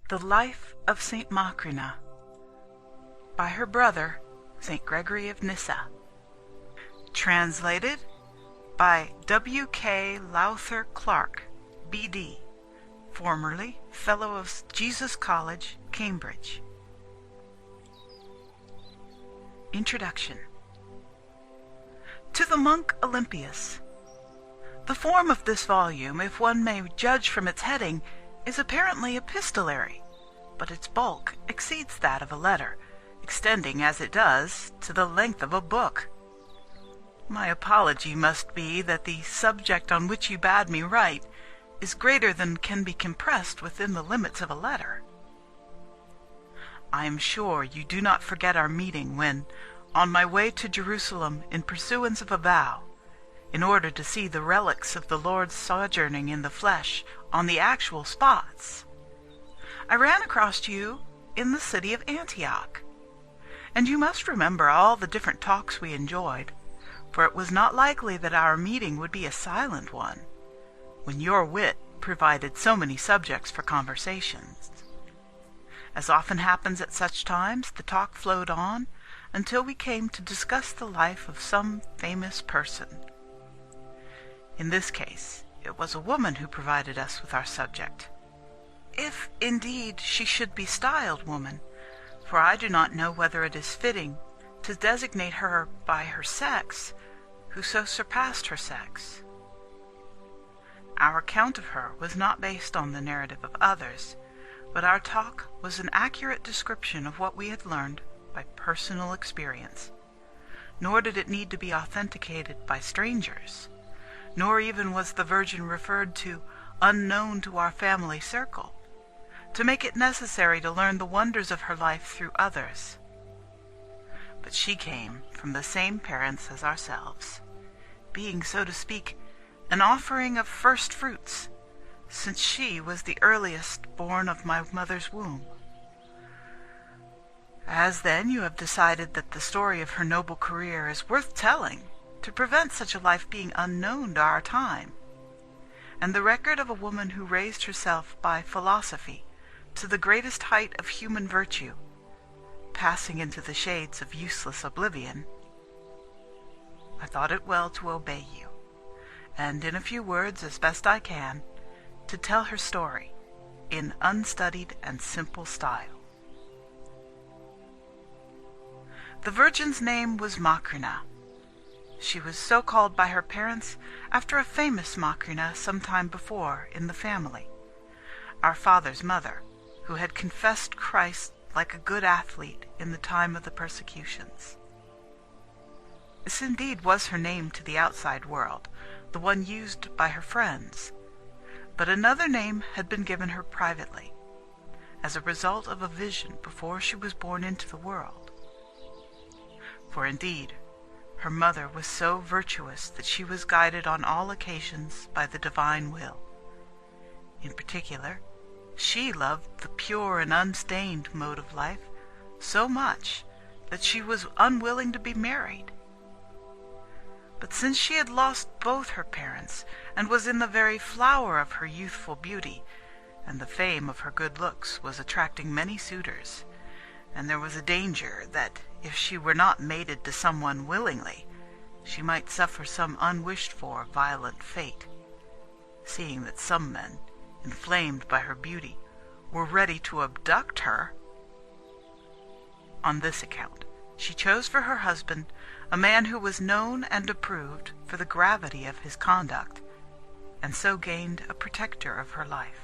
The Life of St. Macrina, by her brother, St. Gregory of Nyssa. Translated by W.K. Lowther Clark, B.D., formerly Fellow of Jesus College, Cambridge. Introduction. To the monk Olympius. The form of this volume, if one may judge from its heading, is apparently epistolary, but its bulk exceeds that of a letter, extending, as it does, to the length of a book. My apology must be that the subject on which you bade me write is greater than can be compressed within the limits of a letter. I am sure you do not forget our meeting when, on my way to Jerusalem in pursuance of a vow, in order to see the relics of the Lord's sojourning in the flesh on the actual spots, I ran across you in the city of Antioch. And you must remember all the different talks we enjoyed, for it was not likely that our meeting would be a silent one, when your wit provided so many subjects for conversations. As often happens at such times, the talk flowed on until we came to discuss the life of some famous person. In this case, it was a woman who provided us with our subject, if indeed she should be styled woman, for I do not know whether it is fitting to designate her by her sex, who so surpassed her sex. Our account of her was not based on the narrative of others, but our talk was an accurate description of what we had learned by personal experience, nor did it need to be authenticated by strangers, nor even was the Virgin referred to unknown to our family circle, to make it necessary to learn the wonders of her life through others. But she came from the same parents as ourselves, being, so to speak, an offering of first fruits, since she was the earliest born of my mother's womb. As then you have decided that the story of her noble career is worth telling, to prevent such a life being unknown to our time, and the record of a woman who raised herself by philosophy to the greatest height of human virtue, passing into the shades of useless oblivion, I thought it well to obey you, and in a few words, as best I can, to tell her story in unstudied and simple style. The Virgin's name was Macrina. She was so called by her parents after a famous Macrina some time before in the family, our father's mother, who had confessed Christ like a good athlete in the time of the persecutions. This indeed was her name to the outside world, the one used by her friends, but another name had been given her privately, as a result of a vision before she was born into the world. For indeed, her mother was so virtuous that she was guided on all occasions by the divine will. In particular, she loved the pure and unstained mode of life so much that she was unwilling to be married. But since she had lost both her parents, and was in the very flower of her youthful beauty, and the fame of her good looks was attracting many suitors, and there was a danger that, if she were not mated to someone willingly, she might suffer some unwished-for violent fate, seeing that some men, inflamed by her beauty, were ready to abduct her. On this account, she chose for her husband a man who was known and approved for the gravity of his conduct, and so gained a protector of her life.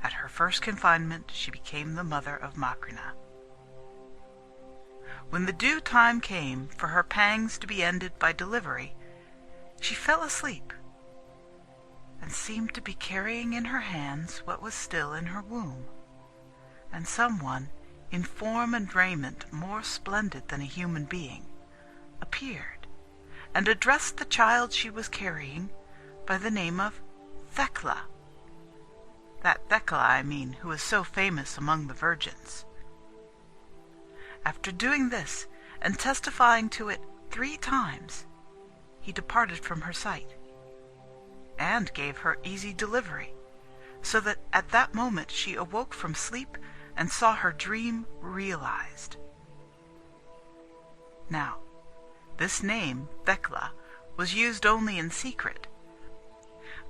At her first confinement, she became the mother of Macrina. When the due time came for her pangs to be ended by delivery, she fell asleep, and seemed to be carrying in her hands what was still in her womb, and someone, in form and raiment more splendid than a human being, appeared, and addressed the child she was carrying by the name of Thecla. That Thecla, I mean, who is so famous among the virgins. After doing this, and testifying to it 3 times, he departed from her sight, and gave her easy delivery, so that at that moment she awoke from sleep and saw her dream realized. Now, this name, Thecla, was used only in secret,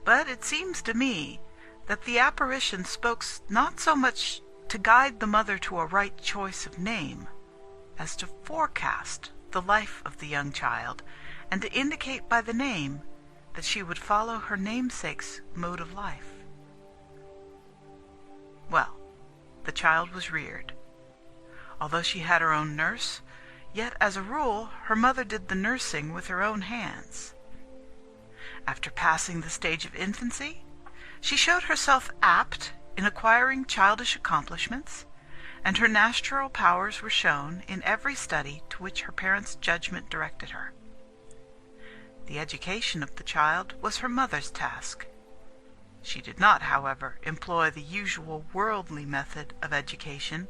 but it seems to me that the apparition spoke not so much to guide the mother to a right choice of name, as to forecast the life of the young child, and to indicate by the name that she would follow her namesake's mode of life. Well, the child was reared. Although she had her own nurse, yet as a rule her mother did the nursing with her own hands. After passing the stage of infancy, she showed herself apt in acquiring childish accomplishments, and her natural powers were shown in every study to which her parents' judgment directed her. The education of the child was her mother's task. She did not, however, employ the usual worldly method of education,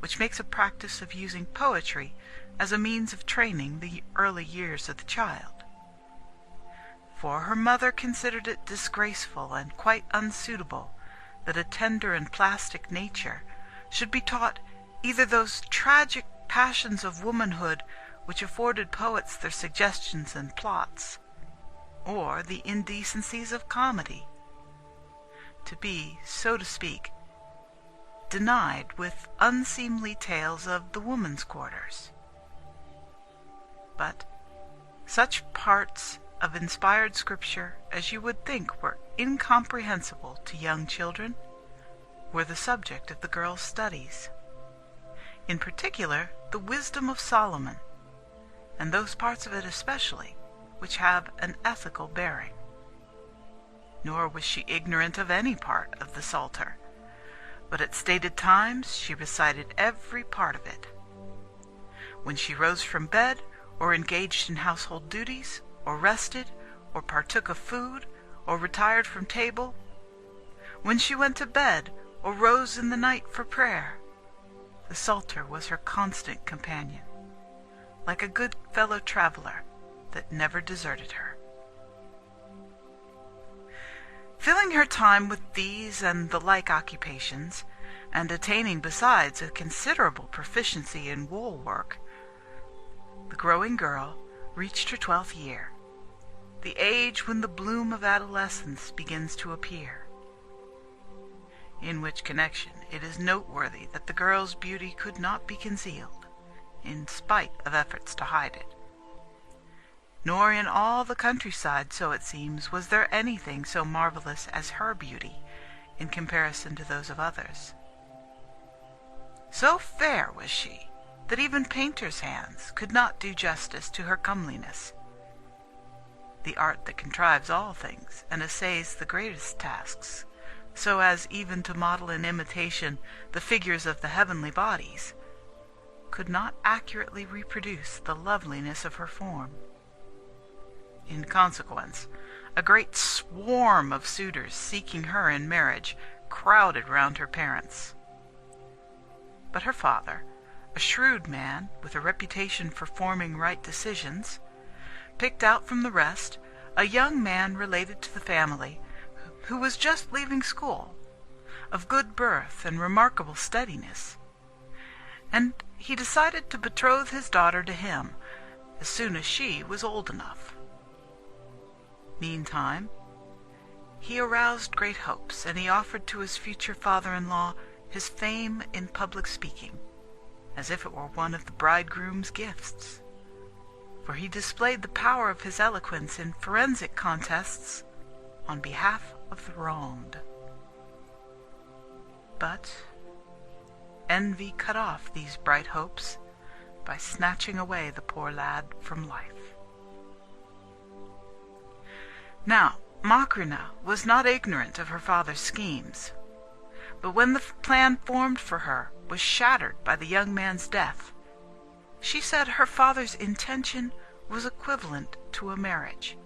which makes a practice of using poetry as a means of training the early years of the child. For her mother considered it disgraceful and quite unsuitable that a tender and plastic nature should be taught either those tragic passions of womanhood which afforded poets their suggestions and plots, or the indecencies of comedy, to be, so to speak, denied with unseemly tales of the women's quarters. But such parts of inspired scripture as you would think were incomprehensible to young children were the subject of the girl's studies. In particular, the wisdom of Solomon, and those parts of it especially which have an ethical bearing. Nor was she ignorant of any part of the Psalter, but at stated times she recited every part of it. When she rose from bed, or engaged in household duties, or rested, or partook of food, or retired from table, when she went to bed, or rose in the night for prayer, the Psalter was her constant companion, like a good fellow traveler that never deserted her. Filling her time with these and the like occupations, and attaining besides a considerable proficiency in wool work, the growing girl reached her 12th year, the age when the bloom of adolescence begins to appear. In which connection it is noteworthy that the girl's beauty could not be concealed, in spite of efforts to hide it. Nor in all the countryside, so it seems, was there anything so marvelous as her beauty in comparison to those of others. So fair was she that even painters' hands could not do justice to her comeliness. The art that contrives all things and essays the greatest tasks, so as even to model in imitation the figures of the heavenly bodies, could not accurately reproduce the loveliness of her form. In consequence, a great swarm of suitors seeking her in marriage crowded round her parents. But her father, a shrewd man with a reputation for forming right decisions, picked out from the rest a young man related to the family, who was just leaving school, of good birth and remarkable steadiness, and he decided to betroth his daughter to him as soon as she was old enough. Meantime, he aroused great hopes, and he offered to his future father-in-law his fame in public speaking, as if it were one of the bridegroom's gifts, for he displayed the power of his eloquence in forensic contests on behalf of the wronged. But envy cut off these bright hopes by snatching away the poor lad from life. Now, Macrina was not ignorant of her father's schemes, but when the plan formed for her was shattered by the young man's death, she said her father's intention was equivalent to a marriage,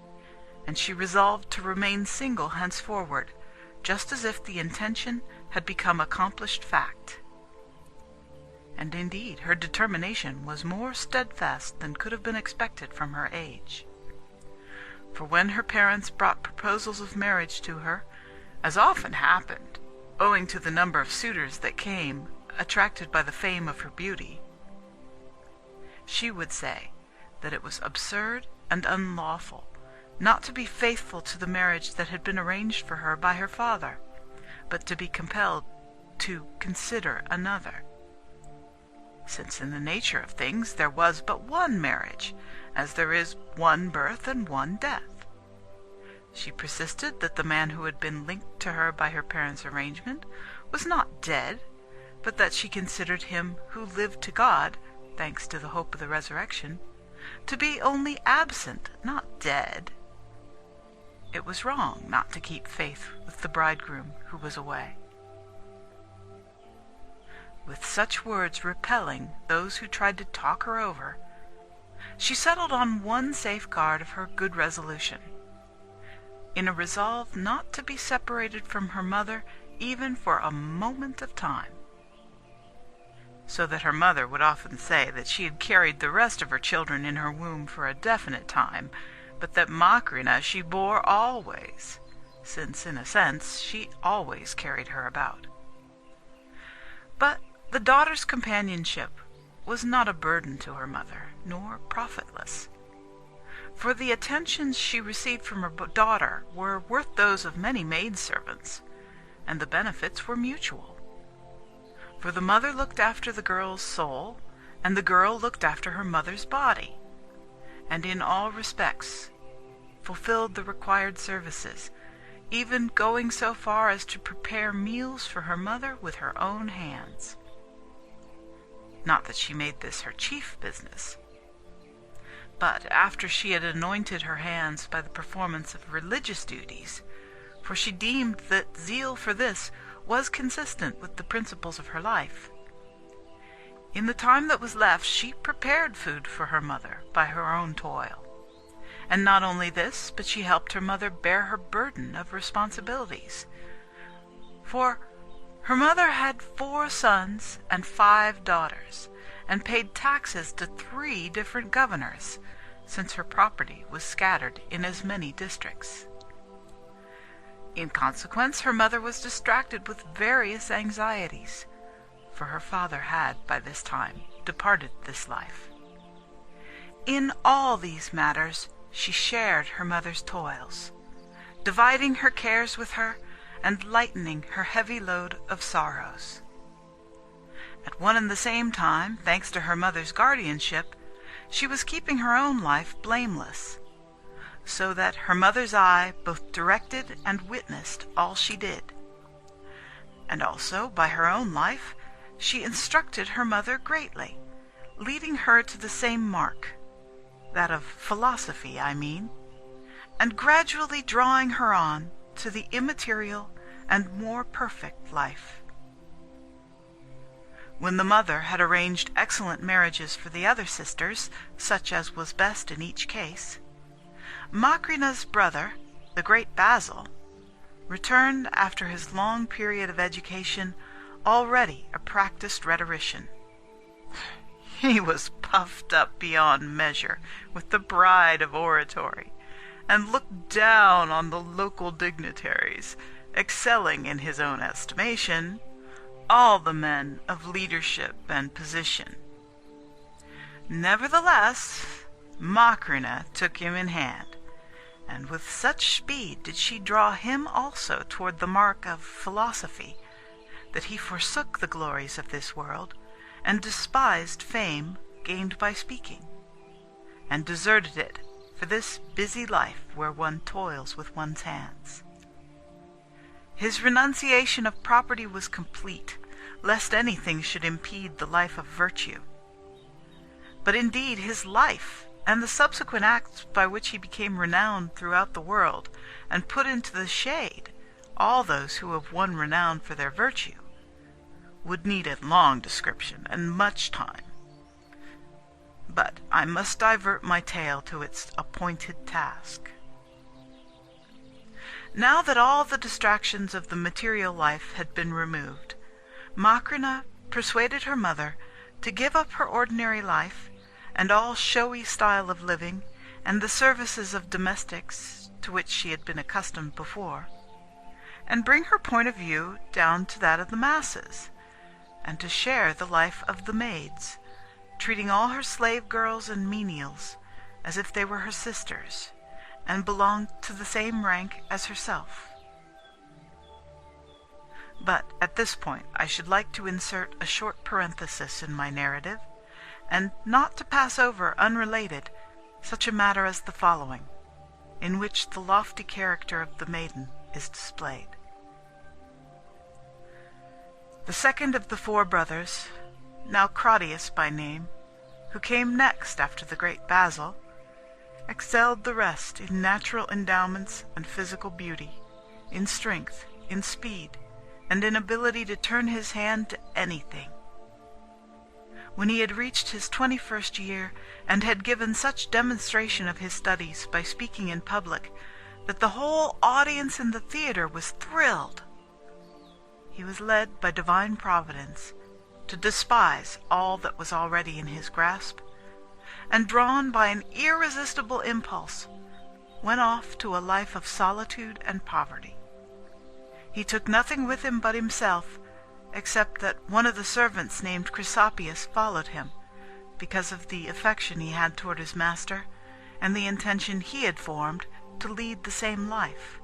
and she resolved to remain single henceforward, just as if the intention had become accomplished fact. And indeed her determination was more steadfast than could have been expected from her age. For when her parents brought proposals of marriage to her, as often happened, owing to the number of suitors that came, attracted by the fame of her beauty. She would say that it was absurd and unlawful not to be faithful to the marriage that had been arranged for her by her father, but to be compelled to consider another, since in the nature of things there was but one marriage, as there is one birth and one death. She persisted that the man who had been linked to her by her parents' arrangement was not dead, but that she considered him who lived to God, thanks to the hope of the resurrection, to be only absent, not dead. It was wrong not to keep faith with the bridegroom who was away. With such words repelling those who tried to talk her over, she settled on one safeguard of her good resolution, in a resolve not to be separated from her mother even for a moment of time, so that her mother would often say that she had carried the rest of her children in her womb for a definite time, but that Macrina she bore always, since in a sense she always carried her about. But the daughter's companionship was not a burden to her mother, nor profitless, for the attentions she received from her daughter were worth those of many maidservants, and the benefits were mutual. For the mother looked after the girl's soul, and the girl looked after her mother's body, and in all respects fulfilled the required services, even going so far as to prepare meals for her mother with her own hands. Not that she made this her chief business, but after she had anointed her hands by the performance of religious duties, for she deemed that zeal for this was consistent with the principles of her life, in the time that was left she prepared food for her mother by her own toil. And not only this, but she helped her mother bear her burden of responsibilities. For her mother had 4 sons and 5 daughters, and paid taxes to 3 different governors, since her property was scattered in as many districts. In consequence, her mother was distracted with various anxieties, for her father had by this time departed this life. In all these matters she shared her mother's toils, dividing her cares with her, and lightening her heavy load of sorrows. At one and the same time, thanks to her mother's guardianship, she was keeping her own life blameless, so that her mother's eye both directed and witnessed all she did. And also, by her own life, she instructed her mother greatly, leading her to the same mark, that of philosophy, I mean, and gradually drawing her on to the immaterial and more perfect life. When the mother had arranged excellent marriages for the other sisters, such as was best in each case, Macrina's brother, the great Basil, returned after his long period of education, already a practised rhetorician. He was puffed up beyond measure with the pride of oratory, and looked down on the local dignitaries, excelling in his own estimation all the men of leadership and position. Nevertheless, Macrina took him in hand, and with such speed did she draw him also toward the mark of philosophy, that he forsook the glories of this world, and despised fame gained by speaking, and deserted it for this busy life where one toils with one's hands. His renunciation of property was complete, lest anything should impede the life of virtue. But indeed his life, and the subsequent acts by which he became renowned throughout the world, and put into the shade all those who have won renown for their virtue, would need a long description and much time. But I must divert my tale to its appointed task. Now that all the distractions of the material life had been removed, Macrina persuaded her mother to give up her ordinary life, and all showy style of living, and the services of domestics to which she had been accustomed before, and bring her point of view down to that of the masses, and to share the life of the maids, treating all her slave girls and menials as if they were her sisters, and belonged to the same rank as herself. But at this point I should like to insert a short parenthesis in my narrative, and not to pass over unrelated such a matter as the following, in which the lofty character of the maiden is displayed. The second of the 4 brothers, now Claudius by name, who came next after the great Basil, excelled the rest in natural endowments and physical beauty, in strength, in speed, and in ability to turn his hand to anything. When he had reached his 21st year, and had given such demonstration of his studies by speaking in public, that the whole audience in the theatre was thrilled, he was led by divine providence to despise all that was already in his grasp, and drawn by an irresistible impulse, went off to a life of solitude and poverty. He took nothing with him but himself, except that one of the servants named Chrysopius followed him, because of the affection he had toward his master, and the intention he had formed to lead the same life.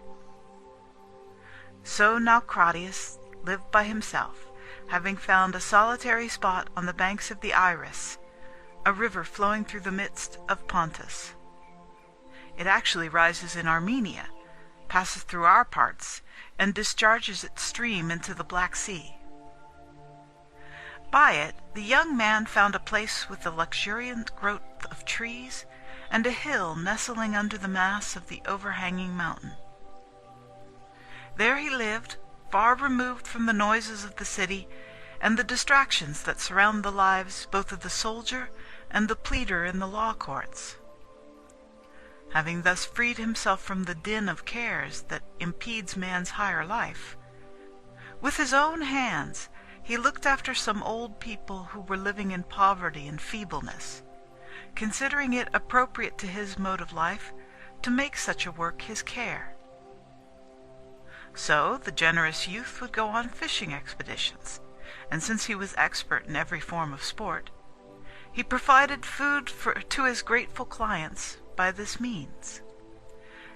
So now Claudius lived by himself, having found a solitary spot on the banks of the Iris, a river flowing through the midst of Pontus. It actually rises in Armenia, passes through our parts, and discharges its stream into the Black Sea. By it the young man found a place with a luxuriant growth of trees, and a hill nestling under the mass of the overhanging mountain. There he lived, far removed from the noises of the city, and the distractions that surround the lives both of the soldier and the pleader in the law courts. Having thus freed himself from the din of cares that impedes man's higher life, with his own hands he looked after some old people who were living in poverty and feebleness, considering it appropriate to his mode of life to make such a work his care. So the generous youth would go on fishing expeditions, and since he was expert in every form of sport, he provided food to his grateful clients by this means,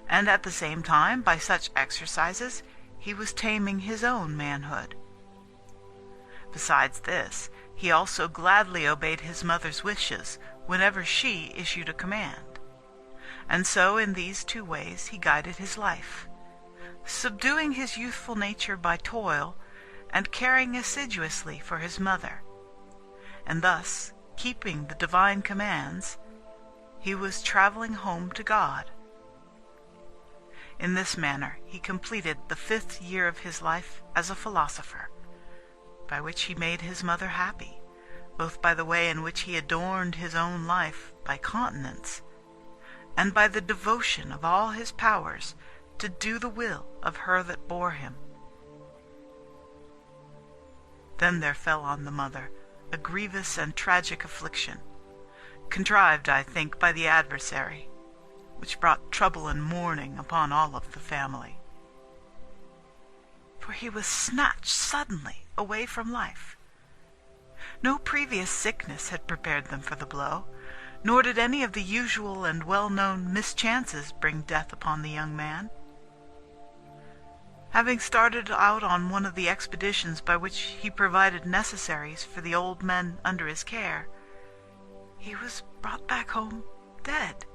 and at the same time by such exercises he was taming his own manhood. Besides this, he also gladly obeyed his mother's wishes whenever she issued a command, and so in these 2 ways he guided his life, subduing his youthful nature by toil, and caring assiduously for his mother, and thus, keeping the divine commands, he was traveling home to God. In this manner he completed the 5th year of his life as a philosopher, by which he made his mother happy, both by the way in which he adorned his own life by continence, and by the devotion of all his powers to do the will of her that bore him. Then there fell on the mother a grievous and tragic affliction, contrived, I think, by the adversary, which brought trouble and mourning upon all of the family. For he was snatched suddenly away from life. No previous sickness had prepared them for the blow, nor did any of the usual and well-known mischances bring death upon the young man. Having started out on one of the expeditions by which he provided necessaries for the old men under his care, he was brought back home dead,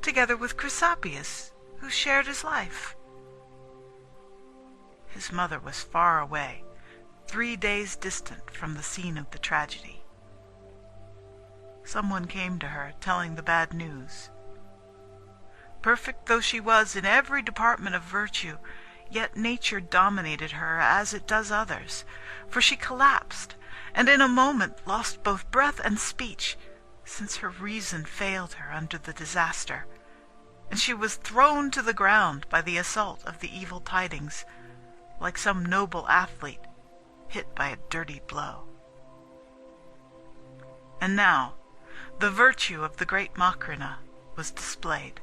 together with Chrysopius, who shared his life. His mother was far away, 3 days distant from the scene of the tragedy. Someone came to her, telling the bad news. Perfect though she was in every department of virtue, yet nature dominated her as it does others, for she collapsed, and in a moment lost both breath and speech, since her reason failed her under the disaster, and she was thrown to the ground by the assault of the evil tidings, like some noble athlete hit by a dirty blow. And now the virtue of the great Macrina was displayed.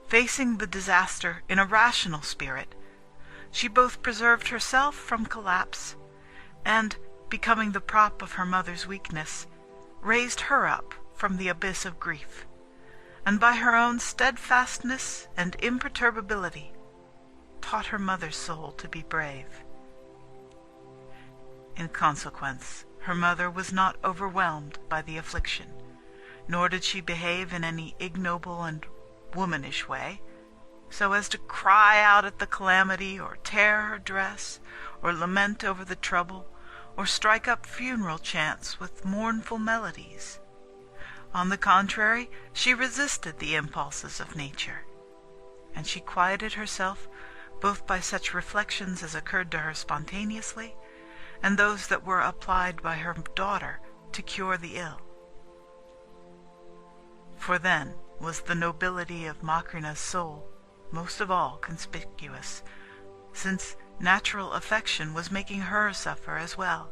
Facing the disaster in a rational spirit, she both preserved herself from collapse, and, becoming the prop of her mother's weakness, raised her up from the abyss of grief, and by her own steadfastness and imperturbability taught her mother's soul to be brave. In consequence, her mother was not overwhelmed by the affliction, nor did she behave in any ignoble and womanish way, so as to cry out at the calamity, or tear her dress, or lament over the trouble, or strike up funeral chants with mournful melodies. On the contrary, she resisted the impulses of nature, and she quieted herself both by such reflections as occurred to her spontaneously, and those that were applied by her daughter to cure the ill. For then was the nobility of Macrina's soul most of all conspicuous, since natural affection was making her suffer as well.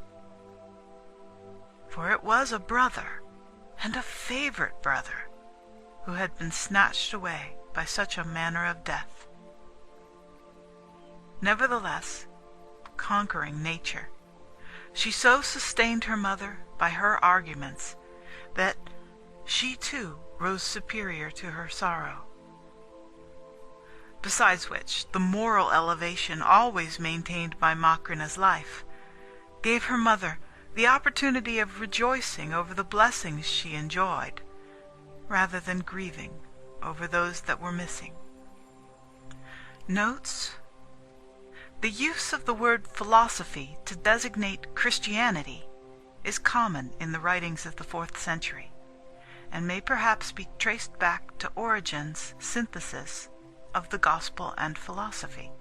For it was a brother, and a favorite brother, who had been snatched away by such a manner of death. Nevertheless, conquering nature, she so sustained her mother by her arguments that she too rose superior to her sorrow. Besides which, the moral elevation always maintained by Macrina's life gave her mother the opportunity of rejoicing over the blessings she enjoyed, rather than grieving over those that were missing. Notes: the use of the word philosophy to designate Christianity is common in the writings of the 4th century, and may perhaps be traced back to Origen's synthesis of the gospel and philosophy.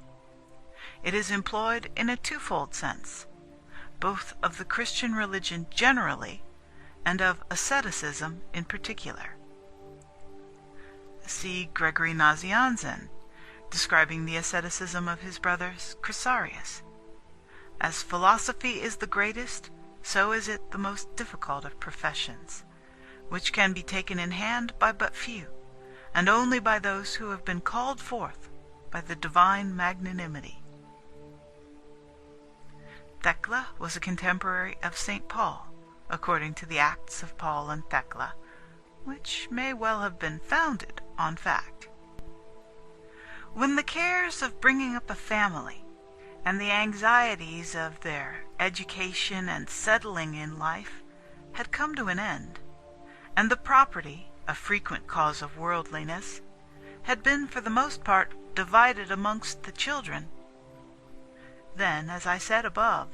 It is employed in a twofold sense, both of the Christian religion generally and of asceticism in particular. See Gregory Nazianzus, describing the asceticism of his brother Caesarius. As philosophy is the greatest, so is it the most difficult of professions, which can be taken in hand by but few, and only by those who have been called forth by the divine magnanimity. Thecla was a contemporary of St. Paul, according to the Acts of Paul and Thecla, which may well have been founded on fact. When the cares of bringing up a family, and the anxieties of their education and settling in life had come to an end, and the property, a frequent cause of worldliness, had been for the most part divided amongst the children, then, as I said above,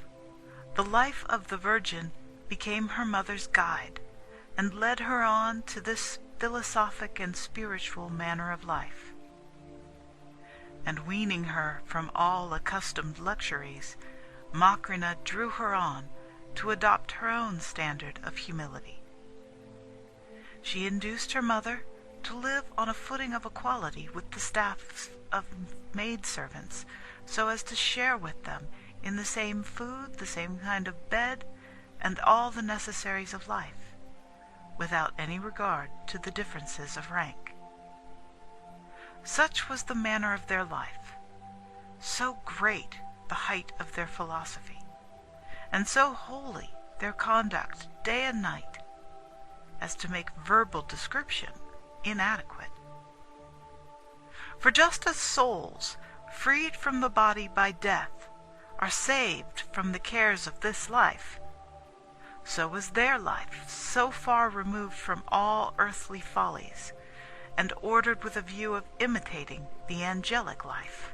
the life of the Virgin became her mother's guide, and led her on to this philosophic and spiritual manner of life. And weaning her from all accustomed luxuries, Macrina drew her on to adopt her own standard of humility. She induced her mother to live on a footing of equality with the staffs of maidservants, so as to share with them in the same food, the same kind of bed, and all the necessaries of life, without any regard to the differences of rank. Such was the manner of their life, so great the height of their philosophy, and so holy their conduct day and night, as to make verbal description inadequate. For just as souls, freed from the body by death, are saved from the cares of this life, so was their life so far removed from all earthly follies, and ordered with a view of imitating the angelic life.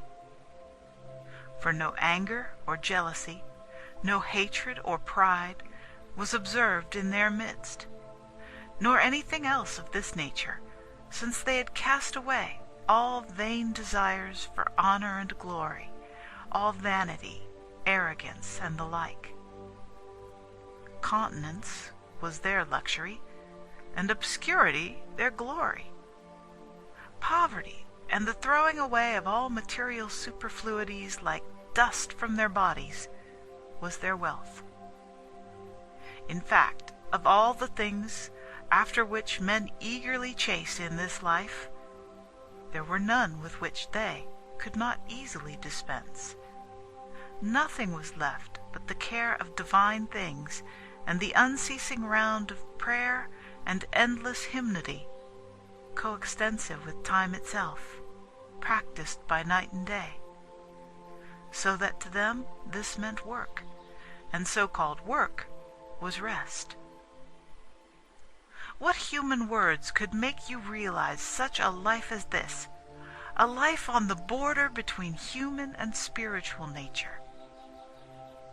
For no anger or jealousy, no hatred or pride was observed in their midst, nor anything else of this nature, since they had cast away all vain desires for honor and glory, all vanity, arrogance, and the like. Continence was their luxury, and obscurity their glory. Poverty and the throwing away of all material superfluities like dust from their bodies was their wealth. In fact, of all the things after which men eagerly chase in this life, there were none with which they could not easily dispense nothing was left but the care of divine things and the unceasing round of prayer and endless hymnody, coextensive with time itself, practiced by night and day, so that to them this meant work, and so-called work was rest. What human words could make you realize such a life as this, a life on the border between human and spiritual nature?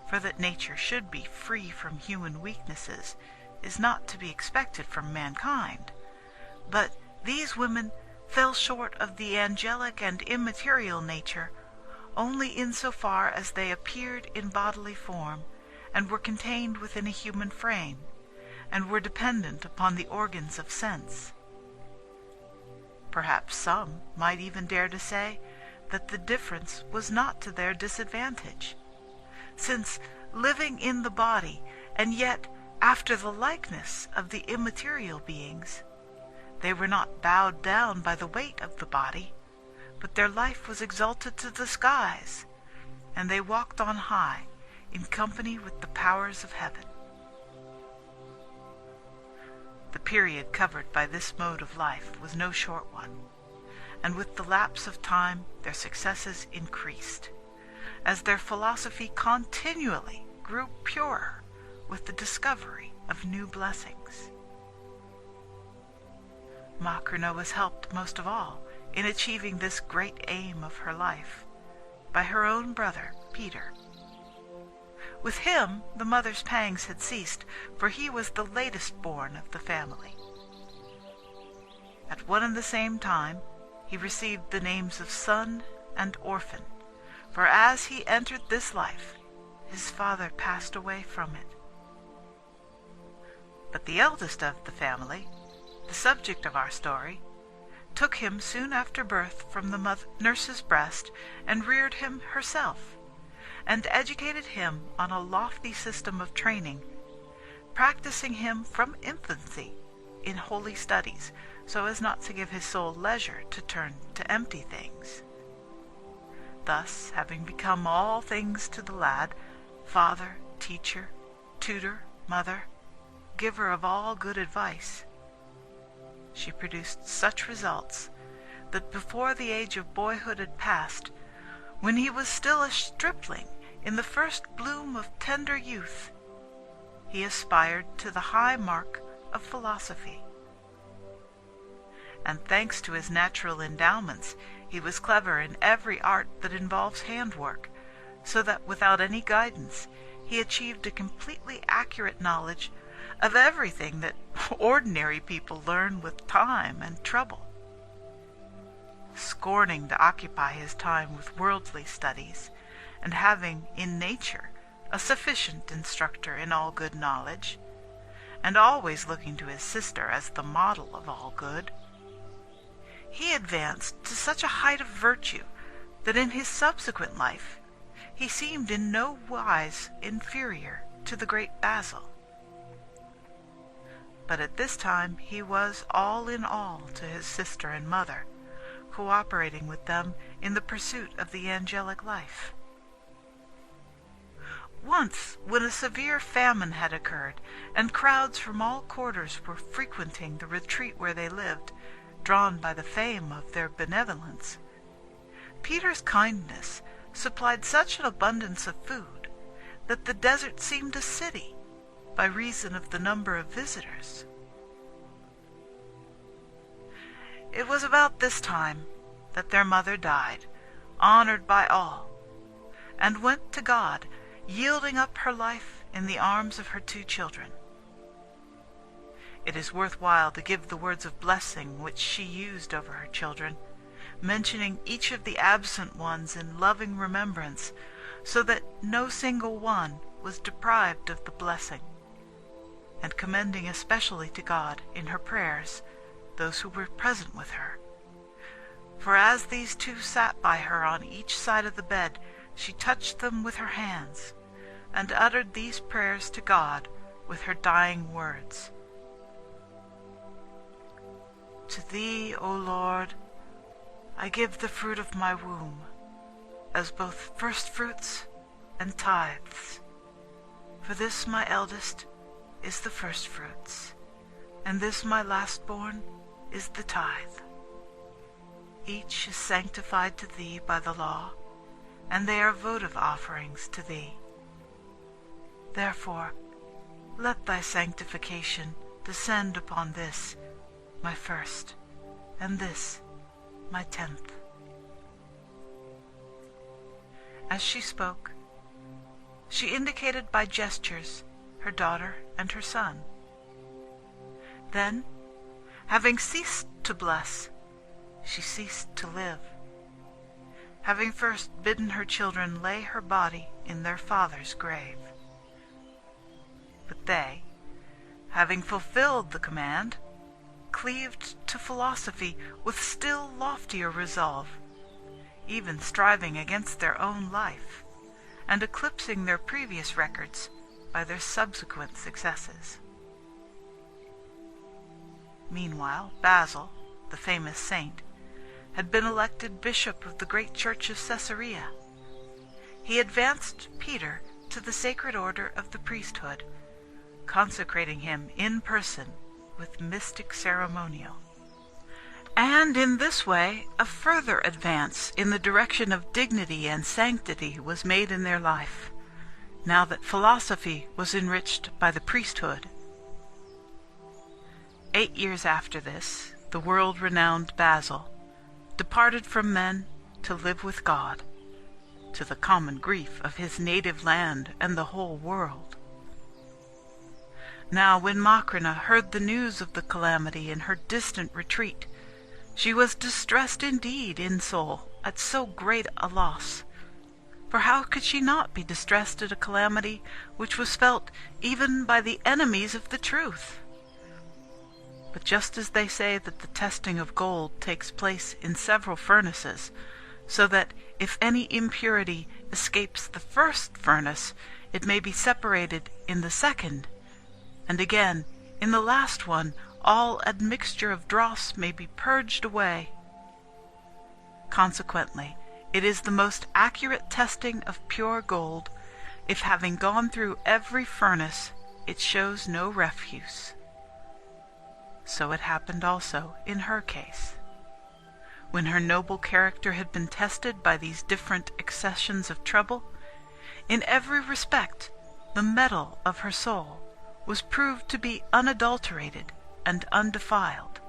For that nature should be free from human weaknesses is not to be expected from mankind, but these women fell short of the angelic and immaterial nature only insofar as they appeared in bodily form, and were contained within a human frame, and were dependent upon the organs of sense. Perhaps some might even dare to say that the difference was not to their disadvantage, since, living in the body, and yet after the likeness of the immaterial beings, they were not bowed down by the weight of the body, but their life was exalted to the skies, and they walked on high in company with the powers of heaven. The period covered by this mode of life was no short one, and with the lapse of time their successes increased, as their philosophy continually grew purer with the discovery of new blessings. Macrina was helped most of all in achieving this great aim of her life by her own brother, Peter. With him the mother's pangs had ceased, for he was the latest born of the family. At one and the same time he received the names of son and orphan, for as he entered this life, his father passed away from it. But the eldest of the family, the subject of our story, took him soon after birth from the nurse's breast and reared him herself, and educated him on a lofty system of training, practicing him from infancy in holy studies, so as not to give his soul leisure to turn to empty things. Thus, having become all things to the lad, father, teacher, tutor, mother, giver of all good advice, she produced such results that before the age of boyhood had passed, when he was still a stripling in the first bloom of tender youth, he aspired to the high mark of philosophy. And thanks to his natural endowments, he was clever in every art that involves handwork, so that without any guidance he achieved a completely accurate knowledge of everything that ordinary people learn with time and trouble. Scorning to occupy his time with worldly studies, and having in nature a sufficient instructor in all good knowledge, and always looking to his sister as the model of all good, he advanced to such a height of virtue that in his subsequent life he seemed in no wise inferior to the great Basil. But at this time he was all in all to his sister and mother, cooperating with them in the pursuit of the angelic life. Once, when a severe famine had occurred, and crowds from all quarters were frequenting the retreat where they lived, drawn by the fame of their benevolence, Peter's kindness supplied such an abundance of food that the desert seemed a city by reason of the number of visitors. It was about this time that their mother died, honored by all, and went to God, yielding up her life in the arms of her 2 children. It is worthwhile to give the words of blessing which she used over her children, mentioning each of the absent ones in loving remembrance, so that no single one was deprived of the blessing, and commending especially to God in her prayers those who were present with her. For as these 2 sat by her on each side of the bed, she touched them with her hands, and uttered these prayers to God with her dying words. To Thee, O Lord, I give the fruit of my womb, as both first fruits and tithes. For this my eldest is the firstfruits, and this my lastborn is the tithe. Each is sanctified to thee by the law, and they are votive offerings to thee. Therefore, let thy sanctification descend upon this, my first, and this, my 10th. As she spoke, she indicated by gestures her daughter and her son. Then, having ceased to bless, she ceased to live, having first bidden her children lay her body in their father's grave. But they, having fulfilled the command, cleaved to philosophy with still loftier resolve, even striving against their own life, and eclipsing their previous records by their subsequent successes. Meanwhile, Basil, the famous saint, had been elected bishop of the great church of Caesarea. He advanced Peter to the sacred order of the priesthood, consecrating him in person with mystic ceremonial. And in this way a further advance in the direction of dignity and sanctity was made in their life, now that philosophy was enriched by the priesthood. 8 years after this, the world-renowned Basil departed from men to live with God, to the common grief of his native land and the whole world. Now when Macrina heard the news of the calamity in her distant retreat, she was distressed indeed in soul at so great a loss. For how could she not be distressed at a calamity which was felt even by the enemies of the truth? But just as they say that the testing of gold takes place in several furnaces, so that if any impurity escapes the first furnace, it may be separated in the second, and again, in the last one, all admixture of dross may be purged away. Consequently, it is the most accurate testing of pure gold, if having gone through every furnace, it shows no refuse. So it happened also in her case. When her noble character had been tested by these different accessions of trouble, in every respect the metal of her soul was proved to be unadulterated and undefiled.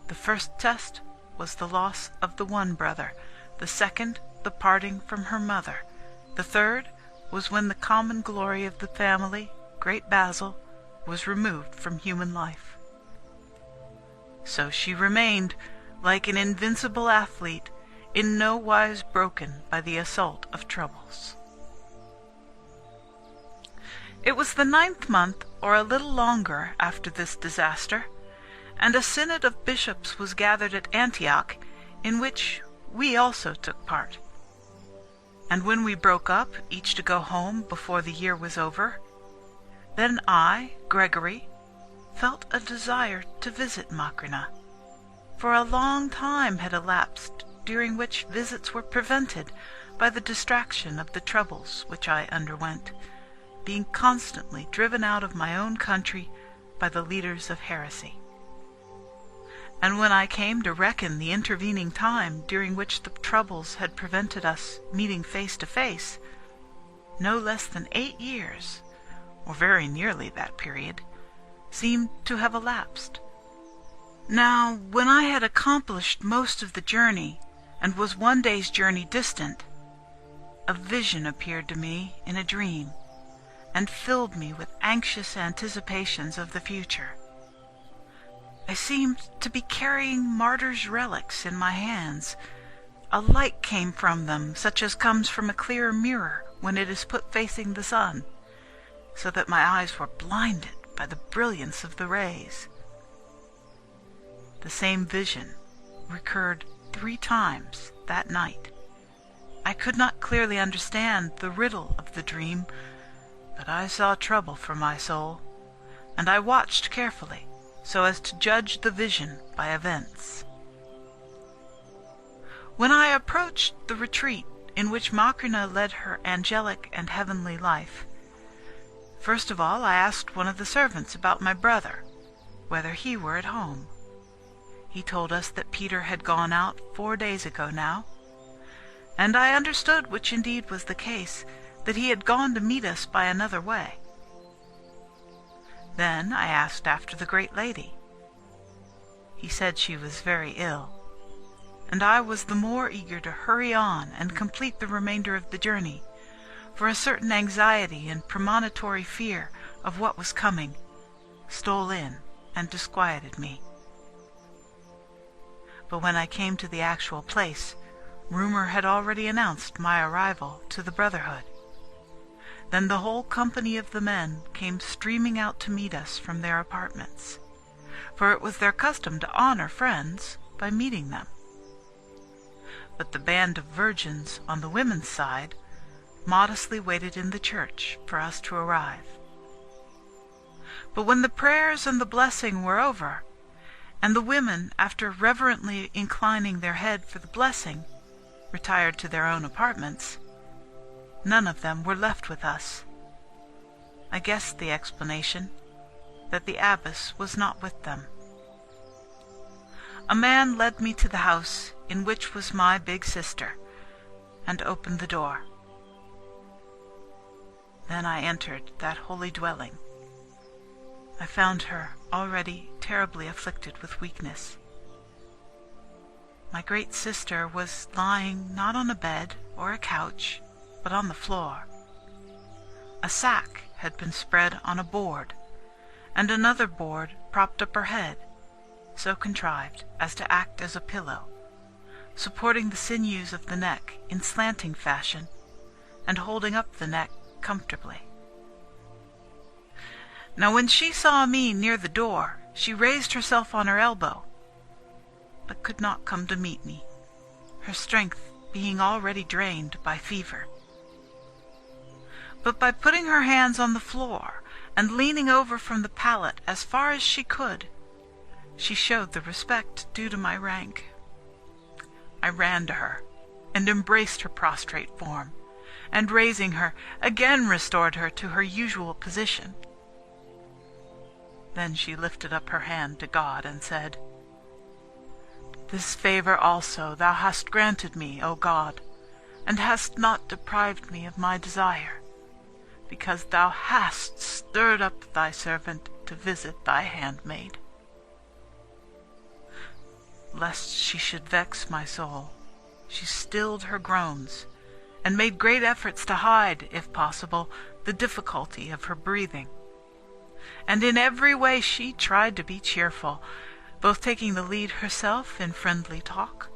The first test was the loss of the one brother, the second the parting from her mother, the third was when the common glory of the family, great Basil, was removed from human life. So she remained, like an invincible athlete, in no wise broken by the assault of troubles. It was the 9th month, or a little longer, after this disaster, and a synod of bishops was gathered at Antioch, in which we also took part. And when we broke up, each to go home before the year was over, then I, Gregory, felt a desire to visit Macrina, for a long time had elapsed during which visits were prevented by the distraction of the troubles which I underwent, being constantly driven out of my own country by the leaders of heresy. And when I came to reckon the intervening time during which the troubles had prevented us meeting face to face, no less than 8 years, or very nearly that period, seemed to have elapsed. Now, when I had accomplished most of the journey, and was one day's journey distant, a vision appeared to me in a dream, and filled me with anxious anticipations of the future. I seemed to be carrying martyrs' relics in my hands. A light came from them, such as comes from a clear mirror when it is put facing the sun, so that my eyes were blinded by the brilliance of the rays. The same vision recurred 3 times that night. I could not clearly understand the riddle of the dream, but I saw trouble for my soul, and I watched carefully, so as to judge the vision by events. When I approached the retreat in which Macrina led her angelic and heavenly life. First of all, I asked one of the servants about my brother, whether he were at home. He told us that Peter had gone out 4 days ago now, and I understood, which indeed was the case, that he had gone to meet us by another way. Then I asked after the great lady. He said she was very ill, and I was the more eager to hurry on and complete the remainder of the journey, for a certain anxiety and premonitory fear of what was coming stole in and disquieted me. But when I came to the actual place, rumor had already announced my arrival to the brotherhood. Then the whole company of the men came streaming out to meet us from their apartments, for it was their custom to honor friends by meeting them. But the band of virgins on the women's side modestly waited in the church for us to arrive. But when the prayers and the blessing were over, and the women, after reverently inclining their head for the blessing, retired to their own apartments, none of them were left with us. I guessed the explanation, that the abbess was not with them. A man led me to the house in which was my big sister, and opened the door. Then I entered that holy dwelling. I found her already terribly afflicted with weakness. My great sister was lying not on a bed or a couch, but on the floor. A sack had been spread on a board, and another board propped up her head, so contrived as to act as a pillow, supporting the sinews of the neck in slanting fashion, and holding up the neck comfortably. Now when she saw me near the door, she raised herself on her elbow, but could not come to meet me, her strength being already drained by fever. But by putting her hands on the floor and leaning over from the pallet as far as she could, she showed the respect due to my rank. I ran to her and embraced her prostrate form, and raising her, again restored her to her usual position. Then she lifted up her hand to God and said, "This favor also thou hast granted me, O God, and hast not deprived me of my desire, because thou hast stirred up thy servant to visit thy handmaid." Lest she should vex my soul, she stilled her groans, and made great efforts to hide, if possible, the difficulty of her breathing. And in every way she tried to be cheerful, both taking the lead herself in friendly talk,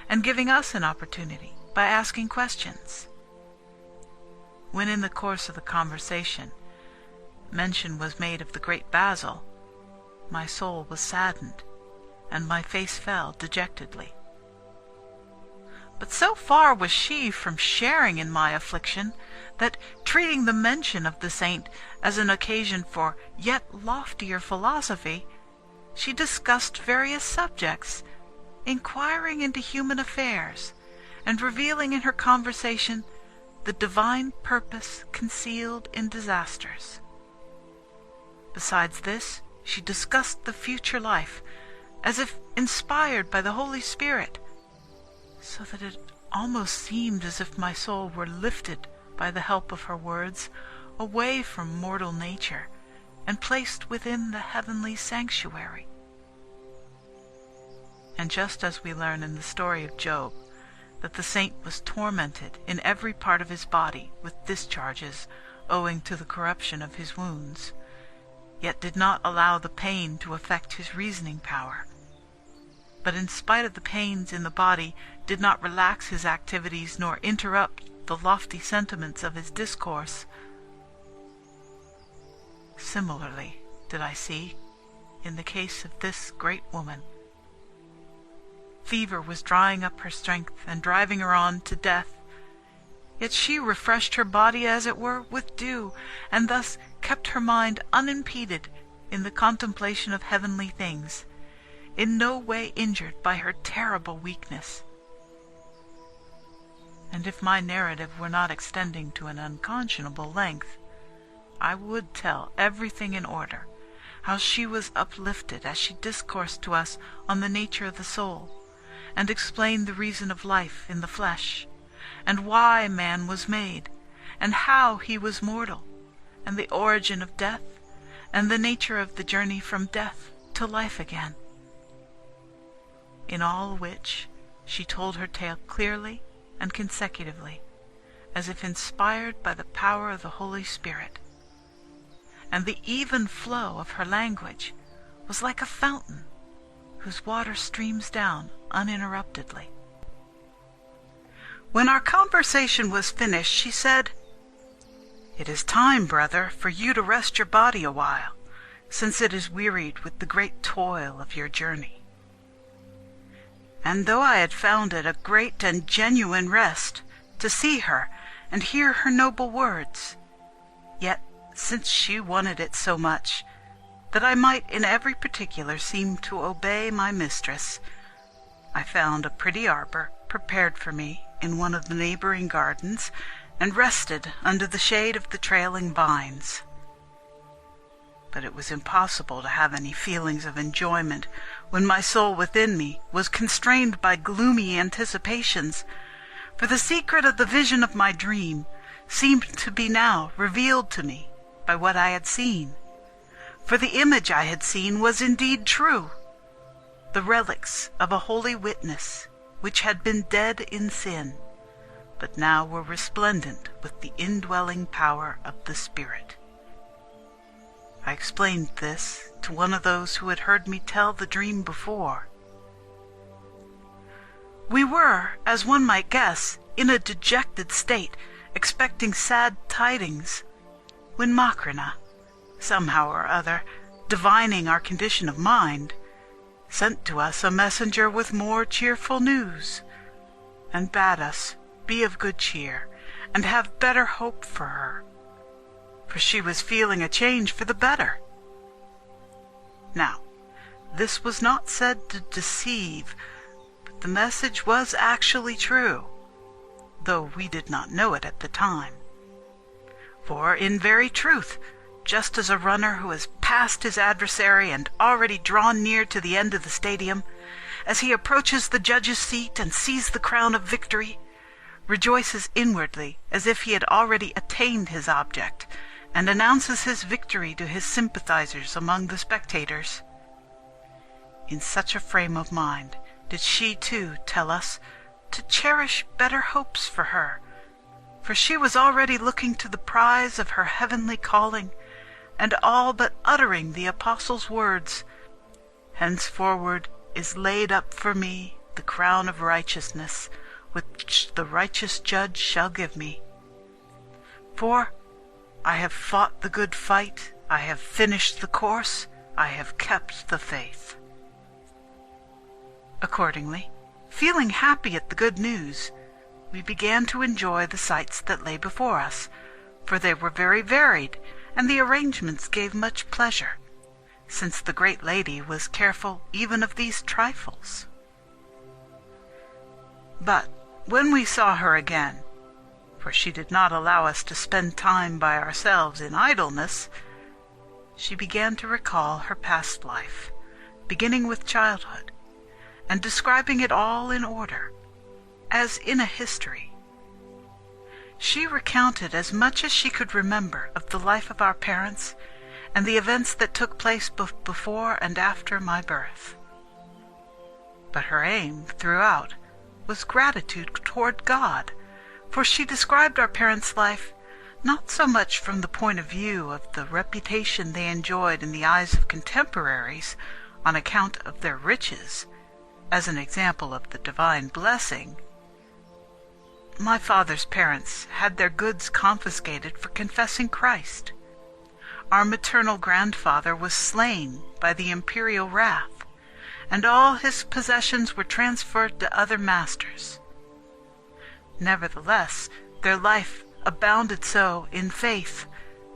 and giving us an opportunity by asking questions. When in the course of the conversation mention was made of the great Basil, my soul was saddened, and my face fell dejectedly. But so far was she from sharing in my affliction, that, treating the mention of the saint as an occasion for yet loftier philosophy, she discussed various subjects, inquiring into human affairs, and revealing in her conversation the divine purpose concealed in disasters. Besides this, she discussed the future life, as if inspired by the Holy Spirit, so that it almost seemed as if my soul were lifted by the help of her words away from mortal nature and placed within the heavenly sanctuary. And just as we learn in the story of Job that the saint was tormented in every part of his body with discharges owing to the corruption of his wounds, yet did not allow the pain to affect his reasoning power, but in spite of the pains in the body did not relax his activities nor interrupt the lofty sentiments of his discourse, similarly did I see in the case of this great woman. Fever was drying up her strength and driving her on to death, yet she refreshed her body, as it were, with dew, and thus kept her mind unimpeded in the contemplation of heavenly things, in no way injured by her terrible weakness. and if my narrative were not extending to an unconscionable length, I would tell everything in order, how she was uplifted as she discoursed to us on the nature of the soul, and explained the reason of life in the flesh, and why man was made, and how he was mortal, and the origin of death, and the nature of the journey from death to life again. In all which she told her tale clearly and consecutively, as if inspired by the power of the Holy Spirit. And the even flow of her language was like a fountain whose water streams down uninterruptedly. When our conversation was finished, she said, "It is time, brother, for you to rest your body a while, since it is wearied with the great toil of your journey." And though I had found it a great and genuine rest to see her and hear her noble words, yet since she wanted it so much, that I might in every particular seem to obey my mistress, I found a pretty arbor prepared for me in one of the neighboring gardens, and rested under the shade of the trailing vines. But it was impossible to have any feelings of enjoyment when my soul within me was constrained by gloomy anticipations, for the secret of the vision of my dream seemed to be now revealed to me by what I had seen. For the image I had seen was indeed true, the relics of a holy witness which had been dead in sin, but now were resplendent with the indwelling power of the Spirit. I explained this to one of those who had heard me tell the dream before. We were, as one might guess, in a dejected state, expecting sad tidings, when Macrina, somehow or other, divining our condition of mind, sent to us a messenger with more cheerful news, and bade us be of good cheer, and have better hope for her, for she was feeling a change for the better. Now, this was not said to deceive, but the message was actually true, though we did not know it at the time. For, in very truth, just as a runner who has passed his adversary and already drawn near to the end of the stadium, as he approaches the judge's seat and sees the crown of victory, rejoices inwardly as if he had already attained his object, and announces his victory to his sympathizers among the spectators. In such a frame of mind did she too tell us to cherish better hopes for her, for she was already looking to the prize of her heavenly calling, and all but uttering the apostle's words, "Henceforward is laid up for me the crown of righteousness, which the righteous judge shall give me. For I have fought the good fight, I have finished the course, I have kept the faith." Accordingly, feeling happy at the good news, we began to enjoy the sights that lay before us, for they were very varied, and the arrangements gave much pleasure, since the great lady was careful even of these trifles. But when we saw her again, for she did not allow us to spend time by ourselves in idleness, she began to recall her past life, beginning with childhood, and describing it all in order, as in a history. She recounted as much as she could remember of the life of our parents, and the events that took place both before and after my birth. But her aim throughout was gratitude toward God, for she described our parents' life not so much from the point of view of the reputation they enjoyed in the eyes of contemporaries on account of their riches, as an example of the divine blessing. My father's parents had their goods confiscated for confessing Christ. Our maternal grandfather was slain by the imperial wrath, and all his possessions were transferred to other masters. Nevertheless, their life abounded so in faith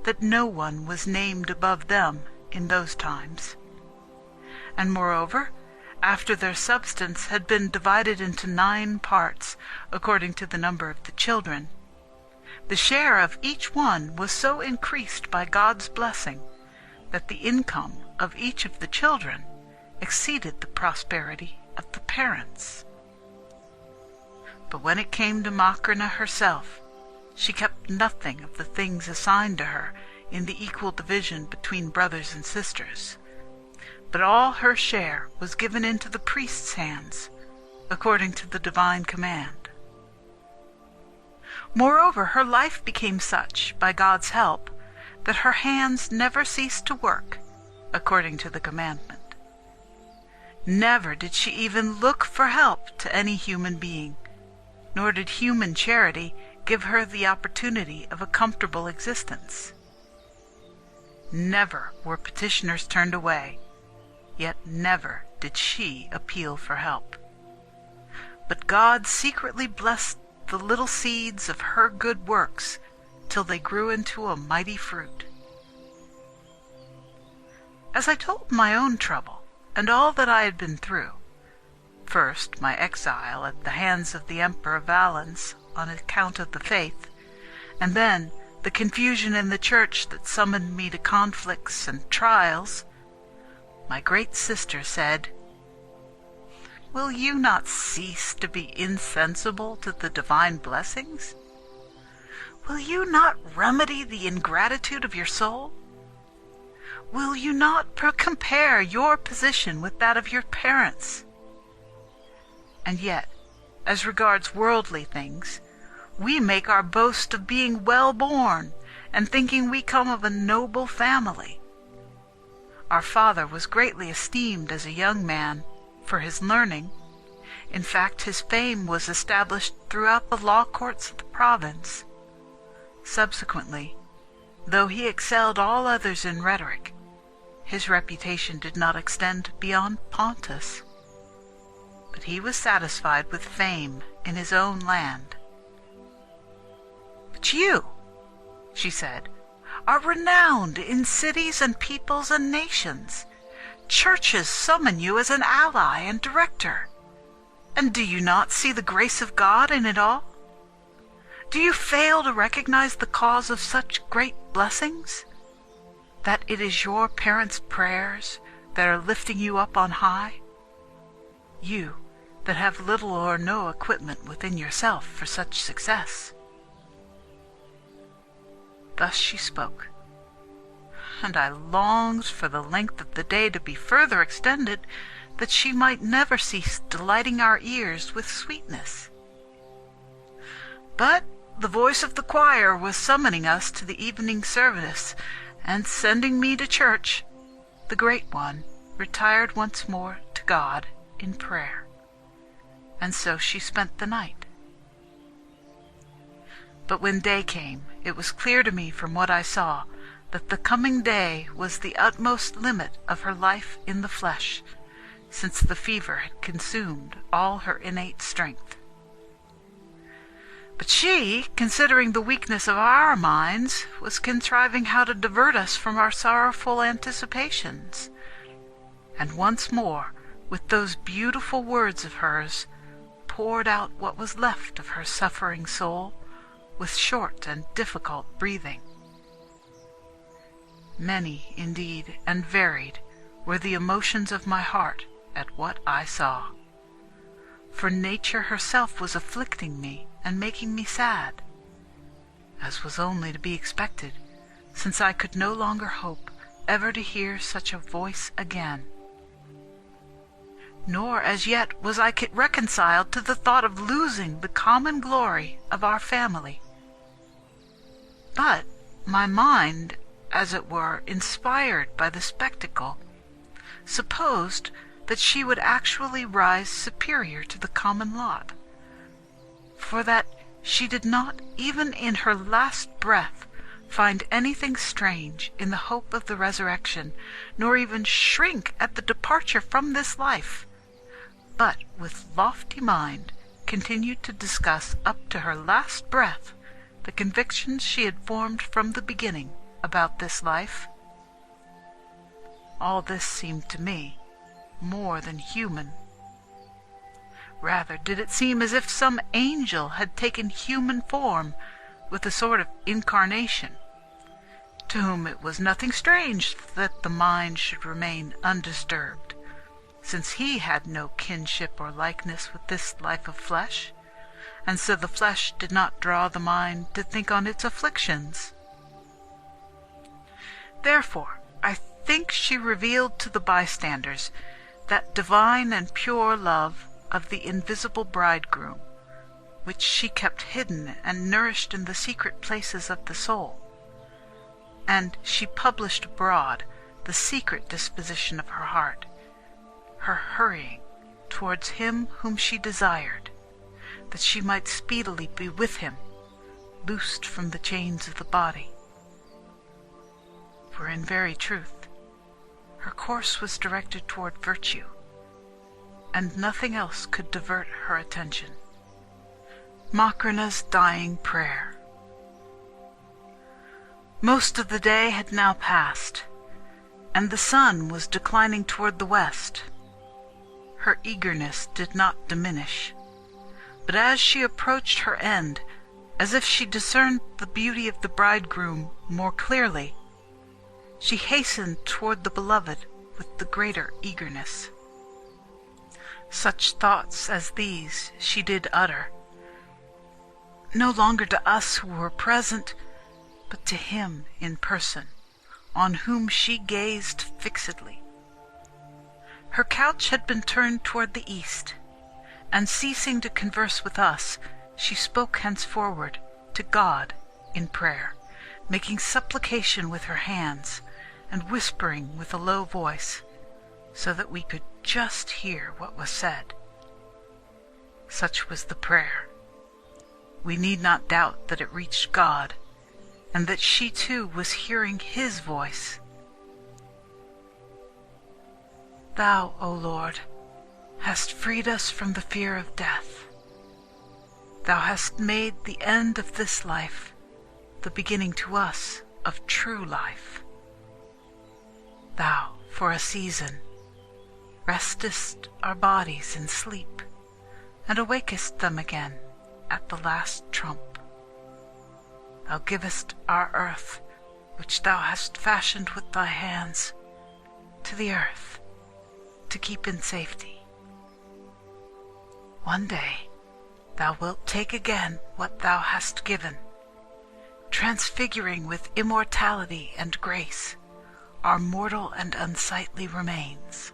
that no one was named above them in those times. And moreover, after their substance had been divided into 9 parts, according to the number of the children, the share of each one was so increased by God's blessing that the income of each of the children exceeded the prosperity of the parents. But when it came to Macrina herself, she kept nothing of the things assigned to her in the equal division between brothers and sisters, but all her share was given into the priest's hands, according to the divine command. Moreover, her life became such, by God's help, that her hands never ceased to work, according to the commandment. Never did she even look for help to any human being, nor did human charity give her the opportunity of a comfortable existence. Never were petitioners turned away, yet never did she appeal for help. But God secretly blessed the little seeds of her good works till they grew into a mighty fruit. As I told my own trouble, and all that I had been through, first my exile at the hands of the Emperor Valens on account of the faith, and then the confusion in the church that summoned me to conflicts and trials, my great sister said, "Will you not cease to be insensible to the divine blessings? Will you not remedy the ingratitude of your soul? Will you not compare your position with that of your parents? And yet, as regards worldly things, we make our boast of being well-born and thinking we come of a noble family. Our father was greatly esteemed as a young man for his learning. In fact, his fame was established throughout the law courts of the province. Subsequently, though he excelled all others in rhetoric, his reputation did not extend beyond Pontus. But he was satisfied with fame in his own land. But you," she said, "are renowned in cities and peoples and nations. Churches summon you as an ally and director. And do you not see the grace of God in it all? Do you fail to recognize the cause of such great blessings? That it is your parents' prayers that are lifting you up on high? You that have little or no equipment within yourself for such success." Thus she spoke, and I longed for the length of the day to be further extended, that she might never cease delighting our ears with sweetness. But the voice of the choir was summoning us to the evening service, and sending me to church, the Great One retired once more to God in prayer, and so she spent the night. But when day came, it was clear to me from what I saw that the coming day was the utmost limit of her life in the flesh, since the fever had consumed all her innate strength. But she, considering the weakness of our minds, was contriving how to divert us from our sorrowful anticipations, and once more, with those beautiful words of hers, poured out what was left of her suffering soul, with short and difficult breathing. Many, indeed, and varied were the emotions of my heart at what I saw, for nature herself was afflicting me and making me sad, as was only to be expected, since I could no longer hope ever to hear such a voice again. Nor as yet was I reconciled to the thought of losing the common glory of our family. But my mind, as it were, inspired by the spectacle, supposed that she would actually rise superior to the common lot, for that she did not even in her last breath find anything strange in the hope of the resurrection, nor even shrink at the departure from this life, but with lofty mind continued to discuss up to her last breath the convictions she had formed from the beginning about this life. All this seemed to me more than human. Rather did it seem as if some angel had taken human form with a sort of incarnation, to whom it was nothing strange that the mind should remain undisturbed, since he had no kinship or likeness with this life of flesh, and so the flesh did not draw the mind to think on its afflictions. Therefore, I think she revealed to the bystanders that divine and pure love of the invisible bridegroom, which she kept hidden and nourished in the secret places of the soul, and she published abroad the secret disposition of her heart, her hurrying towards him whom she desired, that she might speedily be with him, loosed from the chains of the body. For in very truth, her course was directed toward virtue, and nothing else could divert her attention. Macrina's dying prayer. Most of the day had now passed, and the sun was declining toward the west. Her eagerness did not diminish, but as she approached her end, as if she discerned the beauty of the bridegroom more clearly, she hastened toward the beloved with the greater eagerness. Such thoughts as these she did utter, no longer to us who were present, but to him in person, on whom she gazed fixedly. Her couch had been turned toward the east, and ceasing to converse with us, she spoke henceforward to God in prayer, making supplication with her hands, and whispering with a low voice, so that we could just hear what was said. Such was the prayer. We need not doubt that it reached God, and that she too was hearing his voice. Thou, O Lord, hast freed us from the fear of death. Thou hast made the end of this life the beginning to us of true life. Thou, for a season, restest our bodies in sleep, and awakest them again at the last trump. Thou givest our earth, which thou hast fashioned with thy hands, to the earth, to keep in safety. One day thou wilt take again what thou hast given, transfiguring with immortality and grace our mortal and unsightly remains.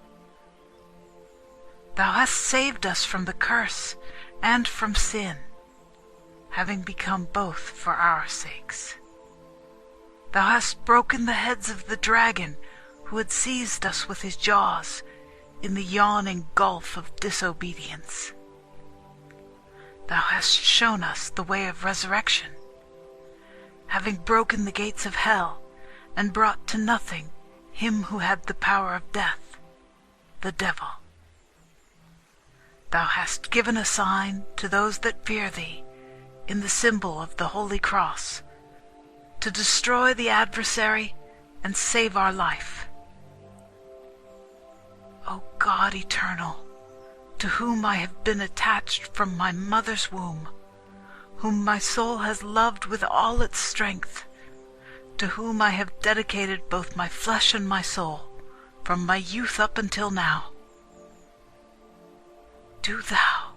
Thou hast saved us from the curse and from sin, having become both for our sakes. Thou hast broken the heads of the dragon who had seized us with his jaws in the yawning gulf of disobedience. Thou hast shown us the way of resurrection, having broken the gates of hell and brought to nothing him who had the power of death, the devil. Thou hast given a sign to those that fear thee in the symbol of the Holy Cross, to destroy the adversary and save our life. O God eternal, to whom I have been attached from my mother's womb, whom my soul has loved with all its strength, to whom I have dedicated both my flesh and my soul, from my youth up until now. Do thou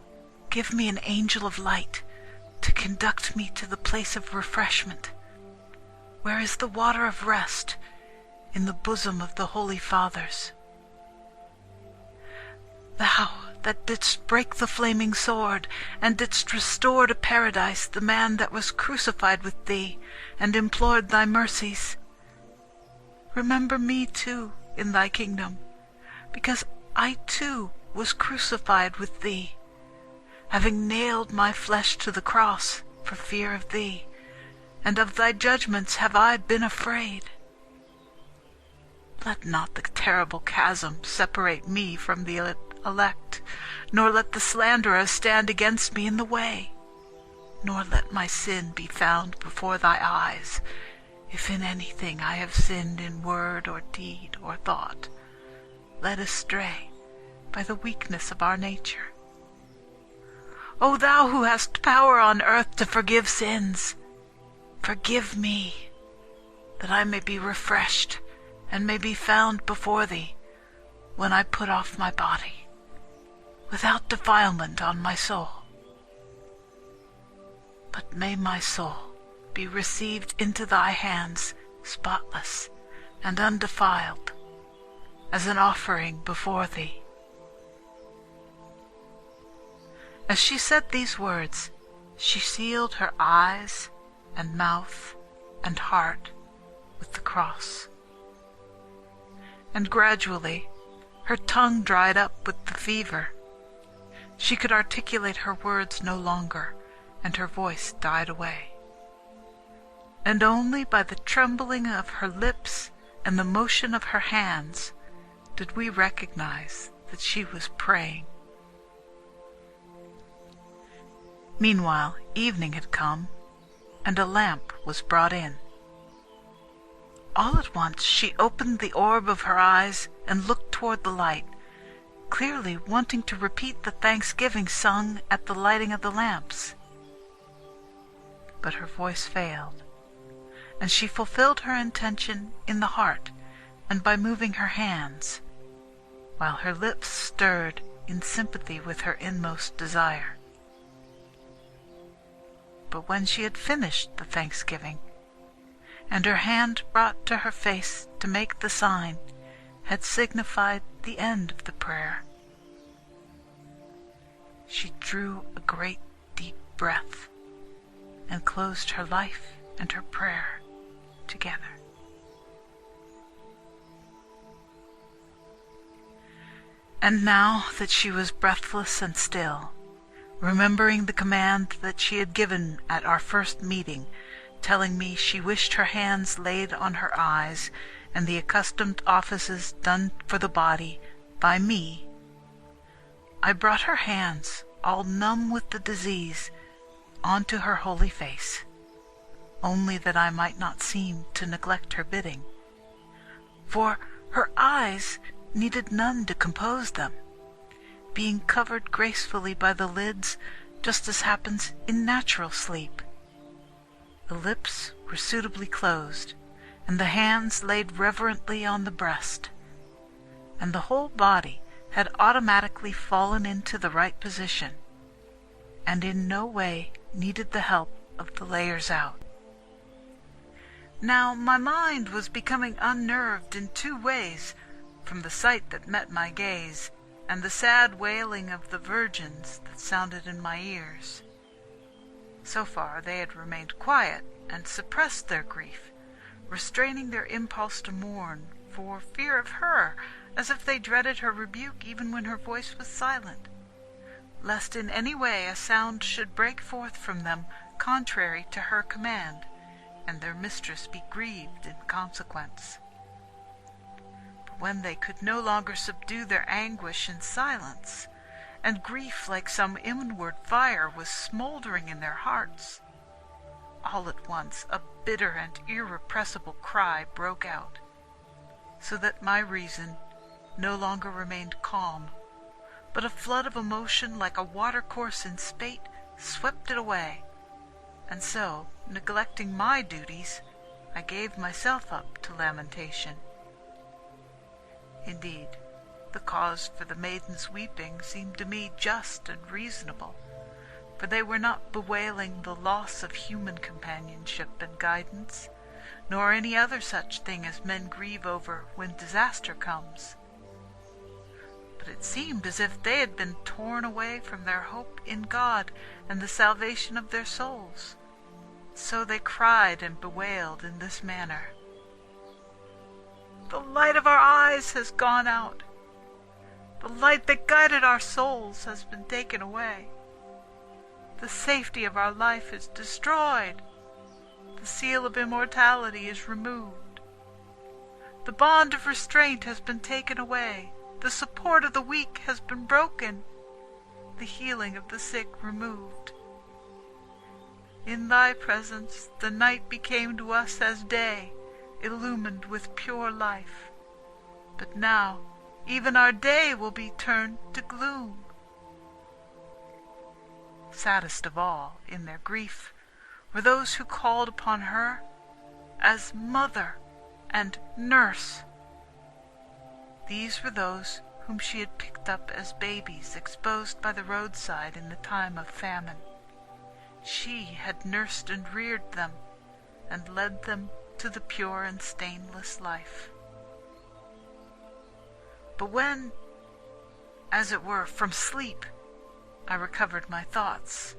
give me an angel of light to conduct me to the place of refreshment, where is the water of rest in the bosom of the Holy Fathers. Thou that didst break the flaming sword, and didst restore to paradise the man that was crucified with thee, and implored thy mercies, remember me too in thy kingdom, because I too was crucified with thee, having nailed my flesh to the cross for fear of thee, and of thy judgments have I been afraid. Let not the terrible chasm separate me from the elect, nor let the slanderer stand against me in the way, nor let my sin be found before thy eyes, if in anything I have sinned in word or deed or thought, led astray, by the weakness of our nature. O thou who hast power on earth to forgive sins, forgive me, that I may be refreshed and may be found before thee when I put off my body, without defilement on my soul. But may my soul be received into thy hands spotless and undefiled, as an offering before thee. As she said these words, she sealed her eyes and mouth and heart with the cross. And gradually her tongue dried up with the fever. She could articulate her words no longer, and her voice died away. And only by the trembling of her lips and the motion of her hands did we recognize that she was praying. Meanwhile, evening had come, and a lamp was brought in. All at once she opened the orb of her eyes and looked toward the light, clearly wanting to repeat the thanksgiving sung at the lighting of the lamps. But her voice failed, and she fulfilled her intention in the heart and by moving her hands, while her lips stirred in sympathy with her inmost desire. But when she had finished the thanksgiving, and her hand brought to her face to make the sign had signified the end of the prayer, she drew a great deep breath and closed her life and her prayer together. And now that she was breathless and still, remembering the command that she had given at our first meeting, telling me she wished her hands laid on her eyes and the accustomed offices done for the body by me, I brought her hands, all numb with the disease, onto her holy face, only that I might not seem to neglect her bidding, for her eyes needed none to compose them, being covered gracefully by the lids, just as happens in natural sleep. The lips were suitably closed, and the hands laid reverently on the breast, and the whole body had automatically fallen into the right position, and in no way needed the help of the layers out. Now my mind was becoming unnerved in two ways from the sight that met my gaze, and the sad wailing of the virgins that sounded in my ears. So far they had remained quiet and suppressed their grief, restraining their impulse to mourn for fear of her, as if they dreaded her rebuke even when her voice was silent, lest in any way a sound should break forth from them contrary to her command, and their mistress be grieved in consequence. When they could no longer subdue their anguish in silence, and grief like some inward fire was smoldering in their hearts, all at once a bitter and irrepressible cry broke out, so that my reason no longer remained calm, but a flood of emotion like a watercourse in spate swept it away, and so, neglecting my duties, I gave myself up to lamentation. Indeed, the cause for the maidens' weeping seemed to me just and reasonable, for they were not bewailing the loss of human companionship and guidance, nor any other such thing as men grieve over when disaster comes. But it seemed as if they had been torn away from their hope in God and the salvation of their souls. So they cried and bewailed in this manner: "The light of our eyes has gone out. The light that guided our souls has been taken away. The safety of our life is destroyed. The seal of immortality is removed. The bond of restraint has been taken away. The support of the weak has been broken. The healing of the sick removed. In thy presence the night became to us as day, illumined with pure life. But now even our day will be turned to gloom. Saddest of all in their grief were those who called upon her as mother and nurse. These were those whom she had picked up as babies exposed by the roadside in the time of famine. She had nursed and reared them, and led them to the pure and stainless life. But when, as it were, from sleep, I recovered my thoughts,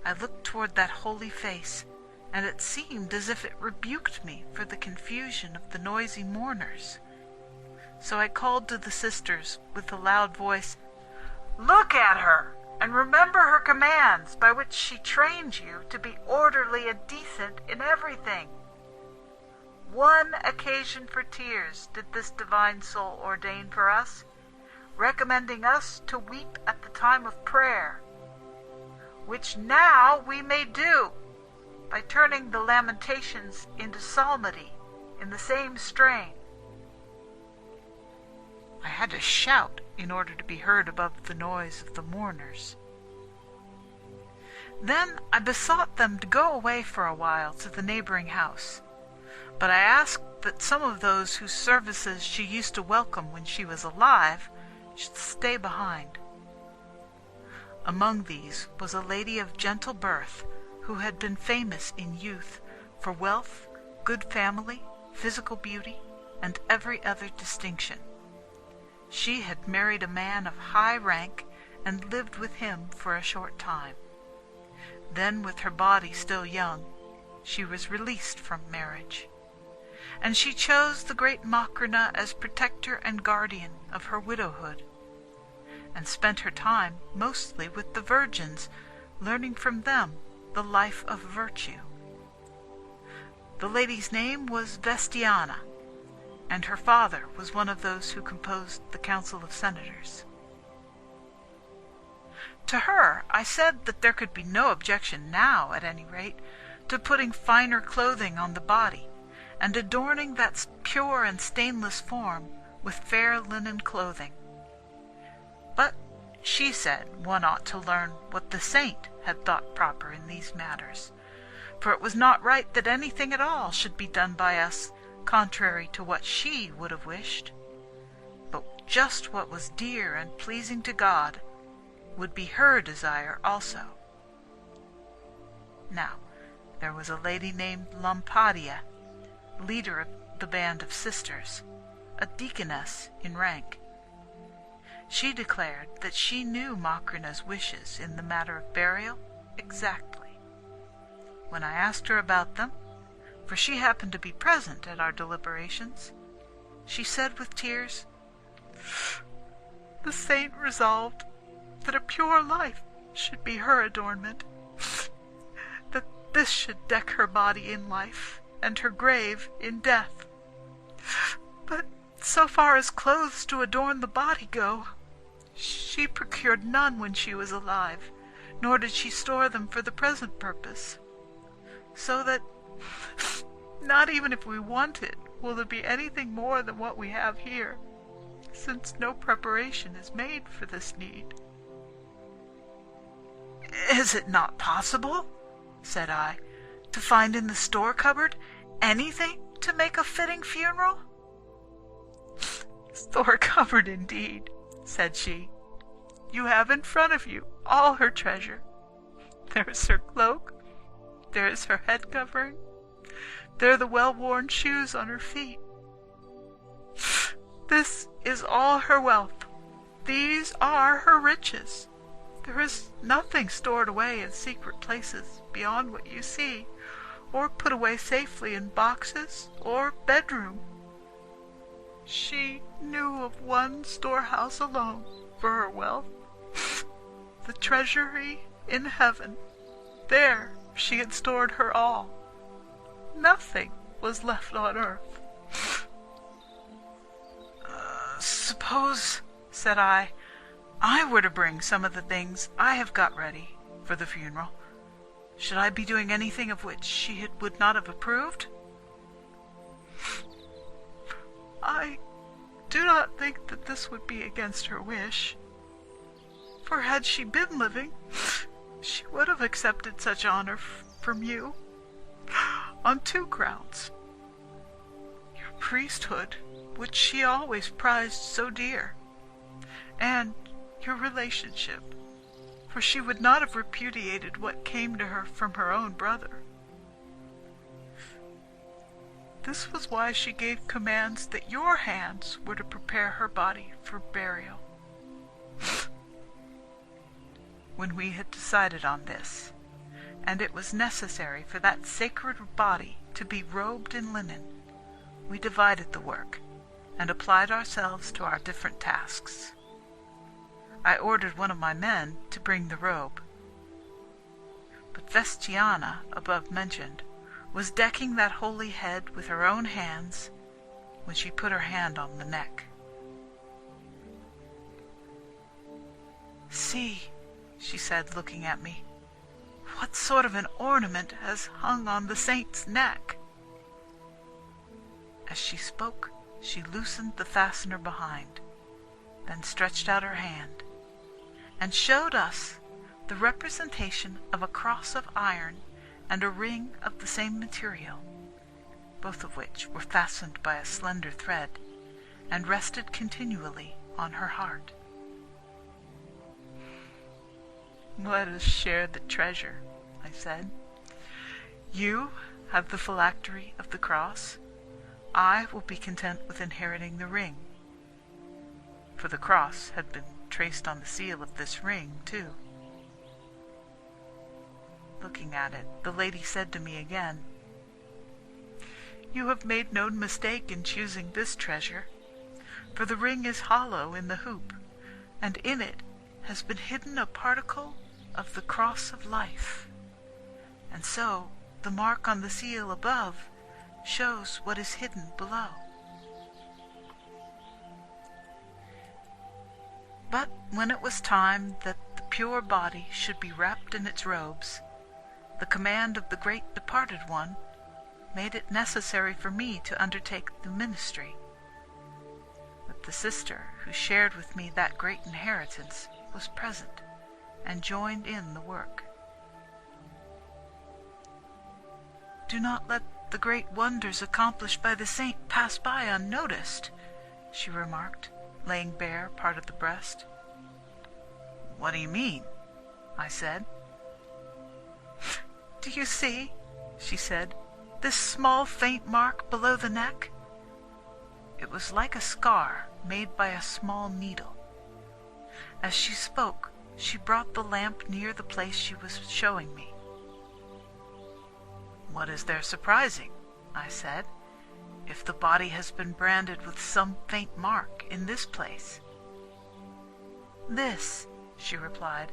I looked toward that holy face, and it seemed as if it rebuked me for the confusion of the noisy mourners. So I called to the sisters with a loud voice, "Look at her, and remember her commands, by which she trained you to be orderly and decent in everything." One occasion for tears did this divine soul ordain for us, recommending us to weep at the time of prayer, which now we may do by turning the lamentations into psalmody in the same strain. I had to shout in order to be heard above the noise of the mourners. Then I besought them to go away for a while to the neighboring house, but I asked that some of those whose services she used to welcome when she was alive should stay behind. Among these was a lady of gentle birth who had been famous in youth for wealth, good family, physical beauty, and every other distinction. She had married a man of high rank and lived with him for a short time. Then, with her body still young, she was released from marriage, and she chose the great Macrina as protector and guardian of her widowhood, and spent her time mostly with the virgins, learning from them the life of virtue. The lady's name was Vestiana, and her father was one of those who composed the Council of Senators. To her I said that there could be no objection now, at any rate, to putting finer clothing on the body, and adorning that pure and stainless form with fair linen clothing. But she said one ought to learn what the saint had thought proper in these matters, for it was not right that anything at all should be done by us contrary to what she would have wished, but just what was dear and pleasing to God would be her desire also. Now, there was a lady named Lampadia, leader of the band of sisters, a deaconess in rank. She declared that she knew Macrina's wishes in the matter of burial exactly. When I asked her about them, for she happened to be present at our deliberations, she said with tears, "The saint resolved that a pure life should be her adornment, that this should deck her body in life, and her grave in death. But so far as clothes to adorn the body go, she procured none when she was alive, nor did she store them for the present purpose, so that not even if we want it will there be anything more than what we have here, since no preparation is made for this need." "Is it not possible," said I, "to find in the store cupboard anything to make a fitting funeral?" "Store cupboard indeed," said she. "You have in front of you all her treasure. There is her cloak, there is her head covering, there are the well-worn shoes on her feet. This is all her wealth. These are her riches. There is nothing stored away in secret places beyond what you see, or put away safely in boxes or bedroom. She knew of one storehouse alone for her wealth, the treasury in heaven. There she had stored her all. Nothing was left on earth." "Suppose," said I were to bring some of the things I have got ready for the funeral. Should I be doing anything of which she would not have approved?" I Do not think that this would be against her wish, for had she been living, she would have accepted such honor from you on 2 grounds. Your priesthood, which she always prized so dear, and your relationship, for she would not have repudiated what came to her from her own brother. This was why she gave commands that your hands were to prepare her body for burial. When we had decided on this, and it was necessary for that sacred body to be robed in linen, we divided the work, and applied ourselves to our different tasks. I ordered one of my men to bring the robe, but Vestiana, above mentioned, was decking that holy head with her own hands when she put her hand on the neck. "See," she said, looking at me, "what sort of an ornament has hung on the saint's neck?" As she spoke, she loosened the fastener behind, then stretched out her hand, and showed us the representation of a cross of iron and a ring of the same material, both of which were fastened by a slender thread, and rested continually on her heart. "Let us share the treasure," I said. "You have the phylactery of the cross. I will be content with inheriting the ring." For the cross had been traced on the seal of this ring, too. Looking at it, the lady said to me again, "You have made no mistake in choosing this treasure, for the ring is hollow in the hoop, and in it has been hidden a particle of the cross of life, and so the mark on the seal above shows what is hidden below." But when it was time that the pure body should be wrapped in its robes, the command of the great departed one made it necessary for me to undertake the ministry. But the sister who shared with me that great inheritance was present and joined in the work. "Do not let the great wonders accomplished by the saint pass by unnoticed," she remarked, laying bare part of the breast. "What do you mean?" I said. "Do you see," she said, "this small faint mark below the neck?" It was like a scar made by a small needle. As she spoke, she brought the lamp near the place she was showing me. "What is there surprising," I said, "if the body has been branded with some faint mark in this place?" "This," she replied,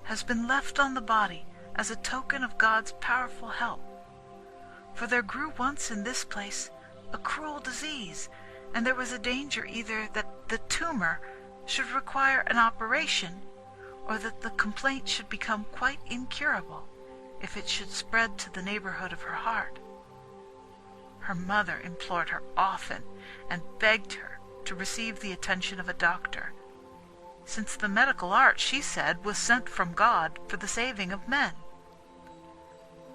"has been left on the body as a token of God's powerful help. For there grew once in this place a cruel disease, and there was a danger either that the tumor should require an operation, or that the complaint should become quite incurable if it should spread to the neighborhood of her heart. Her mother implored her often and begged her to receive the attention of a doctor, since the medical art, she said, was sent from God for the saving of men.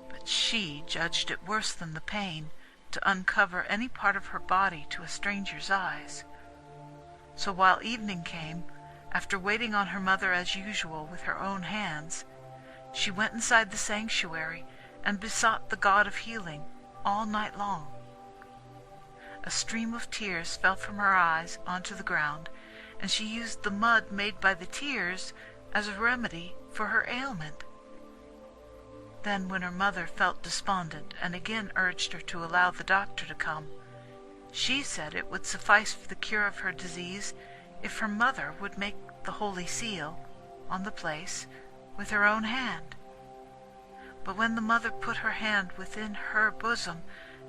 But she judged it worse than the pain to uncover any part of her body to a stranger's eyes. So while evening came, after waiting on her mother as usual with her own hands, she went inside the sanctuary and besought the God of healing all night long. A stream of tears fell from her eyes onto the ground, and she used the mud made by the tears as a remedy for her ailment. Then, when her mother felt despondent and again urged her to allow the doctor to come, she said it would suffice for the cure of her disease if her mother would make the holy seal on the place with her own hand. But when the mother put her hand within her bosom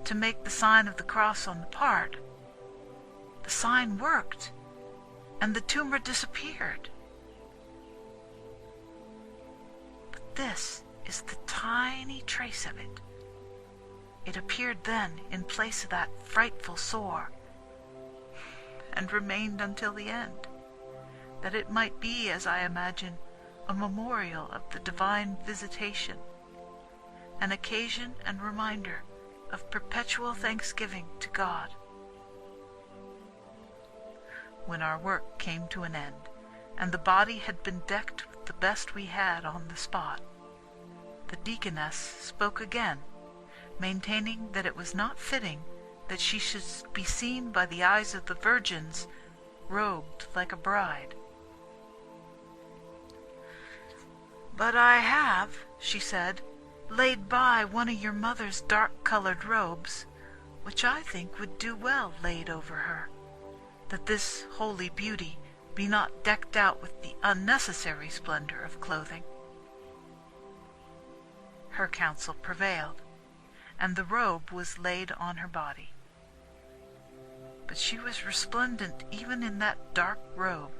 to make the sign of the cross on the part, the sign worked, and the tumor disappeared. But this is the tiny trace of it. It appeared then in place of that frightful sore, and remained until the end, that it might be, as I imagine, a memorial of the divine visitation, an occasion and reminder of perpetual thanksgiving to God. When our work came to an end, and the body had been decked with the best we had on the spot, the deaconess spoke again, maintaining that it was not fitting that she should be seen by the eyes of the virgins robed like a bride. "But I have," she said, "laid by one of your mother's dark-colored robes, which I think would do well laid over her, that this holy beauty be not decked out with the unnecessary splendor of clothing." Her counsel prevailed, and the robe was laid on her body. But she was resplendent even in that dark robe,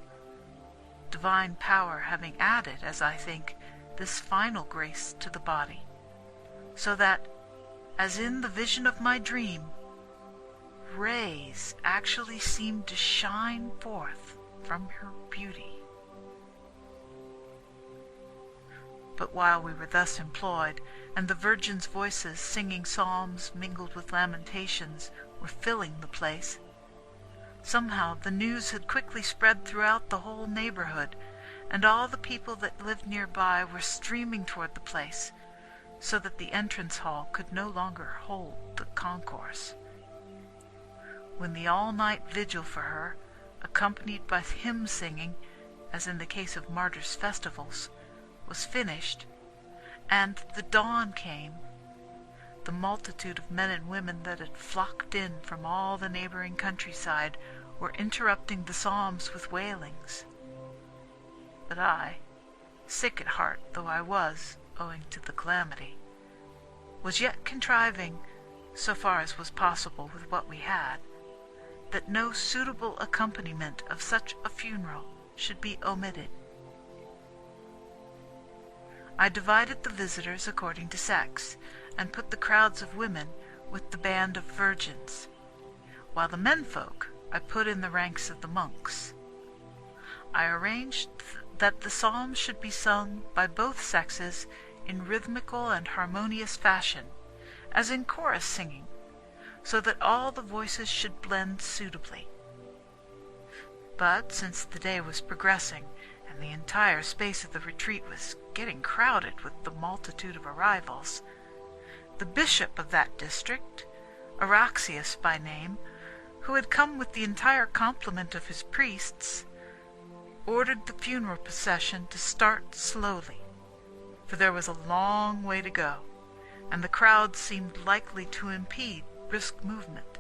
divine power having added, as I think, this final grace to the body, so that, as in the vision of my dream, rays actually seemed to shine forth from her beauty. But while we were thus employed, and the virgins' voices singing psalms mingled with lamentations were filling the place, somehow the news had quickly spread throughout the whole neighborhood, and all the people that lived nearby were streaming toward the place, so that the entrance hall could no longer hold the concourse. When the all-night vigil for her, accompanied by hymn singing, as in the case of martyrs' festivals, was finished, and the dawn came, the multitude of men and women that had flocked in from all the neighboring countryside were interrupting the psalms with wailings. But I, sick at heart though I was, owing to the calamity, was yet contriving, so far as was possible with what we had, that no suitable accompaniment of such a funeral should be omitted. I divided the visitors according to sex, and put the crowds of women with the band of virgins, while the menfolk I put in the ranks of the monks. I arranged that the psalms should be sung by both sexes in rhythmical and harmonious fashion, as in chorus singing, so that all the voices should blend suitably. But since the day was progressing, and the entire space of the retreat was getting crowded with the multitude of arrivals, the bishop of that district, Araxius by name, who had come with the entire complement of his priests, ordered the funeral procession to start slowly, for there was a long way to go, and the crowd seemed likely to impede brisk movement.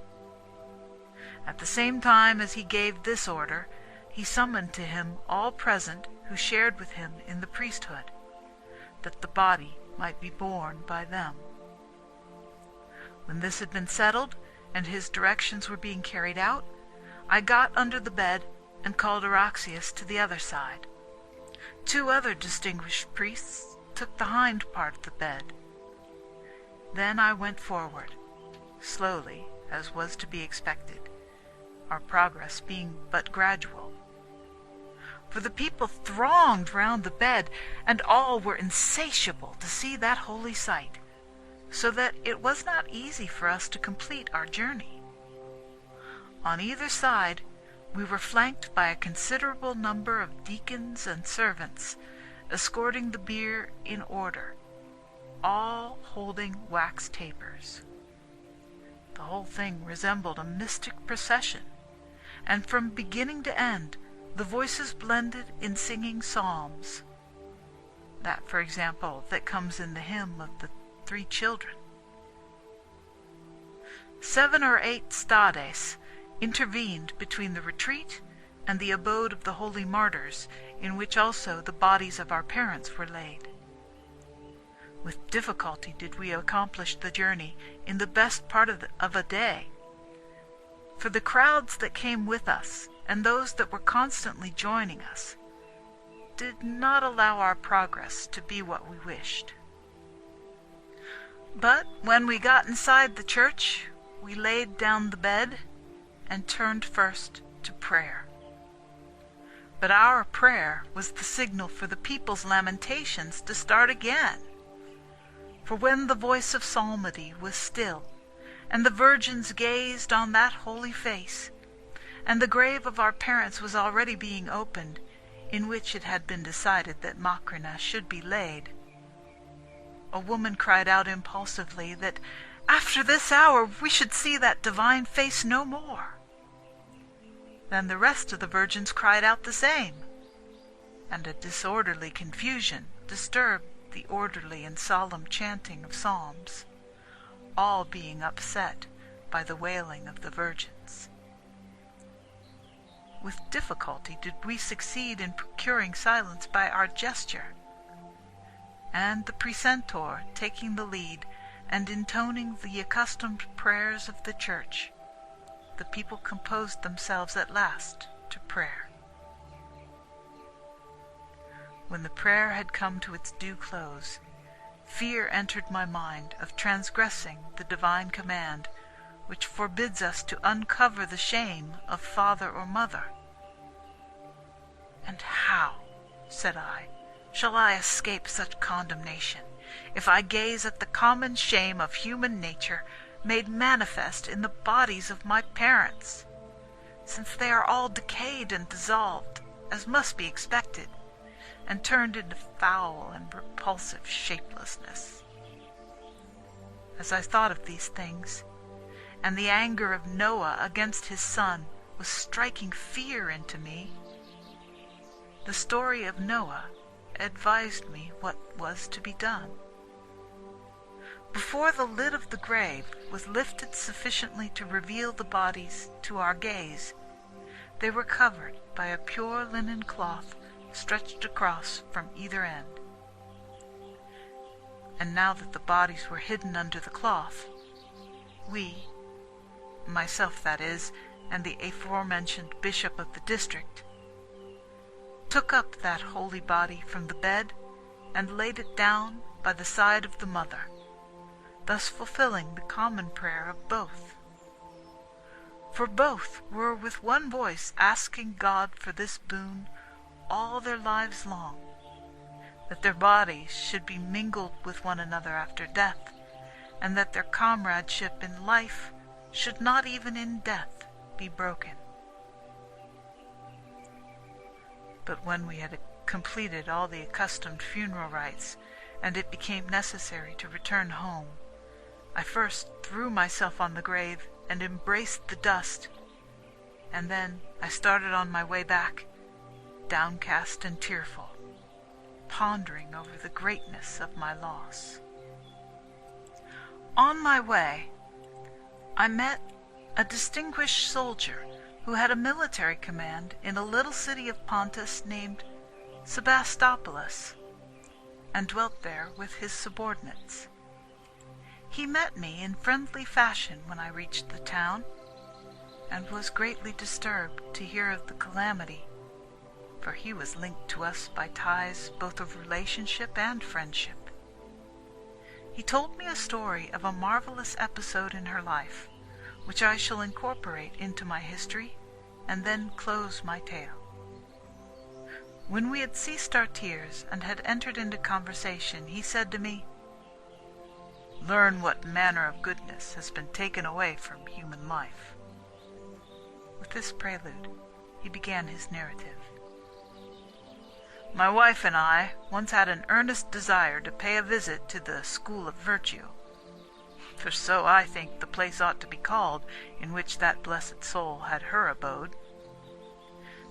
At the same time as he gave this order, he summoned to him all present who shared with him in the priesthood, that the body might be borne by them. When this had been settled, and his directions were being carried out, I got under the bed and called Araxius to the other side. 2 other distinguished priests took the hind part of the bed. Then I went forward, slowly, as was to be expected, our progress being but gradual. For the people thronged round the bed, and all were insatiable to see that holy sight, so that it was not easy for us to complete our journey. On either side we were flanked by a considerable number of deacons and servants, escorting the bier in order, all holding wax tapers. The whole thing resembled a mystic procession, and from beginning to end the voices blended in singing psalms. That, for example, that comes in the hymn of the 3 children. 7 or 8 stades intervened between the retreat and the abode of the holy martyrs, in which also the bodies of our parents were laid. With difficulty did we accomplish the journey in the best part of a day, for the crowds that came with us, and those that were constantly joining us, did not allow our progress to be what we wished. But when we got inside the church, we laid down the bed and turned first to prayer. But our prayer was the signal for the people's lamentations to start again. For when the voice of psalmody was still, and the virgins gazed on that holy face, and the grave of our parents was already being opened, in which it had been decided that Macrina should be laid, a woman cried out impulsively that after this hour we should see that divine face no more. Then the rest of the virgins cried out the same, and a disorderly confusion disturbed the orderly and solemn chanting of psalms, all being upset by the wailing of the virgins. With difficulty did we succeed in procuring silence by our gesture, and the precentor taking the lead and intoning the accustomed prayers of the church, the people composed themselves at last to prayer. When the prayer had come to its due close, fear entered my mind of transgressing the divine command which forbids us to uncover the shame of father or mother. And how, said I, shall I escape such condemnation, if I gaze at the common shame of human nature made manifest in the bodies of my parents, since they are all decayed and dissolved, as must be expected, and turned into foul and repulsive shapelessness? As I thought of these things, and the anger of Noah against his son was striking fear into me, the story of Noah advised me what was to be done. Before the lid of the grave was lifted sufficiently to reveal the bodies to our gaze, they were covered by a pure linen cloth stretched across from either end. And now that the bodies were hidden under the cloth, we, myself that is, and the aforementioned bishop of the district, took up that holy body from the bed and laid it down by the side of the mother, thus fulfilling the common prayer of both. For both were with one voice asking God for this boon all their lives long, that their bodies should be mingled with one another after death, and that their comradeship in life should not even in death be broken. But when we had completed all the accustomed funeral rites, and it became necessary to return home, I first threw myself on the grave and embraced the dust, and then I started on my way back, downcast and tearful, pondering over the greatness of my loss. On my way, I met a distinguished soldier who had a military command in a little city of Pontus named Sebastopol, and dwelt there with his subordinates. He met me in friendly fashion when I reached the town, and was greatly disturbed to hear of the calamity, for he was linked to us by ties both of relationship and friendship. He told me a story of a marvelous episode in her life, which I shall incorporate into my history, and then close my tale. When we had ceased our tears and had entered into conversation, he said to me, "Learn what manner of goodness has been taken away from human life." With this prelude, he began his narrative. "My wife and I once had an earnest desire to pay a visit to the School of Virtue, for so I think the place ought to be called in which that blessed soul had her abode.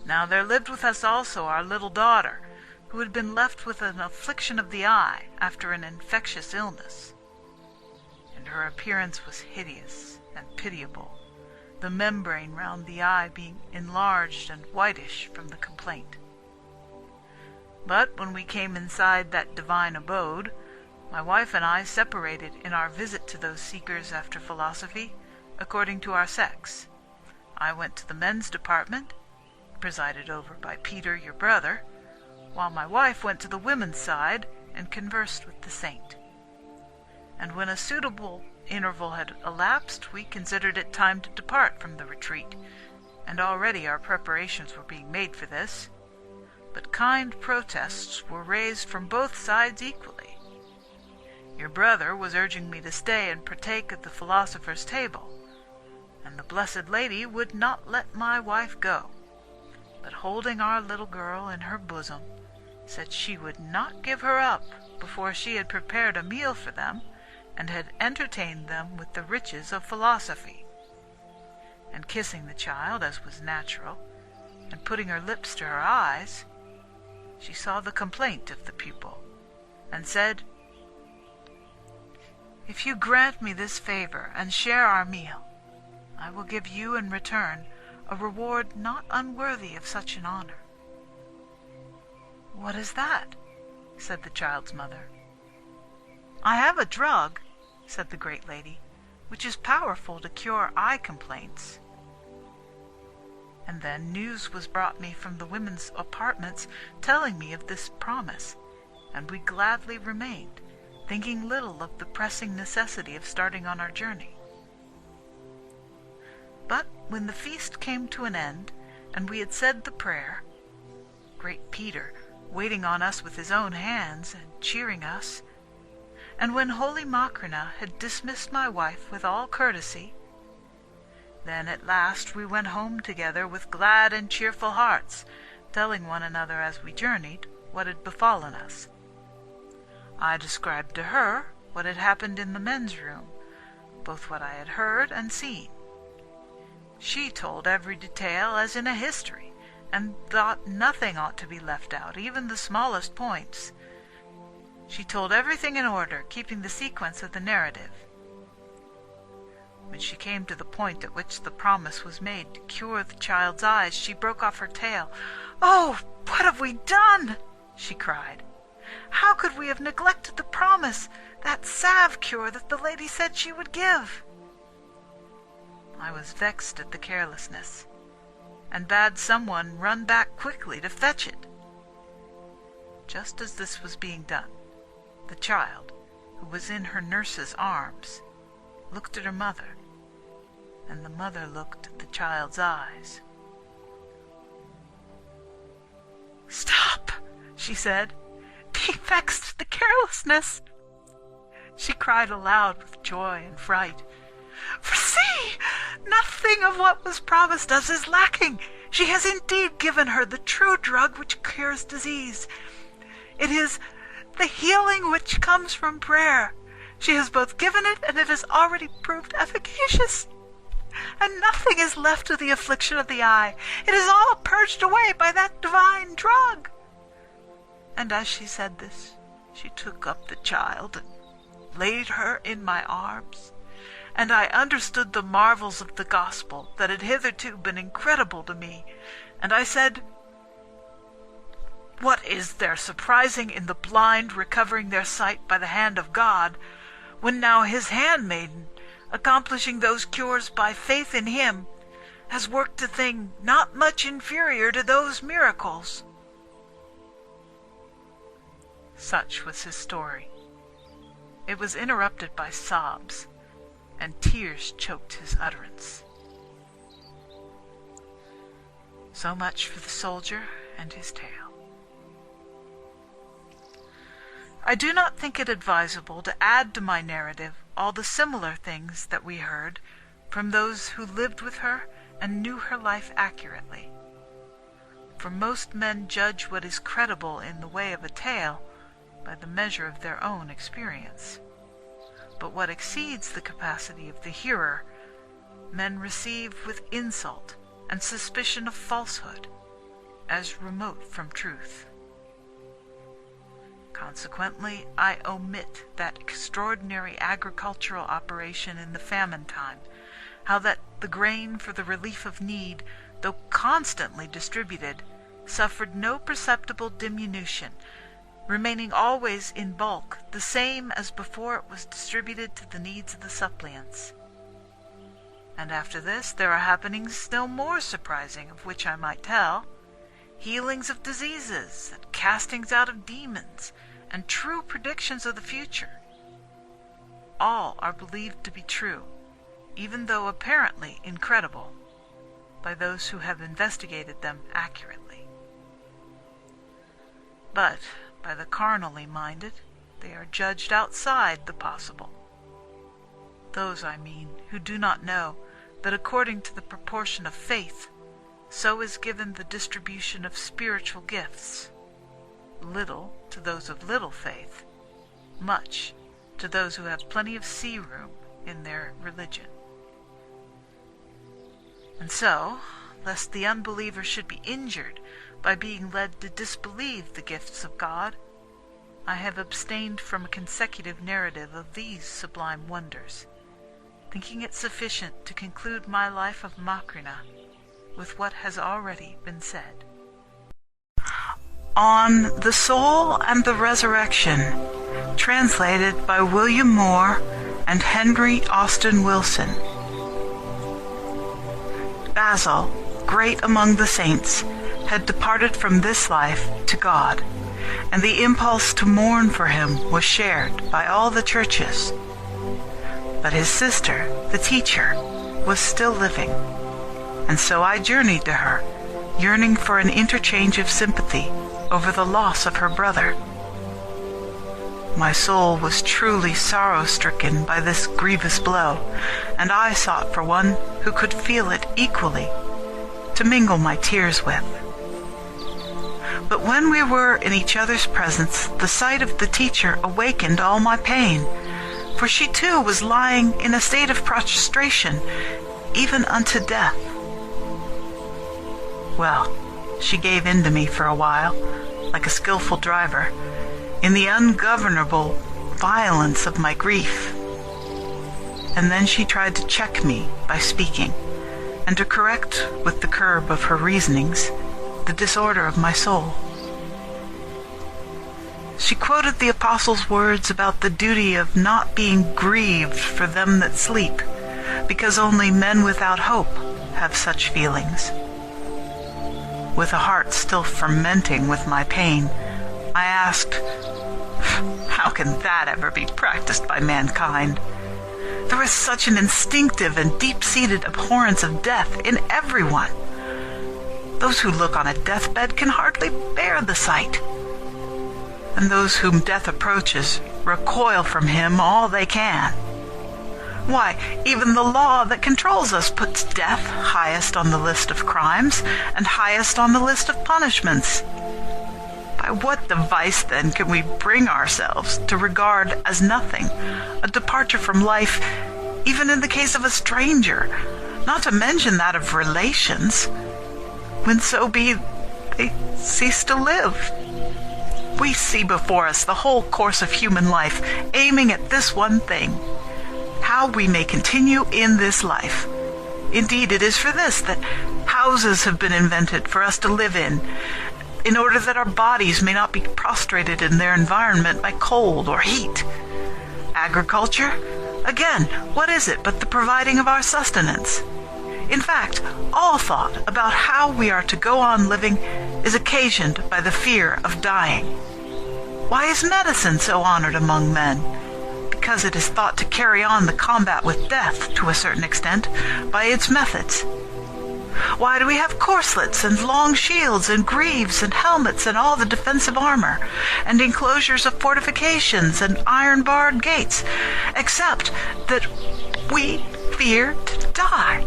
Now there lived with us also our little daughter, who had been left with an affliction of the eye after an infectious illness, and her appearance was hideous and pitiable, the membrane round the eye being enlarged and whitish from the complaint. But when we came inside that divine abode, my wife and I separated in our visit to those seekers after philosophy, according to our sex. I went to the men's department, presided over by Peter, your brother, while my wife went to the women's side and conversed with the saint. And when a suitable interval had elapsed, we considered it time to depart from the retreat, and already our preparations were being made for this, but kind protests were raised from both sides equally. Your brother was urging me to stay and partake of the philosopher's table, and the Blessed Lady would not let my wife go, but holding our little girl in her bosom, said she would not give her up before she had prepared a meal for them and had entertained them with the riches of philosophy. And kissing the child, as was natural, and putting her lips to her eyes, she saw the complaint of the pupil, and said, "If you grant me this favor and share our meal, I will give you in return a reward not unworthy of such an honor." "What is that?" said the child's mother. "I have a drug," said the great lady, "which is powerful to cure eye complaints." And then news was brought me from the women's apartments telling me of this promise, and we gladly remained, thinking little of the pressing necessity of starting on our journey. But when the feast came to an end, and we had said the prayer, great Peter waiting on us with his own hands and cheering us, and when holy Macrina had dismissed my wife with all courtesy, then at last we went home together with glad and cheerful hearts, telling one another as we journeyed what had befallen us. I described to her what had happened in the men's room, both what I had heard and seen. She told every detail as in a history, and thought nothing ought to be left out, even the smallest points. She told everything in order, keeping the sequence of the narrative. When she came to the point at which the promise was made to cure the child's eyes, she broke off her tale. "Oh, what have we done?" she cried. "How could we have neglected the promise, that salve cure that the lady said she would give?" I was vexed at the carelessness, and bade someone run back quickly to fetch it. Just as this was being done, the child, who was in her nurse's arms, looked at her mother, and the mother looked at the child's eyes. "Stop," she said, "being vexed at the carelessness." She cried aloud with joy and fright, "For see, nothing of what was promised us is lacking. She has indeed given her the true drug which cures disease. It is the healing which comes from prayer. She has both given it, and it has already proved efficacious. And nothing is left to the affliction of the eye. It is all purged away by that divine drug." And as she said this, she took up the child and laid her in my arms, and I understood the marvels of the gospel that had hitherto been incredible to me, and I said, "What is there surprising in the blind recovering their sight by the hand of God, when now his handmaiden, accomplishing those cures by faith in him, has worked a thing not much inferior to those miracles?" Such was his story. It was interrupted by sobs, and tears choked his utterance. So much for the soldier and his tale. I do not think it advisable to add to my narrative all the similar things that we heard from those who lived with her and knew her life accurately. For most men judge what is credible in the way of a tale by the measure of their own experience. But what exceeds the capacity of the hearer, men receive with insult and suspicion of falsehood, as remote from truth. Consequently, I omit that extraordinary agricultural operation in the famine time, how that the grain for the relief of need, though constantly distributed, suffered no perceptible diminution, remaining always in bulk the same as before it was distributed to the needs of the suppliants. And after this there are happenings still more surprising, of which I might tell, healings of diseases, and castings out of demons, and true predictions of the future. All are believed to be true, even though apparently incredible, by those who have investigated them accurately. But by the carnally minded, they are judged outside the possible. Those, I mean, who do not know that according to the proportion of faith, so is given the distribution of spiritual gifts, little to those of little faith, much to those who have plenty of sea room in their religion. And so, lest the unbeliever should be injured by being led to disbelieve the gifts of God, I have abstained from a consecutive narrative of these sublime wonders, thinking it sufficient to conclude my life of Macrina with what has already been said. On the Soul and the Resurrection, translated by William Moore and Henry Austin Wilson. Basil, great among the saints, had departed from this life to God, and the impulse to mourn for him was shared by all the churches. But his sister, the teacher, was still living, and so I journeyed to her, yearning for an interchange of sympathy over the loss of her brother. My soul was truly sorrow-stricken by this grievous blow, and I sought for one who could feel it equally, to mingle my tears with. But when we were in each other's presence, the sight of the teacher awakened all my pain, for she too was lying in a state of prostration, even unto death. Well, she gave in to me for a while, like a skillful driver, in the ungovernable violence of my grief. And then she tried to check me by speaking, and to correct with the curb of her reasonings the disorder of my soul. She quoted the Apostle's words about the duty of not being grieved for them that sleep, because only men without hope have such feelings. With a heart still fermenting with my pain, I asked, how can that ever be practiced by mankind? There is such an instinctive and deep-seated abhorrence of death in everyone. Those who look on a deathbed can hardly bear the sight, and those whom death approaches recoil from him all they can. Why, even the law that controls us puts death highest on the list of crimes and highest on the list of punishments. By what device, then, can we bring ourselves to regard as nothing a departure from life, even in the case of a stranger, not to mention that of relations, when so be they cease to live? We see before us the whole course of human life, aiming at this one thing: how we may continue in this life. Indeed, it is for this that houses have been invented for us to live in order that our bodies may not be prostrated in their environment by cold or heat. Agriculture, again, what is it but the providing of our sustenance? In fact, all thought about how we are to go on living is occasioned by the fear of dying. Why is medicine so honored among men? Because it is thought to carry on the combat with death, to a certain extent, by its methods. Why do we have corslets and long shields and greaves and helmets and all the defensive armor, and enclosures of fortifications and iron-barred gates, except that we fear to die?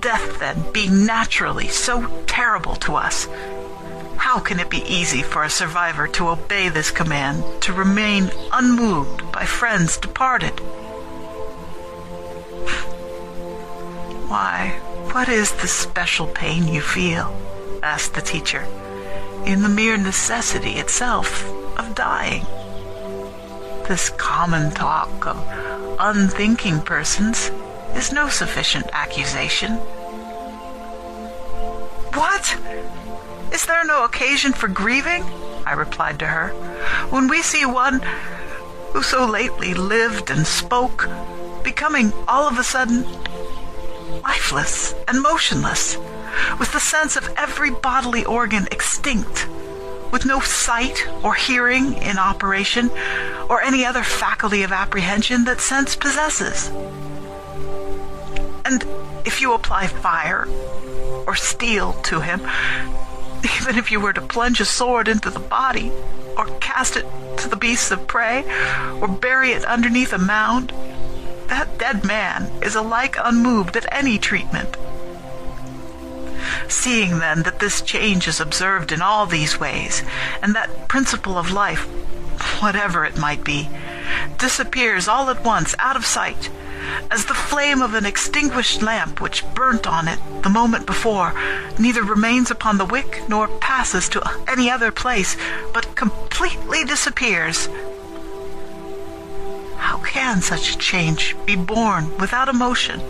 Death, then, being naturally so terrible to us, how can it be easy for a survivor to obey this command, to remain unmoved by friends departed? Why, what is the special pain you feel, asked the teacher, in the mere necessity itself of dying? This common talk of unthinking persons is no sufficient accusation. What? Is there no occasion for grieving? I replied to her, when we see one who so lately lived and spoke, becoming all of a sudden lifeless and motionless, with the sense of every bodily organ extinct, with no sight or hearing in operation, or any other faculty of apprehension that sense possesses. And if you apply fire or steel to him, even if you were to plunge a sword into the body, or cast it to the beasts of prey, or bury it underneath a mound, that dead man is alike unmoved at any treatment. Seeing then that this change is observed in all these ways, and that principle of life, whatever it might be, disappears all at once out of sight, as the flame of an extinguished lamp which burnt on it the moment before neither remains upon the wick nor passes to any other place, but completely disappears. How can such a change be borne without emotion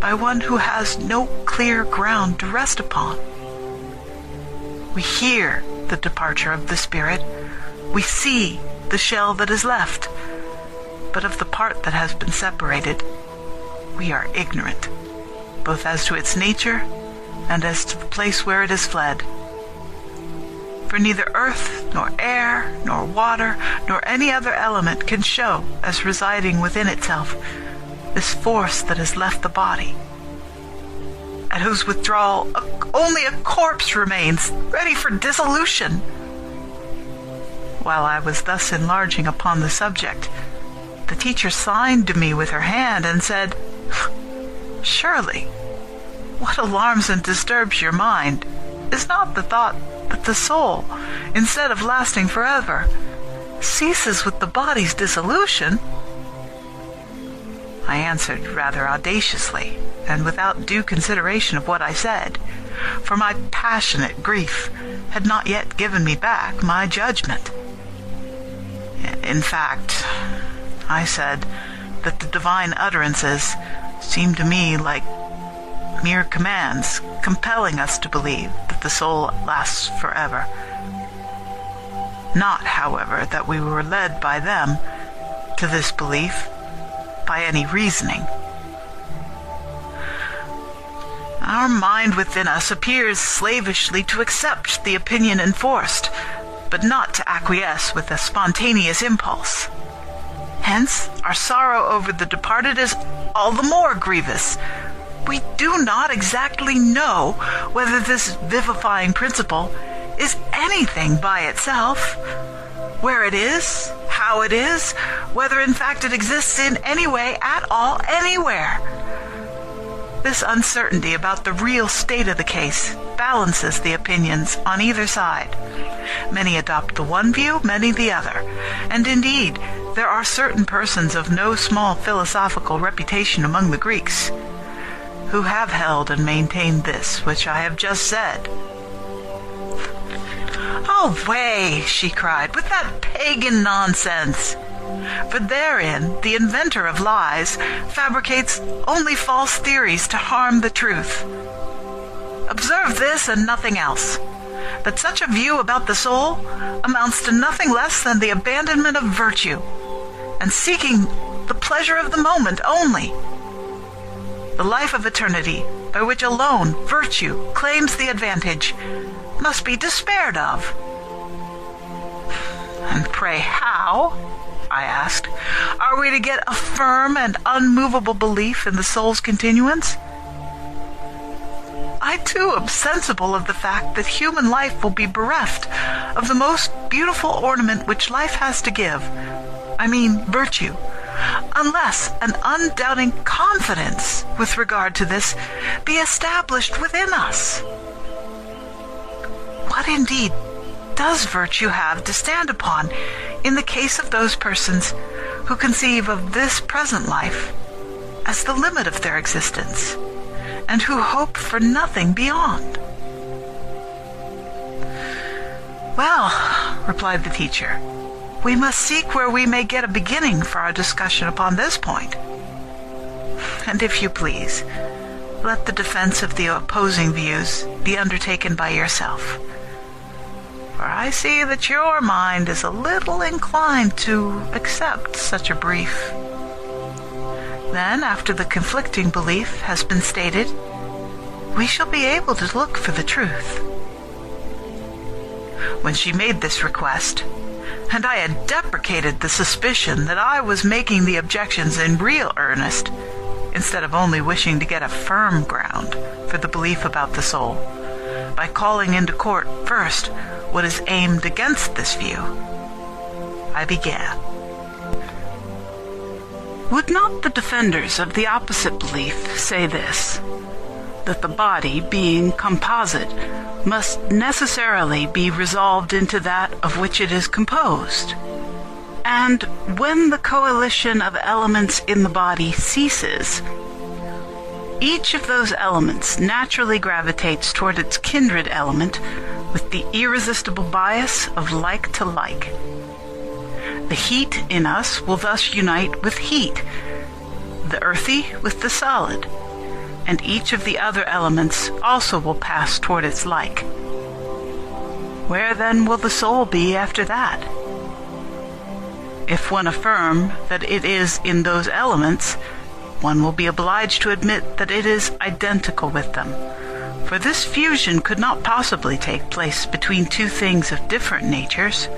by one who has no clear ground to rest upon? We hear the departure of the spirit, we see the shell that is left, but of the part that has been separated, we are ignorant, both as to its nature and as to the place where it has fled. For neither earth, nor air, nor water, nor any other element can show as residing within itself this force that has left the body, at whose withdrawal only a corpse remains, ready for dissolution. While I was thus enlarging upon the subject, the teacher signed to me with her hand and said, "Surely, what alarms and disturbs your mind is not the thought that the soul, instead of lasting forever, ceases with the body's dissolution?" I answered rather audaciously, and without due consideration of what I said, for my passionate grief had not yet given me back my judgment. In fact, I said that the divine utterances seemed to me like mere commands, compelling us to believe that the soul lasts forever. Not, however, that we were led by them to this belief by any reasoning. Our mind within us appears slavishly to accept the opinion enforced, but not to acquiesce with a spontaneous impulse. Hence, our sorrow over the departed is all the more grievous. We do not exactly know whether this vivifying principle is anything by itself, where it is, how it is, whether in fact it exists in any way at all anywhere. This uncertainty about the real state of the case balances the opinions on either side. Many adopt the one view, many the other, and indeed, there are certain persons of no small philosophical reputation among the Greeks who have held and maintained this which I have just said. "Away," she cried, "with that pagan nonsense! For therein the inventor of lies fabricates only false theories to harm the truth. Observe this and nothing else, that such a view about the soul amounts to nothing less than the abandonment of virtue, and seeking the pleasure of the moment only. The life of eternity, by which alone virtue claims the advantage, must be despaired of." "And pray how," I asked, "are we to get a firm and unmovable belief in the soul's continuance? I too am sensible of the fact that human life will be bereft of the most beautiful ornament which life has to give, I mean virtue, unless an undoubting confidence with regard to this be established within us. What indeed does virtue have to stand upon in the case of those persons who conceive of this present life as the limit of their existence, and who hope for nothing beyond?" "Well," replied the teacher, "we must seek where we may get a beginning for our discussion upon this point. And if you please, let the defense of the opposing views be undertaken by yourself. For I see that your mind is a little inclined to accept such a brief. Then, after the conflicting belief has been stated, we shall be able to look for the truth." When she made this request, and I had deprecated the suspicion that I was making the objections in real earnest, instead of only wishing to get a firm ground for the belief about the soul, by calling into court first what is aimed against this view, I began. Would not the defenders of the opposite belief say this, that the body, being composite, must necessarily be resolved into that of which it is composed? And when the coalition of elements in the body ceases, each of those elements naturally gravitates toward its kindred element with the irresistible bias of like to like. The heat in us will thus unite with heat, the earthy with the solid, and each of the other elements also will pass toward its like. Where then will the soul be after that? If one affirm that it is in those elements, one will be obliged to admit that it is identical with them, for this fusion could not possibly take place between two things of different natures.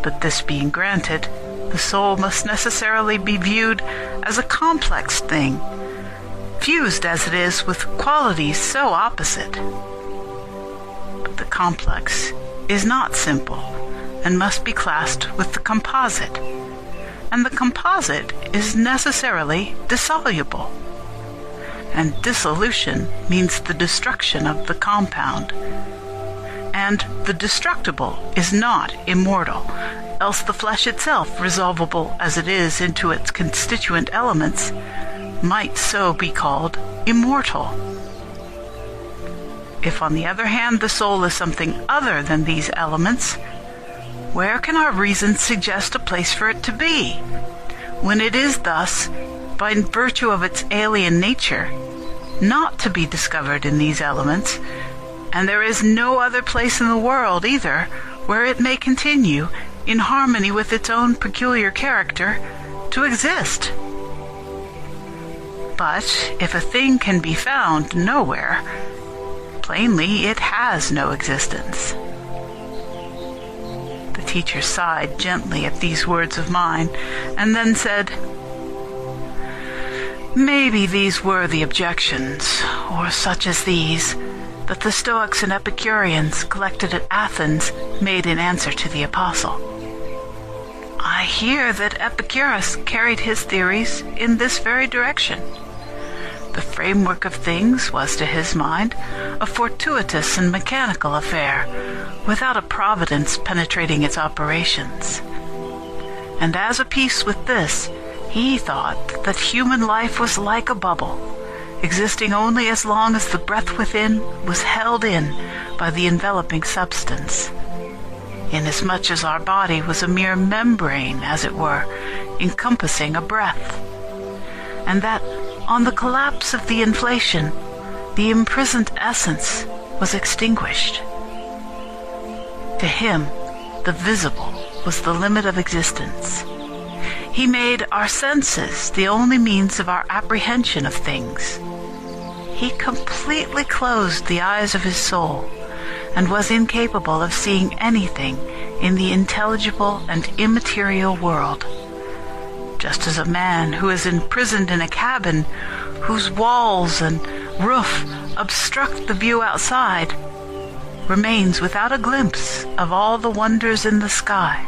But this being granted, the soul must necessarily be viewed as a complex thing, fused as it is with qualities so opposite. But the complex is not simple, and must be classed with the composite, and the composite is necessarily dissoluble. And dissolution means the destruction of the compound. And the destructible is not immortal, else the flesh itself, resolvable as it is into its constituent elements, might so be called immortal. If, on the other hand, the soul is something other than these elements, where can our reason suggest a place for it to be, when it is thus, by virtue of its alien nature, not to be discovered in these elements, and there is no other place in the world either where it may continue, in harmony with its own peculiar character, to exist? But if a thing can be found nowhere, plainly it has no existence. The teacher sighed gently at these words of mine, and then said, "Maybe these were the objections, or such as these, that the Stoics and Epicureans collected at Athens made in answer to the apostle. I hear that Epicurus carried his theories in this very direction. The framework of things was, to his mind, a fortuitous and mechanical affair, without a providence penetrating its operations. And as a piece with this, he thought that human life was like a bubble, existing only as long as the breath within was held in by the enveloping substance, inasmuch as our body was a mere membrane, as it were, encompassing a breath, and that on the collapse of the inflation, the imprisoned essence was extinguished. To him, the visible was the limit of existence. He made our senses the only means of our apprehension of things. He completely closed the eyes of his soul, and was incapable of seeing anything in the intelligible and immaterial world, just as a man who is imprisoned in a cabin whose walls and roof obstruct the view outside remains without a glimpse of all the wonders in the sky.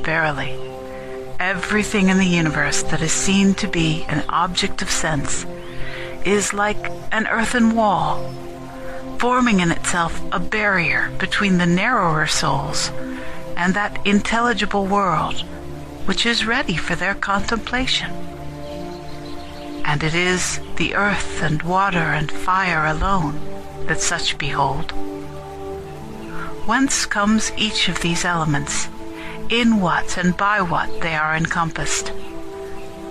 Verily, everything in the universe that is seen to be an object of sense is like an earthen wall, forming in itself a barrier between the narrower souls and that intelligible world which is ready for their contemplation. And it is the earth and water and fire alone that such behold. Whence comes each of these elements, in what and by what they are encompassed?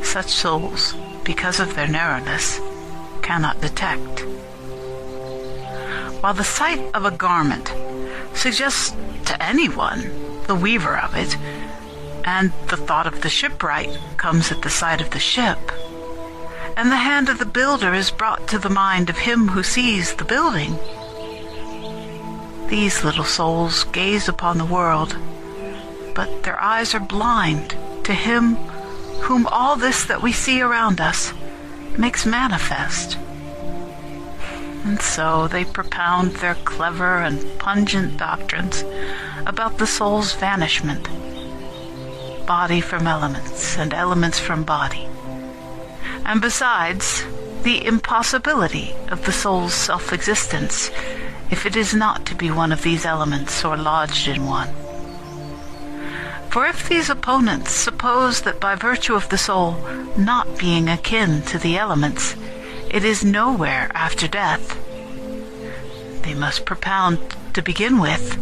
Such souls, because of their narrowness, cannot detect. While the sight of a garment suggests to anyone the weaver of it, and the thought of the shipwright comes at the sight of the ship, and the hand of the builder is brought to the mind of him who sees the building, these little souls gaze upon the world, but their eyes are blind to him whom all this that we see around us makes manifest. And so they propound their clever and pungent doctrines about the soul's vanishment, body from elements and elements from body, and besides, the impossibility of the soul's self-existence if it is not to be one of these elements or lodged in one. For if these opponents suppose that by virtue of the soul not being akin to the elements, it is nowhere after death, they must propound, to begin with,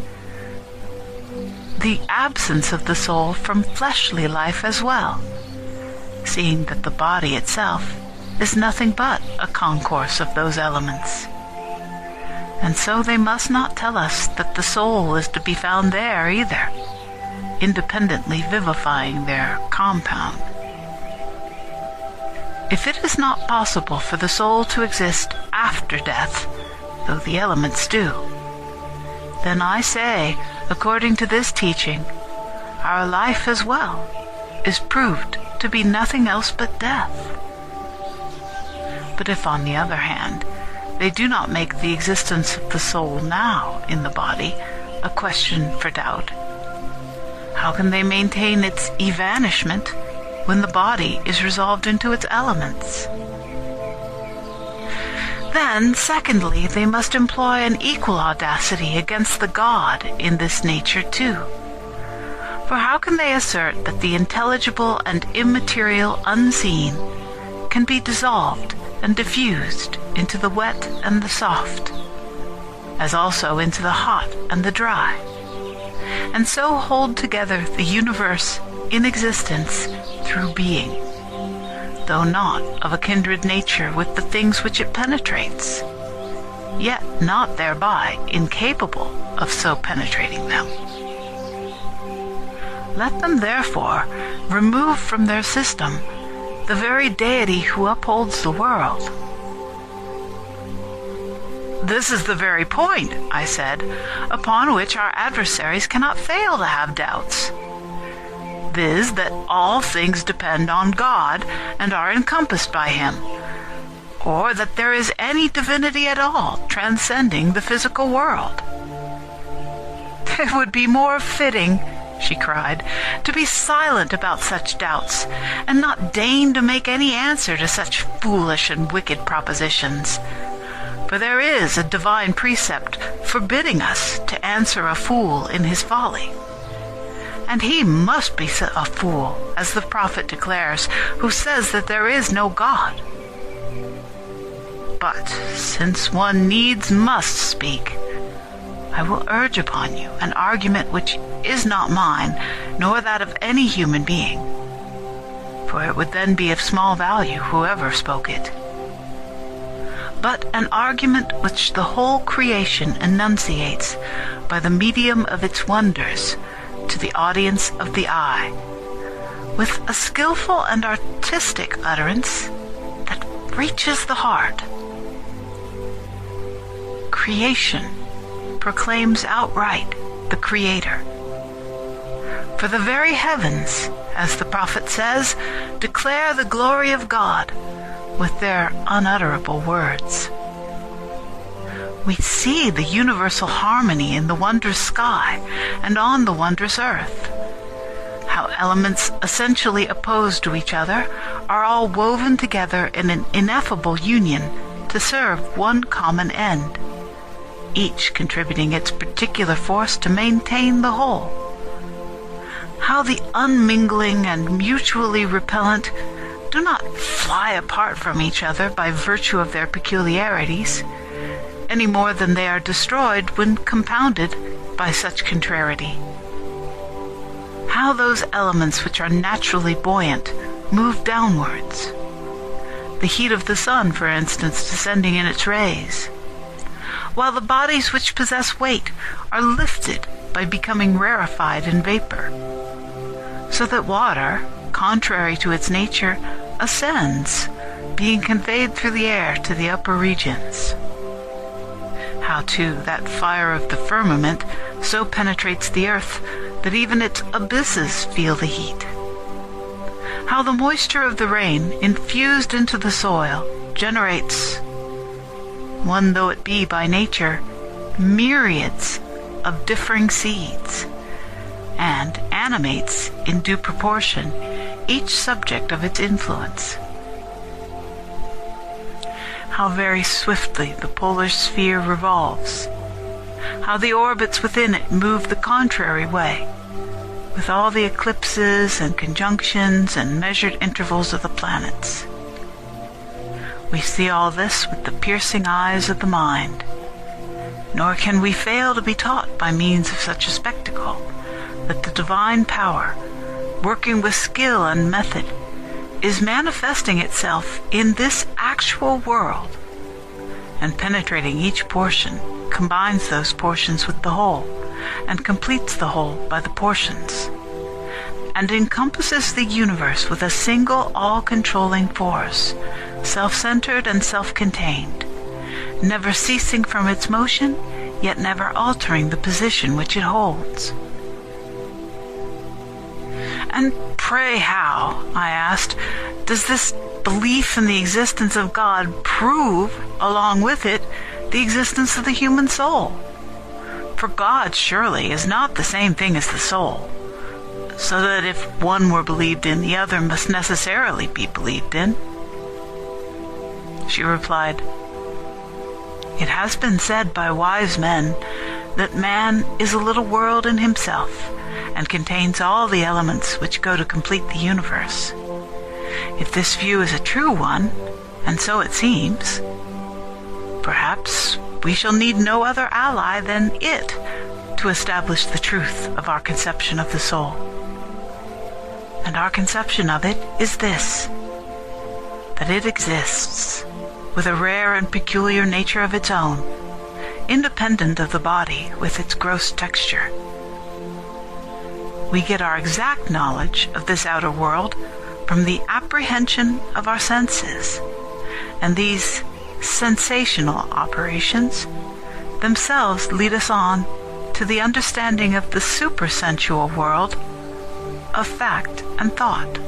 the absence of the soul from fleshly life as well, seeing that the body itself is nothing but a concourse of those elements. And so they must not tell us that the soul is to be found there either, independently vivifying their compound. If it is not possible for the soul to exist after death, though the elements do, then I say, according to this teaching, our life as well is proved to be nothing else but death. But if, on the other hand, they do not make the existence of the soul now in the body a question for doubt, how can they maintain its evanishment when the body is resolved into its elements? Then, secondly, they must employ an equal audacity against the God in this nature too. For how can they assert that the intelligible and immaterial unseen can be dissolved and diffused into the wet and the soft, as also into the hot and the dry, and so hold together the universe in existence through being, though not of a kindred nature with the things which it penetrates, yet not thereby incapable of so penetrating them? Let them therefore remove from their system the very deity who upholds the world. This is the very point, I said, upon which our adversaries cannot fail to have doubts, viz. That all things depend on God and are encompassed by him, or that there is any divinity at all transcending the physical world. It would be more fitting, she cried, to be silent about such doubts, and not deign to make any answer to such foolish and wicked propositions. For there is a divine precept forbidding us to answer a fool in his folly. And he must be a fool, as the prophet declares, who says that there is no God. But since one needs must speak, I will urge upon you an argument which is not mine, nor that of any human being, for it would then be of small value whoever spoke it, but an argument which the whole creation enunciates by the medium of its wonders to the audience of the eye, with a skillful and artistic utterance that reaches the heart. Creation proclaims outright the Creator. For the very heavens, as the prophet says, declare the glory of God with their unutterable words. We see the universal harmony in the wondrous sky and on the wondrous earth, how elements essentially opposed to each other are all woven together in an ineffable union to serve one common end, each contributing its particular force to maintain the whole. How the unmingling and mutually repellent do not fly apart from each other by virtue of their peculiarities, any more than they are destroyed when compounded by such contrariety. How those elements which are naturally buoyant move downwards, the heat of the sun, for instance, descending in its rays, while the bodies which possess weight are lifted by becoming rarefied in vapor, so that water, contrary to its nature, ascends, being conveyed through the air to the upper regions. How, too, that fire of the firmament so penetrates the earth that even its abysses feel the heat. how the moisture of the rain infused into the soil generates, one though it be by nature, myriads of differing seeds, and animates in due proportion each subject of its influence. How very swiftly the polar sphere revolves, how the orbits within it move the contrary way, with all the eclipses and conjunctions and measured intervals of the planets. We see all this with the piercing eyes of the mind, nor can we fail to be taught by means of such a spectacle that the divine power, working with skill and method, is manifesting itself in this actual world, and penetrating each portion, combines those portions with the whole, and completes the whole by the portions, and encompasses the universe with a single all-controlling force, self-centered and self-contained, never ceasing from its motion, yet never altering the position which it holds. And pray how, I asked, does this belief in the existence of God prove, along with it, the existence of the human soul? For God, surely, is not the same thing as the soul, so that if one were believed in, the other must necessarily be believed in. She replied, "It has been said by wise men that man is a little world in himself, and contains all the elements which go to complete the universe. If this view is a true one, and so it seems, perhaps we shall need no other ally than it to establish the truth of our conception of the soul. And our conception of it is this, that it exists with a rare and peculiar nature of its own, independent of the body with its gross texture. We get our exact knowledge of this outer world from the apprehension of our senses, and these sensational operations themselves lead us on to the understanding of the supersensual world of fact and thought.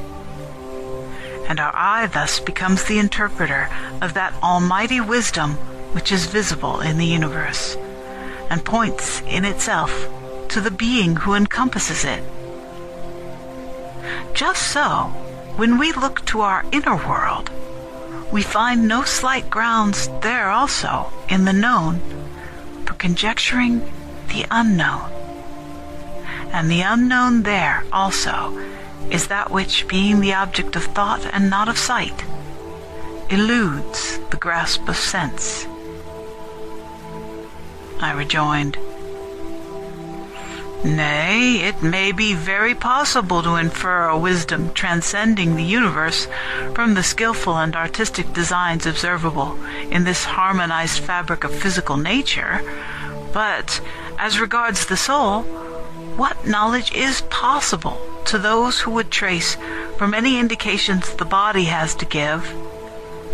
And our eye thus becomes the interpreter of that almighty wisdom which is visible in the universe, and points in itself to the being who encompasses it. Just so, when we look to our inner world, we find no slight grounds there also in the known for conjecturing the unknown. And the unknown there also is that which, being the object of thought and not of sight, eludes the grasp of sense." I rejoined, "Nay, it may be very possible to infer a wisdom transcending the universe from the skillful and artistic designs observable in this harmonized fabric of physical nature, but as regards the soul, what knowledge is possible to those who would trace from any indications the body has to give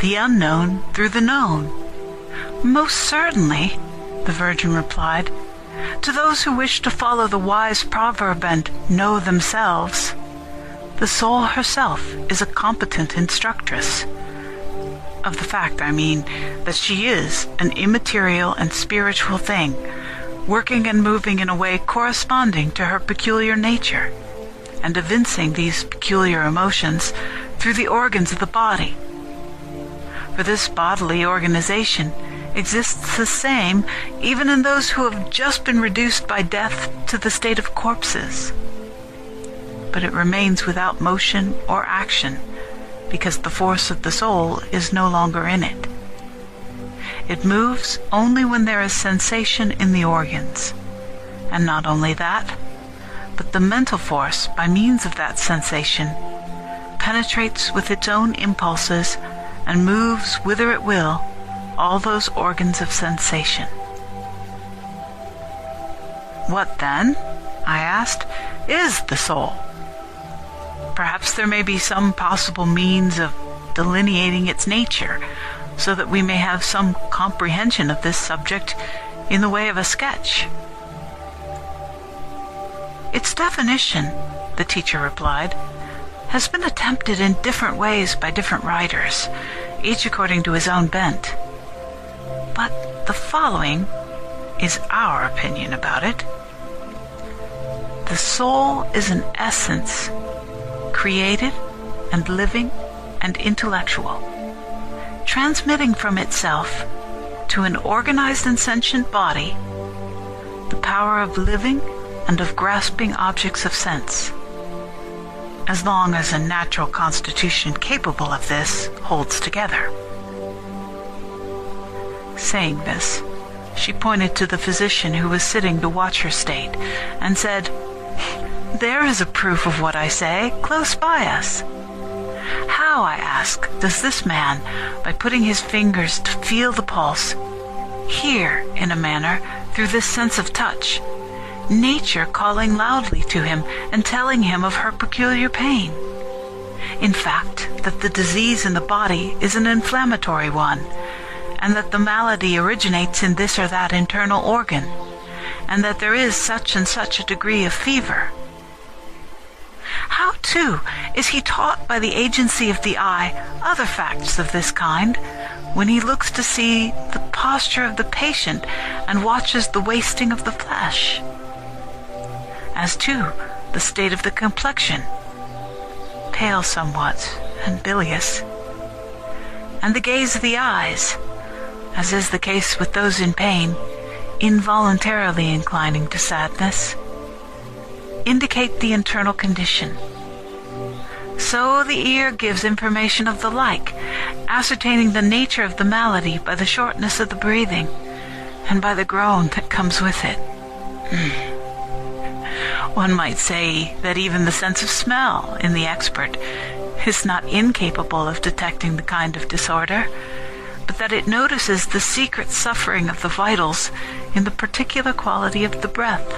the unknown through the known?" "Most certainly," the Virgin replied, "to those who wish to follow the wise proverb and know themselves, the soul herself is a competent instructress. Of the fact, I mean, that she is an immaterial and spiritual thing, working and moving in a way corresponding to her peculiar nature, and evincing these peculiar emotions through the organs of the body. For this bodily organization exists the same even in those who have just been reduced by death to the state of corpses. But it remains without motion or action, because the force of the soul is no longer in it. It moves only when there is sensation in the organs, and not only that, but the mental force, by means of that sensation, penetrates with its own impulses and moves whither it will all those organs of sensation." "What then," I asked, "is the soul? Perhaps there may be some possible means of delineating its nature, so that we may have some comprehension of this subject in the way of a sketch." "Its definition," the teacher replied, has been attempted in different ways by different writers, each according to his own bent. But the following is our opinion about it. The soul is an essence, created and living and intellectual, transmitting from itself to an organized and sentient body the power of living and of grasping objects of sense, as long as a natural constitution capable of this holds together. Saying this, she pointed to the physician who was sitting to watch her state, and said, "There is a proof of what I say, close by us. How, I ask, does this man, by putting his fingers to feel the pulse, hear, in a manner, through this sense of touch, nature calling loudly to him and telling him of her peculiar pain? In fact, that the disease in the body is an inflammatory one, and that the malady originates in this or that internal organ, and that there is such and such a degree of fever. How, too, is he taught by the agency of the eye other facts of this kind, when he looks to see the posture of the patient and watches the wasting of the flesh? As too, the state of the complexion, pale somewhat and bilious, and the gaze of the eyes, as is the case with those in pain, involuntarily inclining to sadness, indicate the internal condition. So the ear gives information of the like, ascertaining the nature of the malady by the shortness of the breathing, and by the groan that comes with it. One might say that even the sense of smell in the expert is not incapable of detecting the kind of disorder, but that it notices the secret suffering of the vitals in the particular quality of the breath.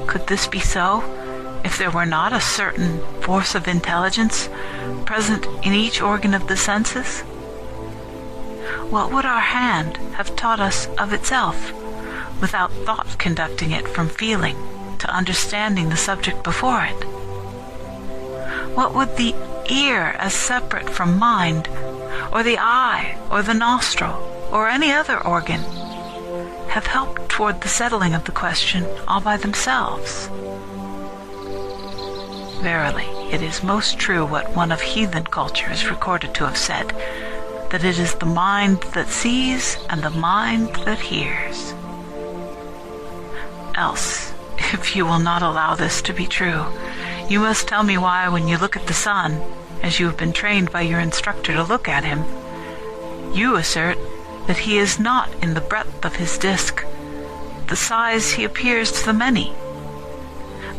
Could this be so, if there were not a certain force of intelligence present in each organ of the senses? What would our hand have taught us of itself, without thought conducting it from feeling to understanding the subject before it? What would the ear as separate from mind, or the eye, or the nostril, or any other organ, have helped toward the settling of the question all by themselves? Verily, it is most true what one of heathen culture is recorded to have said, that it is the mind that sees and the mind that hears. Else, if you will not allow this to be true, you must tell me why, when you look at the sun, as you have been trained by your instructor to look at him, you assert that he is not in the breadth of his disk, the size he appears to the many,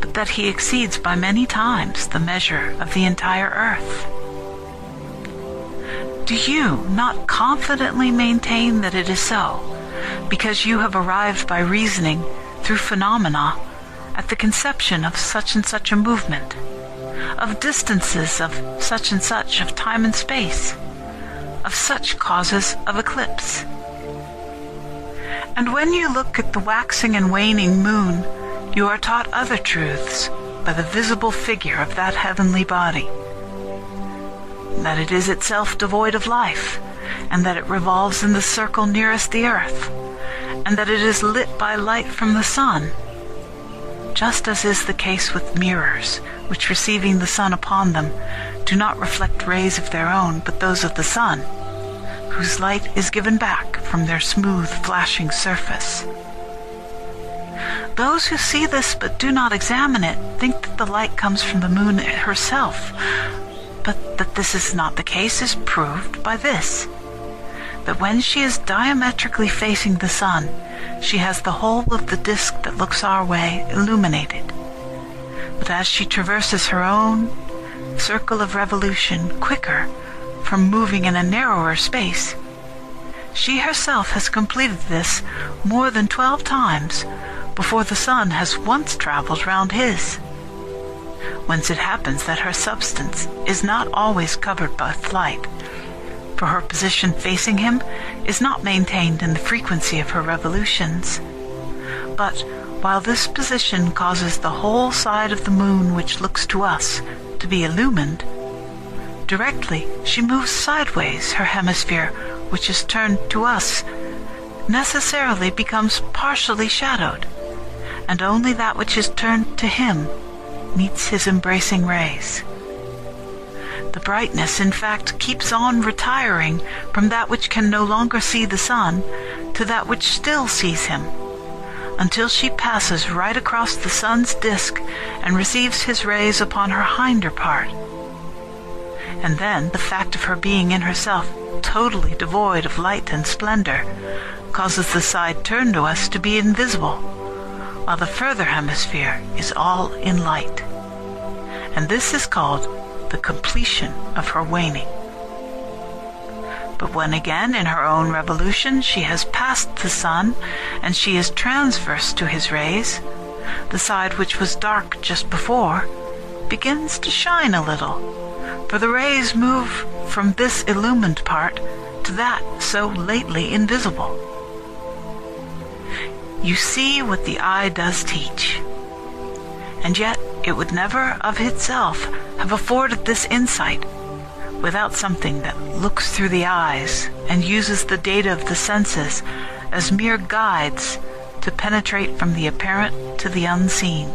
but that he exceeds by many times the measure of the entire earth. Do you not confidently maintain that it is so, because you have arrived by reasoning through phenomena at the conception of such and such a movement, of distances of such and such of time and space, of such causes of eclipse? And when you look at the waxing and waning moon, you are taught other truths by the visible figure of that heavenly body, that it is itself devoid of life, and that it revolves in the circle nearest the earth, and that it is lit by light from the sun, just as is the case with mirrors, which, receiving the sun upon them, do not reflect rays of their own, but those of the sun, whose light is given back from their smooth, flashing surface. Those who see this but do not examine it think that the light comes from the moon herself, but that this is not the case is proved by this, that when she is diametrically facing the sun, she has the whole of the disk that looks our way illuminated. But as she traverses her own circle of revolution quicker from moving in a narrower space, she herself has completed this more than 12 times before the sun has once traveled round his, whence it happens that her substance is not always covered by light, for her position facing him is not maintained in the frequency of her revolutions, but while this position causes the whole side of the moon which looks to us to be illumined, directly she moves sideways, her hemisphere, which is turned to us, necessarily becomes partially shadowed, and only that which is turned to him meets his embracing rays. The brightness, in fact, keeps on retiring from that which can no longer see the sun to that which still sees him, until she passes right across the sun's disk and receives his rays upon her hinder part. And then the fact of her being in herself totally devoid of light and splendor causes the side turned to us to be invisible, while the further hemisphere is all in light. And this is called the completion of her waning. But when again in her own revolution she has passed the sun, and she is transverse to his rays, the side which was dark just before begins to shine a little, for the rays move from this illumined part to that so lately invisible. You see what the eye does teach, and yet it would never of itself have afforded this insight without something that looks through the eyes and uses the data of the senses as mere guides to penetrate from the apparent to the unseen.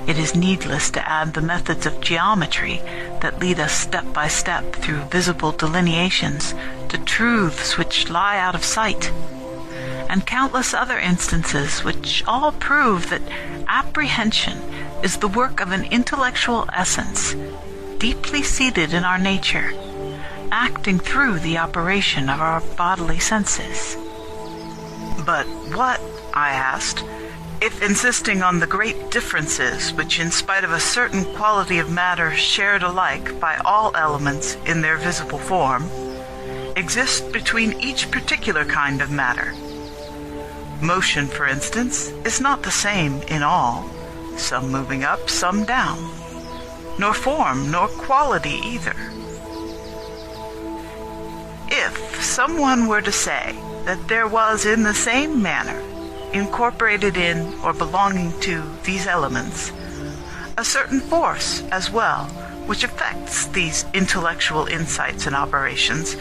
It is needless to add the methods of geometry that lead us step by step through visible delineations to truths which lie out of sight, and countless other instances which all prove that apprehension is the work of an intellectual essence deeply seated in our nature, acting through the operation of our bodily senses. But what, I asked, if insisting on the great differences which, in spite of a certain quality of matter shared alike by all elements in their visible form, exist between each particular kind of matter? Motion, for instance, is not the same in all, some moving up, some down, nor form, nor quality either. If someone were to say that there was in the same manner, incorporated in or belonging to these elements, a certain force as well, which affects these intellectual insights and operations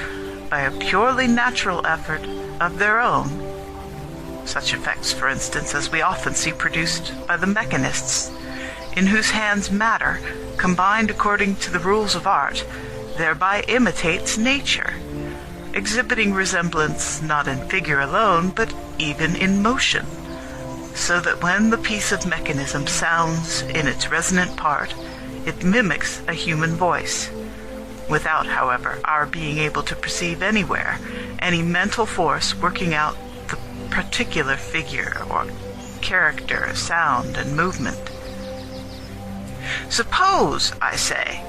by a purely natural effort of their own, such effects, for instance, as we often see produced by the mechanists, in whose hands matter, combined according to the rules of art, thereby imitates nature, exhibiting resemblance not in figure alone, but even in motion, so that when the piece of mechanism sounds in its resonant part, it mimics a human voice, without, however, our being able to perceive anywhere any mental force working out the particular figure or character, sound, and movement. Suppose, I say,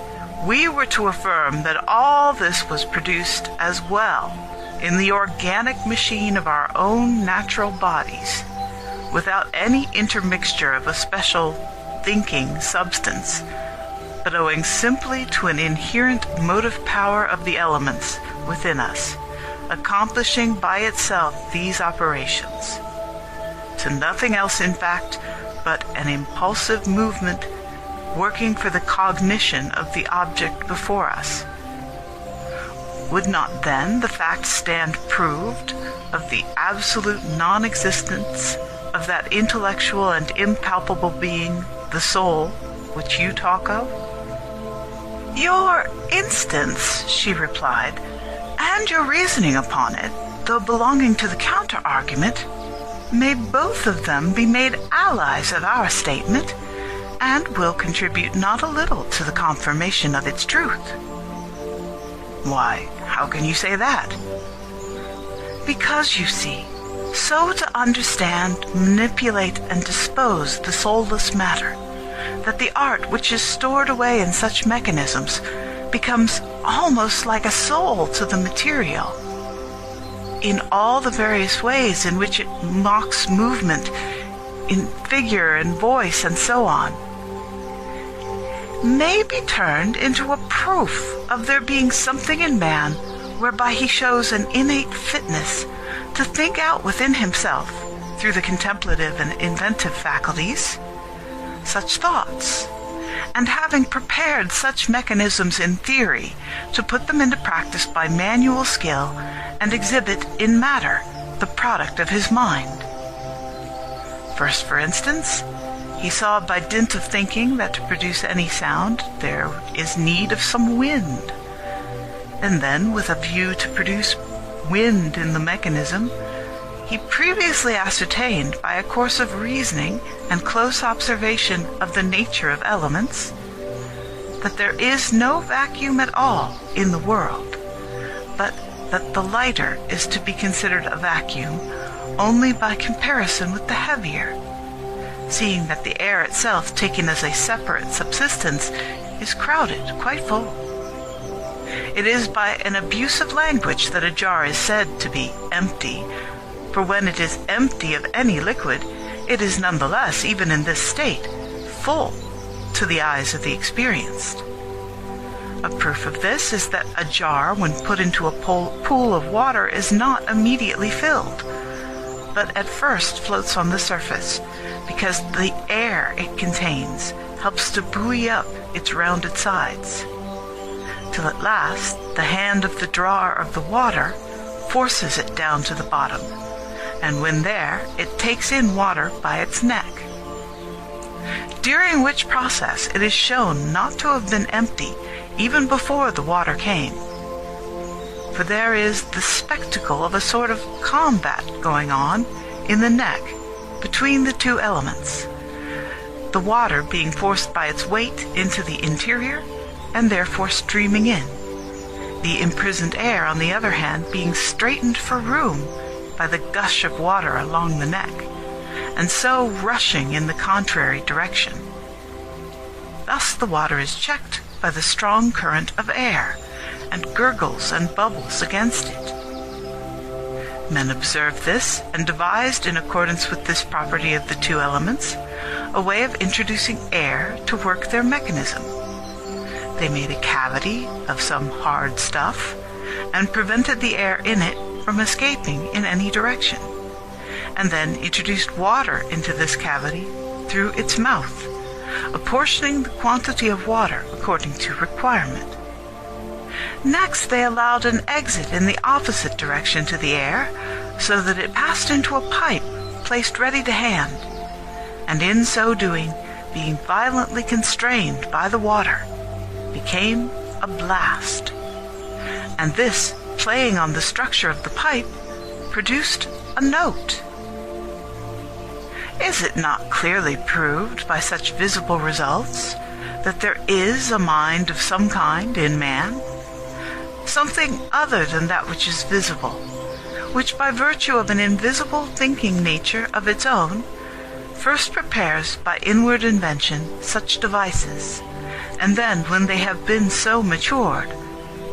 we were to affirm that all this was produced as well in the organic machine of our own natural bodies, without any intermixture of a special thinking substance, but owing simply to an inherent motive power of the elements within us, accomplishing by itself these operations, to nothing else in fact but an impulsive movement working for the cognition of the object before us. Would not then the fact stand proved of the absolute non-existence of that intellectual and impalpable being, the soul, which you talk of? Your instance, she replied, and your reasoning upon it, though belonging to the counter-argument, may both of them be made allies of our statement, and will contribute not a little to the confirmation of its truth. Why, how can you say that? Because, you see, so to understand, manipulate, and dispose the soulless matter, that the art which is stored away in such mechanisms becomes almost like a soul to the material, in all the various ways in which it mocks movement, in figure and voice and so on, may be turned into a proof of there being something in man whereby he shows an innate fitness to think out within himself, through the contemplative and inventive faculties, such thoughts, and having prepared such mechanisms in theory to put them into practice by manual skill and exhibit in matter the product of his mind. First, for instance, he saw by dint of thinking that to produce any sound there is need of some wind, and then, with a view to produce wind in the mechanism, he previously ascertained by a course of reasoning and close observation of the nature of elements that there is no vacuum at all in the world, but that the lighter is to be considered a vacuum only by comparison with the heavier, seeing that the air itself, taken as a separate subsistence, is crowded, quite full. It is by an abuse of language that a jar is said to be empty, for when it is empty of any liquid, it is nonetheless, even in this state, full to the eyes of the experienced. A proof of this is that a jar, when put into a pool of water, is not immediately filled, but at first floats on the surface, because the air it contains helps to buoy up its rounded sides, till at last the hand of the drawer of the water forces it down to the bottom, and when there, it takes in water by its neck, during which process it is shown not to have been empty even before the water came. For there is the spectacle of a sort of combat going on in the neck between the two elements, the water being forced by its weight into the interior and therefore streaming in, the imprisoned air, on the other hand, being straitened for room by the gush of water along the neck, and so rushing in the contrary direction. Thus the water is checked by the strong current of air, and gurgles and bubbles against it. Men observed this, and devised, in accordance with this property of the two elements, a way of introducing air to work their mechanism. They made a cavity of some hard stuff, and prevented the air in it from escaping in any direction, and then introduced water into this cavity through its mouth, apportioning the quantity of water according to requirement. Next, they allowed an exit in the opposite direction to the air, so that it passed into a pipe placed ready to hand, and in so doing, being violently constrained by the water, became a blast. And this, playing on the structure of the pipe, produced a note. Is it not clearly proved by such visible results that there is a mind of some kind in man? Something other than that which is visible, which by virtue of an invisible thinking nature of its own, first prepares by inward invention such devices, and then, when they have been so matured,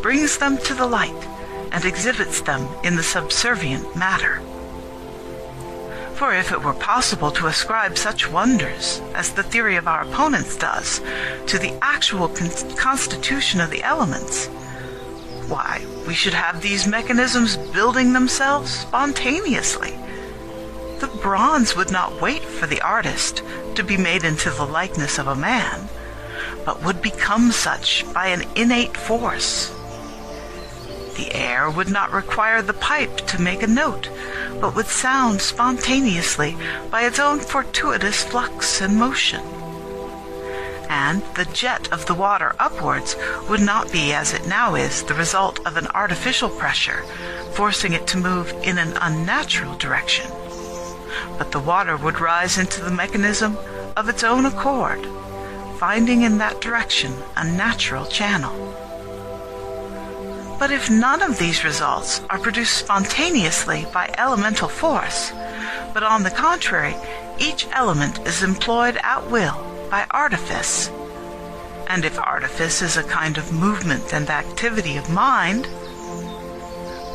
brings them to the light, and exhibits them in the subservient matter. For if it were possible to ascribe such wonders, as the theory of our opponents does, to the actual constitution of the elements, why, we should have these mechanisms building themselves spontaneously. The bronze would not wait for the artist to be made into the likeness of a man, but would become such by an innate force. The air would not require the pipe to make a note, but would sound spontaneously by its own fortuitous flux and motion. And the jet of the water upwards would not be, as it now is, the result of an artificial pressure, forcing it to move in an unnatural direction, but the water would rise into the mechanism of its own accord, finding in that direction a natural channel. But if none of these results are produced spontaneously by elemental force, but on the contrary, each element is employed at will by artifice, and if artifice is a kind of movement and activity of mind,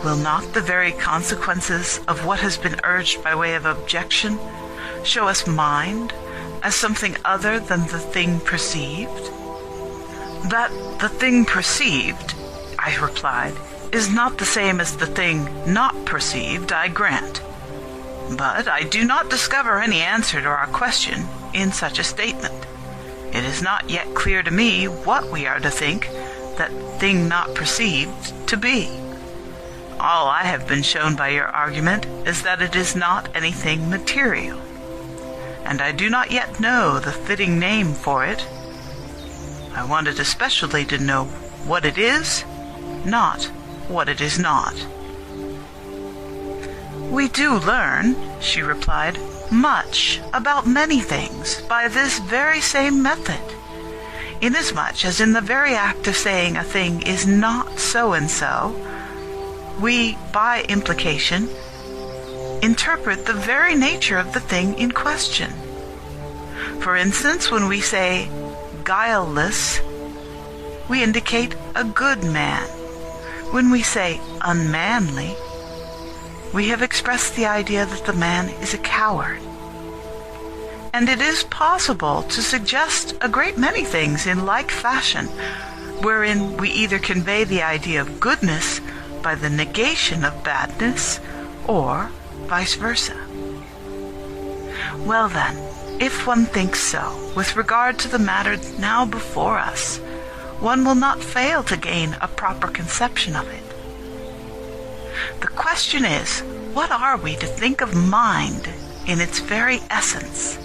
will not the very consequences of what has been urged by way of objection show us mind as something other than the thing perceived? That the thing perceived, I replied, is not the same as the thing not perceived, I grant. But I do not discover any answer to our question in such a statement. It is not yet clear to me what we are to think that thing not perceived to be. All I have been shown by your argument is that it is not anything material, and I do not yet know the fitting name for it. I wanted especially to know what it is, not what it is not. We do learn, she replied, much about many things by this very same method, inasmuch as in the very act of saying a thing is not so-and-so, we, by implication, interpret the very nature of the thing in question. For instance, when we say guileless, we indicate a good man. When we say unmanly, we have expressed the idea that the man is a coward. And it is possible to suggest a great many things in like fashion, wherein we either convey the idea of goodness by the negation of badness, or vice versa. Well then, if one thinks so, with regard to the matter now before us, one will not fail to gain a proper conception of it. The question is, what are we to think of mind in its very essence?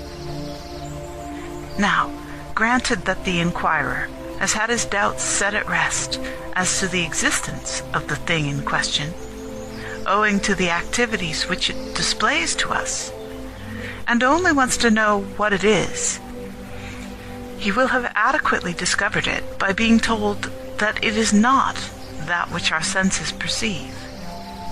Now, granted that the inquirer has had his doubts set at rest as to the existence of the thing in question, owing to the activities which it displays to us, and only wants to know what it is, he will have adequately discovered it by being told that it is not that which our senses perceive,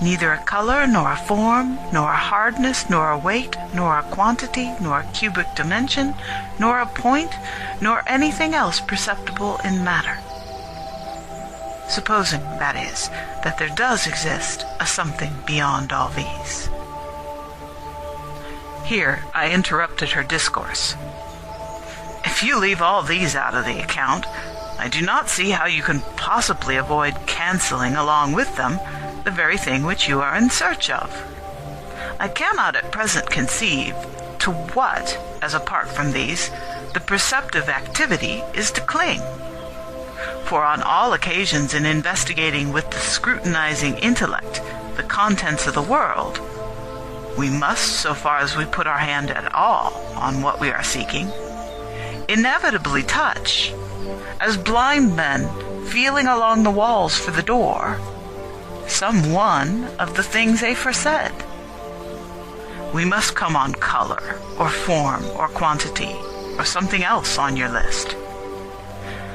neither a color, nor a form, nor a hardness, nor a weight, nor a quantity, nor a cubic dimension, nor a point, nor anything else perceptible in matter. Supposing, that is, that there does exist a something beyond all these. Here I interrupted her discourse. If you leave all these out of the account, I do not see how you can possibly avoid cancelling along with them the very thing which you are in search of. I cannot at present conceive to what, as apart from these, the perceptive activity is to cling. For on all occasions in investigating with the scrutinizing intellect the contents of the world, we must, so far as we put our hand at all on what we are seeking, inevitably touch, as blind men feeling along the walls for the door, some one of the things aforesaid. We must come on color, or form, or quantity, or something else on your list.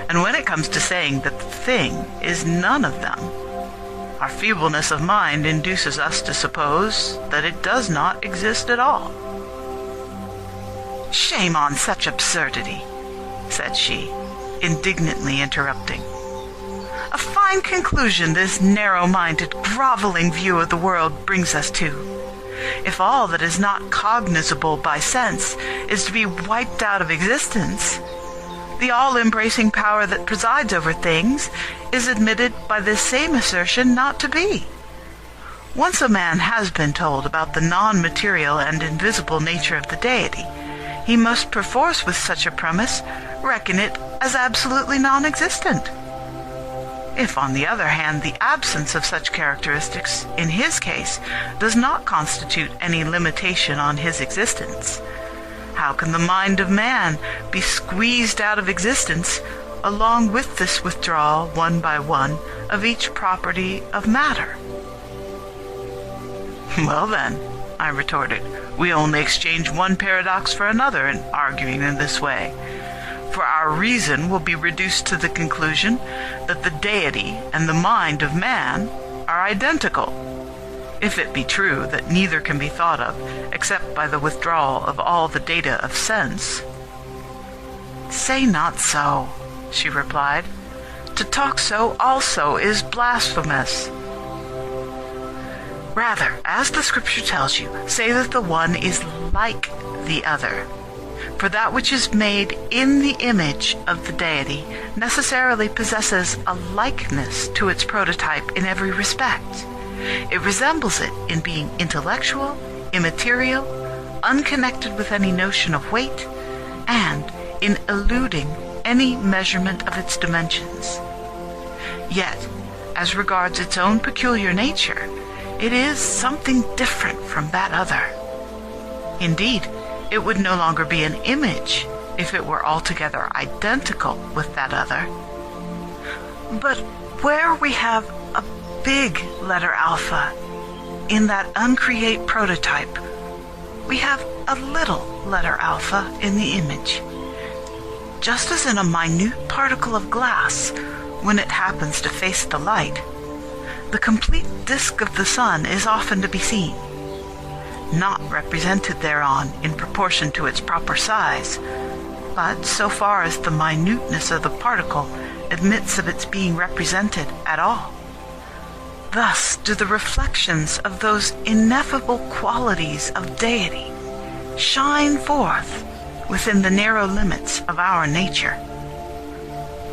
And when it comes to saying that the thing is none of them, our feebleness of mind induces us to suppose that it does not exist at all. Shame on such absurdity, said she, indignantly interrupting. A fine conclusion this narrow-minded, groveling view of the world brings us to. If all that is not cognizable by sense is to be wiped out of existence, the all-embracing power that presides over things is admitted by this same assertion not to be. Once a man has been told about the non-material and invisible nature of the deity, he must perforce with such a premise reckon it as absolutely non-existent. If, on the other hand, the absence of such characteristics, in his case, does not constitute any limitation on his existence, how can the mind of man be squeezed out of existence along with this withdrawal, one by one, of each property of matter? Well then, I retorted, we only exchange one paradox for another in arguing in this way. For our reason will be reduced to the conclusion that the deity and the mind of man are identical, if it be true that neither can be thought of except by the withdrawal of all the data of sense. Say not so, she replied. To talk so also is blasphemous. Rather, as the Scripture tells you, say that the one is like the other. For that which is made in the image of the deity necessarily possesses a likeness to its prototype in every respect. It resembles it in being intellectual, immaterial, unconnected with any notion of weight, and in eluding any measurement of its dimensions. Yet, as regards its own peculiar nature, it is something different from that other. Indeed, it would no longer be an image if it were altogether identical with that other. But where we have a big letter alpha in that uncreate prototype, we have a little letter alpha in the image. Just as in a minute particle of glass, when it happens to face the light, the complete disk of the sun is often to be seen, not represented thereon in proportion to its proper size, but so far as the minuteness of the particle admits of its being represented at all. Thus do the reflections of those ineffable qualities of deity shine forth within the narrow limits of our nature.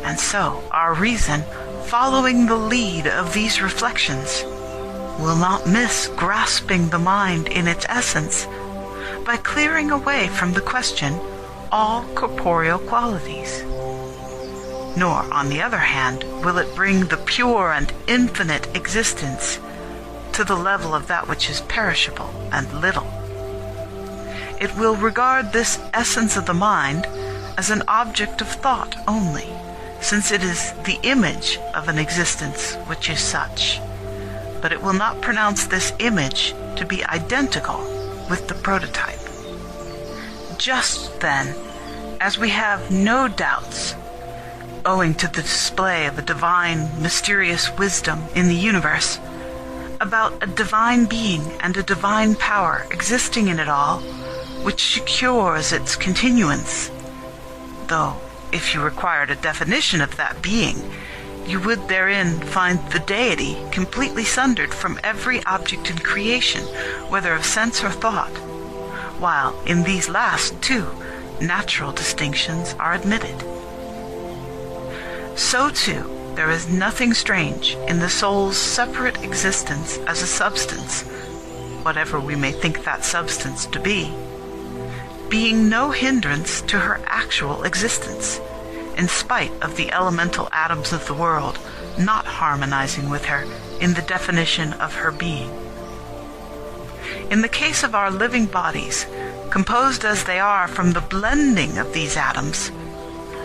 And so our reason, following the lead of these reflections, will not miss grasping the mind in its essence by clearing away from the question all corporeal qualities. Nor, on the other hand, will it bring the pure and infinite existence to the level of that which is perishable and little. It will regard this essence of the mind as an object of thought only, since it is the image of an existence which is such. But it will not pronounce this image to be identical with the prototype. Just then, as we have no doubts, owing to the display of a divine, mysterious wisdom in the universe, about a divine being and a divine power existing in it all, which secures its continuance, though if you required a definition of that being, you would therein find the deity completely sundered from every object in creation, whether of sense or thought, while in these last two, natural distinctions are admitted. So too, there is nothing strange in the soul's separate existence as a substance, whatever we may think that substance to be, being no hindrance to her actual existence, in spite of the elemental atoms of the world not harmonizing with her in the definition of her being. In the case of our living bodies, composed as they are from the blending of these atoms,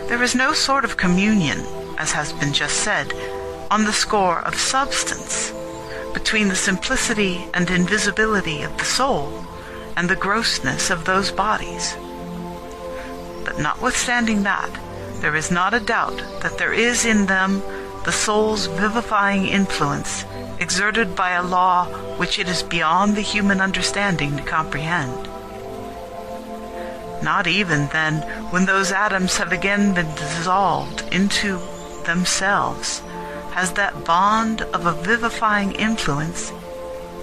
there is no sort of communion, as has been just said, on the score of substance, between the simplicity and invisibility of the soul and the grossness of those bodies. But notwithstanding that, there is not a doubt that there is in them the soul's vivifying influence exerted by a law which it is beyond the human understanding to comprehend. Not even then, when those atoms have again been dissolved into themselves, has that bond of a vivifying influence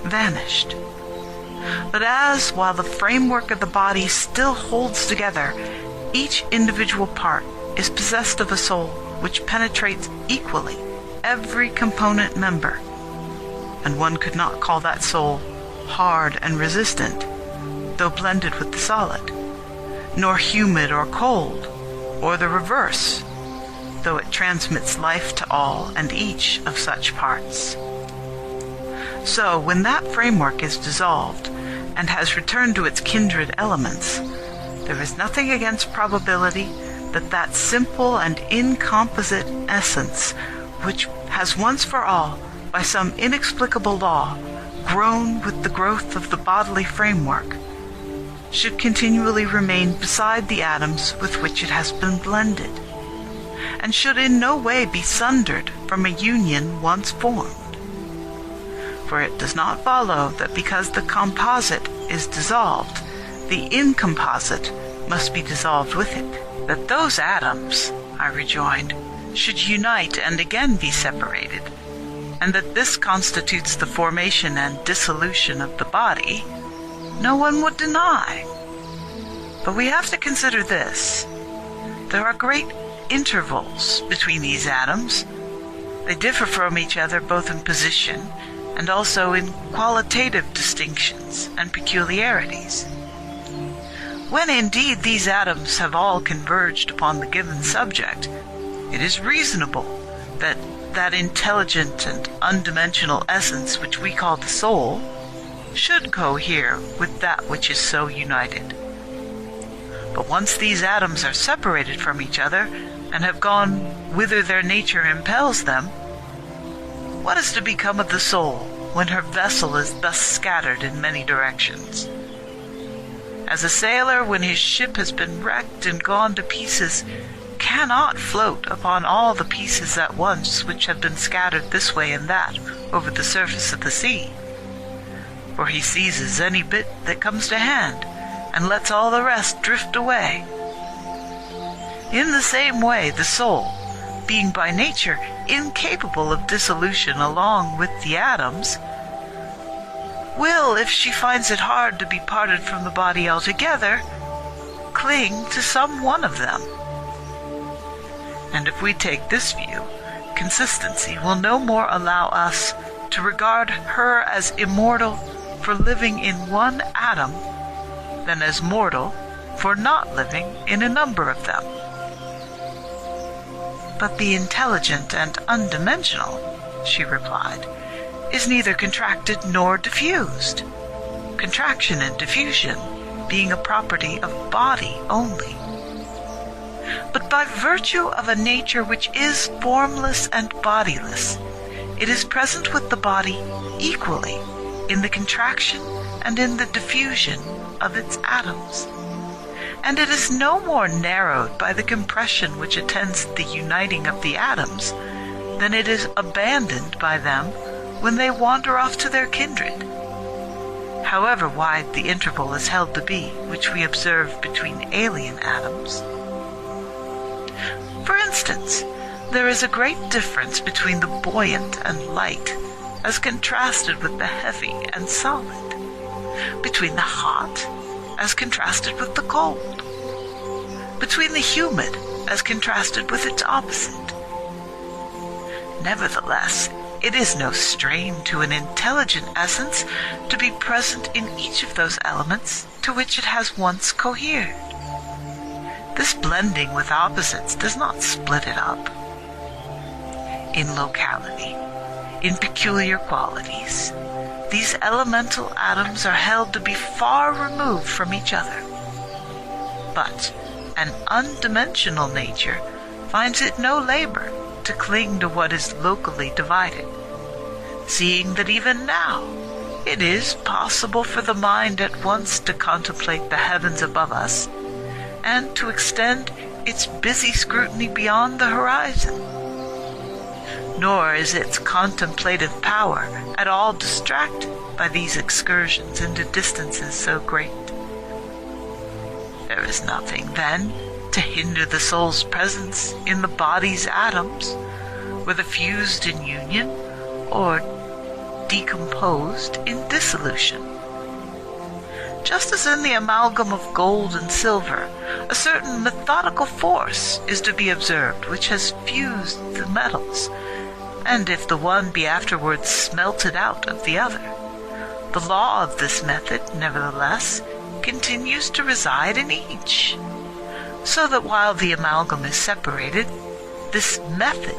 vanished. But as, while the framework of the body still holds together, each individual part is possessed of a soul which penetrates equally every component member, and one could not call that soul hard and resistant, though blended with the solid, nor humid or cold, or the reverse, though it transmits life to all and each of such parts. So, when that framework is dissolved and has returned to its kindred elements, there is nothing against probability that that simple and incomposite essence, which has once for all, by some inexplicable law, grown with the growth of the bodily framework, should continually remain beside the atoms with which it has been blended, and should in no way be sundered from a union once formed. For it does not follow that because the composite is dissolved, the incomposite must be dissolved with it. That those atoms, I rejoined, should unite and again be separated, and that this constitutes the formation and dissolution of the body, no one would deny. But we have to consider this. There are great intervals between these atoms. They differ from each other both in position and also in qualitative distinctions and peculiarities. When indeed these atoms have all converged upon the given subject, it is reasonable that that intelligent and undimensional essence which we call the soul should cohere with that which is so united. But once these atoms are separated from each other and have gone whither their nature impels them, what is to become of the soul when her vessel is thus scattered in many directions? As a sailor, when his ship has been wrecked and gone to pieces, cannot float upon all the pieces at once which have been scattered this way and that over the surface of the sea, for he seizes any bit that comes to hand and lets all the rest drift away. In the same way, the soul, being by nature incapable of dissolution along with the atoms, will, if she finds it hard to be parted from the body altogether, cling to some one of them. And if we take this view, consistency will no more allow us to regard her as immortal for living in one atom than as mortal for not living in a number of them. But the intelligent and undimensional, she replied, is neither contracted nor diffused, contraction and diffusion being a property of body only. But by virtue of a nature which is formless and bodiless, it is present with the body equally in the contraction and in the diffusion of its atoms. And it is no more narrowed by the compression which attends the uniting of the atoms than it is abandoned by them when they wander off to their kindred, however wide the interval is held to be which we observe between alien atoms. For instance, there is a great difference between the buoyant and light as contrasted with the heavy and solid, between the hot as contrasted with the cold, between the humid as contrasted with its opposite. Nevertheless, it is no strain to an intelligent essence to be present in each of those elements to which it has once cohered. This blending with opposites does not split it up. In locality, in peculiar qualities, these elemental atoms are held to be far removed from each other. But an undimensional nature finds it no labor to cling to what is locally divided, seeing that even now it is possible for the mind at once to contemplate the heavens above us and to extend its busy scrutiny beyond the horizon. Nor is its contemplative power at all distracted by these excursions into distances so great. There is nothing, then, to hinder the soul's presence in the body's atoms, whether fused in union or decomposed in dissolution. Just as in the amalgam of gold and silver, a certain methodical force is to be observed which has fused the metals, and if the one be afterwards smelted out of the other, the law of this method, nevertheless, continues to reside in each, so that while the amalgam is separated, this method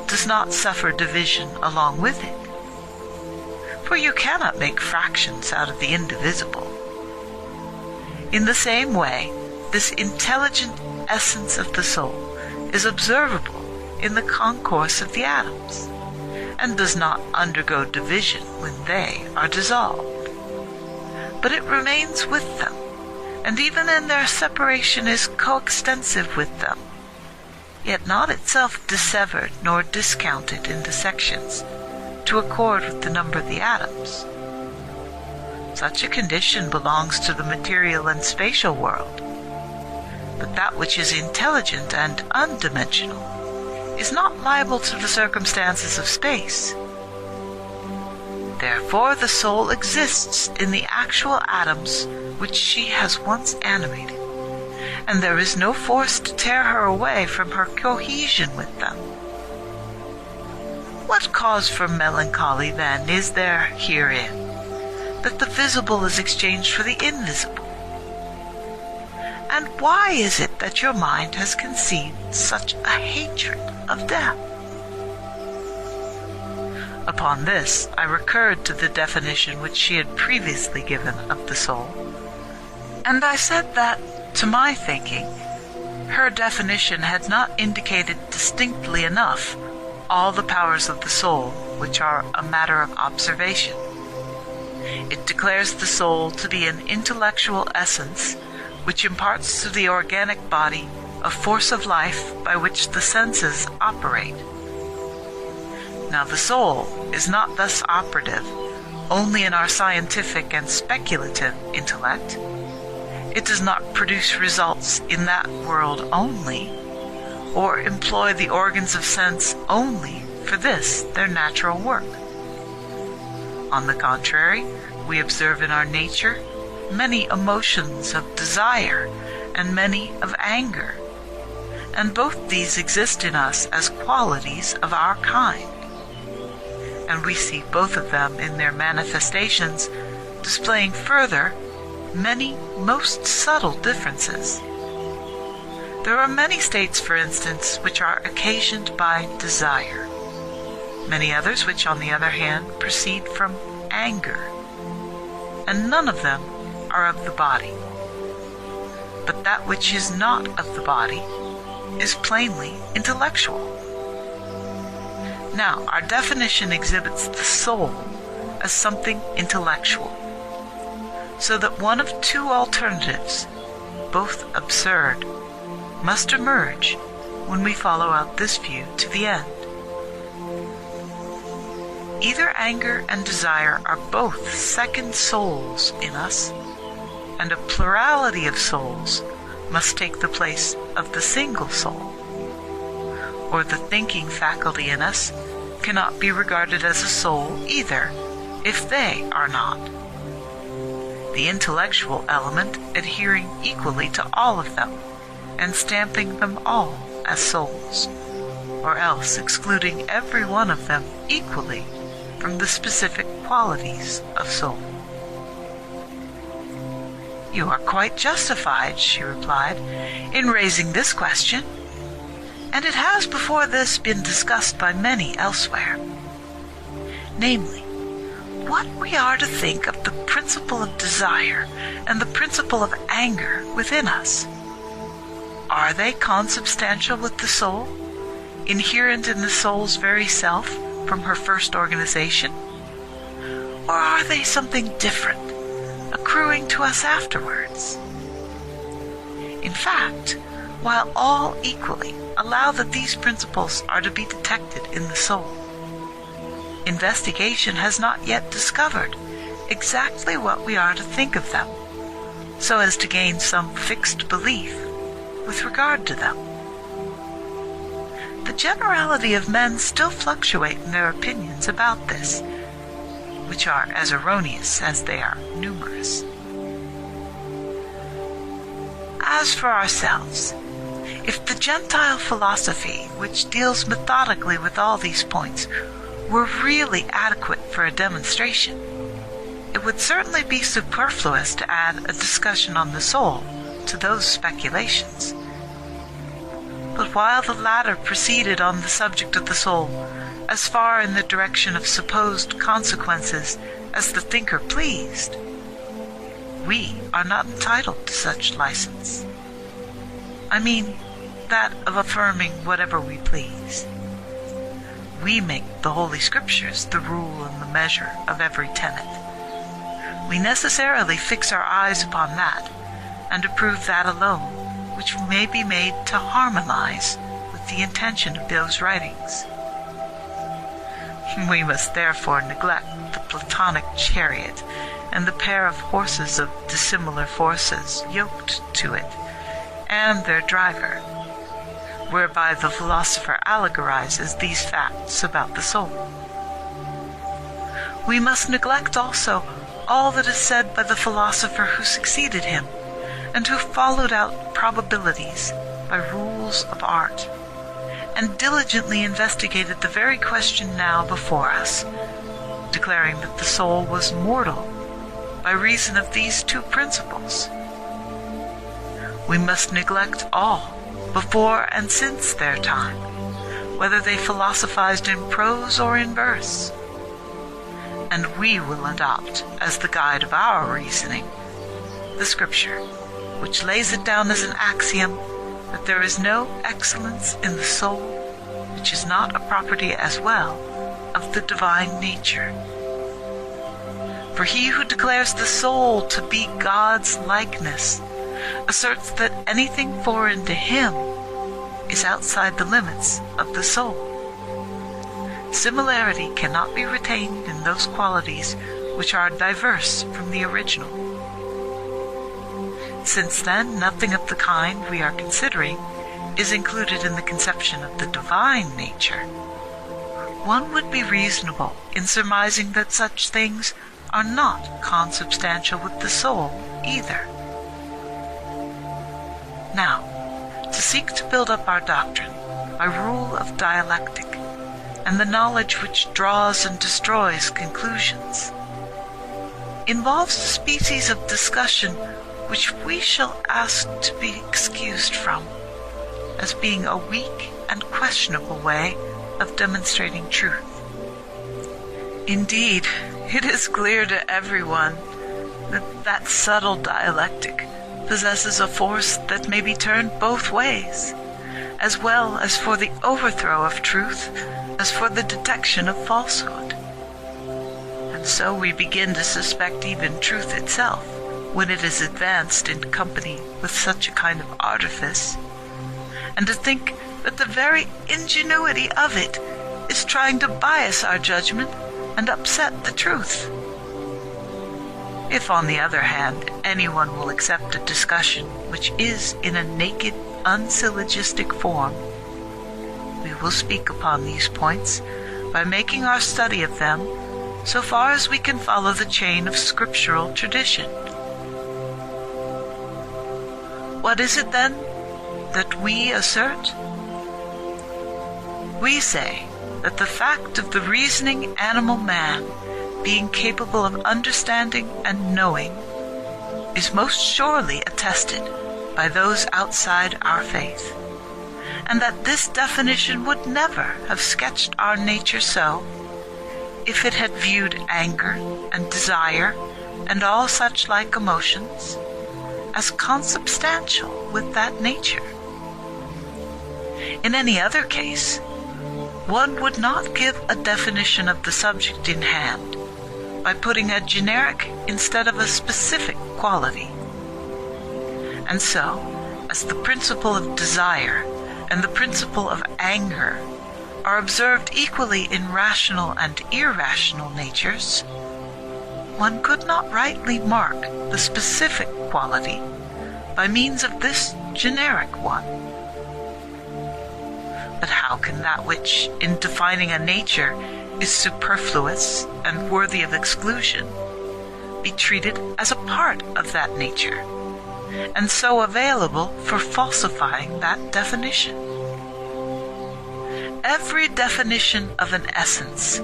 does not suffer division along with it. For you cannot make fractions out of the indivisible. In the same way, this intelligent essence of the soul is observable in the concourse of the atoms, and does not undergo division when they are dissolved. But it remains with them, and even in their separation is coextensive with them, yet not itself dissevered nor discounted into sections to accord with the number of the atoms. Such a condition belongs to the material and spatial world, but that which is intelligent and undimensional is not liable to the circumstances of space. Therefore the soul exists in the actual atoms which she has once animated, and there is no force to tear her away from her cohesion with them. What cause for melancholy, then, is there herein, that the visible is exchanged for the invisible? And why is it that your mind has conceived such a hatred of death?" Upon this, I recurred to the definition which she had previously given of the soul, and I said that, to my thinking, her definition had not indicated distinctly enough all the powers of the soul which are a matter of observation. It declares the soul to be an intellectual essence which imparts to the organic body a force of life by which the senses operate. Now the soul is not thus operative only in our scientific and speculative intellect. It does not produce results in that world only, or employ the organs of sense only for this, their natural work. On the contrary, we observe in our nature many emotions of desire and many of anger, and both these exist in us as qualities of our kind, and we see both of them in their manifestations displaying further many most subtle differences. There are many states, for instance, which are occasioned by desire, many others which, on the other hand, proceed from anger, and none of them are of the body. But that which is not of the body is plainly intellectual. Now, our definition exhibits the soul as something intellectual, so that one of two alternatives, both absurd, must emerge when we follow out this view to the end. Either anger and desire are both second souls in us, and a plurality of souls must take the place of the single soul, or the thinking faculty in us cannot be regarded as a soul either, if they are not. The intellectual element adhering equally to all of them, and stamping them all as souls, or else excluding every one of them equally from the specific qualities of soul. "You are quite justified," she replied, "in raising this question, and it has before this been discussed by many elsewhere, namely, what we are to think of the principle of desire and the principle of anger within us. Are they consubstantial with the soul, inherent in the soul's very self from her first organization? Or are they something different, accruing to us afterwards? In fact, while all equally allow that these principles are to be detected in the soul, investigation has not yet discovered exactly what we are to think of them, so as to gain some fixed belief with regard to them. The generality of men still fluctuate in their opinions about this, which are as erroneous as they are numerous. As for ourselves, if the Gentile philosophy, which deals methodically with all these points, were really adequate for a demonstration, it would certainly be superfluous to add a discussion on the soul to those speculations. But while the latter proceeded on the subject of the soul as far in the direction of supposed consequences as the thinker pleased, we are not entitled to such license. I mean, that of affirming whatever we please. We make the Holy Scriptures the rule and the measure of every tenet. We necessarily fix our eyes upon that, and approve that alone, which may be made to harmonize with the intention of those writings. We must therefore neglect the Platonic chariot and the pair of horses of dissimilar forces yoked to it, and their driver, whereby the philosopher allegorizes these facts about the soul. We must neglect also all that is said by the philosopher who succeeded him, and who followed out probabilities by rules of art, and diligently investigated the very question now before us, declaring that the soul was mortal by reason of these two principles. We must neglect all, before and since their time, whether they philosophized in prose or in verse. And we will adopt, as the guide of our reasoning, the Scripture, which lays it down as an axiom that there is no excellence in the soul which is not a property as well of the divine nature. For he who declares the soul to be God's likeness asserts that anything foreign to him is outside the limits of the soul. Similarity cannot be retained in those qualities which are diverse from the original. Since then, nothing of the kind we are considering is included in the conception of the divine nature, one would be reasonable in surmising that such things are not consubstantial with the soul either. Now, to seek to build up our doctrine by rule of dialectic and the knowledge which draws and destroys conclusions involves a species of discussion which we shall ask to be excused from, as being a weak and questionable way of demonstrating truth. Indeed, it is clear to everyone that subtle dialectic possesses a force that may be turned both ways, as well as for the overthrow of truth as for the detection of falsehood. And so we begin to suspect even truth itself, when it is advanced in company with such a kind of artifice, and to think that the very ingenuity of it is trying to bias our judgment and upset the truth. If, on the other hand, anyone will accept a discussion which is in a naked, unsyllogistic form, we will speak upon these points by making our study of them so far as we can follow the chain of scriptural tradition. What is it, then, that we assert? We say that the fact of the reasoning animal man being capable of understanding and knowing is most surely attested by those outside our faith, and that this definition would never have sketched our nature so if it had viewed anger and desire and all such like emotions as consubstantial with that nature. In any other case, one would not give a definition of the subject in hand by putting a generic instead of a specific quality. And so, as the principle of desire and the principle of anger are observed equally in rational and irrational natures, one could not rightly mark the specific quality by means of this generic one. But how can that which, in defining a nature, is superfluous and worthy of exclusion, be treated as a part of that nature, and so available for falsifying that definition? Every definition of an essence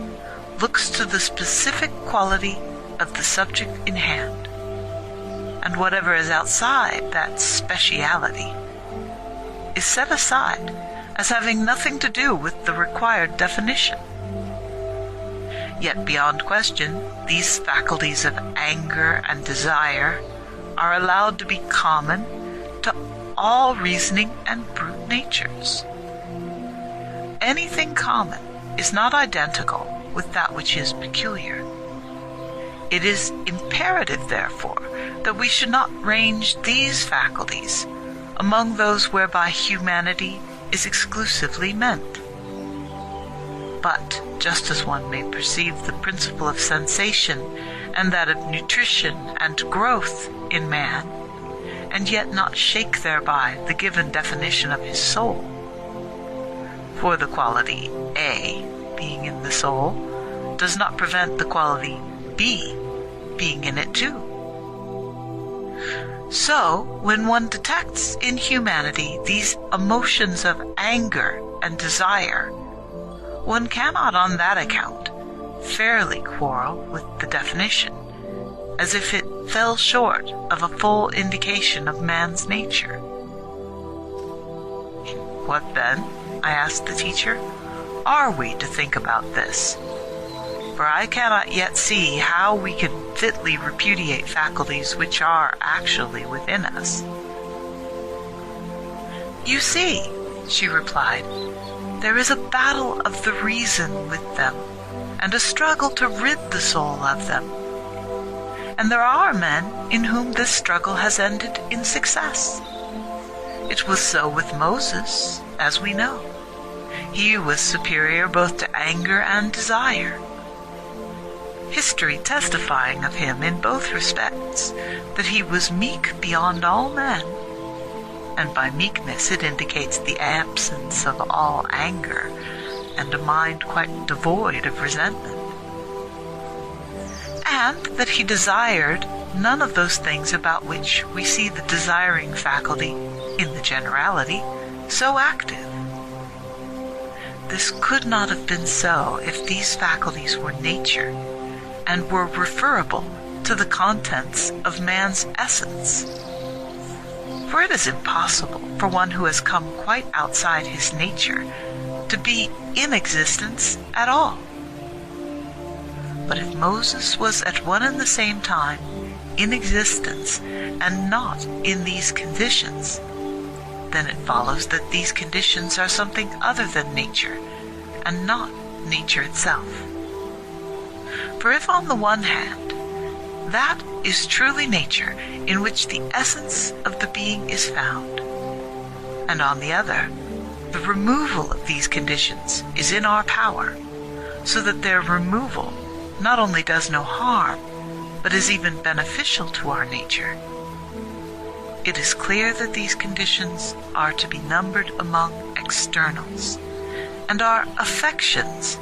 looks to the specific quality of the subject in hand, and whatever is outside that speciality is set aside as having nothing to do with the required definition. Yet beyond question, these faculties of anger and desire are allowed to be common to all reasoning and brute natures. Anything common is not identical with that which is peculiar. It is imperative, therefore, that we should not range these faculties among those whereby humanity is exclusively meant. But just as one may perceive the principle of sensation and that of nutrition and growth in man, and yet not shake thereby the given definition of his soul, for the quality A being in the soul does not prevent the quality B being in it too. So, when one detects in humanity these emotions of anger and desire, one cannot on that account fairly quarrel with the definition, as if it fell short of a full indication of man's nature. What then, I asked the teacher, are we to think about this? For I cannot yet see how we can fitly repudiate faculties which are actually within us. You see, she replied, there is a battle of the reason with them, and a struggle to rid the soul of them. And there are men in whom this struggle has ended in success. It was so with Moses, as we know. He was superior both to anger and desire. History testifying of him in both respects, that he was meek beyond all men, and by meekness it indicates the absence of all anger, and a mind quite devoid of resentment. And that he desired none of those things about which we see the desiring faculty, in the generality, so active. This could not have been so if these faculties were nature, and were referable to the contents of man's essence. For it is impossible for one who has come quite outside his nature to be in existence at all. But if Moses was at one and the same time in existence and not in these conditions, then it follows that these conditions are something other than nature, and not nature itself. For if on the one hand, that is truly nature in which the essence of the being is found, and on the other, the removal of these conditions is in our power, so that their removal not only does no harm, but is even beneficial to our nature, it is clear that these conditions are to be numbered among externals, and are affections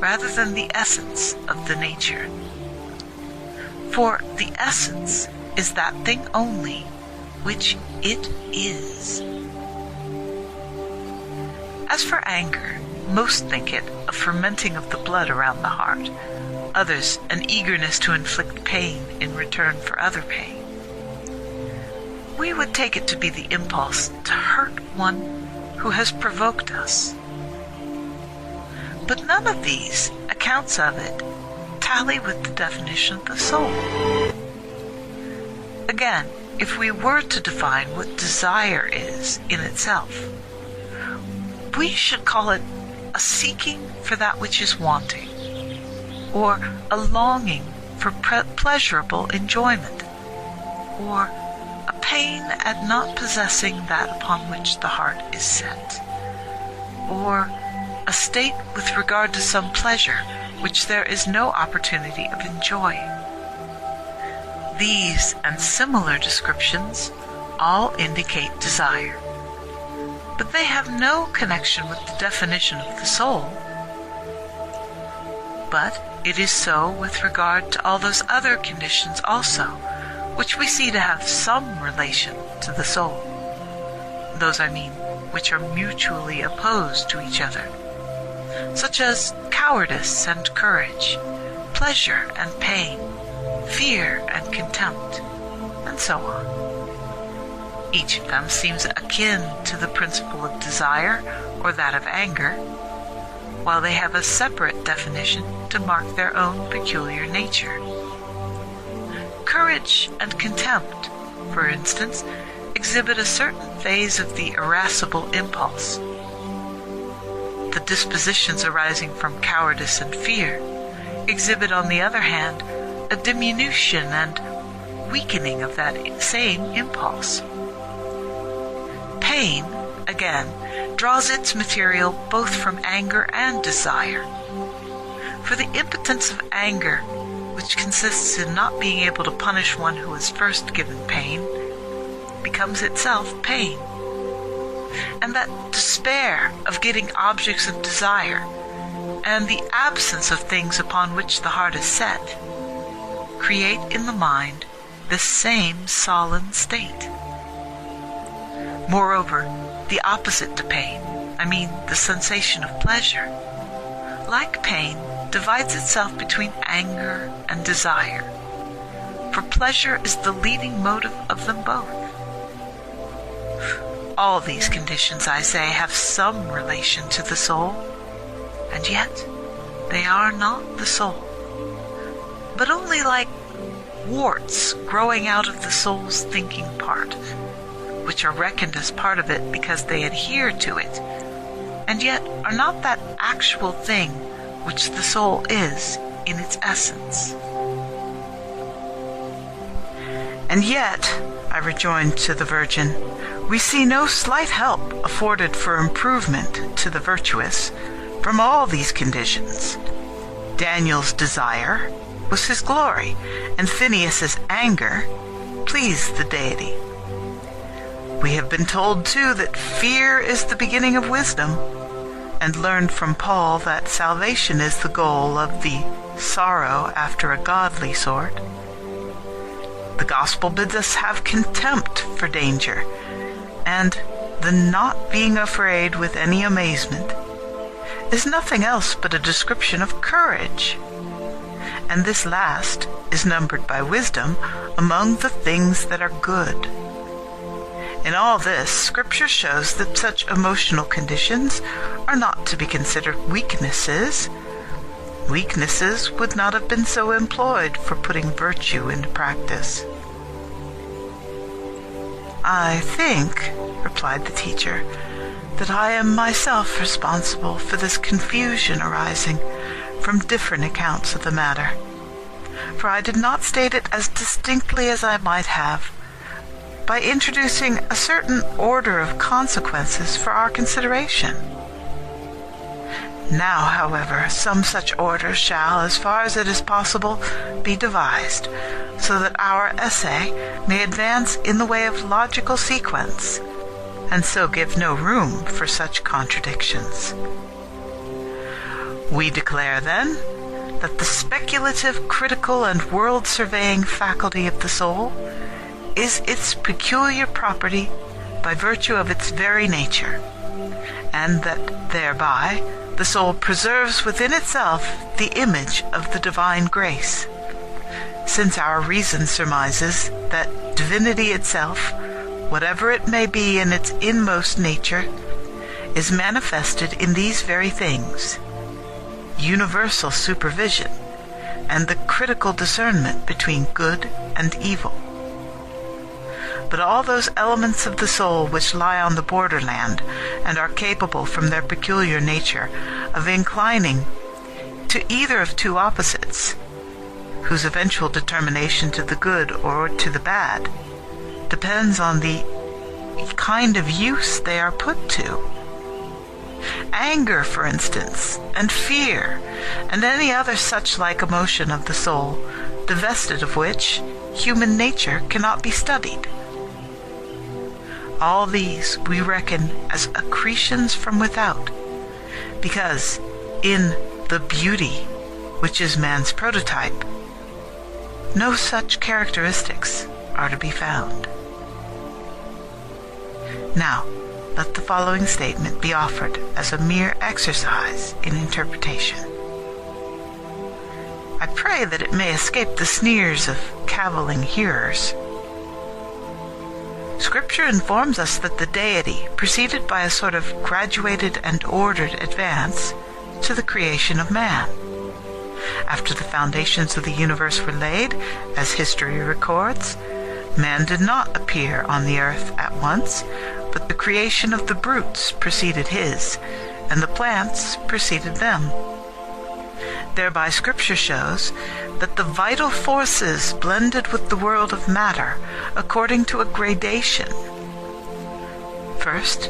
rather than the essence of the nature. For the essence is that thing only which it is. As for anger, most think it a fermenting of the blood around the heart, others an eagerness to inflict pain in return for other pain. We would take it to be the impulse to hurt one who has provoked us. But none of these accounts of it tally with the definition of the soul. Again, if we were to define what desire is in itself, we should call it a seeking for that which is wanting, or a longing for pleasurable enjoyment, or a pain at not possessing that upon which the heart is set, or a state with regard to some pleasure which there is no opportunity of enjoying. These and similar descriptions all indicate desire, but they have no connection with the definition of the soul. But it is so with regard to all those other conditions also, which we see to have some relation to the soul. Those, I mean, which are mutually opposed to each other, such as cowardice and courage, pleasure and pain, fear and contempt, and so on. Each of them seems akin to the principle of desire or that of anger, while they have a separate definition to mark their own peculiar nature. Courage and contempt, for instance, exhibit a certain phase of the irascible impulse. The dispositions arising from cowardice and fear exhibit, on the other hand, a diminution and weakening of that same impulse. Pain, again, draws its material both from anger and desire. For the impotence of anger, which consists in not being able to punish one who has first given pain, becomes itself pain. And that despair of getting objects of desire, and the absence of things upon which the heart is set, create in the mind this same sullen state. Moreover, the opposite to pain, I mean the sensation of pleasure, like pain, divides itself between anger and desire, for pleasure is the leading motive of them both. All these conditions, I say, have some relation to the soul, and yet they are not the soul, but only like warts growing out of the soul's thinking part, which are reckoned as part of it because they adhere to it, and yet are not that actual thing which the soul is in its essence. And yet, I rejoined to the Virgin, we see no slight help afforded for improvement to the virtuous from all these conditions. Daniel's desire was his glory, and Phineas's anger pleased the deity. We have been told, too, that fear is the beginning of wisdom, and learned from Paul that salvation is the goal of the sorrow after a godly sort. The gospel bids us have contempt for danger, and the not being afraid with any amazement is nothing else but a description of courage, and this last is numbered by wisdom among the things that are good. In all this, Scripture shows that such emotional conditions are not to be considered weaknesses. Weaknesses would not have been so employed for putting virtue into practice. I think, replied the teacher, that I am myself responsible for this confusion arising from different accounts of the matter, for I did not state it as distinctly as I might have, by introducing a certain order of consequences for our consideration. Now, however, some such order shall, as far as it is possible, be devised, so that our essay may advance in the way of logical sequence, and so give no room for such contradictions. We declare, then, that the speculative, critical, and world-surveying faculty of the soul is its peculiar property by virtue of its very nature, and that thereby the soul preserves within itself the image of the divine grace, since our reason surmises that divinity itself, whatever it may be in its inmost nature, is manifested in these very things: universal supervision and the critical discernment between good and evil. But all those elements of the soul which lie on the borderland and are capable from their peculiar nature of inclining to either of two opposites, whose eventual determination to the good or to the bad depends on the kind of use they are put to. Anger, for instance, and fear, and any other such like emotion of the soul, divested of which human nature cannot be studied. All these we reckon as accretions from without, because in the beauty, which is man's prototype, no such characteristics are to be found. Now, let the following statement be offered as a mere exercise in interpretation. I pray that it may escape the sneers of cavilling hearers. Scripture informs us that the deity proceeded by a sort of graduated and ordered advance to the creation of man. After the foundations of the universe were laid, as history records, man did not appear on the earth at once, but the creation of the brutes preceded his, and the plants preceded them. Thereby Scripture shows that the vital forces blended with the world of matter according to a gradation. First,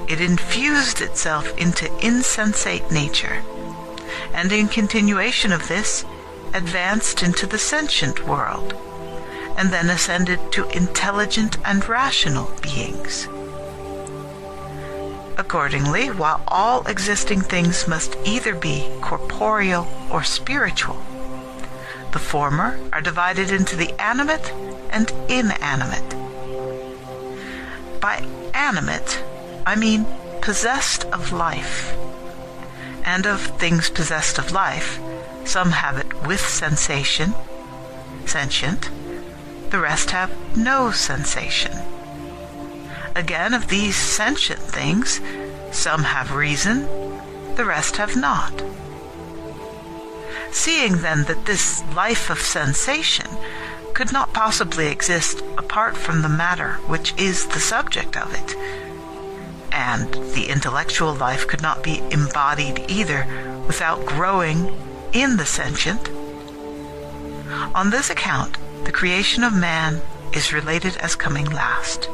it infused itself into insensate nature, and in continuation of this, advanced into the sentient world, and then ascended to intelligent and rational beings. Accordingly, while all existing things must either be corporeal or spiritual, the former are divided into the animate and inanimate. By animate, I mean possessed of life, and of things possessed of life, some have it with sensation, sentient, the rest have no sensation. Again, of these sentient things, some have reason, the rest have not. Seeing then that this life of sensation could not possibly exist apart from the matter which is the subject of it, and the intellectual life could not be embodied either without growing in the sentient, on this account the creation of man is related as coming last,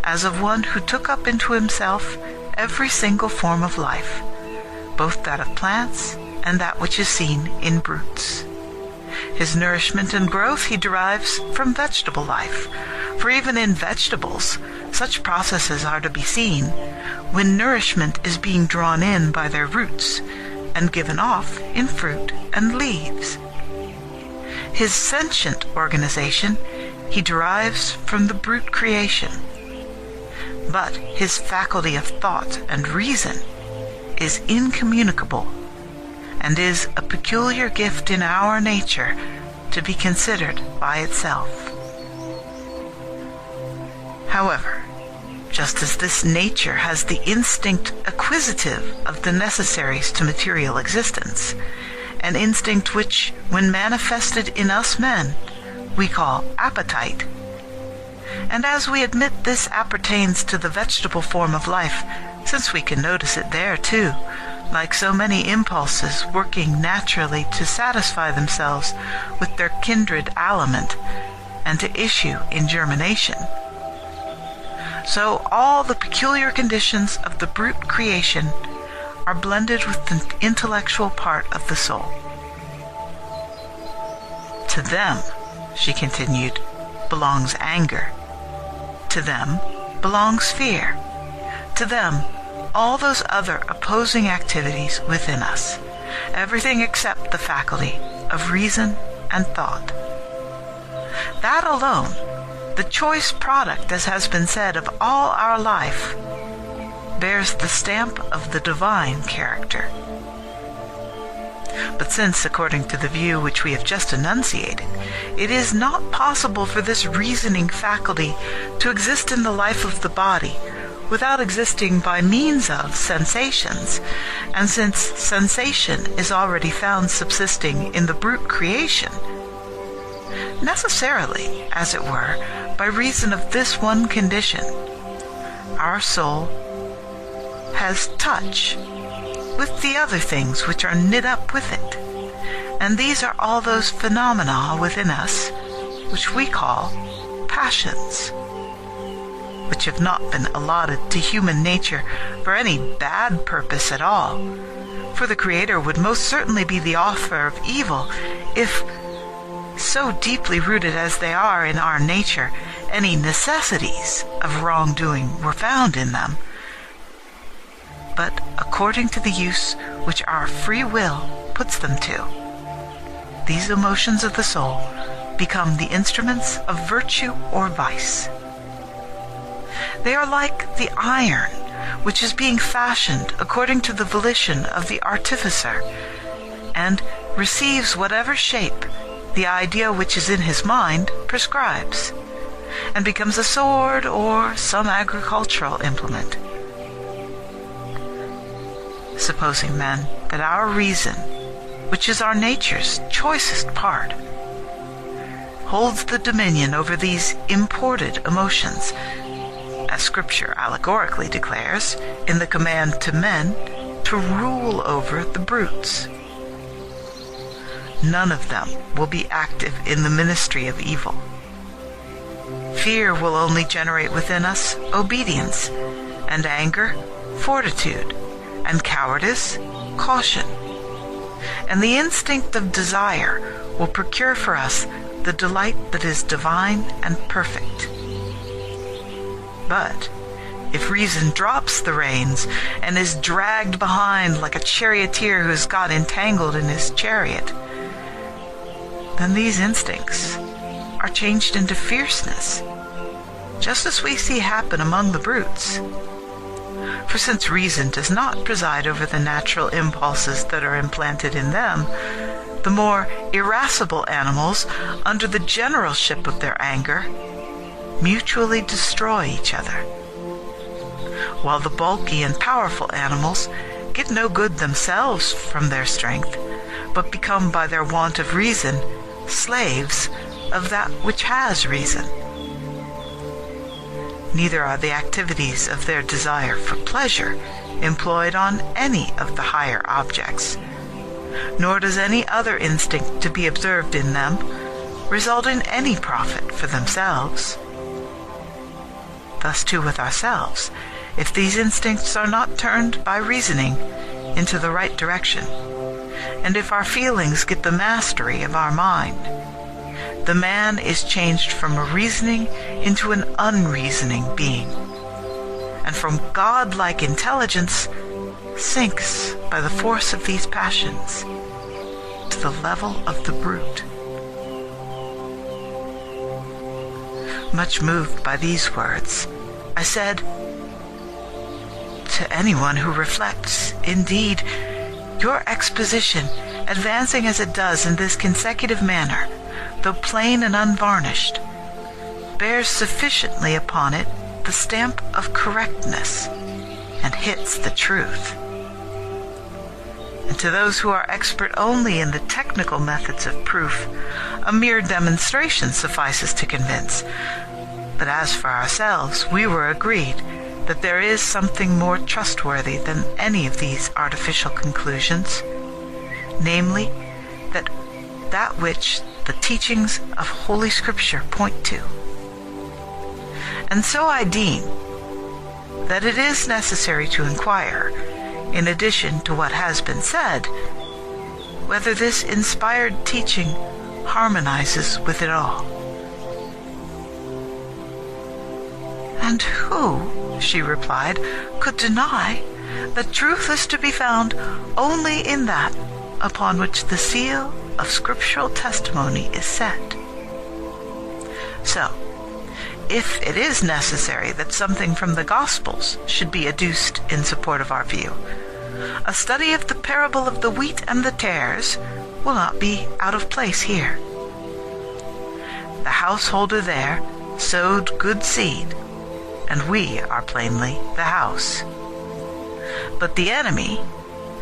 as of one who took up into himself every single form of life, both that of plants and that which is seen in brutes. His nourishment and growth he derives from vegetable life, for even in vegetables such processes are to be seen when nourishment is being drawn in by their roots and given off in fruit and leaves. His sentient organization he derives from the brute creation, but his faculty of thought and reason is incommunicable and is a peculiar gift in our nature to be considered by itself. However, just as this nature has the instinct acquisitive of the necessaries to material existence, an instinct which, when manifested in us men, we call appetite, and as we admit this appertains to the vegetable form of life, since we can notice it there too, like so many impulses working naturally to satisfy themselves with their kindred aliment and to issue in germination, so all the peculiar conditions of the brute creation are blended with the intellectual part of the soul. To them, she continued, belongs anger. To them belongs fear. To them all those other opposing activities within us, everything except the faculty of reason and thought. That alone, the choice product, as has been said, of all our life, bears the stamp of the divine character. But since, according to the view which we have just enunciated, it is not possible for this reasoning faculty to exist in the life of the body without existing by means of sensations, and since sensation is already found subsisting in the brute creation, necessarily, as it were, by reason of this one condition, our soul has touch with the other things which are knit up with it, and these are all those phenomena within us which we call passions, which have not been allotted to human nature for any bad purpose at all, for the Creator would most certainly be the author of evil if, so deeply rooted as they are in our nature, any necessities of wrongdoing were found in them. But according to the use which our free will puts them to, these emotions of the soul become the instruments of virtue or vice. They are like the iron which is being fashioned according to the volition of the artificer, and receives whatever shape the idea which is in his mind prescribes, and becomes a sword or some agricultural implement. Supposing then that our reason, which is our nature's choicest part, holds the dominion over these imported emotions, as Scripture allegorically declares in the command to men to rule over the brutes, none of them will be active in the ministry of evil. Fear will only generate within us obedience, and anger, fortitude, and cowardice, caution. And the instinct of desire will procure for us the delight that is divine and perfect. But if reason drops the reins and is dragged behind like a charioteer who has got entangled in his chariot, then these instincts are changed into fierceness, just as we see happen among the brutes. For since reason does not preside over the natural impulses that are implanted in them, the more irascible animals, under the generalship of their anger, mutually destroy each other, while the bulky and powerful animals get no good themselves from their strength, but become by their want of reason slaves of that which has reason. Neither are the activities of their desire for pleasure employed on any of the higher objects, nor does any other instinct to be observed in them result in any profit for themselves. Thus too with ourselves, if these instincts are not turned by reasoning into the right direction, and if our feelings get the mastery of our mind, the man is changed from a reasoning into an unreasoning being, and from God-like intelligence sinks by the force of these passions to the level of the brute. Much moved by these words, I said, "To anyone who reflects, indeed, your exposition, advancing as it does in this consecutive manner, though plain and unvarnished, bears sufficiently upon it the stamp of correctness, and hits the truth. And to those who are expert only in the technical methods of proof, a mere demonstration suffices to convince. But as for ourselves, we were agreed that there is something more trustworthy than any of these artificial conclusions, namely, that which the teachings of Holy Scripture point to. And so I deem that it is necessary to inquire, in addition to what has been said, whether this inspired teaching harmonizes with it all." "And who," she replied, "could deny that truth is to be found only in that upon which the seal of scriptural testimony is set? So, if it is necessary that something from the Gospels should be adduced in support of our view, a study of the parable of the wheat and the tares will not be out of place here. The householder there sowed good seed, and we are plainly the house. But the enemy,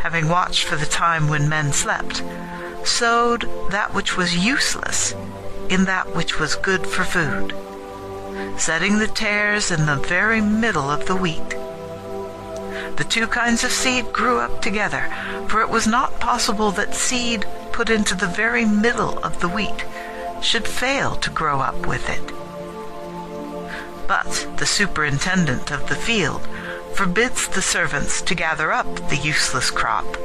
having watched for the time when men slept, sowed that which was useless in that which was good for food, setting the tares in the very middle of the wheat. The two kinds of seed grew up together, for it was not possible that seed put into the very middle of the wheat should fail to grow up with it. But the superintendent of the field forbids the servants to gather up the useless crop,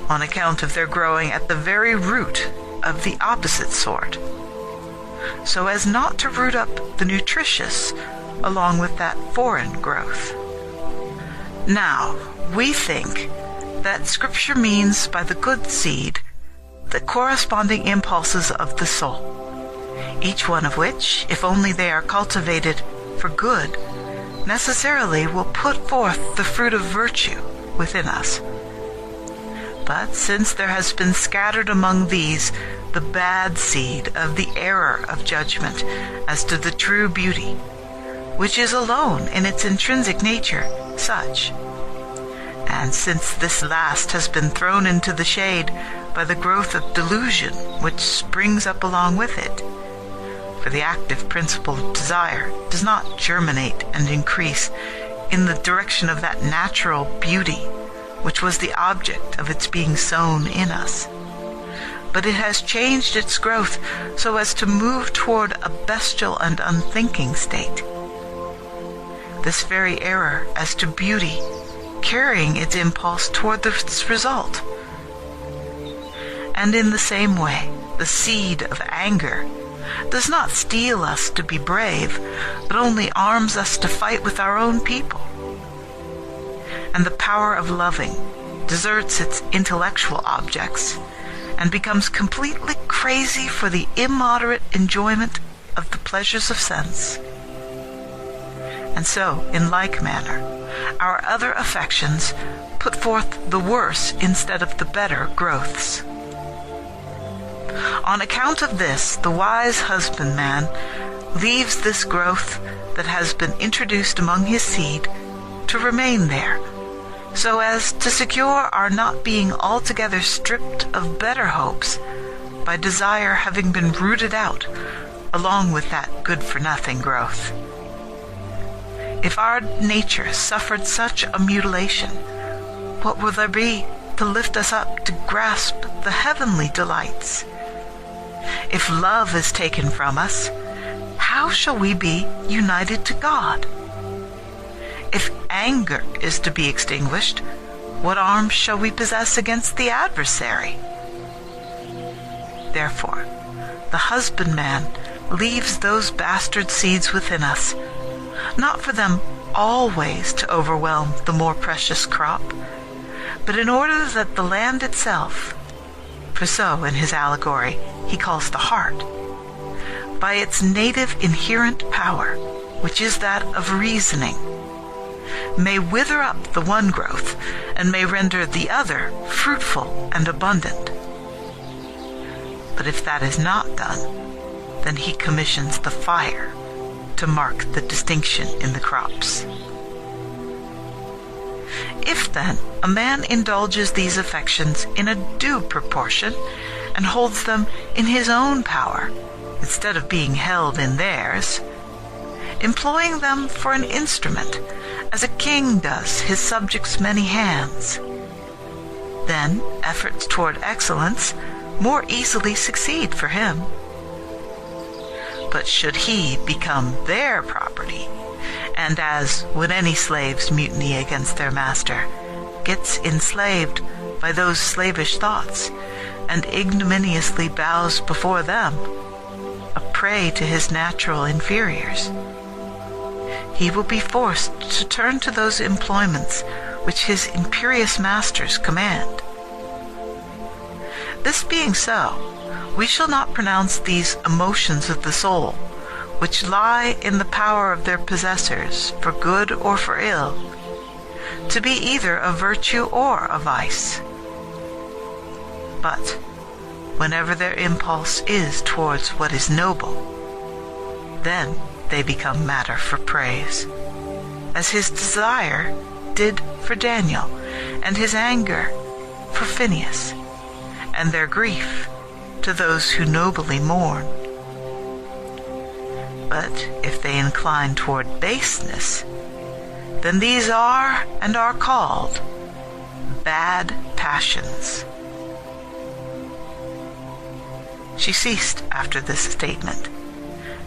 on account of their growing at the very root of the opposite sort, so as not to root up the nutritious along with that foreign growth. Now, we think that Scripture means by the good seed the corresponding impulses of the soul, each one of which, if only they are cultivated for good, necessarily will put forth the fruit of virtue within us. But since there has been scattered among these the bad seed of the error of judgment as to the true beauty, which is alone in its intrinsic nature such, and since this last has been thrown into the shade by the growth of delusion which springs up along with it, for the active principle of desire does not germinate and increase in the direction of that natural beauty which was the object of its being sown in us, but it has changed its growth so as to move toward a bestial and unthinking state. This very error as to beauty carrying its impulse toward this result. And in the same way, the seed of anger does not steel us to be brave, but only arms us to fight with our own people. And the power of loving deserts its intellectual objects and becomes completely crazy for the immoderate enjoyment of the pleasures of sense. And so, in like manner, our other affections put forth the worse instead of the better growths. On account of this, the wise husbandman leaves this growth that has been introduced among his seed to remain there, so as to secure our not being altogether stripped of better hopes by desire having been rooted out along with that good-for-nothing growth. If our nature suffered such a mutilation, what will there be to lift us up to grasp the heavenly delights? If love is taken from us, how shall we be united to God? If anger is to be extinguished, what arms shall we possess against the adversary? Therefore, the husbandman leaves those bastard seeds within us, not for them always to overwhelm the more precious crop, but in order that the land itself, for so in his allegory he calls the heart, by its native inherent power, which is that of reasoning, may wither up the one growth and may render the other fruitful and abundant. But if that is not done, then he commissions the fire to mark the distinction in the crops. If then a man indulges these affections in a due proportion and holds them in his own power instead of being held in theirs, employing them for an instrument as a king does his subjects' many hands, then efforts toward excellence more easily succeed for him. But should he become their property, and as when any slaves mutiny against their master, gets enslaved by those slavish thoughts, and ignominiously bows before them, a prey to his natural inferiors, he will be forced to turn to those employments which his imperious masters command. This being so, we shall not pronounce these emotions of the soul, which lie in the power of their possessors for good or for ill, to be either a virtue or a vice. But whenever their impulse is towards what is noble, then they become matter for praise, as his desire did for Daniel, and his anger for Phineas, and their grief to those who nobly mourn. But if they incline toward baseness, then these are and are called bad passions. She ceased after this statement,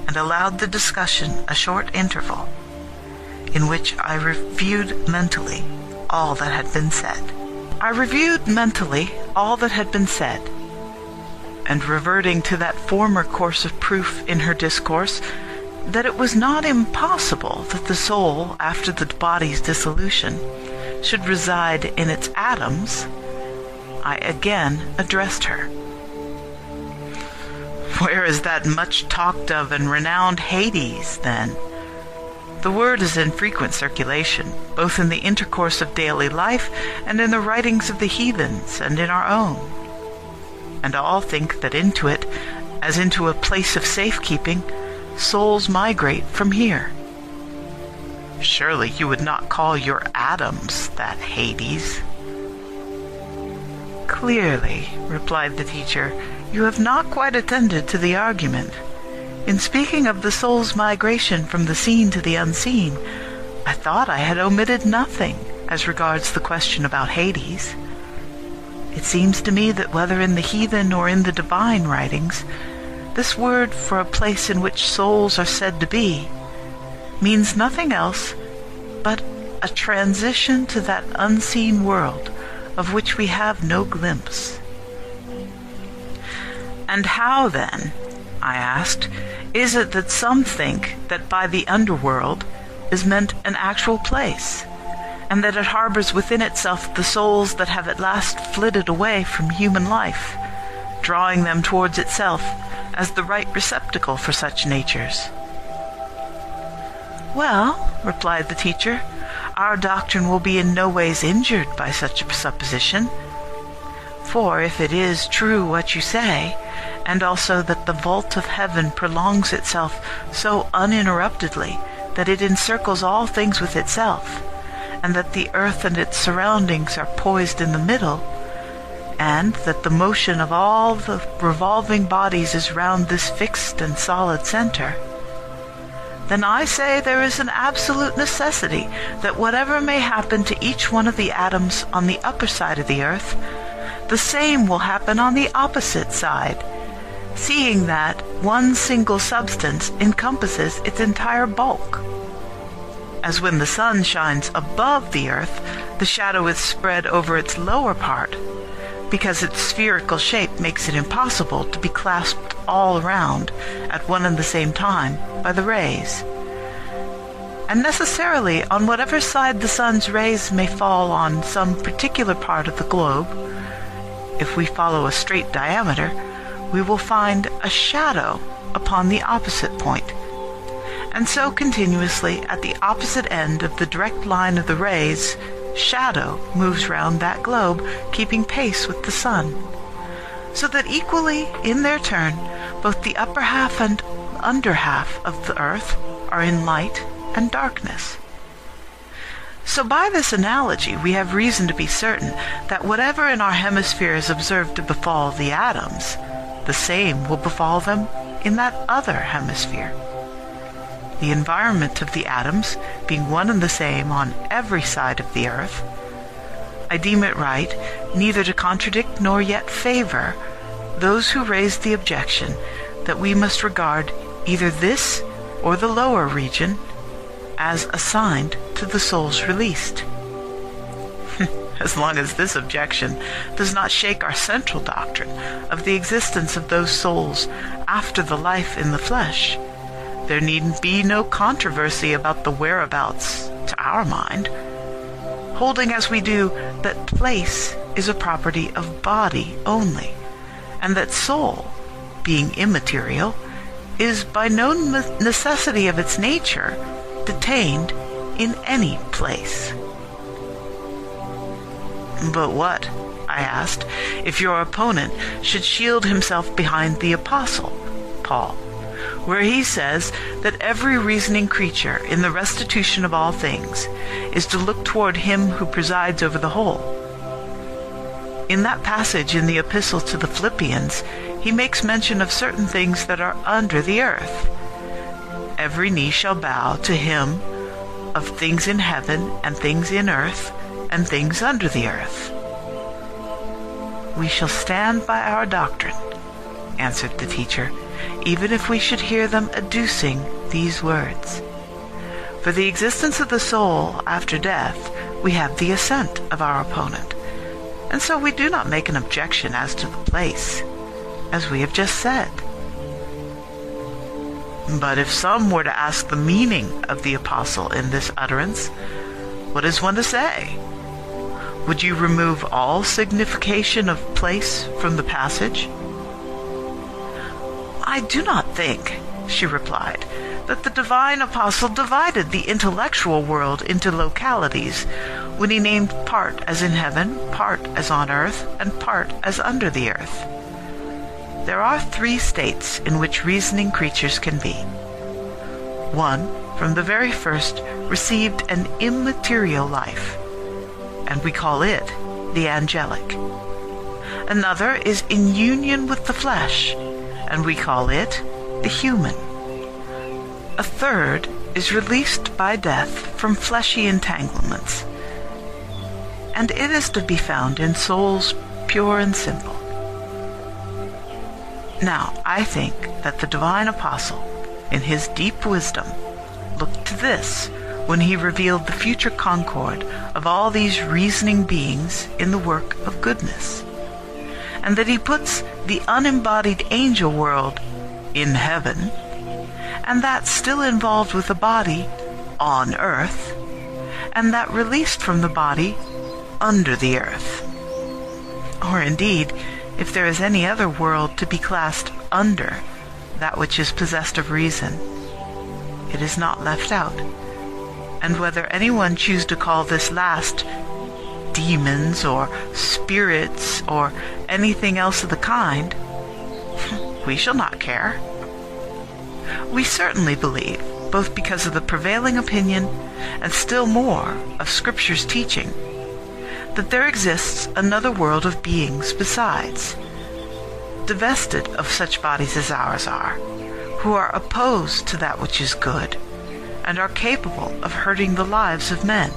and allowed the discussion a short interval, in which I reviewed mentally all that had been said. And reverting to that former course of proof in her discourse, that it was not impossible that the soul, after the body's dissolution, should reside in its atoms, I again addressed her. Where is that much talked of and renowned Hades, then? The word is in frequent circulation, both in the intercourse of daily life and in the writings of the heathens and in our own. And all think that into it, as into a place of safekeeping, souls migrate from here. Surely you would not call your atoms that Hades? Clearly, replied the teacher, you have not quite attended to the argument. In speaking of the soul's migration from the seen to the unseen, I thought I had omitted nothing as regards the question about Hades. It seems to me that whether in the heathen or in the divine writings, this word for a place in which souls are said to be means nothing else but a transition to that unseen world of which we have no glimpse. And how, then, I asked, is it that some think that by the underworld is meant an actual place, and that it harbors within itself the souls that have at last flitted away from human life, drawing them towards itself as the right receptacle for such natures? Well, replied the teacher, our doctrine will be in no ways injured by such a supposition. For if it is true what you say, and also that the vault of heaven prolongs itself so uninterruptedly that it encircles all things with itself, and that the earth and its surroundings are poised in the middle, and that the motion of all the revolving bodies is round this fixed and solid center, then I say there is an absolute necessity that whatever may happen to each one of the atoms on the upper side of the earth, the same will happen on the opposite side, seeing that one single substance encompasses its entire bulk. As when the sun shines above the earth, the shadow is spread over its lower part, because its spherical shape makes it impossible to be clasped all around at one and the same time by the rays. And necessarily, on whatever side the sun's rays may fall on some particular part of the globe, if we follow a straight diameter, we will find a shadow upon the opposite point. And so continuously, at the opposite end of the direct line of the rays, shadow moves round that globe, keeping pace with the sun, so that equally, in their turn, both the upper half and under half of the earth are in light and darkness. So by this analogy, we have reason to be certain that whatever in our hemisphere is observed to befall the atoms, the same will befall them in that other hemisphere. The environment of the atoms being one and the same on every side of the earth, I deem it right neither to contradict nor yet favor those who raise the objection that we must regard either this or the lower region as assigned to the souls released. As long as this objection does not shake our central doctrine of the existence of those souls after the life in the flesh, there need be no controversy about the whereabouts to our mind, holding as we do that place is a property of body only, and that soul, being immaterial, is by no necessity of its nature detained in any place. But what, I asked, if your opponent should shield himself behind the Apostle, Paul, where he says that every reasoning creature in the restitution of all things is to look toward him who presides over the whole? In that passage in the Epistle to the Philippians, he makes mention of certain things that are under the earth. Every knee shall bow to him of things in heaven and things in earth and things under the earth. We shall stand by our doctrine, answered the teacher, even if we should hear them adducing these words. For the existence of the soul after death, we have the assent of our opponent, and so we do not make an objection as to the place, as we have just said. But if some were to ask the meaning of the apostle in this utterance, what is one to say? Would you remove all signification of place from the passage? I do not think, she replied, that the divine apostle divided the intellectual world into localities when he named part as in heaven, part as on earth, and part as under the earth. There are three states in which reasoning creatures can be. One, from the very first, received an immaterial life, and we call it the angelic. Another is in union with the flesh, and we call it the human. A third is released by death from fleshy entanglements, and it is to be found in souls pure and simple. Now, I think that the divine apostle, in his deep wisdom, looked to this when he revealed the future concord of all these reasoning beings in the work of goodness, and that he puts the unembodied angel world in heaven, and that still involved with the body on earth, and that released from the body under the earth. Or indeed, if there is any other world to be classed under that which is possessed of reason, it is not left out. And whether anyone choose to call this last demons or spirits or anything else of the kind, we shall not care. We certainly believe both because of the prevailing opinion and still more of Scripture's teaching, that there exists another world of beings besides, divested of such bodies as ours are, who are opposed to that which is good, and are capable of hurting the lives of men,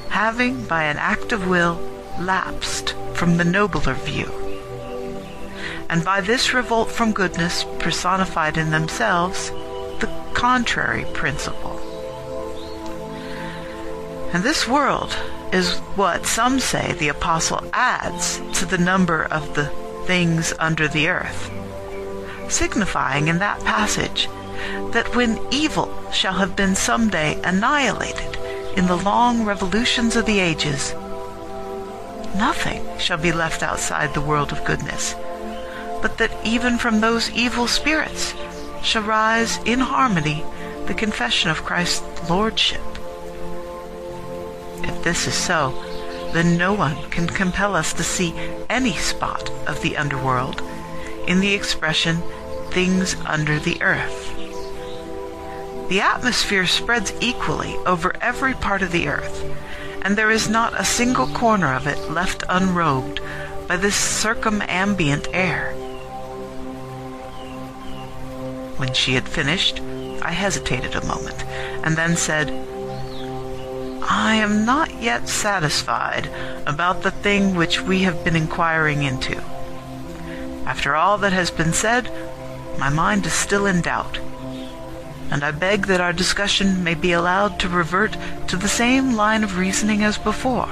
having by an act of will lapsed from the nobler view, and by this revolt from goodness personified in themselves the contrary principle. And this world is what some say the apostle adds to the number of the things under the earth, signifying in that passage that when evil shall have been someday annihilated in the long revolutions of the ages, nothing shall be left outside the world of goodness, but that even from those evil spirits shall rise in harmony the confession of Christ's Lordship. If this is so, then no one can compel us to see any spot of the underworld in the expression things under the earth. The atmosphere spreads equally over every part of the earth, and there is not a single corner of it left unrobed by this circumambient air. When she had finished, I hesitated a moment, and then said, I am not yet satisfied about the thing which we have been inquiring into. After all that has been said, my mind is still in doubt, and I beg that our discussion may be allowed to revert to the same line of reasoning as before,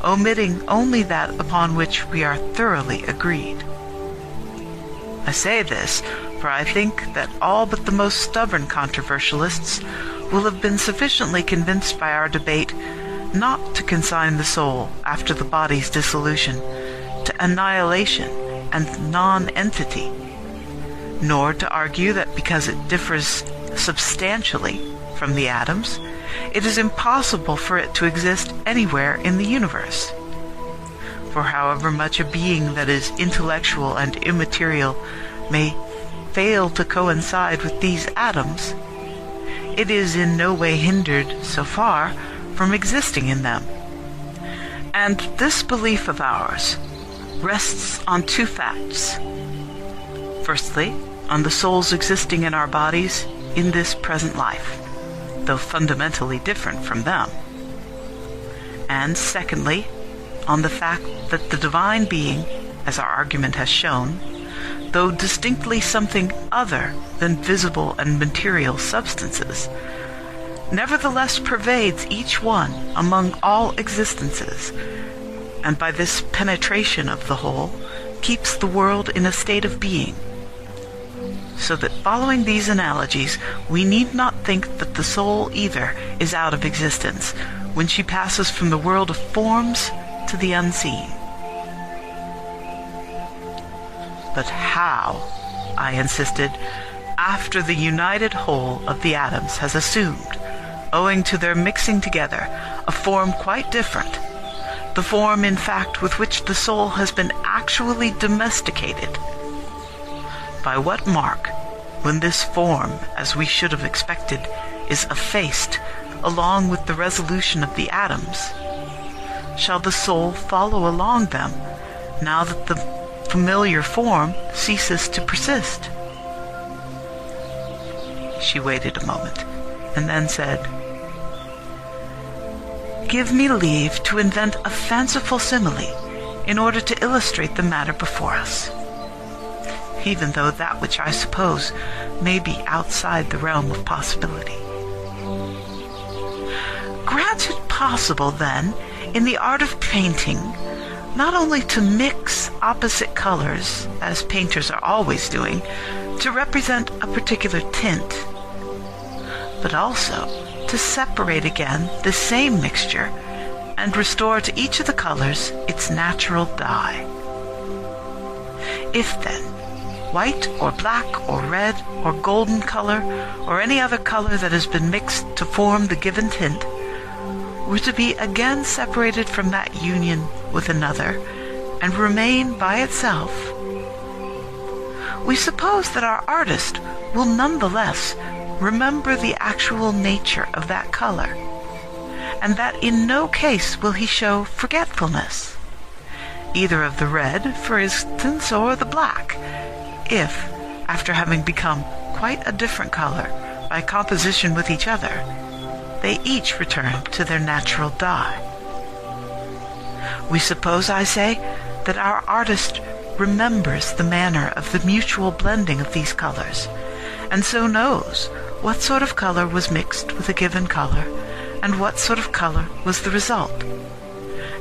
omitting only that upon which we are thoroughly agreed. I say this, for I think that all but the most stubborn controversialists will have been sufficiently convinced by our debate not to consign the soul after the body's dissolution to annihilation and non-entity, nor to argue that because it differs substantially from the atoms, it is impossible for it to exist anywhere in the universe. For however much a being that is intellectual and immaterial may fail to coincide with these atoms, it is in no way hindered, so far, from existing in them. And this belief of ours rests on two facts. Firstly, on the souls existing in our bodies in this present life, though fundamentally different from them. And secondly, on the fact that the divine being, as our argument has shown, though distinctly something other than visible and material substances, nevertheless pervades each one among all existences, and by this penetration of the whole keeps the world in a state of being. So that following these analogies, we need not think that the soul either is out of existence when she passes from the world of forms to the unseen. But how, I insisted, after the united whole of the atoms has assumed, owing to their mixing together, a form quite different, the form, in fact, with which the soul has been actually domesticated? By what mark, when this form, as we should have expected, is effaced along with the resolution of the atoms, shall the soul follow along them now that the familiar form ceases to persist? She waited a moment, and then said, Give me leave to invent a fanciful simile in order to illustrate the matter before us, even though that which I suppose may be outside the realm of possibility. Grant it possible, then, in the art of painting, not only to mix opposite colors, as painters are always doing, to represent a particular tint, but also to separate again the same mixture and restore to each of the colors its natural dye. If then white or black or red or golden color or any other color that has been mixed to form the given tint were to be again separated from that union with another and remain by itself, we suppose that our artist will nonetheless remember the actual nature of that color, and that in no case will he show forgetfulness, either of the red, for instance, or the black, if, after having become quite a different color by composition with each other, they each return to their natural dye. We suppose, I say, that our artist remembers the manner of the mutual blending of these colors, and so knows what sort of color was mixed with a given color, and what sort of color was the result,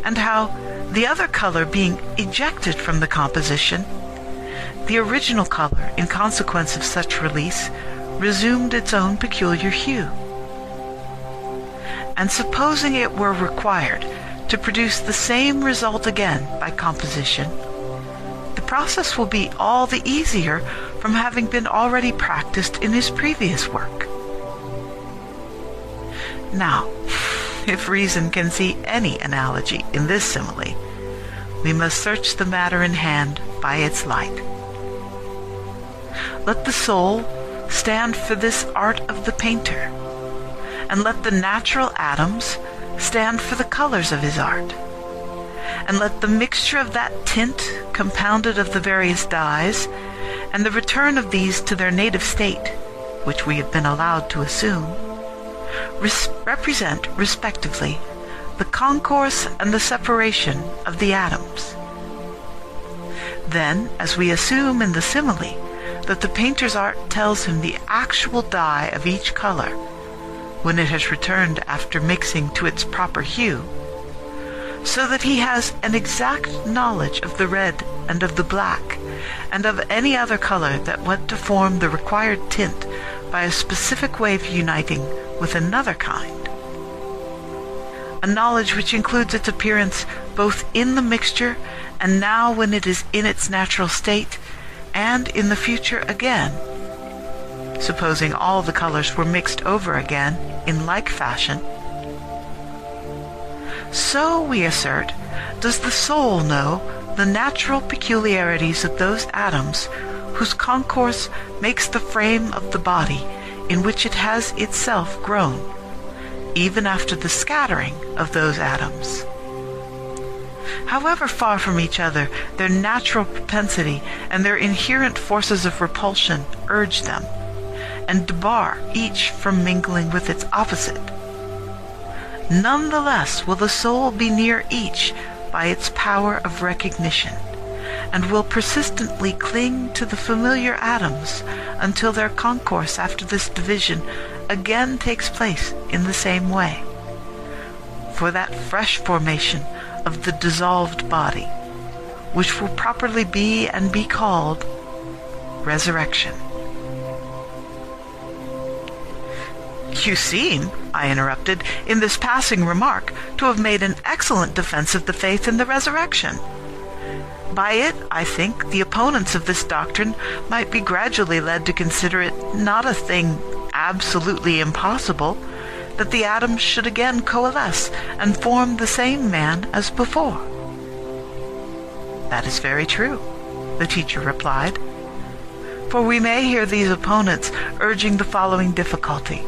and how, the other color being ejected from the composition, the original color, in consequence of such release, resumed its own peculiar hue. And supposing it were required to produce the same result again by composition, the process will be all the easier from having been already practiced in his previous work. Now, if reason can see any analogy in this simile, we must search the matter in hand by its light. Let the soul stand for this art of the painter, and let the natural atoms stand for the colors of his art, and let the mixture of that tint compounded of the various dyes, and the return of these to their native state, which we have been allowed to assume, represent, respectively, the concourse and the separation of the atoms. Then, as we assume in the simile that the painter's art tells him the actual dye of each color, when it has returned after mixing to its proper hue, so that he has an exact knowledge of the red and of the black, and of any other color that went to form the required tint by a specific way of uniting with another kind, a knowledge which includes its appearance both in the mixture and now when it is in its natural state, and in the future again, supposing all the colors were mixed over again in like fashion. So, we assert, does the soul know the natural peculiarities of those atoms whose concourse makes the frame of the body in which it has itself grown, even after the scattering of those atoms. However far from each other their natural propensity and their inherent forces of repulsion urge them, and debar each from mingling with its opposite, none the less will the soul be near each by its power of recognition, and will persistently cling to the familiar atoms until their concourse after this division again takes place in the same way, for that fresh formation of the dissolved body, which will properly be and be called resurrection. You seem, I interrupted, in this passing remark to have made an excellent defense of the faith in the resurrection. By it, I think, the opponents of this doctrine might be gradually led to consider it not a thing absolutely impossible that the atoms should again coalesce and form the same man as before. That is very true, the teacher replied, for we may hear these opponents urging the following difficulty.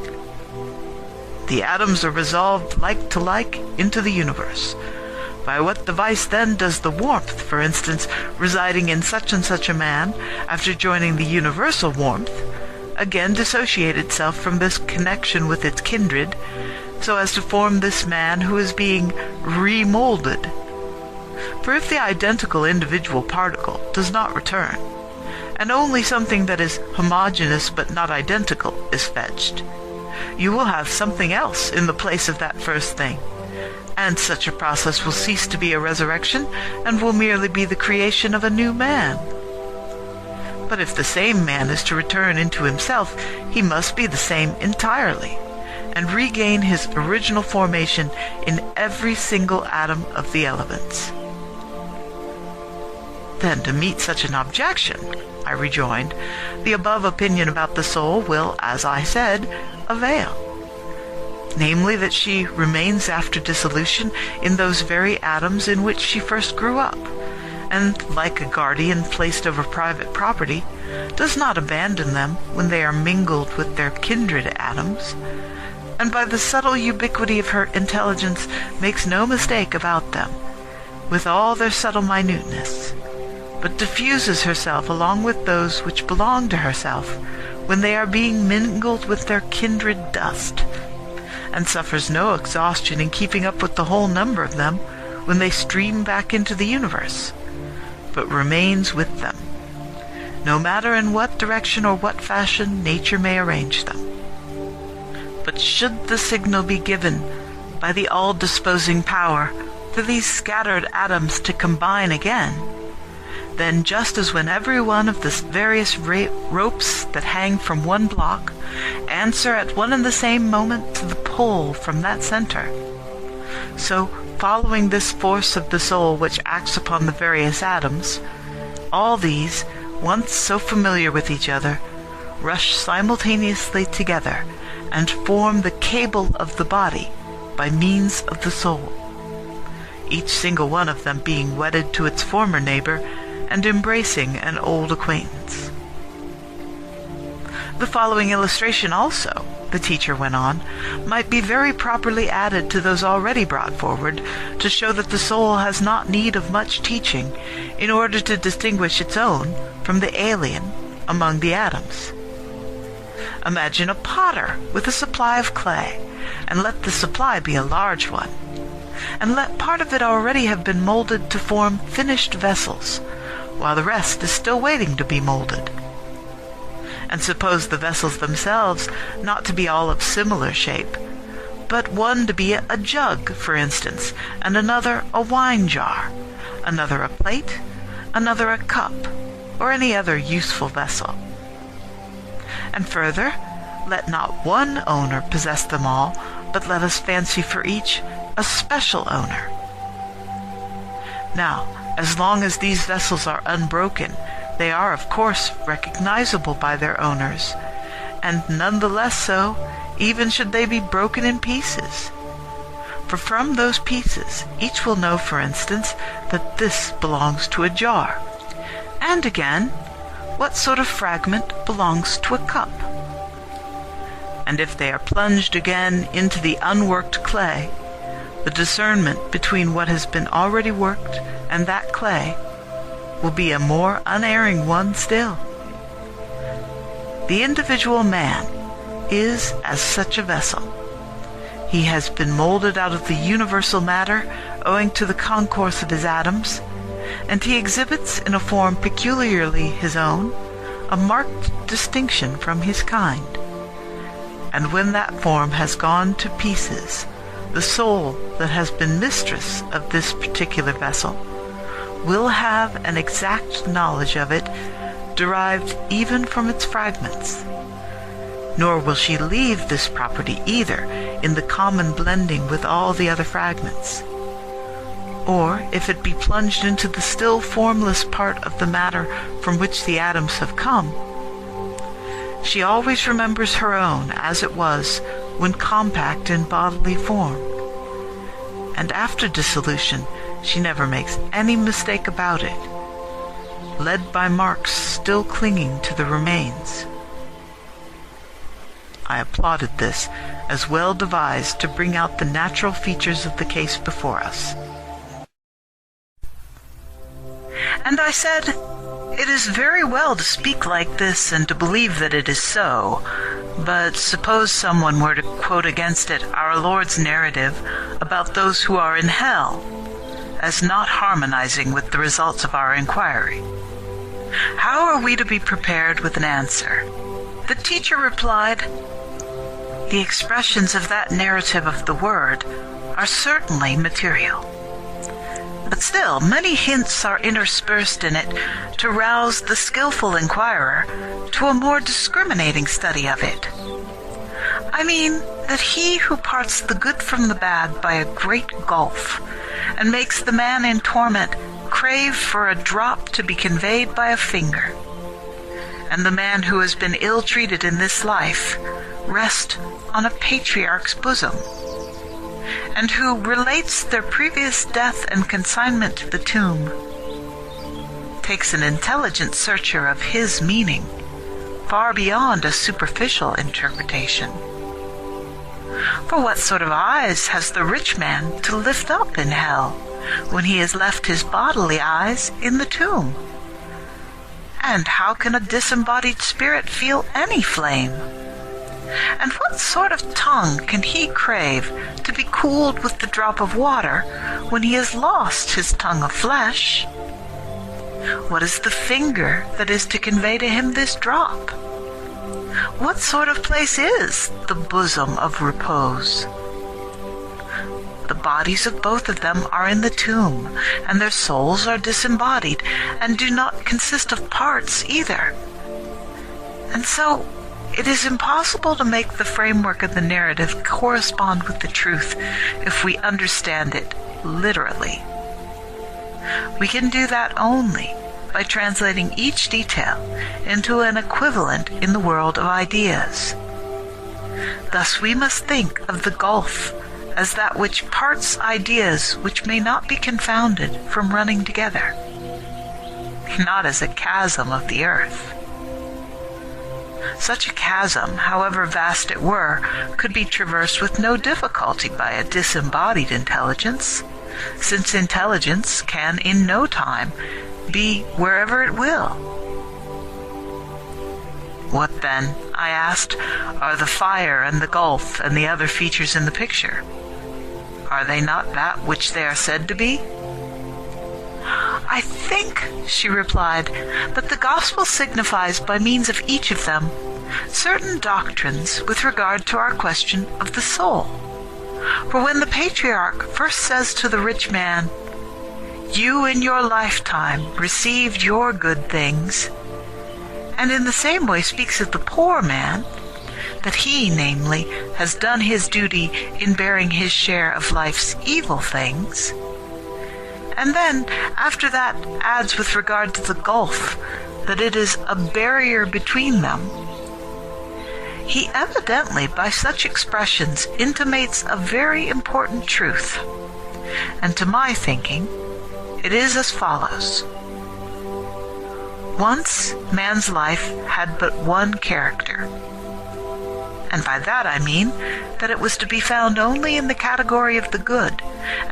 The atoms are resolved like to like into the universe. By what device then does the warmth, for instance, residing in such and such a man, after joining the universal warmth, again dissociate itself from this connection with its kindred, so as to form this man who is being remolded? For if the identical individual particle does not return, and only something that is homogeneous but not identical is fetched, you will have something else in the place of that first thing, and such a process will cease to be a resurrection and will merely be the creation of a new man. But if the same man is to return into himself, he must be the same entirely, and regain his original formation in every single atom of the elements. Then, to meet such an objection, I rejoined, the above opinion about the soul will, as I said, avail. Namely, that she remains after dissolution in those very atoms in which she first grew up, and, like a guardian placed over private property, does not abandon them when they are mingled with their kindred atoms, and by the subtle ubiquity of her intelligence makes no mistake about them, with all their subtle minuteness, but diffuses herself along with those which belong to herself when they are being mingled with their kindred dust, and suffers no exhaustion in keeping up with the whole number of them when they stream back into the universe, but remains with them, no matter in what direction or what fashion nature may arrange them. But should the signal be given by the all-disposing power for these scattered atoms to combine again, then just as when every one of the various ropes that hang from one block answer at one and the same moment to the pull from that center, so, following this force of the soul which acts upon the various atoms, all these, once so familiar with each other, rush simultaneously together and form the cable of the body by means of the soul, each single one of them being wedded to its former neighbor and embracing an old acquaintance. The following illustration also, the teacher went on, might be very properly added to those already brought forward to show that the soul has not need of much teaching in order to distinguish its own from the alien among the atoms. Imagine a potter with a supply of clay, and let the supply be a large one, and let part of it already have been molded to form finished vessels, while the rest is still waiting to be molded. And suppose the vessels themselves not to be all of similar shape, but one to be a jug, for instance, and another a wine jar, another a plate, another a cup, or any other useful vessel. And further, let not one owner possess them all, but let us fancy for each a special owner. Now, as long as these vessels are unbroken, they are, of course, recognizable by their owners, and none the less so, even should they be broken in pieces. For from those pieces, each will know, for instance, that this belongs to a jar, and again, what sort of fragment belongs to a cup. And if they are plunged again into the unworked clay, the discernment between what has been already worked and that clay will be a more unerring one still. The individual man is as such a vessel. He has been molded out of the universal matter owing to the concourse of his atoms, and he exhibits in a form peculiarly his own a marked distinction from his kind. And when that form has gone to pieces, the soul that has been mistress of this particular vessel will have an exact knowledge of it, derived even from its fragments. Nor will she leave this property either in the common blending with all the other fragments. Or, if it be plunged into the still formless part of the matter from which the atoms have come, she always remembers her own as it was when compact in bodily form. And after dissolution, she never makes any mistake about it, led by marks still clinging to the remains. I applauded this as well devised to bring out the natural features of the case before us. And I said, "It is very well to speak like this and to believe that it is so, but suppose someone were to quote against it our Lord's narrative about those who are in hell, as not harmonizing with the results of our inquiry. How are we to be prepared with an answer?" The teacher replied, "The expressions of that narrative of the Word are certainly material. But still, many hints are interspersed in it to rouse the skillful inquirer to a more discriminating study of it. I mean that he who parts the good from the bad by a great gulf, and makes the man in torment crave for a drop to be conveyed by a finger, and the man who has been ill-treated in this life rest on a patriarch's bosom, and who relates their previous death and consignment to the tomb, takes an intelligent searcher of his meaning, far beyond a superficial interpretation. For what sort of eyes has the rich man to lift up in hell, when he has left his bodily eyes in the tomb? And how can a disembodied spirit feel any flame? And what sort of tongue can he crave to be cooled with the drop of water when he has lost his tongue of flesh? What is the finger that is to convey to him this drop? What sort of place is the bosom of repose? The bodies of both of them are in the tomb, and their souls are disembodied, and do not consist of parts either. And so, it is impossible to make the framework of the narrative correspond with the truth if we understand it literally. We can do that only by translating each detail into an equivalent in the world of ideas. Thus we must think of the gulf as that which parts ideas which may not be confounded from running together, not as a chasm of the earth. Such a chasm, however vast it were, could be traversed with no difficulty by a disembodied intelligence, since intelligence can in no time be wherever it will. What then, I asked, are the fire and the gulf and the other features in the picture? Are they not that which they are said to be? I think, she replied, that the gospel signifies by means of each of them certain doctrines with regard to our question of the soul. For when the patriarch first says to the rich man, "You in your lifetime received your good things," and in the same way speaks of the poor man, that he, namely, has done his duty in bearing his share of life's evil things, and then, after that, adds with regard to the gulf, that it is a barrier between them, he evidently, by such expressions, intimates a very important truth, and to my thinking, it is as follows. Once, man's life had but one character, and by that I mean that it was to be found only in the category of the good,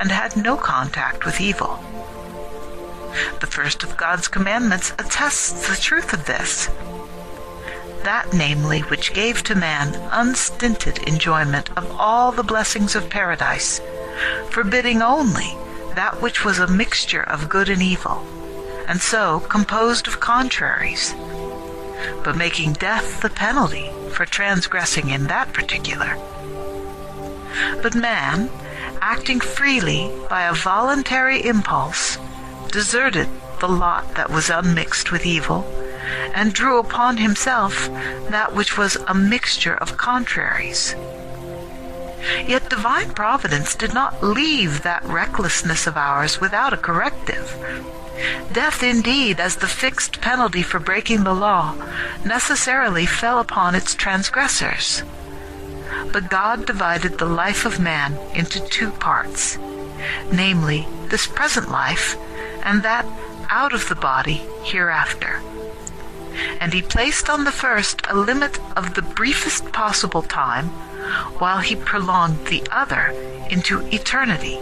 and had no contact with evil. The first of God's commandments attests the truth of this, that namely which gave to man unstinted enjoyment of all the blessings of paradise, forbidding only that which was a mixture of good and evil, and so composed of contraries, but making death the penalty for transgressing in that particular. But man, acting freely by a voluntary impulse, deserted the lot that was unmixed with evil, and drew upon himself that which was a mixture of contraries. Yet divine providence did not leave that recklessness of ours without a corrective. Death indeed, as the fixed penalty for breaking the law, necessarily fell upon its transgressors. But God divided the life of man into two parts, namely, this present life, and that out of the body hereafter. And he placed on the first a limit of the briefest possible time, while he prolonged the other into eternity.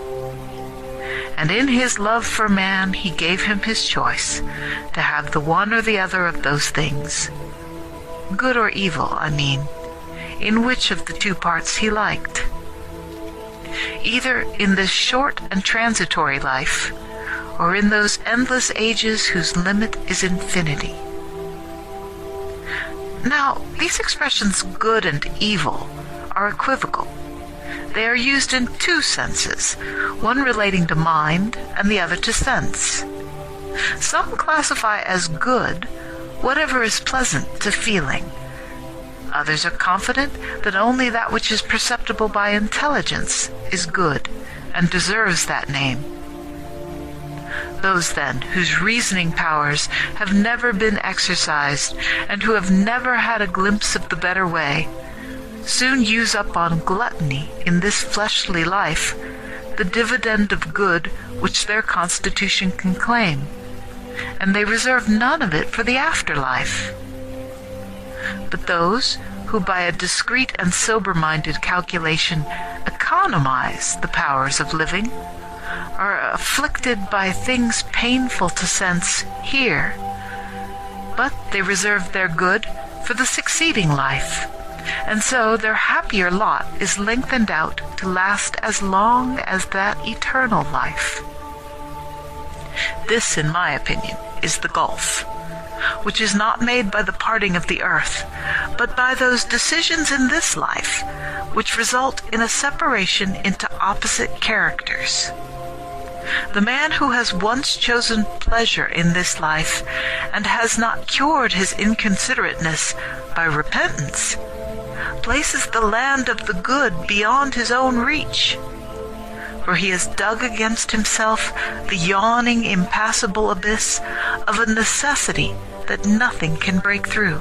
And in his love for man he gave him his choice, to have the one or the other of those things, good or evil, I mean, in which of the two parts he liked, either in this short and transitory life, or in those endless ages whose limit is infinity. Now, these expressions good and evil are equivocal. They are used in two senses, one relating to mind and the other to sense. Some classify as good whatever is pleasant to feeling. Others are confident that only that which is perceptible by intelligence is good and deserves that name. Those, then, whose reasoning powers have never been exercised and who have never had a glimpse of the better way, soon use up on gluttony in this fleshly life the dividend of good which their constitution can claim, and they reserve none of it for the afterlife. But those who by a discreet and sober-minded calculation economize the powers of living are afflicted by things painful to sense here, but they reserve their good for the succeeding life, and so their happier lot is lengthened out to last as long as that eternal life. This, in my opinion, is the gulf, which is not made by the parting of the earth, but by those decisions in this life which result in a separation into opposite characters. The man who has once chosen pleasure in this life and has not cured his inconsiderateness by repentance places the land of the good beyond his own reach, for he has dug against himself the yawning, impassable abyss of a necessity that nothing can break through.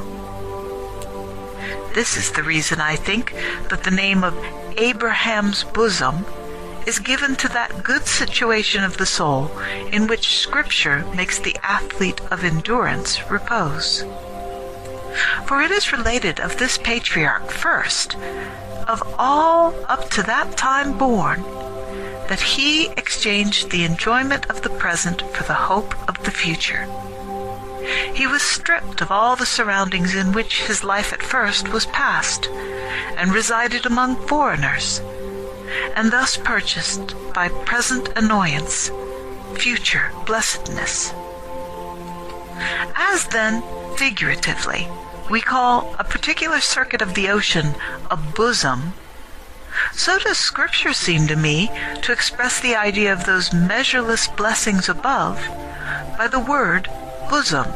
This is the reason, I think, that the name of Abraham's bosom is given to that good situation of the soul in which Scripture makes the athlete of endurance repose. For it is related of this patriarch first, of all up to that time born, that he exchanged the enjoyment of the present for the hope of the future. He was stripped of all the surroundings in which his life at first was passed, and resided among foreigners, and thus purchased by present annoyance future blessedness. As then, figuratively, we call a particular circuit of the ocean a bosom, so does Scripture seem to me to express the idea of those measureless blessings above by the word bosom,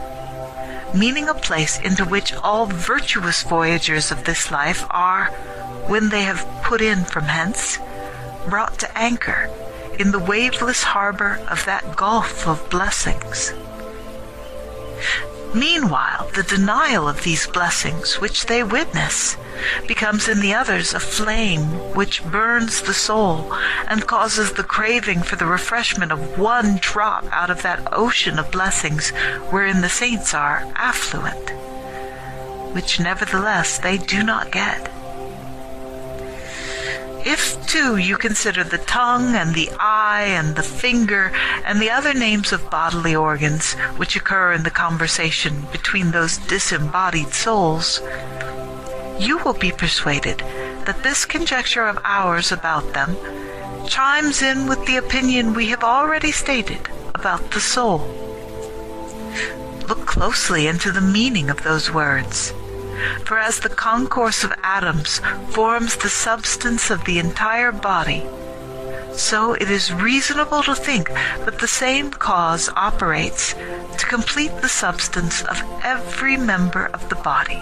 meaning a place into which all virtuous voyagers of this life are, when they have put in from hence, brought to anchor in the waveless harbor of that gulf of blessings. Meanwhile, the denial of these blessings which they witness becomes in the others a flame which burns the soul and causes the craving for the refreshment of one drop out of that ocean of blessings wherein the saints are affluent, which nevertheless they do not get. If, too, you consider the tongue and the eye and the finger and the other names of bodily organs which occur in the conversation between those disembodied souls, you will be persuaded that this conjecture of ours about them chimes in with the opinion we have already stated about the soul. Look closely into the meaning of those words. For as the concourse of atoms forms the substance of the entire body, so it is reasonable to think that the same cause operates to complete the substance of every member of the body.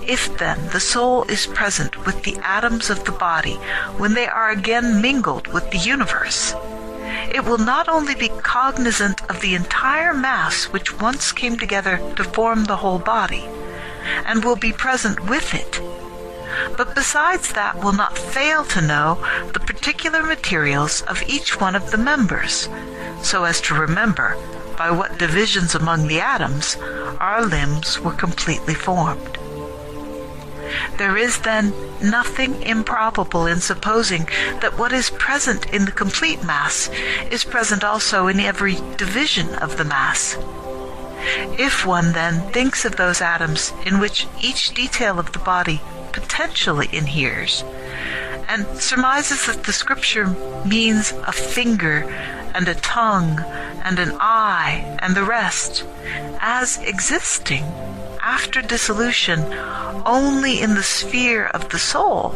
If then the soul is present with the atoms of the body when they are again mingled with the universe, it will not only be cognizant of the entire mass which once came together to form the whole body, and will be present with it, but besides that will not fail to know the particular materials of each one of the members, so as to remember by what divisions among the atoms our limbs were completely formed. There is then nothing improbable in supposing that what is present in the complete mass is present also in every division of the mass. If one then thinks of those atoms in which each detail of the body potentially inheres, and surmises that the Scripture means a finger and a tongue and an eye and the rest, as existing after dissolution only in the sphere of the soul,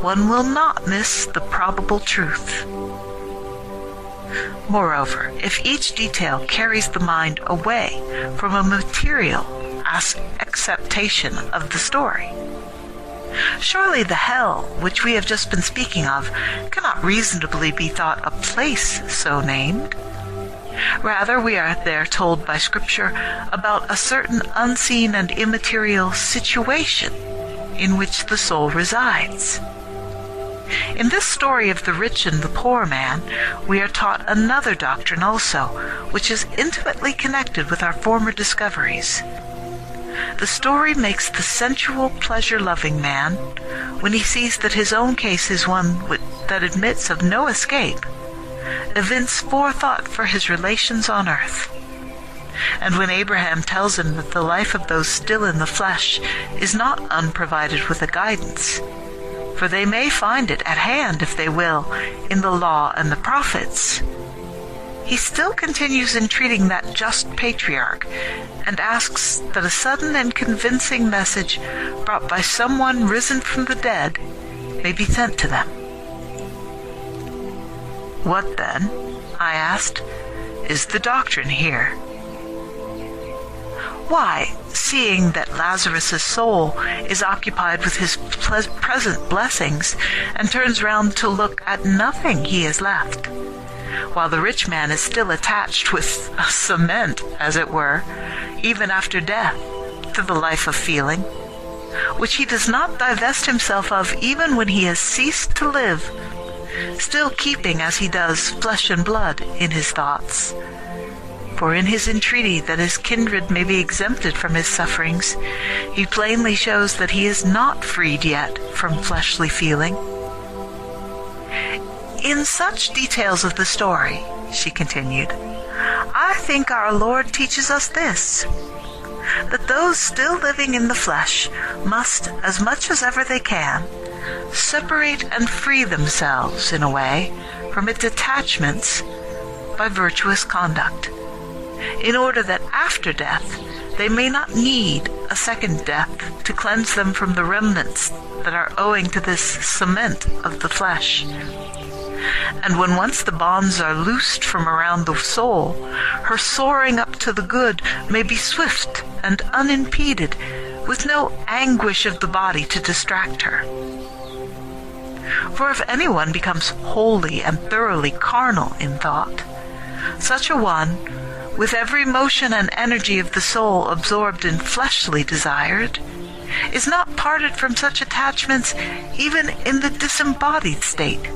one will not miss the probable truth. Moreover, if each detail carries the mind away from a material acceptation of the story, surely the hell which we have just been speaking of cannot reasonably be thought a place so named. Rather, we are there told by Scripture about a certain unseen and immaterial situation in which the soul resides. In this story of the rich and the poor man, we are taught another doctrine also, which is intimately connected with our former discoveries. The story makes the sensual, pleasure-loving man, when he sees that his own case is one that admits of no escape, evince forethought for his relations on earth. And when Abraham tells him that the life of those still in the flesh is not unprovided with a guidance, for they may find it at hand, if they will, in the law and the prophets, he still continues entreating that just patriarch, and asks that a sudden and convincing message brought by someone risen from the dead may be sent to them. What then, I asked, is the doctrine here? Why, seeing that Lazarus' soul is occupied with his present blessings, and turns round to look at nothing he has left, while the rich man is still attached with a cement, as it were, even after death, to the life of feeling, which he does not divest himself of even when he has ceased to live, still keeping as he does flesh and blood in his thoughts. For in his entreaty that his kindred may be exempted from his sufferings, he plainly shows that he is not freed yet from fleshly feeling. In such details of the story, she continued, I think our Lord teaches us this, that those still living in the flesh must, as much as ever they can, separate and free themselves, in a way, from its attachments by virtuous conduct, in order that after death they may not need a second death to cleanse them from the remnants that are owing to this cement of the flesh. And when once the bonds are loosed from around the soul, her soaring up to the good may be swift and unimpeded, with no anguish of the body to distract her. For if anyone becomes wholly and thoroughly carnal in thought, such a one, with every motion and energy of the soul absorbed in fleshly desires, is not parted from such attachments even in the disembodied state.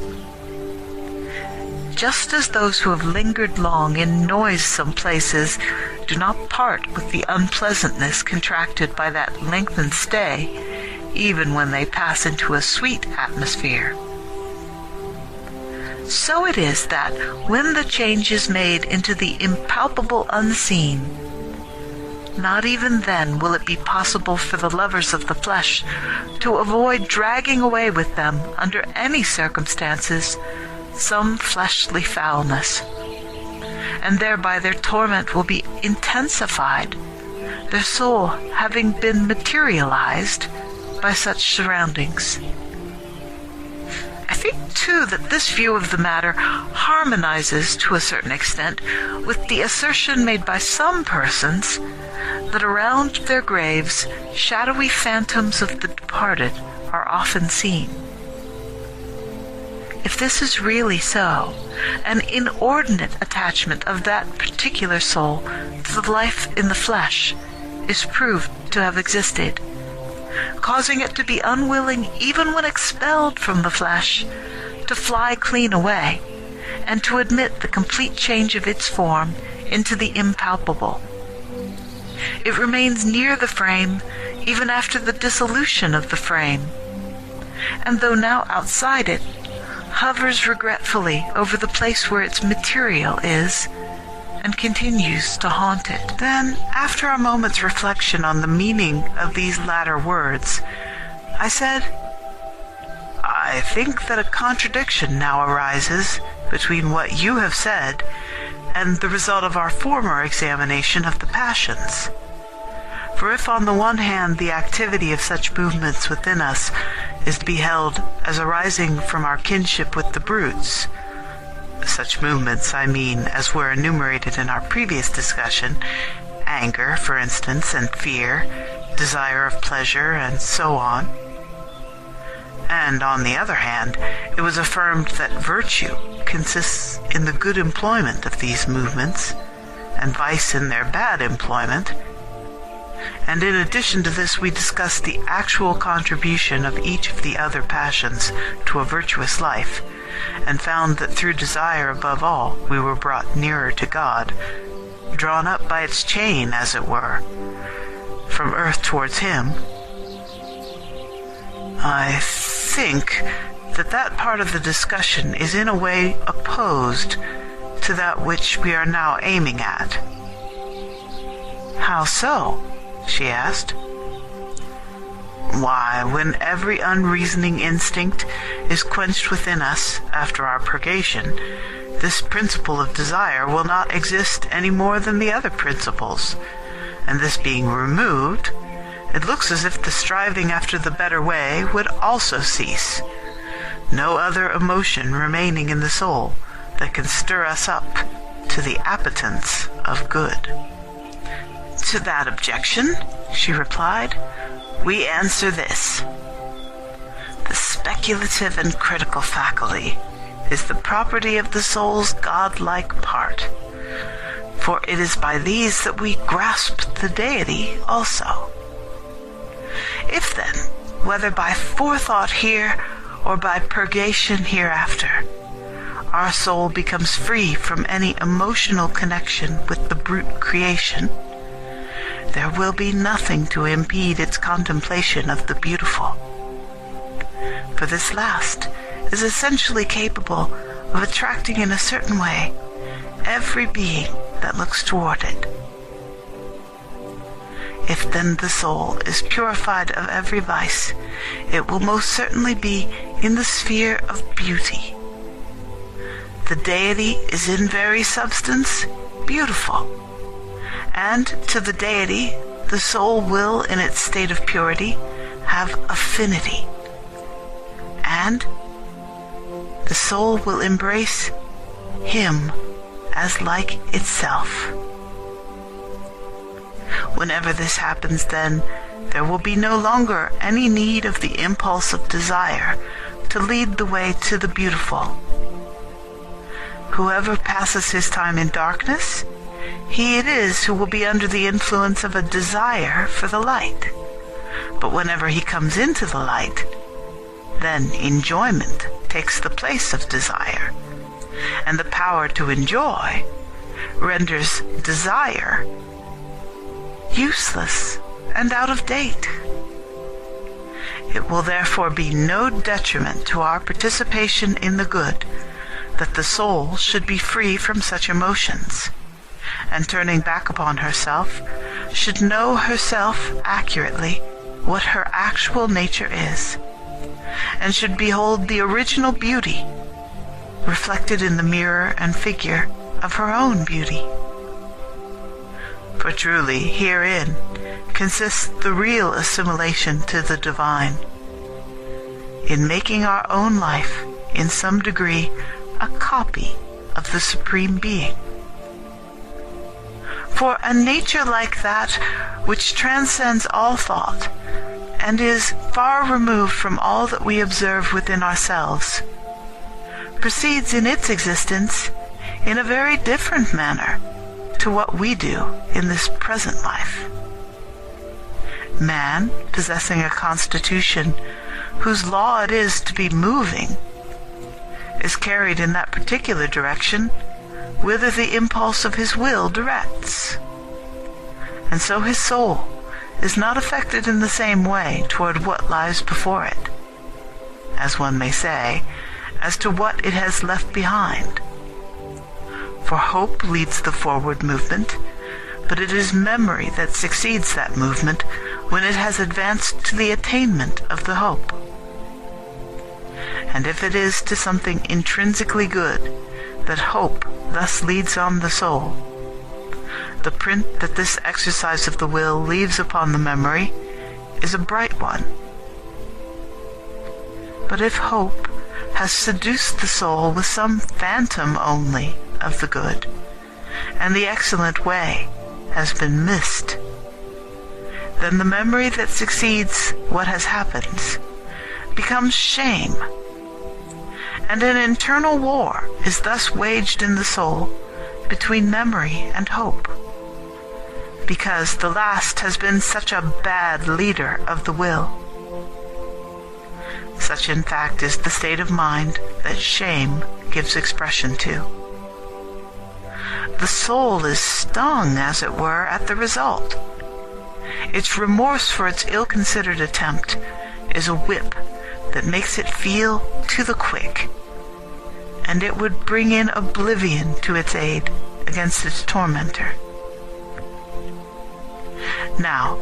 Just as those who have lingered long in noisome places do not part with the unpleasantness contracted by that lengthened stay, even when they pass into a sweet atmosphere, so it is that when the change is made into the impalpable unseen, not even then will it be possible for the lovers of the flesh to avoid dragging away with them, under any circumstances, some fleshly foulness, and thereby their torment will be intensified, their soul having been materialized by such surroundings. I think, too, that this view of the matter harmonizes, to a certain extent, with the assertion made by some persons that around their graves shadowy phantoms of the departed are often seen. If this is really so, an inordinate attachment of that particular soul to the life in the flesh is proved to have existed, causing it to be unwilling, even when expelled from the flesh, to fly clean away, and to admit the complete change of its form into the impalpable. It remains near the frame even after the dissolution of the frame, and though now outside it, hovers regretfully over the place where its material is, and continues to haunt it. Then, after a moment's reflection on the meaning of these latter words, I said, I think that a contradiction now arises between what you have said and the result of our former examination of the passions. For if on the one hand the activity of such movements within us is to be held as arising from our kinship with the brutes, such movements, I mean, as were enumerated in our previous discussion, anger, for instance, and fear, desire of pleasure, and so on. And on the other hand, it was affirmed that virtue consists in the good employment of these movements, and vice in their bad employment. and in addition to this we discussed the actual contribution of each of the other passions to a virtuous life, and found that through desire above all we were brought nearer to God, drawn up by its chain, as it were, from earth towards Him. I think that part of the discussion is in a way opposed to that which we are now aiming at. How so? She asked. Why, when every unreasoning instinct is quenched within us after our purgation, this principle of desire will not exist any more than the other principles, and this being removed, it looks as if the striving after the better way would also cease, no other emotion remaining in the soul that can stir us up to the appetence of good. To that objection, she replied, we answer this. The speculative and critical faculty is the property of the soul's godlike part, for it is by these that we grasp the deity also. If then, whether by forethought here or by purgation hereafter, our soul becomes free from any emotional connection with the brute creation, there will be nothing to impede its contemplation of the beautiful. For this last is essentially capable of attracting in a certain way every being that looks toward it. If then the soul is purified of every vice, it will most certainly be in the sphere of beauty. The deity is in very substance beautiful, and to the deity the soul will, in its state of purity, have affinity, and the soul will embrace Him as like itself. Whenever this happens, then, there will be no longer any need of the impulse of desire to lead the way to the beautiful. Whoever passes his time in darkness, he it is who will be under the influence of a desire for the light. But whenever he comes into the light, then enjoyment takes the place of desire, and the power to enjoy renders desire useless and out of date. It will therefore be no detriment to our participation in the good that the soul should be free from such emotions, and turning back upon herself, should know herself accurately what her actual nature is, and should behold the original beauty reflected in the mirror and figure of her own beauty. For truly herein consists the real assimilation to the divine, in making our own life, in some degree, a copy of the Supreme Being. For a nature like that which transcends all thought, and is far removed from all that we observe within ourselves, proceeds in its existence in a very different manner to what we do in this present life. Man, possessing a constitution whose law it is to be moving, is carried in that particular direction whither the impulse of his will directs. And so his soul is not affected in the same way toward what lies before it, as one may say, as to what it has left behind. For hope leads the forward movement, but it is memory that succeeds that movement when it has advanced to the attainment of the hope. And if it is to something intrinsically good that hope thus leads on the soul, the print that this exercise of the will leaves upon the memory is a bright one. But if hope has seduced the soul with some phantom only of the good, and the excellent way has been missed, then the memory that succeeds what has happened becomes shame, and an internal war is thus waged in the soul between memory and hope. because the last has been such a bad leader of the will. Such, in fact, is the state of mind that shame gives expression to. The soul is stung, as it were, at the result. Its remorse for its ill-considered attempt is a whip that makes it feel to the quick, and it would bring in oblivion to its aid against its tormentor. Now,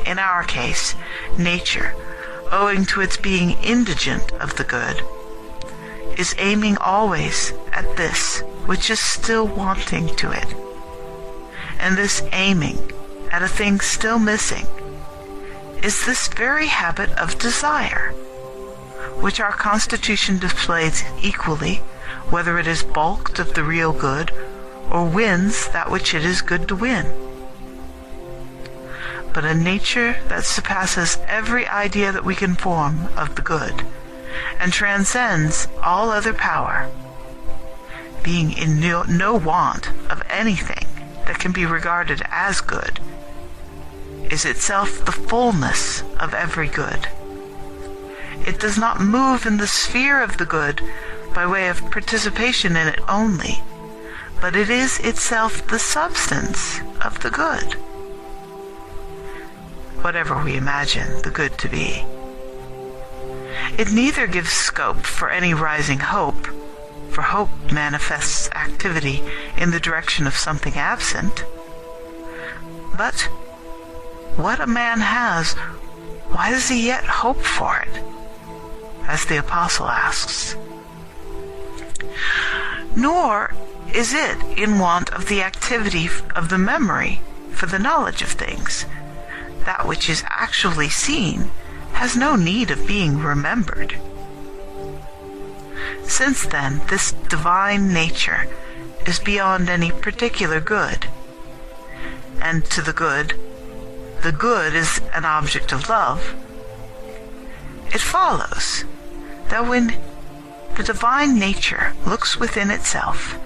in our case, nature, owing to its being indigent of the good, is aiming always at this which is still wanting to it. And this aiming at a thing still missing is this very habit of desire, which our constitution displays equally, whether it is balked of the real good or wins that which it is good to win. But a nature that surpasses every idea that we can form of the good, and transcends all other power, being in no want of anything that can be regarded as good, is itself the fullness of every good. It does not move in the sphere of the good by way of participation in it only, but it is itself the substance of the good, whatever we imagine the good to be. It neither gives scope for any rising hope, for hope manifests activity in the direction of something absent. But what a man has, why does he yet hope for it? As the Apostle asks. Nor is it in want of the activity of the memory for the knowledge of things. That which is actually seen has no need of being remembered. Since then, this divine nature is beyond any particular good, and to the good is an object of love, it follows that when the divine nature looks within itself,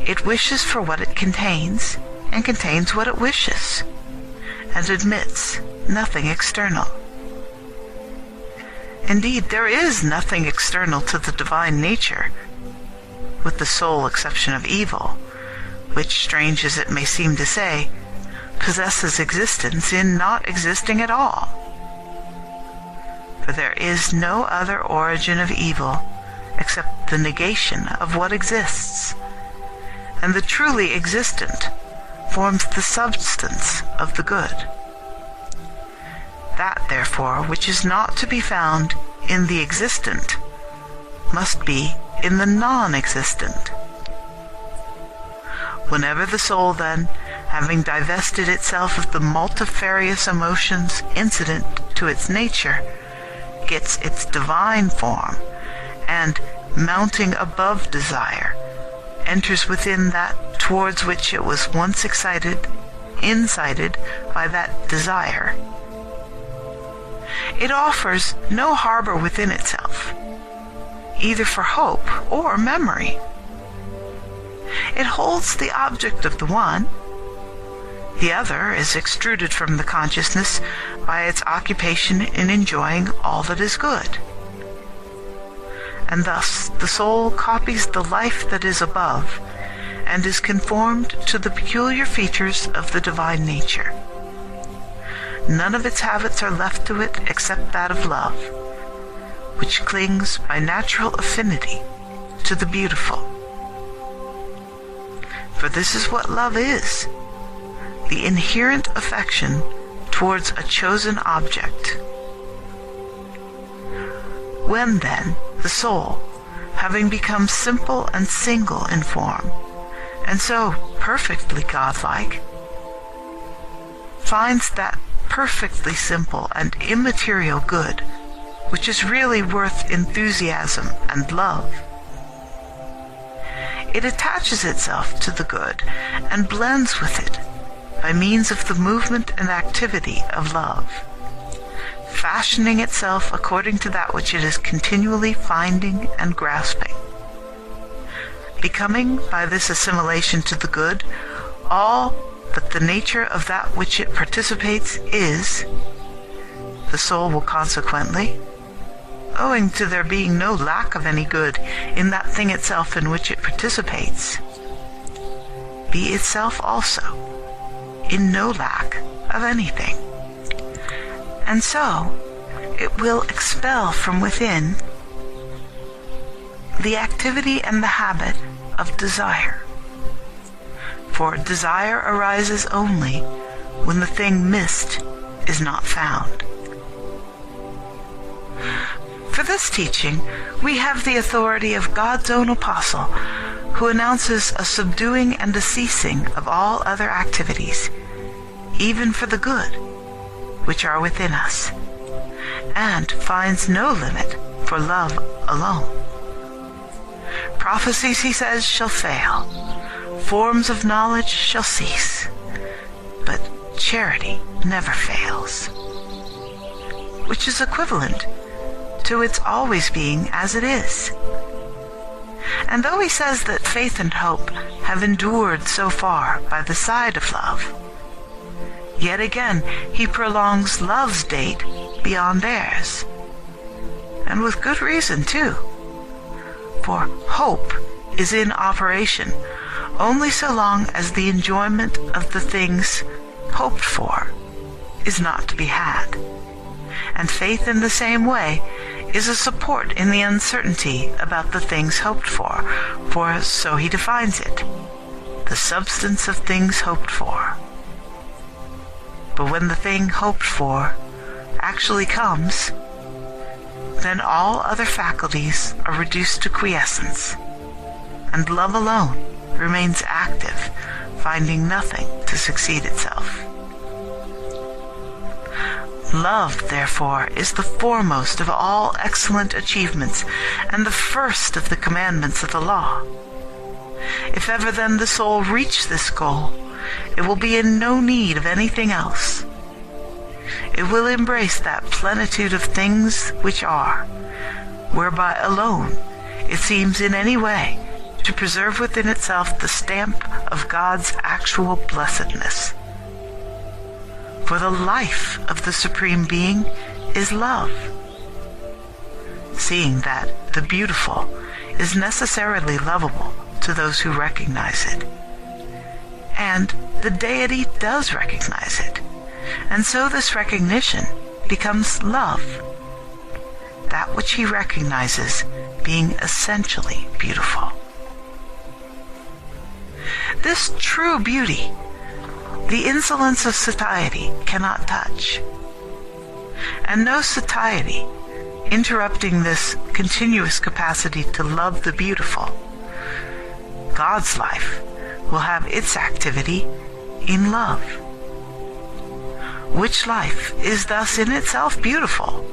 it wishes for what it contains, and contains what it wishes, and admits nothing external. Indeed, there is nothing external to the divine nature, with the sole exception of evil, which, strange as it may seem to say, possesses existence in not existing at all. For there is no other origin of evil except the negation of what exists, and the truly existent forms the substance of the good. That, therefore, which is not to be found in the existent must be in the non-existent. Whenever the soul, then, having divested itself of the multifarious emotions incident to its nature, gets its divine form, and, mounting above desire, enters within that towards which it was once incited by that desire, it offers no harbor within itself, either for hope or memory. It holds the object of the one. The other is extruded from the consciousness by its occupation in enjoying all that is good. And thus the soul copies the life that is above, and is conformed to the peculiar features of the divine nature. None of its habits are left to it except that of love, which clings by natural affinity to the beautiful. For this is what love is, the inherent affection towards a chosen object. When, then, the soul, having become simple and single in form, and so perfectly godlike, finds that perfectly simple and immaterial good, which is really worth enthusiasm and love, it attaches itself to the good and blends with it by means of the movement and activity of love, fashioning itself according to that which it is continually finding and grasping, becoming by this assimilation to the good all but the nature of that which it participates is, the soul will consequently, owing to there being no lack of any good in that thing itself in which it participates, be itself also in no lack of anything. And so it will expel from within the activity and the habit of desire. For desire arises only when the thing missed is not found. For this teaching, we have the authority of God's own apostle, who announces a subduing and a ceasing of all other activities, even for the good, which are within us, and finds no limit for love alone. Prophecies, he says, shall fail, forms of knowledge shall cease, but charity never fails, which is equivalent to its always being as it is. And though he says that faith and hope have endured so far by the side of love, yet again he prolongs love's date beyond theirs, and with good reason too. For hope is in operation only so long as the enjoyment of the things hoped for is not to be had, and faith in the same way is a support in the uncertainty about the things hoped for so he defines it, the substance of things hoped for. But when the thing hoped for actually comes, then all other faculties are reduced to quiescence, and love alone remains active, finding nothing to succeed itself. Love, therefore, is the foremost of all excellent achievements, and the first of the commandments of the law. If ever then the soul reach this goal, it will be in no need of anything else. It will embrace that plenitude of things which are, whereby alone it seems in any way to preserve within itself the stamp of God's actual blessedness. For the life of the Supreme Being is love, seeing that the beautiful is necessarily lovable to those who recognize it. And the deity does recognize it, and so this recognition becomes love, that which he recognizes being essentially beautiful. This true beauty the insolence of satiety cannot touch, and no satiety interrupting this continuous capacity to love the beautiful. God's life will have its activity in love, which life is thus in itself beautiful,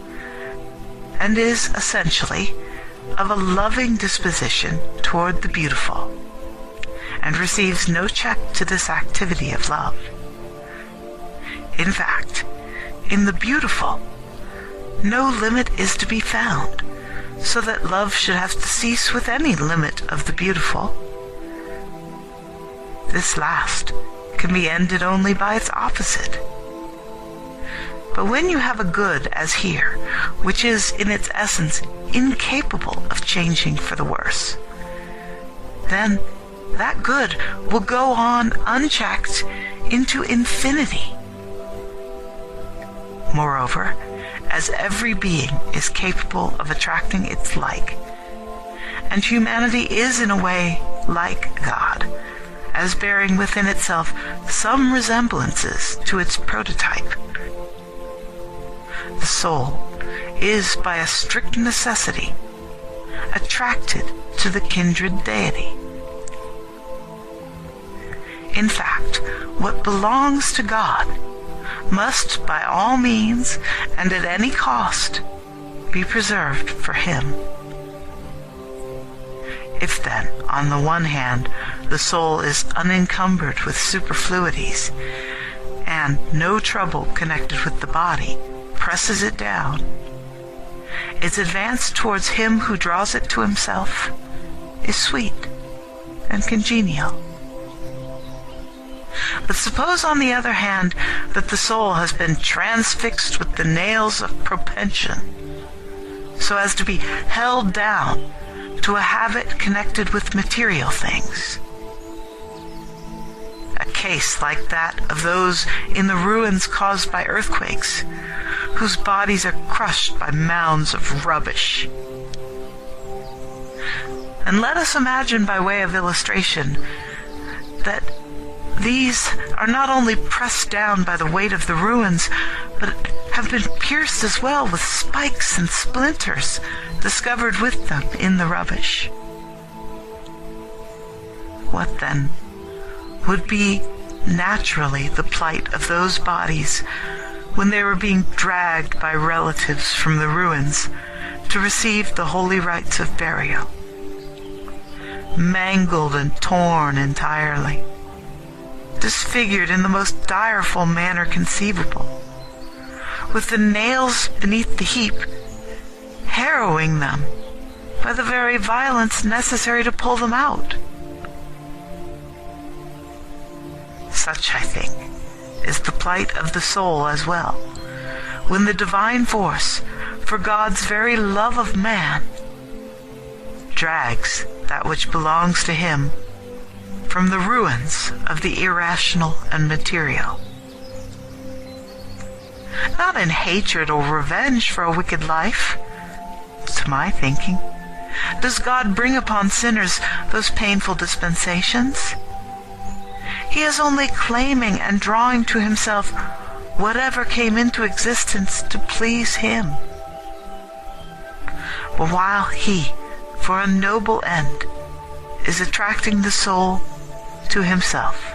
and is essentially of a loving disposition toward the beautiful, and receives no check to this activity of love. In fact, in the beautiful, no limit is to be found, so that love should have to cease with any limit of the beautiful. This last can be ended only by its opposite. But when you have a good as here, which is in its essence incapable of changing for the worse, then that good will go on unchecked into infinity. Moreover, as every being is capable of attracting its like, and humanity is in a way like God, as bearing within itself some resemblances to its prototype, the soul is by a strict necessity attracted to the kindred deity. In fact, what belongs to God must by all means and at any cost be preserved for him. If then, on the one hand, the soul is unencumbered with superfluities, and no trouble connected with the body presses it down, its advance towards him who draws it to himself is sweet and congenial. But suppose, on the other hand, that the soul has been transfixed with the nails of propension, so as to be held down to a habit connected with material things. A case like that of those in the ruins caused by earthquakes, whose bodies are crushed by mounds of rubbish. And let us imagine, by way of illustration, that these are not only pressed down by the weight of the ruins, but have been pierced as well with spikes and splinters discovered with them in the rubbish. What then would be naturally the plight of those bodies when they were being dragged by relatives from the ruins to receive the holy rites of burial? Mangled and torn entirely, disfigured in the most direful manner conceivable, with the nails beneath the heap harrowing them by the very violence necessary to pull them out. Such, I think, is the plight of the soul as well, when the divine force, for God's very love of man, drags that which belongs to him from the ruins of the irrational and material. Not in hatred or revenge for a wicked life, to my thinking, does God bring upon sinners those painful dispensations. He is only claiming and drawing to himself whatever came into existence to please him. But while he, for a noble end, is attracting the soul to himself,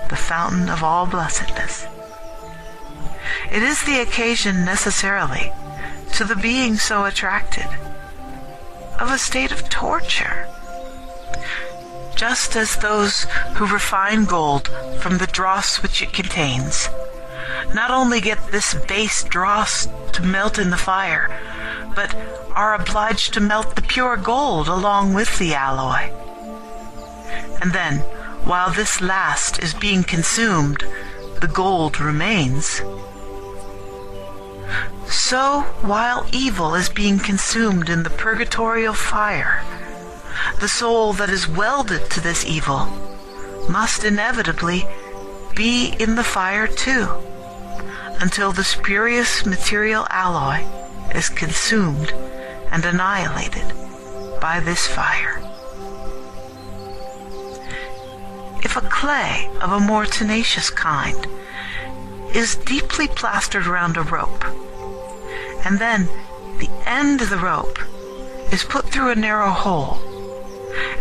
the fountain of all blessedness, it is the occasion necessarily to the being so attracted of a state of torture, just as those who refine gold from the dross which it contains not only get this base dross to melt in the fire, but are obliged to melt the pure gold along with the alloy. And then, while this last is being consumed, the gold remains. So, while evil is being consumed in the purgatorial fire, the soul that is welded to this evil must inevitably be in the fire too, until the spurious material alloy is consumed and annihilated by this fire. If a clay of a more tenacious kind is deeply plastered around a rope, and then the end of the rope is put through a narrow hole,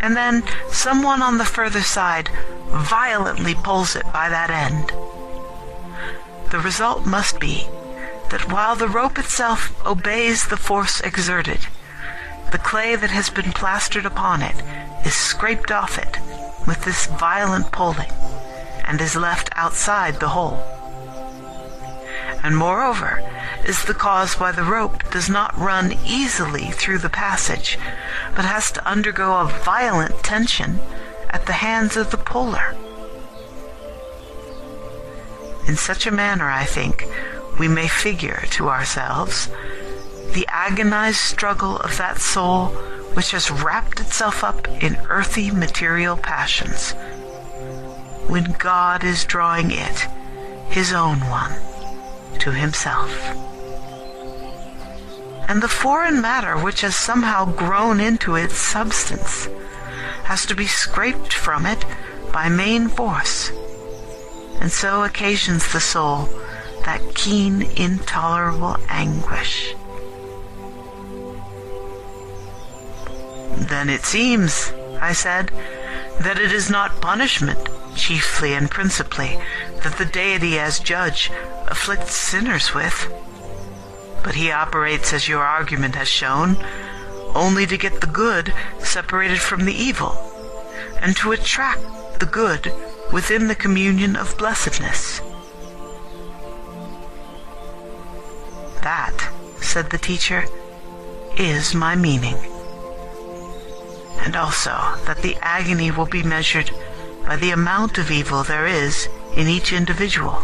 and then someone on the further side violently pulls it by that end, the result must be that while the rope itself obeys the force exerted, the clay that has been plastered upon it is scraped off it with this violent pulling, and is left outside the hole. And moreover is the cause why the rope does not run easily through the passage, but has to undergo a violent tension at the hands of the puller. In such a manner, I think, we may figure to ourselves the agonized struggle of that soul which has wrapped itself up in earthy material passions, when God is drawing it, his own one, to himself. And the foreign matter which has somehow grown into its substance has to be scraped from it by main force, and so occasions the soul that keen, intolerable anguish. Then it seems, I said, that it is not punishment, chiefly and principally, that the deity as judge afflicts sinners with, but he operates, as your argument has shown, only to get the good separated from the evil, and to attract the good within the communion of blessedness. That, said the teacher, is my meaning. And also that the agony will be measured by the amount of evil there is in each individual.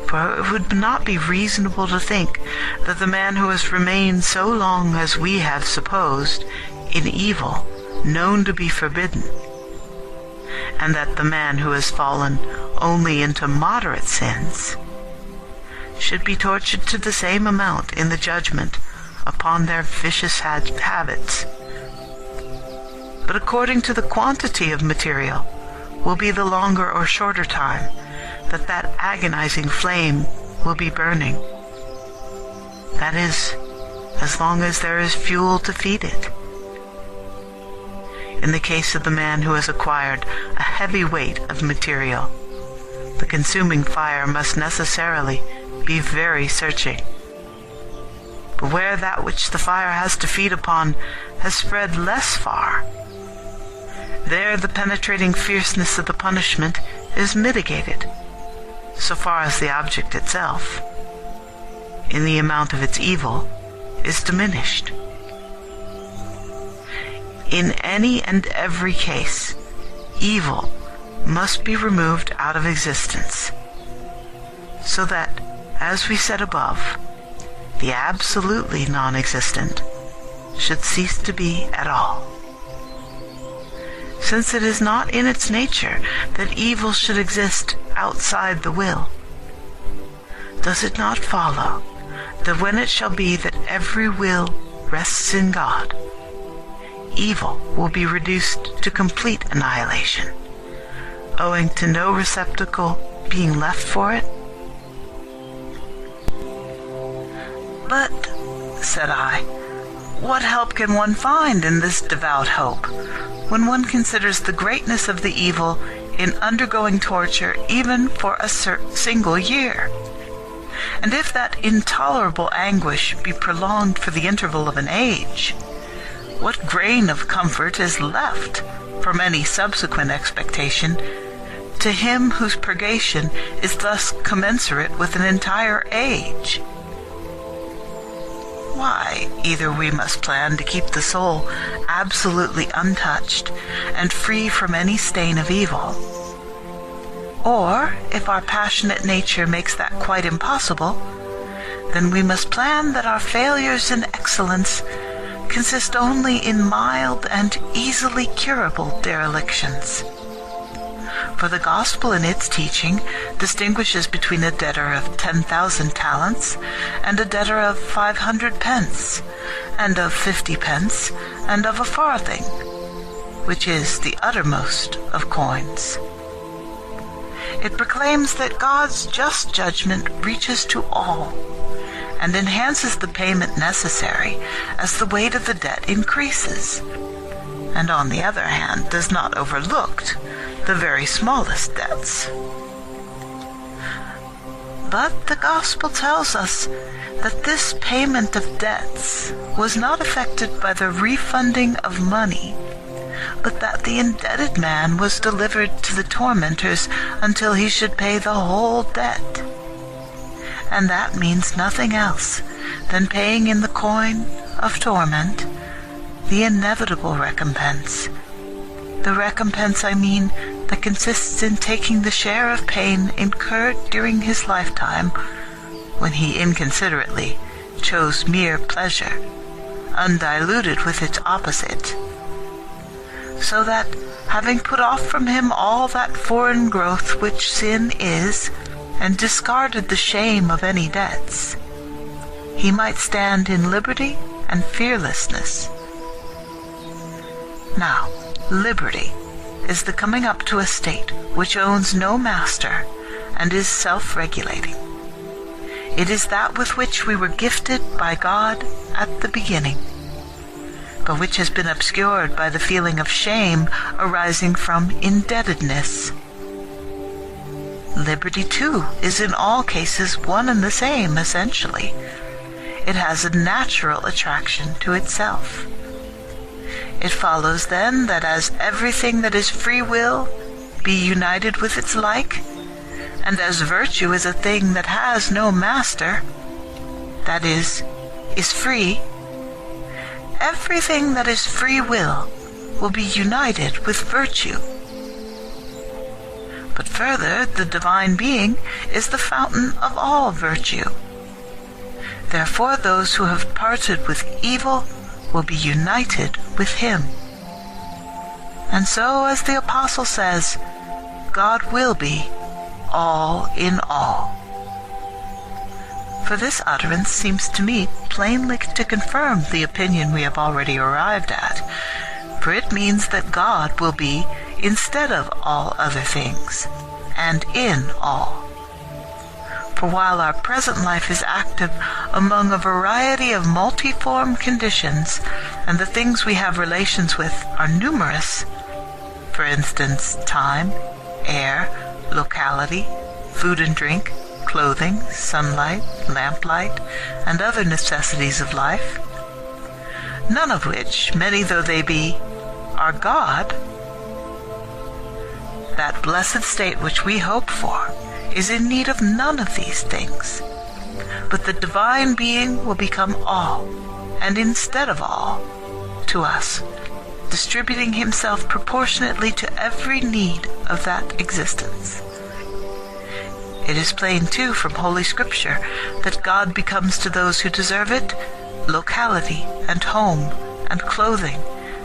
For it would not be reasonable to think that the man who has remained so long as we have supposed in evil, known to be forbidden, and that the man who has fallen only into moderate sins, should be tortured to the same amount in the judgment upon their vicious habits. But according to the quantity of material will be the longer or shorter time that agonizing flame will be burning. That is, as long as there is fuel to feed it. In the case of the man who has acquired a heavy weight of material, the consuming fire must necessarily be very searching. But where that which the fire has to feed upon has spread less far, there the penetrating fierceness of the punishment is mitigated, so far as the object itself, in the amount of its evil, is diminished. In any and every case, evil must be removed out of existence, so that, as we said above, the absolutely non-existent should cease to be at all. Since it is not in its nature that evil should exist outside the will, does it not follow that when it shall be that every will rests in God, evil will be reduced to complete annihilation, owing to no receptacle being left for it? But, said I, what help can one find in this devout hope, when one considers the greatness of the evil in undergoing torture even for a single year? And if that intolerable anguish be prolonged for the interval of an age, what grain of comfort is left from any subsequent expectation to him whose purgation is thus commensurate with an entire age? Why, either we must plan to keep the soul absolutely untouched and free from any stain of evil, or, if our passionate nature makes that quite impossible, then we must plan that our failures in excellence consist only in mild and easily curable derelictions. For the gospel in its teaching distinguishes between a debtor of 10,000 talents and a debtor of 500 pence, and of 50 pence, and of a farthing, which is the uttermost of coins. It proclaims that God's just judgment reaches to all, and enhances the payment necessary as the weight of the debt increases, and on the other hand does not overlook the very smallest debts. But the gospel tells us that this payment of debts was not effected by the refunding of money, but that the indebted man was delivered to the tormentors until he should pay the whole debt. And that means nothing else than paying in the coin of torment the inevitable recompense. The recompense, I mean, that consists in taking the share of pain incurred during his lifetime when he inconsiderately chose mere pleasure, undiluted with its opposite, so that, having put off from him all that foreign growth which sin is, and discarded the shame of any debts, he might stand in liberty and fearlessness. Now, liberty is the coming up to a state which owns no master and is self-regulating. It is that with which we were gifted by God at the beginning, but which has been obscured by the feeling of shame arising from indebtedness. Liberty, too, is in all cases one and the same, essentially. It has a natural attraction to itself. It follows, then, that as everything that is free will be united with its like, and as virtue is a thing that has no master, that is free, everything that is free will be united with virtue, But further, the divine being is the fountain of all virtue. Therefore, those who have parted with evil will be united with him. And so, as the Apostle says, God will be all in all. For this utterance seems to me plainly to confirm the opinion we have already arrived at, for it means that God will be instead of all other things, and in all. For while our present life is active among a variety of multiform conditions, and the things we have relations with are numerous, for instance, time, air, locality, food and drink, clothing, sunlight, lamplight, and other necessities of life, none of which, many though they be, are God, that blessed state which we hope for is in need of none of these things, but the divine being will become all, and instead of all, to us, distributing himself proportionately to every need of that existence. It is plain, too, from Holy Scripture that God becomes to those who deserve it locality and home and clothing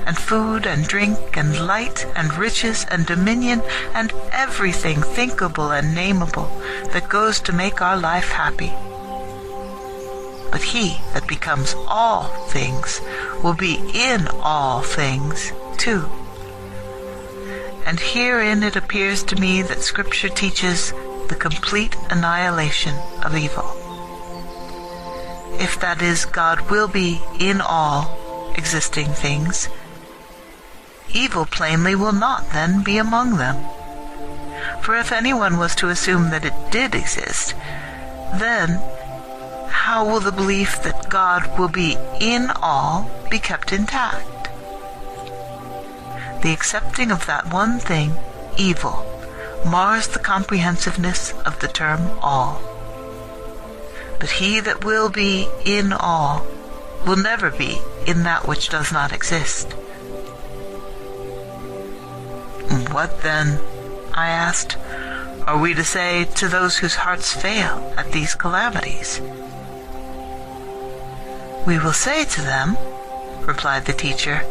and food and drink and light and riches and dominion and everything thinkable and nameable that goes to make our life happy. But he that becomes all things will be in all things too. And herein it appears to me that Scripture teaches the complete annihilation of evil. If that is, God will be in all existing things, evil plainly will not then be among them. For if anyone was to assume that it did exist, then how will the belief that God will be in all be kept intact? The accepting of that one thing, evil, mars the comprehensiveness of the term all. But he that will be in all will never be in that which does not exist. What then, I asked, are we to say to those whose hearts fail at these calamities? We will say to them, replied the teacher,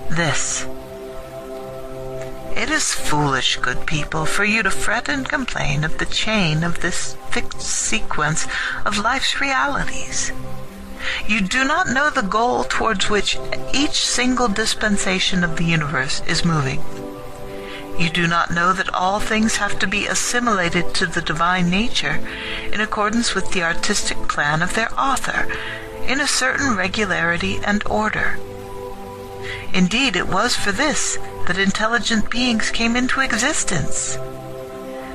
this: it is foolish, good people, for you to fret and complain of the chain of this fixed sequence of life's realities. You do not know the goal towards which each single dispensation of the universe is moving. You do not know that all things have to be assimilated to the divine nature in accordance with the artistic plan of their author, in a certain regularity and order. Indeed, it was for this that intelligent beings came into existence,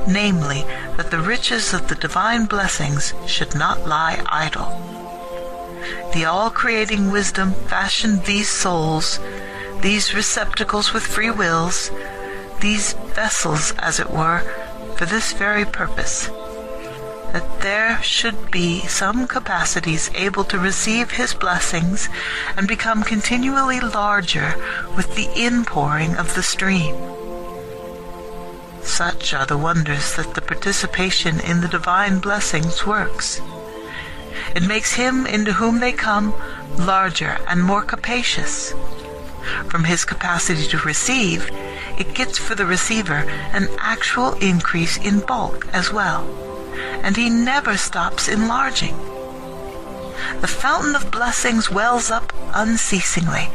namely, that the riches of the divine blessings should not lie idle. The all-creating wisdom fashioned these souls, these receptacles with free wills, these vessels, as it were, for this very purpose, that there should be some capacities able to receive his blessings and become continually larger with the inpouring of the stream. Such are the wonders that the participation in the divine blessings works. It makes him into whom they come larger and more capacious. From his capacity to receive, it gets for the receiver an actual increase in bulk as well, and he never stops enlarging. The fountain of blessings wells up unceasingly,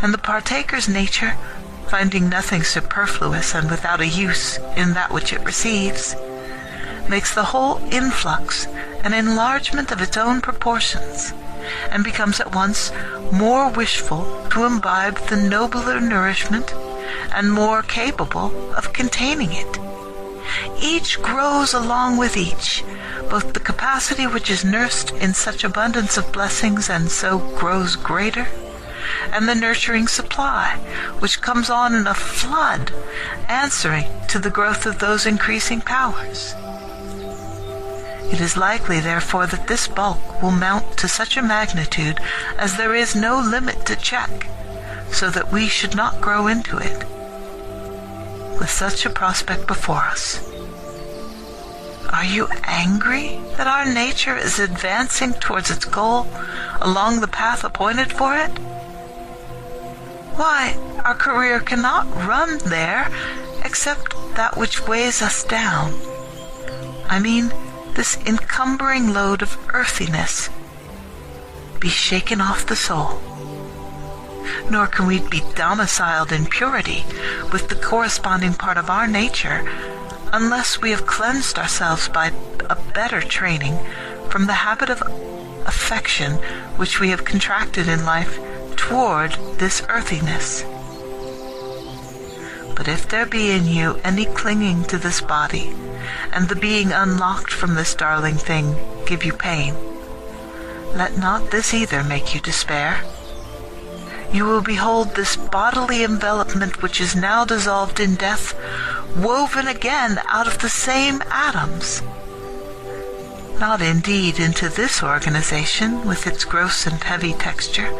and the partaker's nature, finding nothing superfluous and without a use in that which it receives, makes the whole influx an enlargement of its own proportions, and becomes at once more wishful to imbibe the nobler nourishment and more capable of containing it. Each grows along with each, both the capacity which is nursed in such abundance of blessings and so grows greater, and the nurturing supply, which comes on in a flood, answering to the growth of those increasing powers. It is likely, therefore, that this bulk will mount to such a magnitude as there is no limit to check, so that we should not grow into it. with such a prospect before us? Are you angry that our nature is advancing towards its goal along the path appointed for it? Why, our career cannot run there except that which weighs us down. I mean, this encumbering load of earthiness be shaken off the soul. Nor can we be domiciled in purity with the corresponding part of our nature unless we have cleansed ourselves by a better training from the habit of affection which we have contracted in life toward this earthiness. But if there be in you any clinging to this body, and the being unlocked from this darling thing give you pain, let not this either make you despair. You will behold this bodily envelopment which is now dissolved in death, woven again out of the same atoms. Not indeed into this organization with its gross and heavy texture,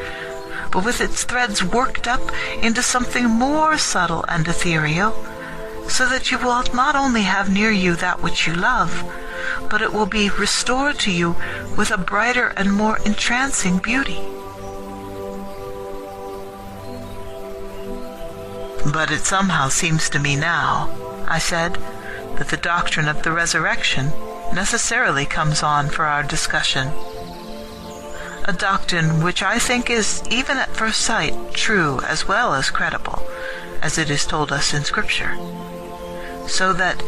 but with its threads worked up into something more subtle and ethereal, so that you will not only have near you that which you love, but it will be restored to you with a brighter and more entrancing beauty. But it somehow seems to me now, I said, that the doctrine of the resurrection necessarily comes on for our discussion. A doctrine which I think is, even at first sight, true as well as credible, as it is told us in Scripture. So that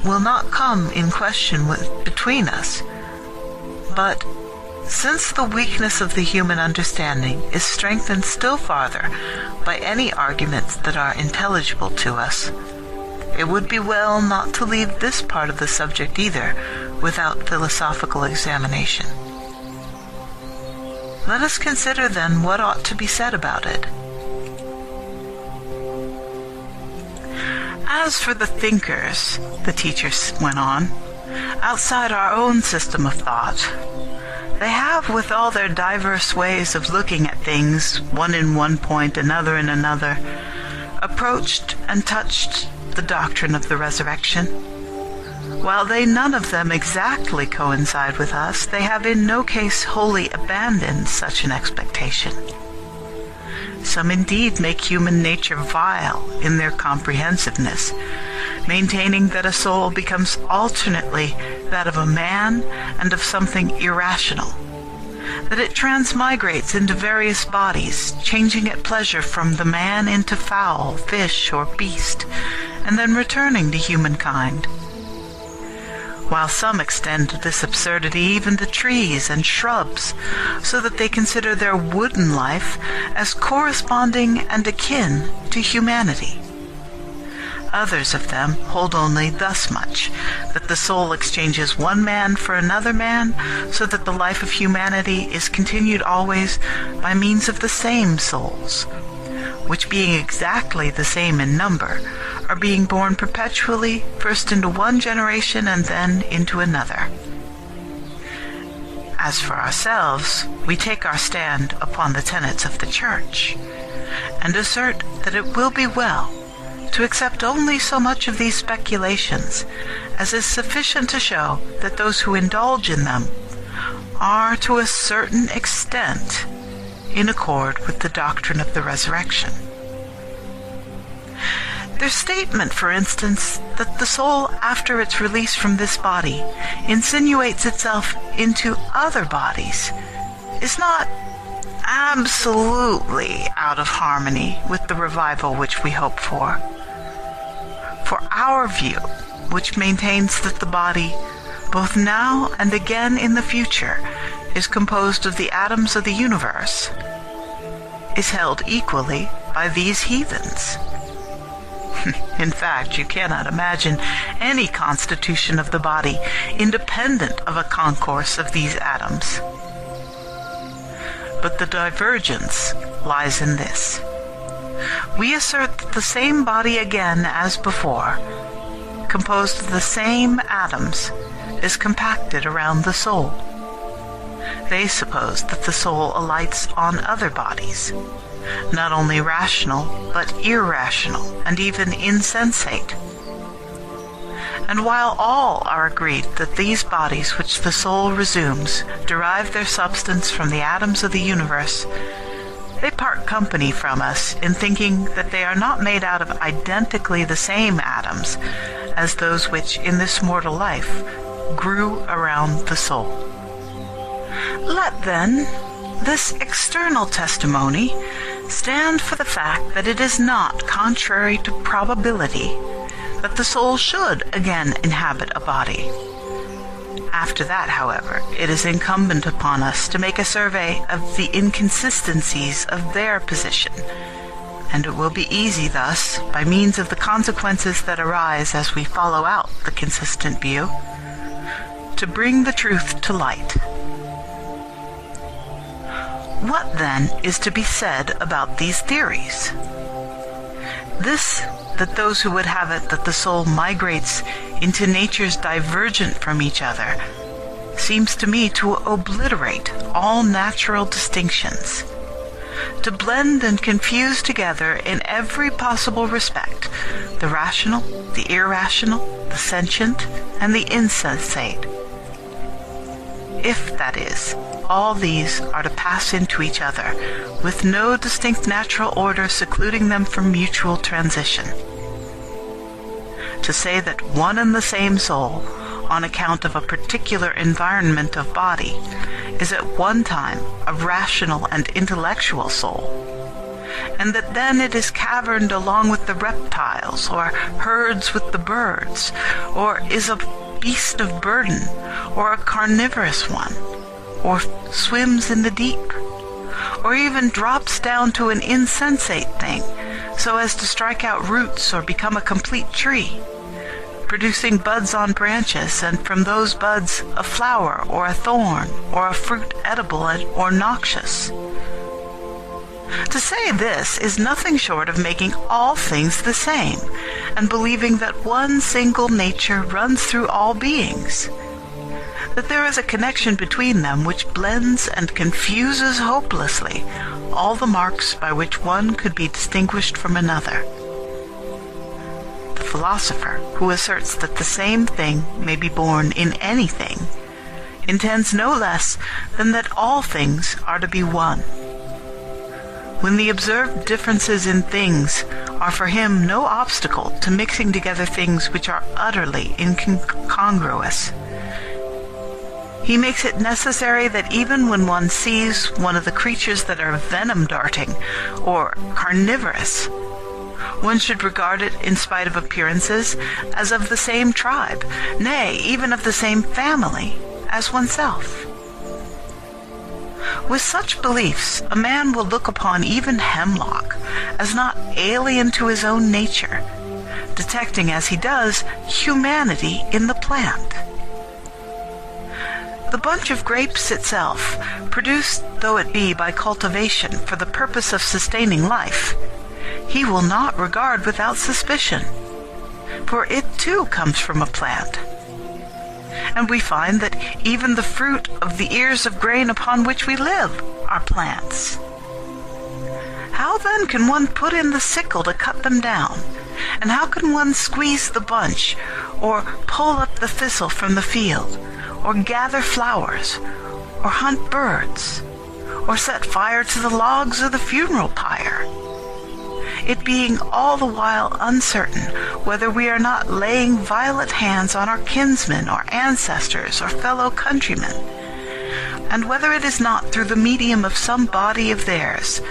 will not come in question between us. But since the weakness of the human understanding is strengthened still farther by any arguments that are intelligible to us, it would be well not to leave this part of the subject either without philosophical examination. Let us consider then what ought to be said about it. As for the thinkers, the teacher went on, outside our own system of thought, they have, with all their diverse ways of looking at things, one in one point, another in another, approached and touched the doctrine of the resurrection. While they none of them exactly coincide with us, they have in no case wholly abandoned such an expectation. Some indeed make human nature vile in their comprehensiveness, maintaining that a soul becomes alternately that of a man and of something irrational, that it transmigrates into various bodies, changing at pleasure from the man into fowl, fish, or beast, and then returning to humankind. While some extend this absurdity even to trees and shrubs, so that they consider their wooden life as corresponding and akin to humanity. Others of them hold only thus much, that the soul exchanges one man for another man, so that the life of humanity is continued always by means of the same souls, which being exactly the same in number, are being born perpetually, first into one generation and then into another. As for ourselves, we take our stand upon the tenets of the Church, and assert that it will be well to accept only so much of these speculations as is sufficient to show that those who indulge in them are to a certain extent in accord with the doctrine of the resurrection. Their statement, for instance, that the soul after its release from this body insinuates itself into other bodies is not absolutely out of harmony with the revival which we hope for. For our view, which maintains that the body, both now and again in the future, is composed of the atoms of the universe, is held equally by these heathens. In fact, you cannot imagine any constitution of the body independent of a concourse of these atoms. But the divergence lies in this. We assert that the same body again as before, composed of the same atoms, is compacted around the soul. they suppose that the soul alights on other bodies, not only rational, but irrational, and even insensate. And while all are agreed that these bodies which the soul resumes derive their substance from the atoms of the universe, they part company from us in thinking that they are not made out of identically the same atoms as those which in this mortal life grew around the soul. Let then this external testimony stand for the fact that it is not contrary to probability that the soul should again inhabit a body. After that, however, it is incumbent upon us to make a survey of the inconsistencies of their position, and it will be easy thus, by means of the consequences that arise as we follow out the consistent view, to bring the truth to light. What then is to be said about these theories? This, that those who would have it that the soul migrates into natures divergent from each other, seems to me to obliterate all natural distinctions, to blend and confuse together in every possible respect the rational, the irrational, the sentient, and the insensate. If, that is, all these are to pass into each other, with no distinct natural order secluding them from mutual transition. To say that one and the same soul, on account of a particular environment of body, is at one time a rational and intellectual soul, and that then it is caverned along with the reptiles, or herds with the birds, or is a beast of burden, or a carnivorous one, or swims in the deep, or even drops down to an insensate thing, so as to strike out roots or become a complete tree, producing buds on branches, and from those buds a flower or a thorn, or a fruit edible or noxious. To say this is nothing short of making all things the same, and believing that one single nature runs through all beings, that there is a connection between them which blends and confuses hopelessly all the marks by which one could be distinguished from another. The philosopher, who asserts that the same thing may be born in anything, intends no less than that all things are to be one. When the observed differences in things are for him no obstacle to mixing together things which are utterly incongruous, he makes it necessary that even when one sees one of the creatures that are venom-darting or carnivorous, one should regard it, in spite of appearances, as of the same tribe, nay, even of the same family as oneself. With such beliefs, a man will look upon even hemlock as not alien to his own nature, detecting as he does humanity in the plant. The bunch of grapes itself, produced though it be by cultivation for the purpose of sustaining life, he will not regard without suspicion, for it too comes from a plant. And we find that even the fruit of the ears of grain upon which we live are plants. How then can one put in the sickle to cut them down? And how can one squeeze the bunch, or pull up the thistle from the field, or gather flowers, or hunt birds, or set fire to the logs of the funeral pyre? It being all the while uncertain whether we are not laying violent hands on our kinsmen or ancestors or fellow countrymen, and whether it is not through the medium of some body of theirs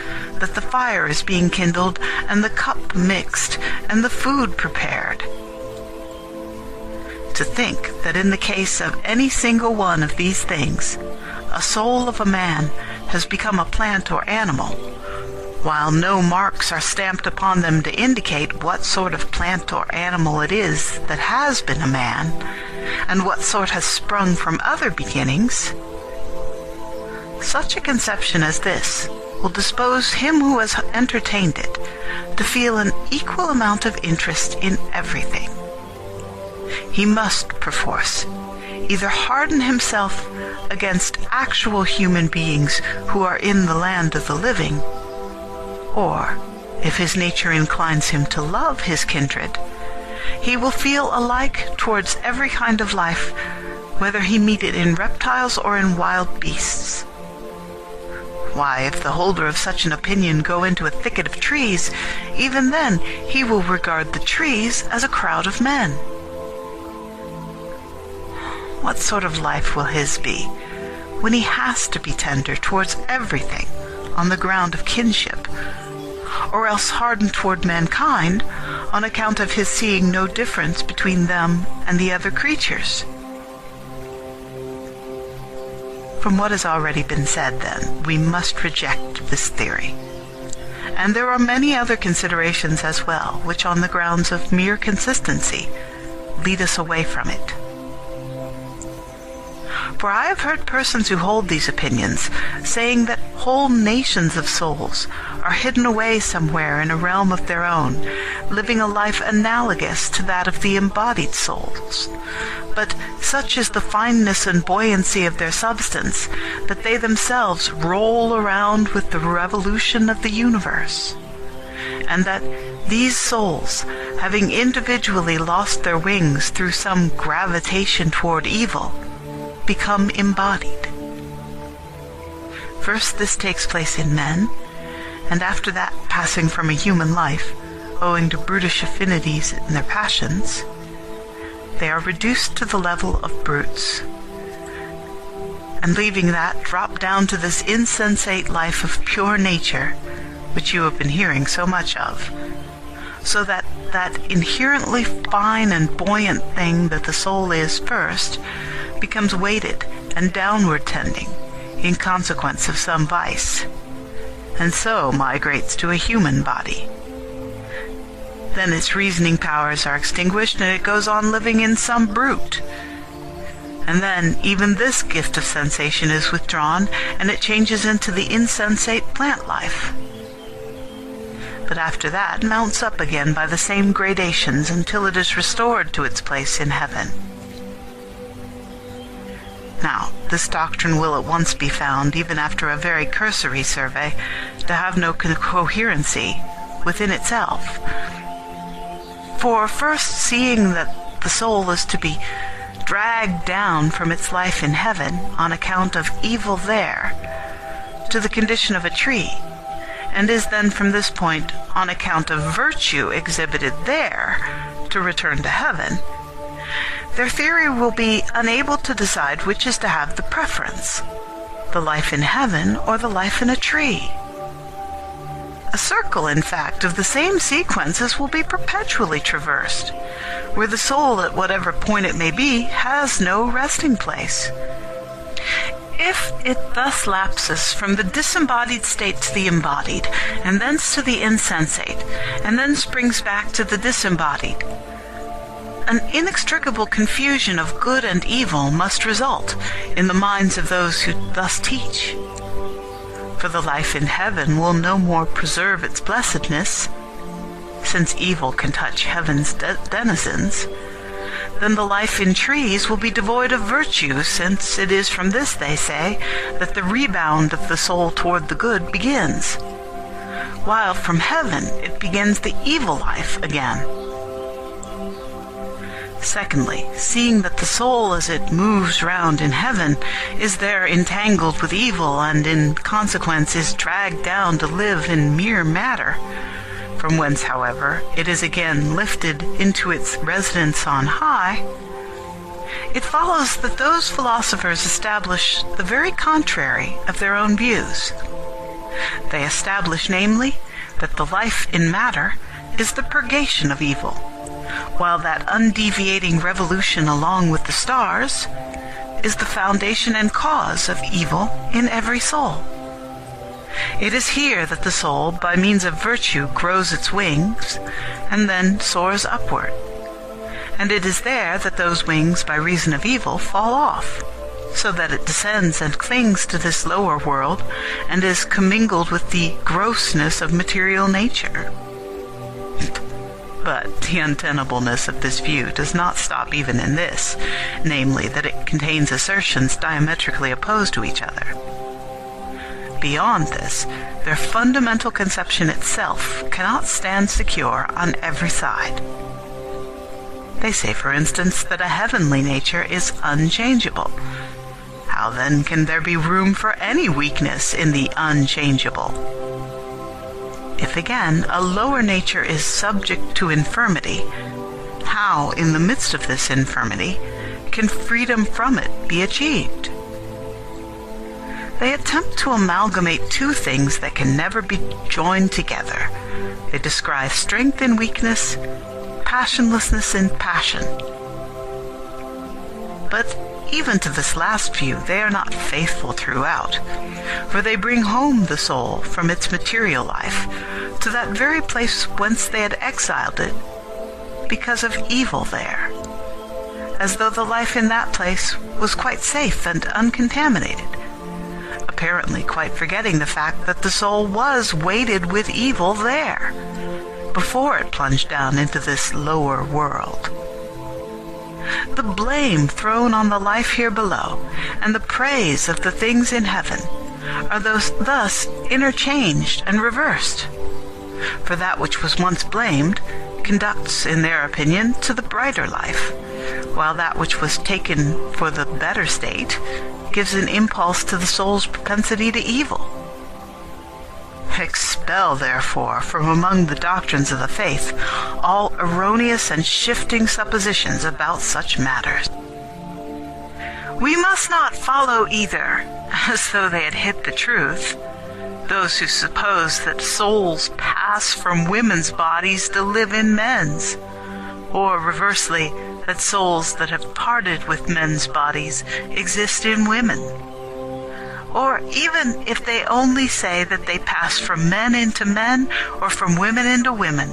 that the fire is being kindled and the cup mixed and the food prepared. To think that in the case of any single one of these things, a soul of a man has become a plant or animal, while no marks are stamped upon them to indicate what sort of plant or animal it is that has been a man, and what sort has sprung from other beginnings, such a conception as this will dispose him who has entertained it to feel an equal amount of interest in everything. He must, perforce, either harden himself against actual human beings who are in the land of the living, or, if his nature inclines him to love his kindred, he will feel alike towards every kind of life, whether he meet it in reptiles or in wild beasts. Why, if the holder of such an opinion go into a thicket of trees, even then he will regard the trees as a crowd of men. What sort of life will his be, when he has to be tender towards everything on the ground of kinship, or else hardened toward mankind on account of his seeing no difference between them and the other creatures? From what has already been said, then, we must reject this theory. And there are many other considerations as well, which on the grounds of mere consistency lead us away from it. For I have heard persons who hold these opinions saying that whole nations of souls are hidden away somewhere in a realm of their own, living a life analogous to that of the embodied souls. But such is the fineness and buoyancy of their substance that they themselves roll around with the revolution of the universe, and that these souls, having individually lost their wings through some gravitation toward evil, become embodied. First this takes place in men, and after that, passing from a human life, owing to brutish affinities in their passions, they are reduced to the level of brutes, and leaving that, drop down to this insensate life of pure nature, which you have been hearing so much of, so that that inherently fine and buoyant thing that the soul is first becomes weighted and downward tending in consequence of some vice, and so migrates to a human body. Then its reasoning powers are extinguished and it goes on living in some brute. And then even this gift of sensation is withdrawn and it changes into the insensate plant life. But after that mounts up again by the same gradations until it is restored to its place in heaven. Now, this doctrine will at once be found, even after a very cursory survey, to have no coherency within itself. For first, seeing that the soul is to be dragged down from its life in heaven on account of evil there to the condition of a tree, and is then from this point on account of virtue exhibited there to return to heaven, their theory will be unable to decide which is to have the preference, the life in heaven or the life in a tree. A circle, in fact, of the same sequences will be perpetually traversed, where the soul, at whatever point it may be, has no resting place. If it thus lapses from the disembodied state to the embodied, and thence to the insensate, and then springs back to the disembodied, an inextricable confusion of good and evil must result in the minds of those who thus teach. For the life in heaven will no more preserve its blessedness, since evil can touch heaven's denizens, then the life in trees will be devoid of virtue, since it is from this, they say, that the rebound of the soul toward the good begins, while from heaven it begins the evil life again. Secondly, seeing that the soul as it moves round in heaven is there entangled with evil and in consequence is dragged down to live in mere matter, from whence, however, it is again lifted into its residence on high, it follows that those philosophers establish the very contrary of their own views. They establish, namely, that the life in matter is the purgation of evil, while that undeviating revolution along with the stars is the foundation and cause of evil in every soul. It is here that the soul, by means of virtue, grows its wings, and then soars upward. And it is there that those wings, by reason of evil, fall off, so that it descends and clings to this lower world, and is commingled with the grossness of material nature. But the untenableness of this view does not stop even in this, namely that it contains assertions diametrically opposed to each other. Beyond this, their fundamental conception itself cannot stand secure on every side. They say, for instance, that a heavenly nature is unchangeable. How then can there be room for any weakness in the unchangeable? If again a lower nature is subject to infirmity, how, in the midst of this infirmity, can freedom from it be achieved? They attempt to amalgamate two things that can never be joined together. They descry strength in weakness, passionlessness in passion. But even to this last view they are not faithful throughout, for they bring home the soul from its material life to that very place whence they had exiled it because of evil there, as though the life in that place was quite safe and uncontaminated, apparently quite forgetting the fact that the soul was weighted with evil there, before it plunged down into this lower world. The blame thrown on the life here below and the praise of the things in heaven are thus interchanged and reversed. For that which was once blamed conducts, in their opinion, to the brighter life, while that which was taken for the better state gives an impulse to the soul's propensity to evil. Expel, therefore, from among the doctrines of the faith all erroneous and shifting suppositions about such matters. We must not follow either, as though they had hit the truth, those who suppose that souls pass from women's bodies to live in men's, or, reversely, that souls that have parted with men's bodies exist in women. Or even if they only say that they pass from men into men or from women into women.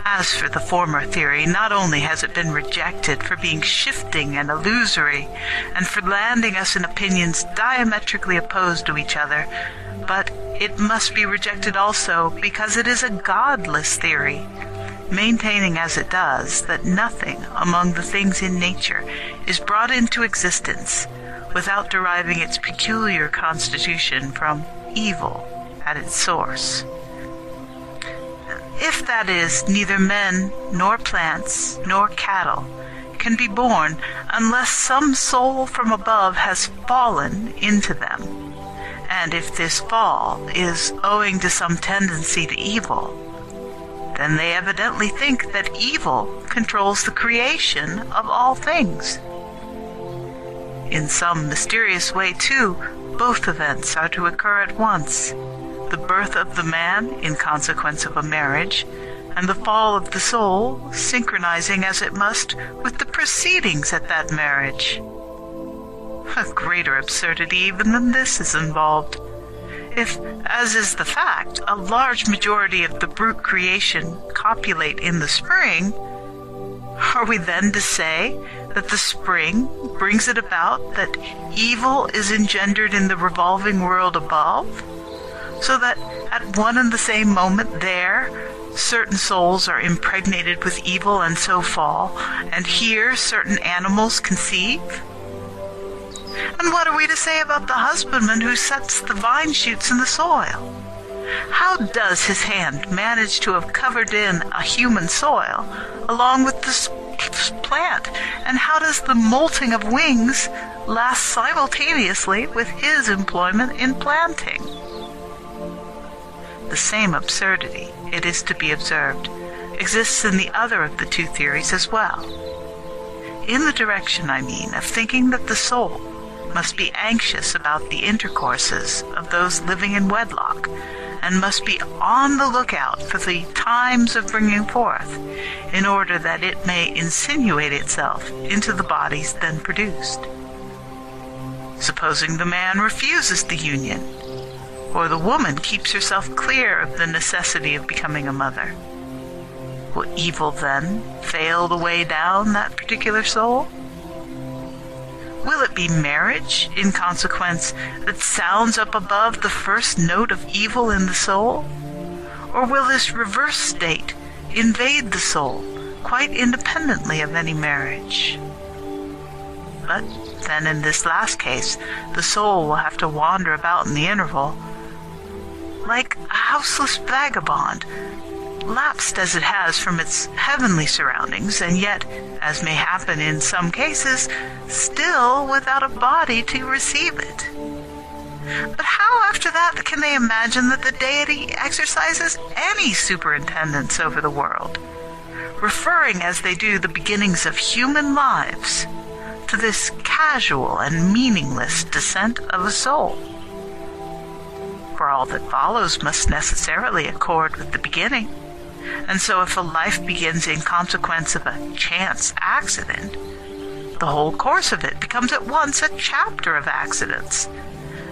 As for the former theory, not only has it been rejected for being shifting and illusory and for landing us in opinions diametrically opposed to each other, but it must be rejected also because it is a godless theory, maintaining as it does that nothing among the things in nature is brought into existence without deriving its peculiar constitution from evil at its source. If, that is, neither men, nor plants, nor cattle can be born unless some soul from above has fallen into them, and if this fall is owing to some tendency to evil, then they evidently think that evil controls the creation of all things. In some mysterious way, too, both events are to occur at once, the birth of the man in consequence of a marriage, and the fall of the soul, synchronizing as it must with the proceedings at that marriage. A greater absurdity even than this is involved. If, as is the fact, a large majority of the brute creation copulate in the spring, are we then to say that the spring brings it about that evil is engendered in the revolving world above, so that at one and the same moment there certain souls are impregnated with evil and so fall, and here certain animals conceive? And what are we to say about the husbandman who sets the vine shoots in the soil? How does his hand manage to have covered in a human soil along with this plant, and how does the molting of wings last simultaneously with his employment in planting? The same absurdity, it is to be observed, exists in the other of the two theories as well. In the direction, I mean, of thinking that the soul must be anxious about the intercourses of those living in wedlock, and must be on the lookout for the times of bringing forth, in order that it may insinuate itself into the bodies then produced. Supposing the man refuses the union, or the woman keeps herself clear of the necessity of becoming a mother, will evil then fail to weigh down that particular soul? Will it be marriage, in consequence, that sounds up above the first note of evil in the soul? Or will this reverse state invade the soul quite independently of any marriage. But then in this last case, the soul will have to wander about in the interval, like a houseless vagabond, lapsed as it has from its heavenly surroundings, and yet, as may happen in some cases, still without a body to receive it. But how after that can they imagine that the deity exercises any superintendence over the world, referring as they do the beginnings of human lives to this casual and meaningless descent of a soul? For all that follows must necessarily accord with the beginning, and so if a life begins in consequence of a chance accident, the whole course of it becomes at once a chapter of accidents,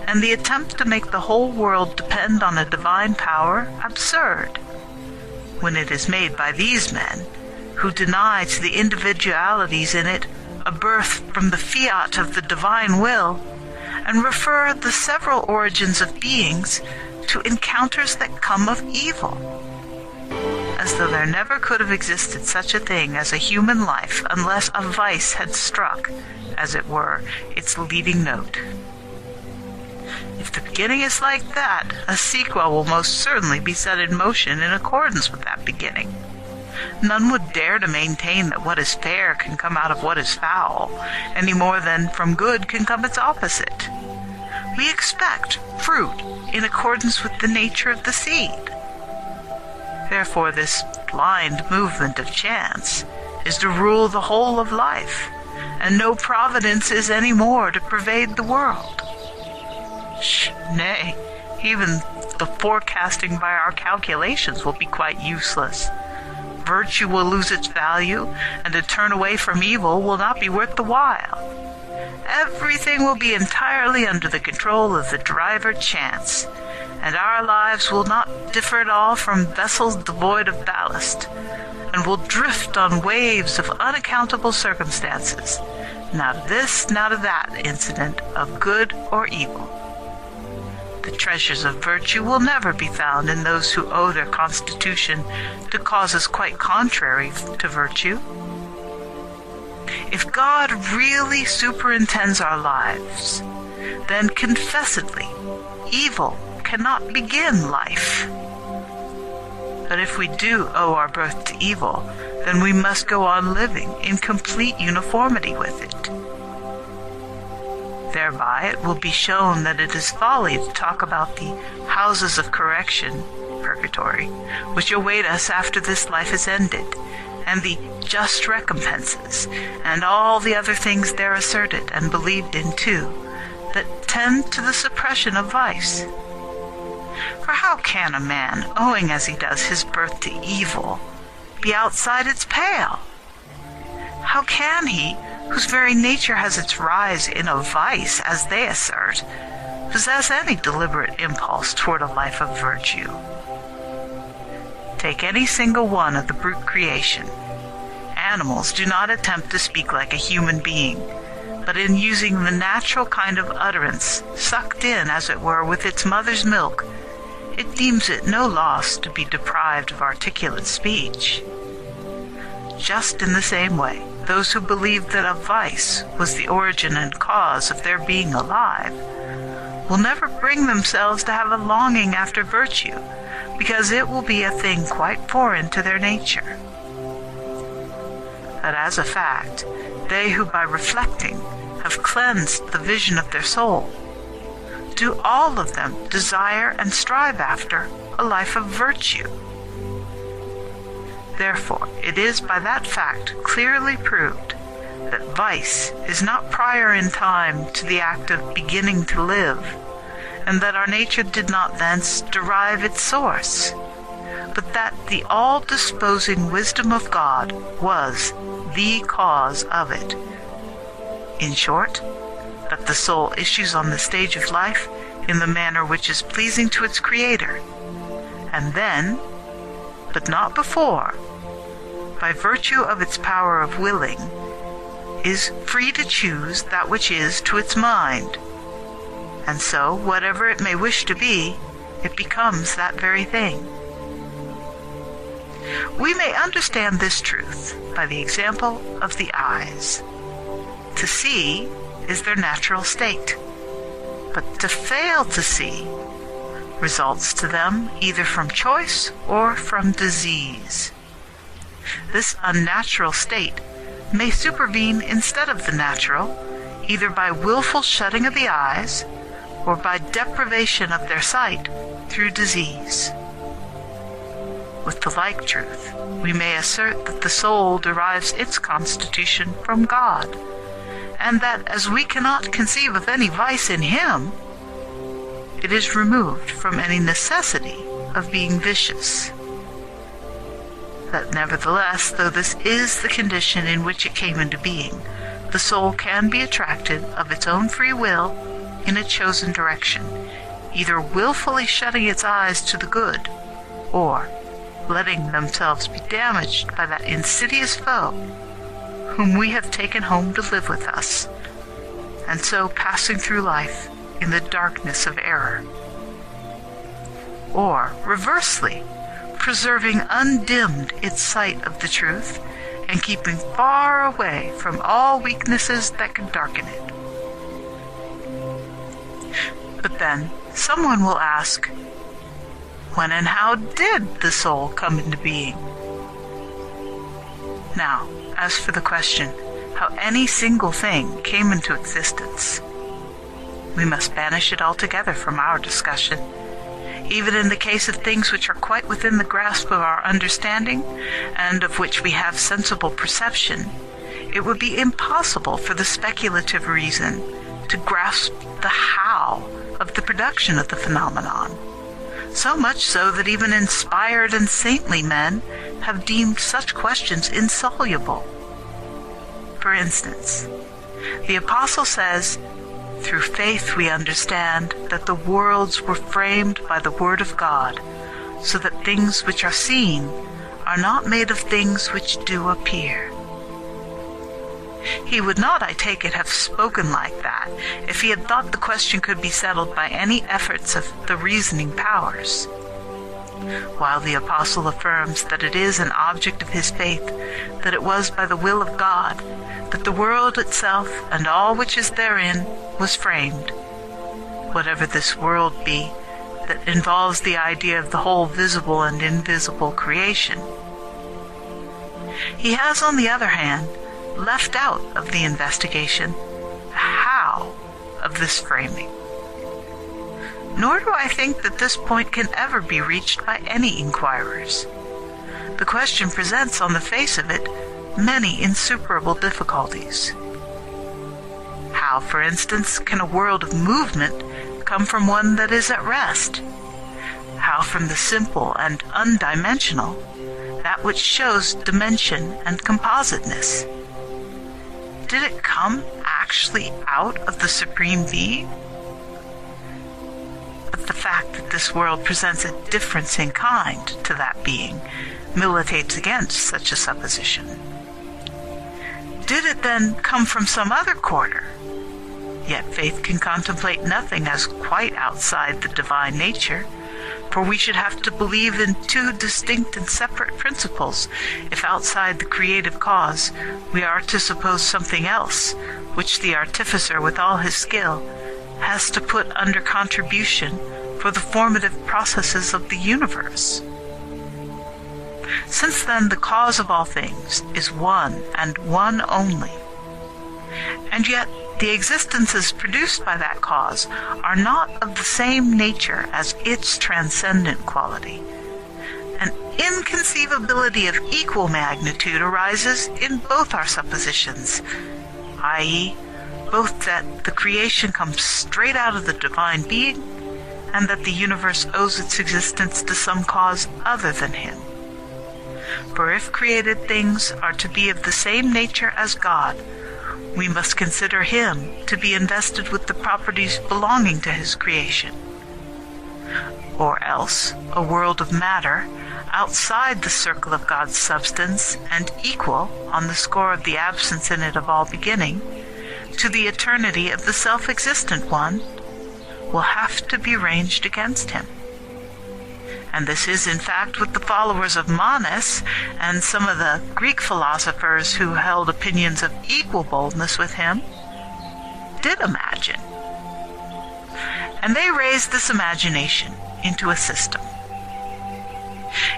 and the attempt to make the whole world depend on a divine power absurd, when it is made by these men, who deny to the individualities in it a birth from the fiat of the divine will, and refer the several origins of beings to encounters that come of evil, as though there never could have existed such a thing as a human life unless a vice had struck, as it were, its leading note. If the beginning is like that, a sequel will most certainly be set in motion in accordance with that beginning. None would dare to maintain that what is fair can come out of what is foul, any more than from good can come its opposite. We expect fruit in accordance with the nature of the seed. Therefore this blind movement of chance is to rule the whole of life, and no providence is any more to pervade the world. Nay, even the forecasting by our calculations will be quite useless. Virtue will lose its value, and to turn away from evil will not be worth the while. Everything will be entirely under the control of the driver chance, and our lives will not differ at all from vessels devoid of ballast, and will drift on waves of unaccountable circumstances, now to this, now to that incident of good or evil. The treasures of virtue will never be found in those who owe their constitution to causes quite contrary to virtue. If God really superintends our lives, then confessedly evil cannot begin life. But if we do owe our birth to evil, then we must go on living in complete uniformity with it. Thereby it will be shown that it is folly to talk about the houses of correction, purgatory, which await us after this life is ended, and the just recompenses, and all the other things there asserted and believed in too, that tend to the suppression of vice. For how can a man, owing as he does his birth to evil, be outside its pale? How can he, whose very nature has its rise in a vice, as they assert, possess any deliberate impulse toward a life of virtue? Take any single one of the brute creation. Animals do not attempt to speak like a human being, but in using the natural kind of utterance, sucked in, as it were, with its mother's milk, it deems it no loss to be deprived of articulate speech. Just in the same way, those who believed that a vice was the origin and cause of their being alive will never bring themselves to have a longing after virtue, because it will be a thing quite foreign to their nature. But as a fact, they who by reflecting have cleansed the vision of their soul, do all of them desire and strive after a life of virtue. Therefore, it is by that fact clearly proved that vice is not prior in time to the act of beginning to live, and that our nature did not thence derive its source, but that the all-disposing wisdom of God was the cause of it. In short, that the soul issues on the stage of life in the manner which is pleasing to its Creator, and then, but not before, by virtue of its power of willing, is free to choose that which is to its mind, and so, whatever it may wish to be, it becomes that very thing. We may understand this truth by the example of the eyes. To see is their natural state, but to fail to see results to them either from choice or from disease. This unnatural state may supervene instead of the natural, either by willful shutting of the eyes or by deprivation of their sight through disease. With the like truth, we may assert that the soul derives its constitution from God, and that as we cannot conceive of any vice in him, it is removed from any necessity of being vicious. That nevertheless, though this is the condition in which it came into being, the soul can be attracted of its own free will in a chosen direction, either willfully shutting its eyes to the good, or letting themselves be damaged by that insidious foe whom we have taken home to live with us, and so passing through life in the darkness of error. Or, reversely, preserving undimmed its sight of the truth, and keeping far away from all weaknesses that can darken it. But then, someone will ask, when and how did the soul come into being? Now, as for the question, how any single thing came into existence, we must banish it altogether from our discussion. Even in the case of things which are quite within the grasp of our understanding, and of which we have sensible perception, it would be impossible for the speculative reason to grasp the how of the production of the phenomenon, so much so that even inspired and saintly men have deemed such questions insoluble. For instance, the Apostle says, "Through faith we understand that the worlds were framed by the word of God, so that things which are seen are not made of things which do appear." He would not, I take it, have spoken like that if he had thought the question could be settled by any efforts of the reasoning powers. While the Apostle affirms that it is an object of his faith that it was by the will of God that the world itself and all which is therein was framed, whatever this world be that involves the idea of the whole visible and invisible creation, he has, on the other hand, left out of the investigation the how of this framing. Nor do I think that this point can ever be reached by any inquirers. The question presents on the face of it many insuperable difficulties. How, for instance, can a world of movement come from one that is at rest? How from the simple and undimensional that which shows dimension and compositeness? Did it come actually out of the Supreme Being? But the fact that this world presents a difference in kind to that being militates against such a supposition. Did it then come from some other quarter? Yet faith can contemplate nothing as quite outside the divine nature, for we should have to believe in two distinct and separate principles if outside the creative cause we are to suppose something else, which the artificer with all his skill has to put under contribution for the formative processes of the universe. Since then the cause of all things is one and one only, and yet the existences produced by that cause are not of the same nature as its transcendent quality, an inconceivability of equal magnitude arises in both our suppositions, i.e., both that the creation comes straight out of the divine being, and that the universe owes its existence to some cause other than him. For if created things are to be of the same nature as God, we must consider him to be invested with the properties belonging to his creation. Or else, a world of matter, outside the circle of God's substance, and equal, on the score of the absence in it of all beginning, to the eternity of the self-existent one, will have to be ranged against him. And this is, in fact, what the followers of Manes and some of the Greek philosophers who held opinions of equal boldness with him did imagine. And they raised this imagination into a system.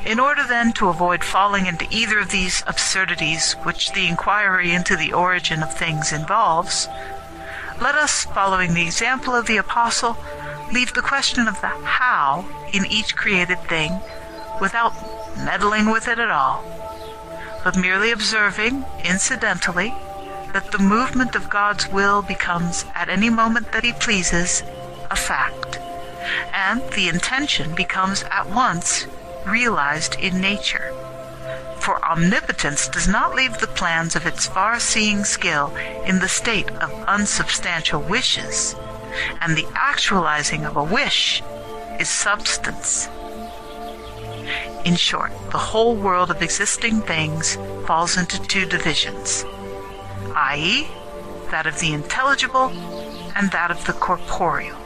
In order then to avoid falling into either of these absurdities which the inquiry into the origin of things involves, let us, following the example of the Apostle, leave the question of the how in each created thing without meddling with it at all, but merely observing, incidentally, that the movement of God's will becomes, at any moment that he pleases, a fact, and the intention becomes at once realized in nature. For omnipotence does not leave the plans of its far-seeing skill in the state of unsubstantial wishes, and the actualizing of a wish is substance. In short, the whole world of existing things falls into two divisions, i.e., that of the intelligible and that of the corporeal.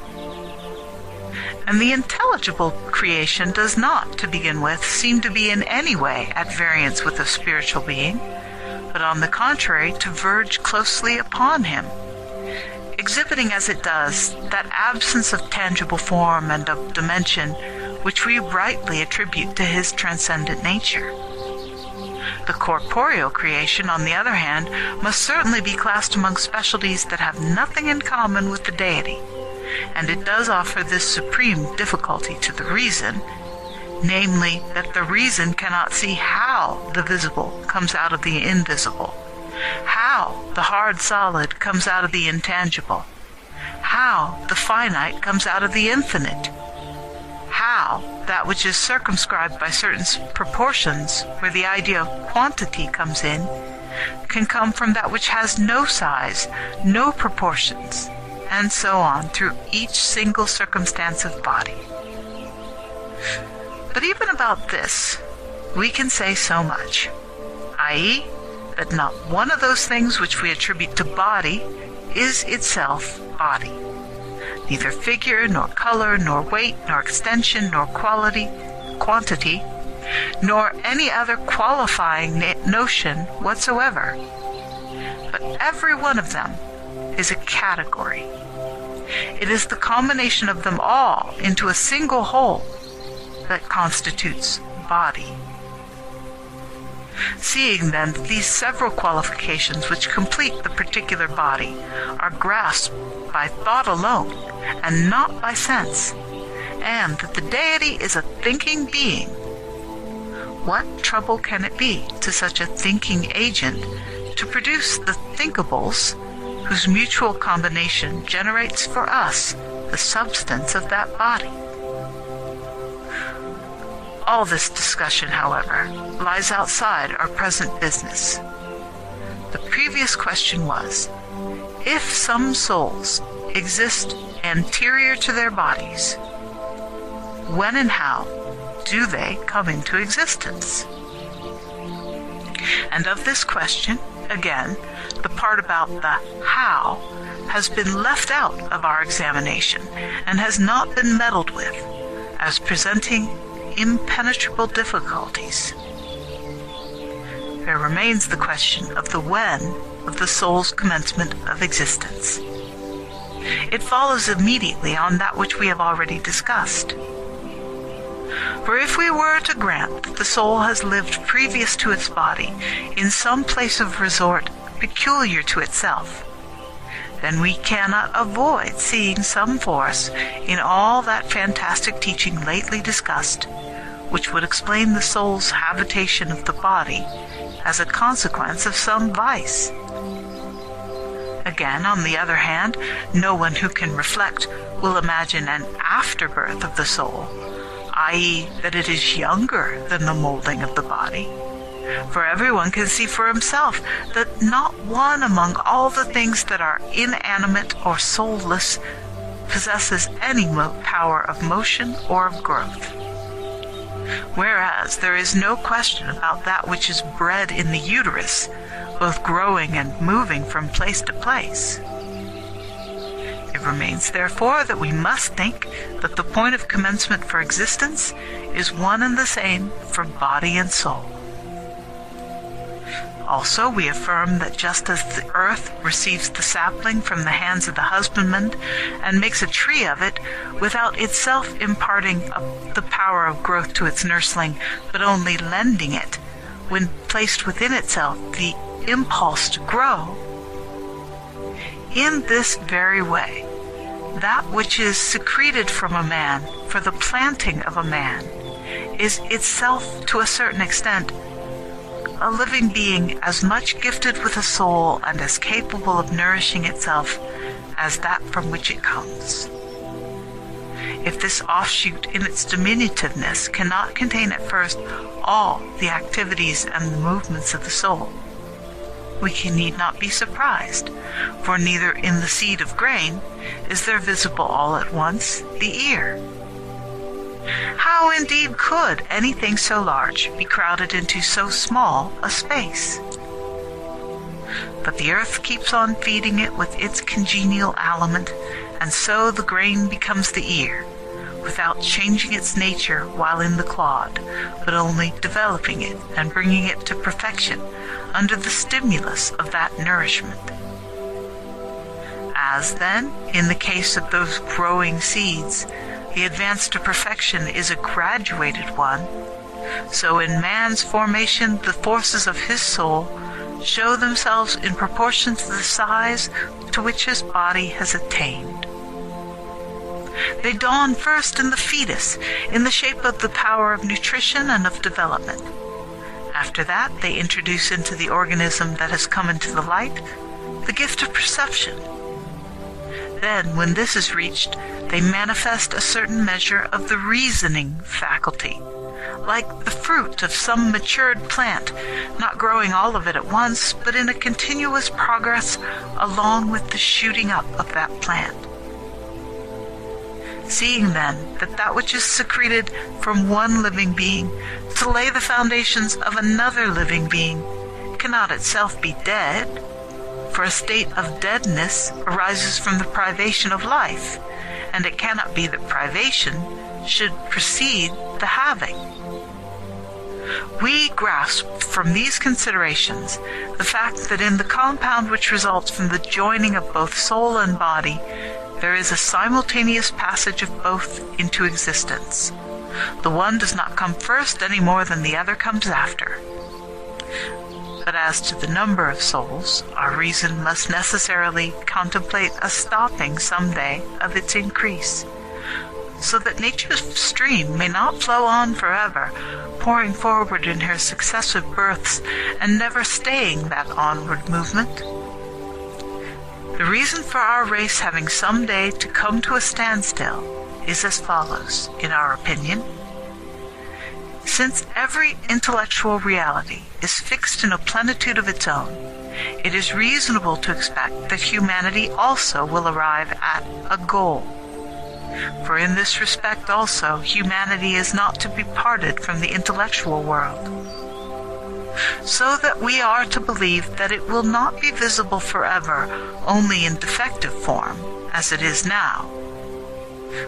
And the intelligible creation does not, to begin with, seem to be in any way at variance with a spiritual being, but on the contrary to verge closely upon him, exhibiting as it does that absence of tangible form and of dimension which we rightly attribute to his transcendent nature. The corporeal creation, on the other hand, must certainly be classed among specialties that have nothing in common with the deity, and it does offer this supreme difficulty to the reason, namely, that the reason cannot see how the visible comes out of the invisible, how the hard solid comes out of the intangible, how the finite comes out of the infinite, how that which is circumscribed by certain proportions, where the idea of quantity comes in, can come from that which has no size, no proportions, and so on through each single circumstance of body. But even about this, we can say so much, i.e., that not one of those things which we attribute to body is itself body. Neither figure, nor color, nor weight, nor extension, nor quantity, nor any other qualifying notion whatsoever. But every one of them is a category. It is the combination of them all into a single whole that constitutes body. Seeing then that these several qualifications which complete the particular body are grasped by thought alone and not by sense, and that the deity is a thinking being, what trouble can it be to such a thinking agent to produce the thinkables whose mutual combination generates for us the substance of that body? All this discussion, however, lies outside our present business. The previous question was, if some souls exist anterior to their bodies, when and how do they come into existence? And of this question, again, the part about the how has been left out of our examination and has not been meddled with, as presenting impenetrable difficulties. There remains the question of the when of the soul's commencement of existence. It follows immediately on that which we have already discussed. For if we were to grant that the soul has lived previous to its body in some place of resort peculiar to itself, then we cannot avoid seeing some force in all that fantastic teaching lately discussed, which would explain the soul's habitation of the body as a consequence of some vice. Again, on the other hand, no one who can reflect will imagine an afterbirth of the soul, i.e., that it is younger than the molding of the body. For everyone can see for himself that not one among all the things that are inanimate or soulless possesses any power of motion or of growth. Whereas there is no question about that which is bred in the uterus, both growing and moving from place to place. It remains, therefore, that we must think that the point of commencement for existence is one and the same for body and soul. Also, we affirm that just as the earth receives the sapling from the hands of the husbandman and makes a tree of it without itself imparting the power of growth to its nursling, but only lending it, when placed within itself, the impulse to grow, in this very way, that which is secreted from a man for the planting of a man is itself, to a certain extent, a living being as much gifted with a soul and as capable of nourishing itself as that from which it comes. If this offshoot in its diminutiveness cannot contain at first all the activities and the movements of the soul, we need not be surprised, for neither in the seed of grain is there visible all at once the ear. How indeed could anything so large be crowded into so small a space? But the earth keeps on feeding it with its congenial aliment, and so the grain becomes the ear, without changing its nature while in the clod, but only developing it and bringing it to perfection under the stimulus of that nourishment. As then, in the case of those growing seeds, the advance to perfection is a graduated one, so in man's formation the forces of his soul show themselves in proportion to the size to which his body has attained. They dawn first in the fetus, in the shape of the power of nutrition and of development. After that, they introduce into the organism that has come into the light the gift of perception. Then, when this is reached, they manifest a certain measure of the reasoning faculty, like the fruit of some matured plant, not growing all of it at once, but in a continuous progress along with the shooting up of that plant. Seeing then that which is secreted from one living being to lay the foundations of another living being cannot itself be dead, for a state of deadness arises from the privation of life, and it cannot be that privation should precede the having. We grasp from these considerations the fact that in the compound which results from the joining of both soul and body, there is a simultaneous passage of both into existence. The one does not come first any more than the other comes after. But as to the number of souls, our reason must necessarily contemplate a stopping some day of its increase, so that nature's stream may not flow on forever, pouring forward in her successive births and never staying that onward movement. The reason for our race having some day to come to a standstill is as follows, in our opinion. Since every intellectual reality is fixed in a plenitude of its own, it is reasonable to expect that humanity also will arrive at a goal. For in this respect also, humanity is not to be parted from the intellectual world, so that we are to believe that it will not be visible forever only in defective form, as it is now.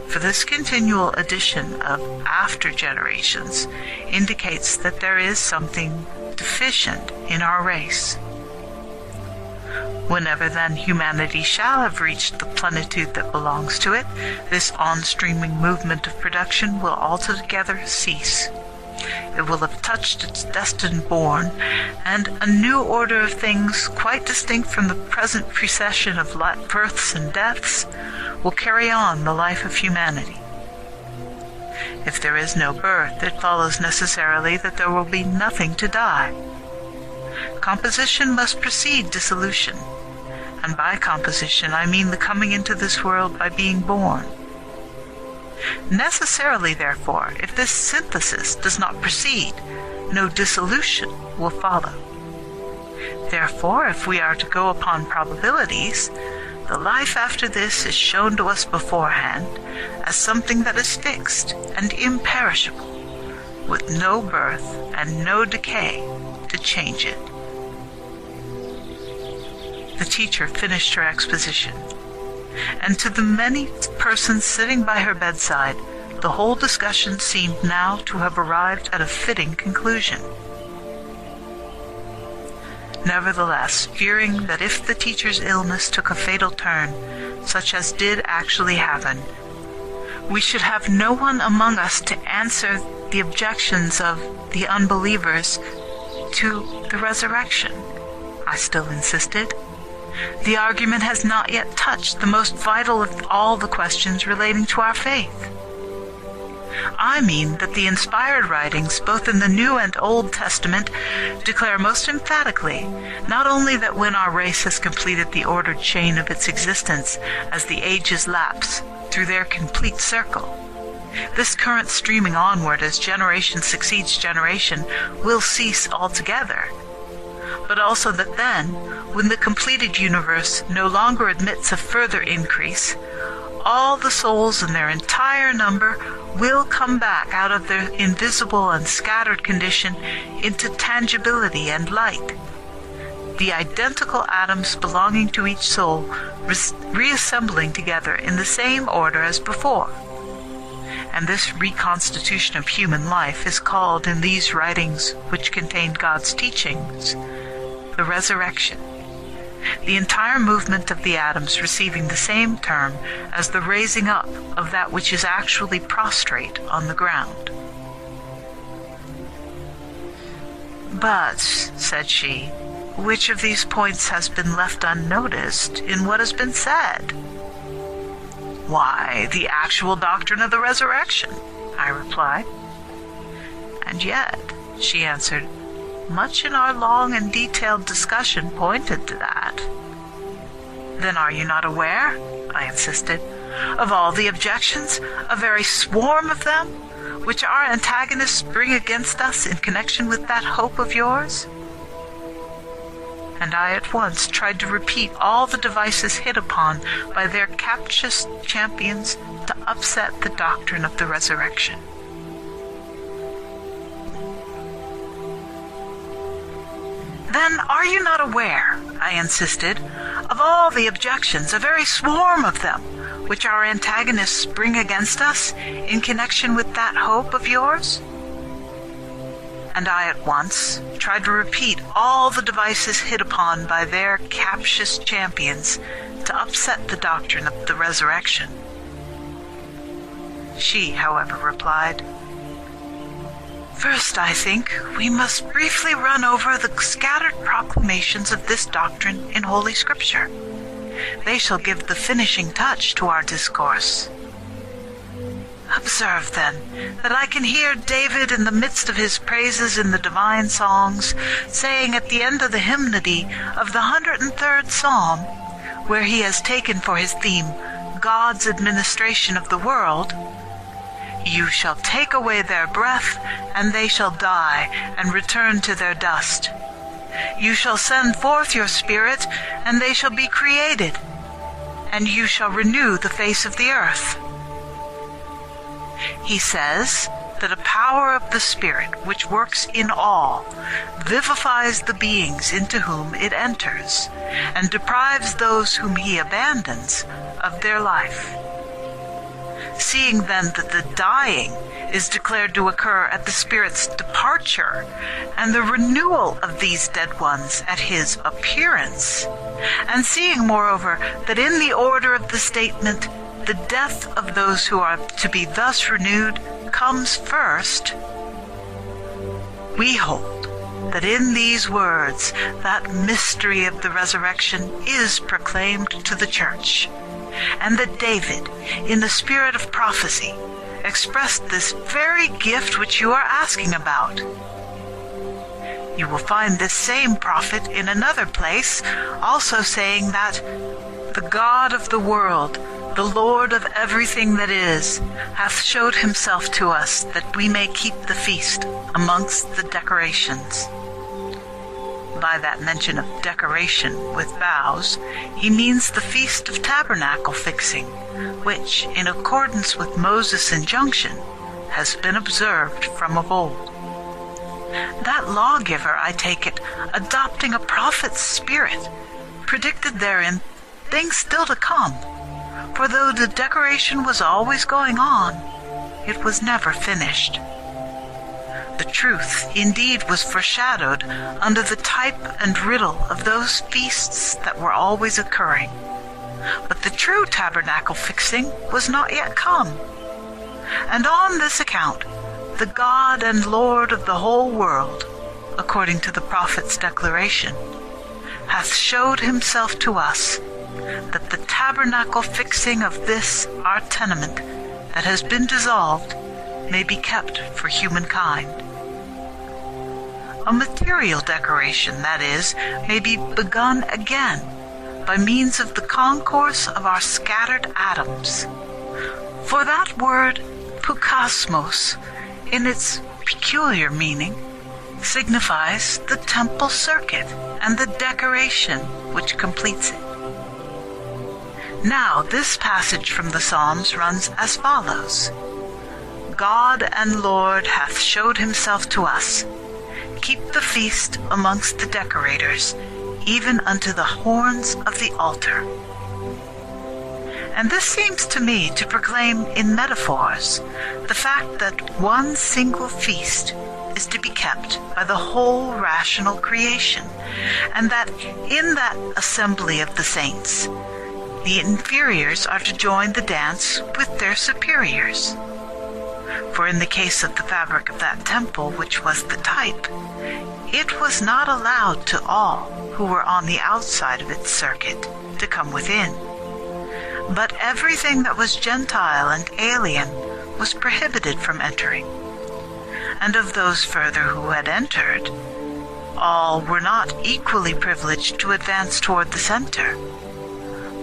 For this continual addition of after generations indicates that there is something deficient in our race. Whenever then humanity shall have reached the plenitude that belongs to it, this on-streaming movement of production will altogether cease. It will have touched its destined bourne, and a new order of things, quite distinct from the present precession of births and deaths, will carry on the life of humanity. If there is no birth, it follows necessarily that there will be nothing to die. Composition must precede dissolution, and by composition I mean the coming into this world by being born. Necessarily, therefore, if this synthesis does not proceed, no dissolution will follow. Therefore, if we are to go upon probabilities, the life after this is shown to us beforehand as something that is fixed and imperishable, with no birth and no decay to change it. The teacher finished her exposition. and to the many persons sitting by her bedside, the whole discussion seemed now to have arrived at a fitting conclusion. Nevertheless, fearing that if the teacher's illness took a fatal turn, such as did actually happen, we should have no one among us to answer the objections of the unbelievers to the resurrection, I still insisted. The argument has not yet touched the most vital of all the questions relating to our faith. I mean that the inspired writings, both in the New and Old Testament, declare most emphatically not only that when our race has completed the ordered chain of its existence as the ages lapse through their complete circle, this current streaming onward as generation succeeds generation will cease altogether, but also that then, when the completed universe no longer admits of further increase, all the souls in their entire number will come back out of their invisible and scattered condition into tangibility and light, the identical atoms belonging to each soul reassembling together in the same order as before. And this reconstitution of human life is called in these writings, which contain God's teachings, the resurrection, the entire movement of the atoms receiving the same term as the raising up of that which is actually prostrate on the ground. But, said she, which of these points has been left unnoticed in what has been said? Why, the actual doctrine of the resurrection, I replied. And yet, she answered, much in our long and detailed discussion pointed to that. Then are you not aware, I insisted, of all the objections, a very swarm of them, which our antagonists bring against us in connection with that hope of yours? And I at once tried to repeat all the devices hit upon by their captious champions to upset the doctrine of the resurrection. Then are you not aware, I insisted, of all the objections, a very swarm of them, which our antagonists bring against us in connection with that hope of yours? And I at once tried to repeat all the devices hit upon by their captious champions to upset the doctrine of the resurrection. She, however, replied, first, I think, we must briefly run over the scattered proclamations of this doctrine in Holy Scripture. They shall give the finishing touch to our discourse. Observe, then, that I can hear David in the midst of his praises in the divine songs, saying at the end of the hymnody of the 103rd Psalm, where he has taken for his theme God's administration of the world, you shall take away their breath, and they shall die, and return to their dust. You shall send forth your Spirit, and they shall be created, and you shall renew the face of the earth. He says that a power of the Spirit, which works in all, vivifies the beings into whom it enters, and deprives those whom he abandons of their life. Seeing then that the dying is declared to occur at the Spirit's departure, and the renewal of these dead ones at his appearance, and seeing, moreover, that in the order of the statement, the death of those who are to be thus renewed comes first, we hold that in these words that mystery of the resurrection is proclaimed to the Church, and that David, in the spirit of prophecy, expressed this very gift which you are asking about. You will find this same prophet in another place also saying that the God of the world, the Lord of everything that is, hath showed himself to us that we may keep the feast amongst the decorations. By that mention of decoration with boughs, he means the Feast of Tabernacle fixing, which, in accordance with Moses' injunction, has been observed from of old. That lawgiver, I take it, adopting a prophet's spirit, predicted therein things still to come, for though the decoration was always going on, it was never finished. The truth, indeed, was foreshadowed under the type and riddle of those feasts that were always occurring. But the true tabernacle fixing was not yet come. And on this account, the God and Lord of the whole world, according to the prophet's declaration, hath showed himself to us, that the tabernacle fixing of this our tenement that has been dissolved may be kept for humankind. A material decoration, that is, may be begun again by means of the concourse of our scattered atoms. For that word, pukasmos, in its peculiar meaning, signifies the temple circuit and the decoration which completes it. Now, this passage from the Psalms runs as follows. God and Lord hath showed himself to us. Keep the feast amongst the decorators, even unto the horns of the altar. And this seems to me to proclaim in metaphors the fact that one single feast is to be kept by the whole rational creation, and that in that assembly of the saints, the inferiors are to join the dance with their superiors. For in the case of the fabric of that temple, which was the type, it was not allowed to all who were on the outside of its circuit to come within, but everything that was Gentile and alien was prohibited from entering. And of those further who had entered, all were not equally privileged to advance toward the center,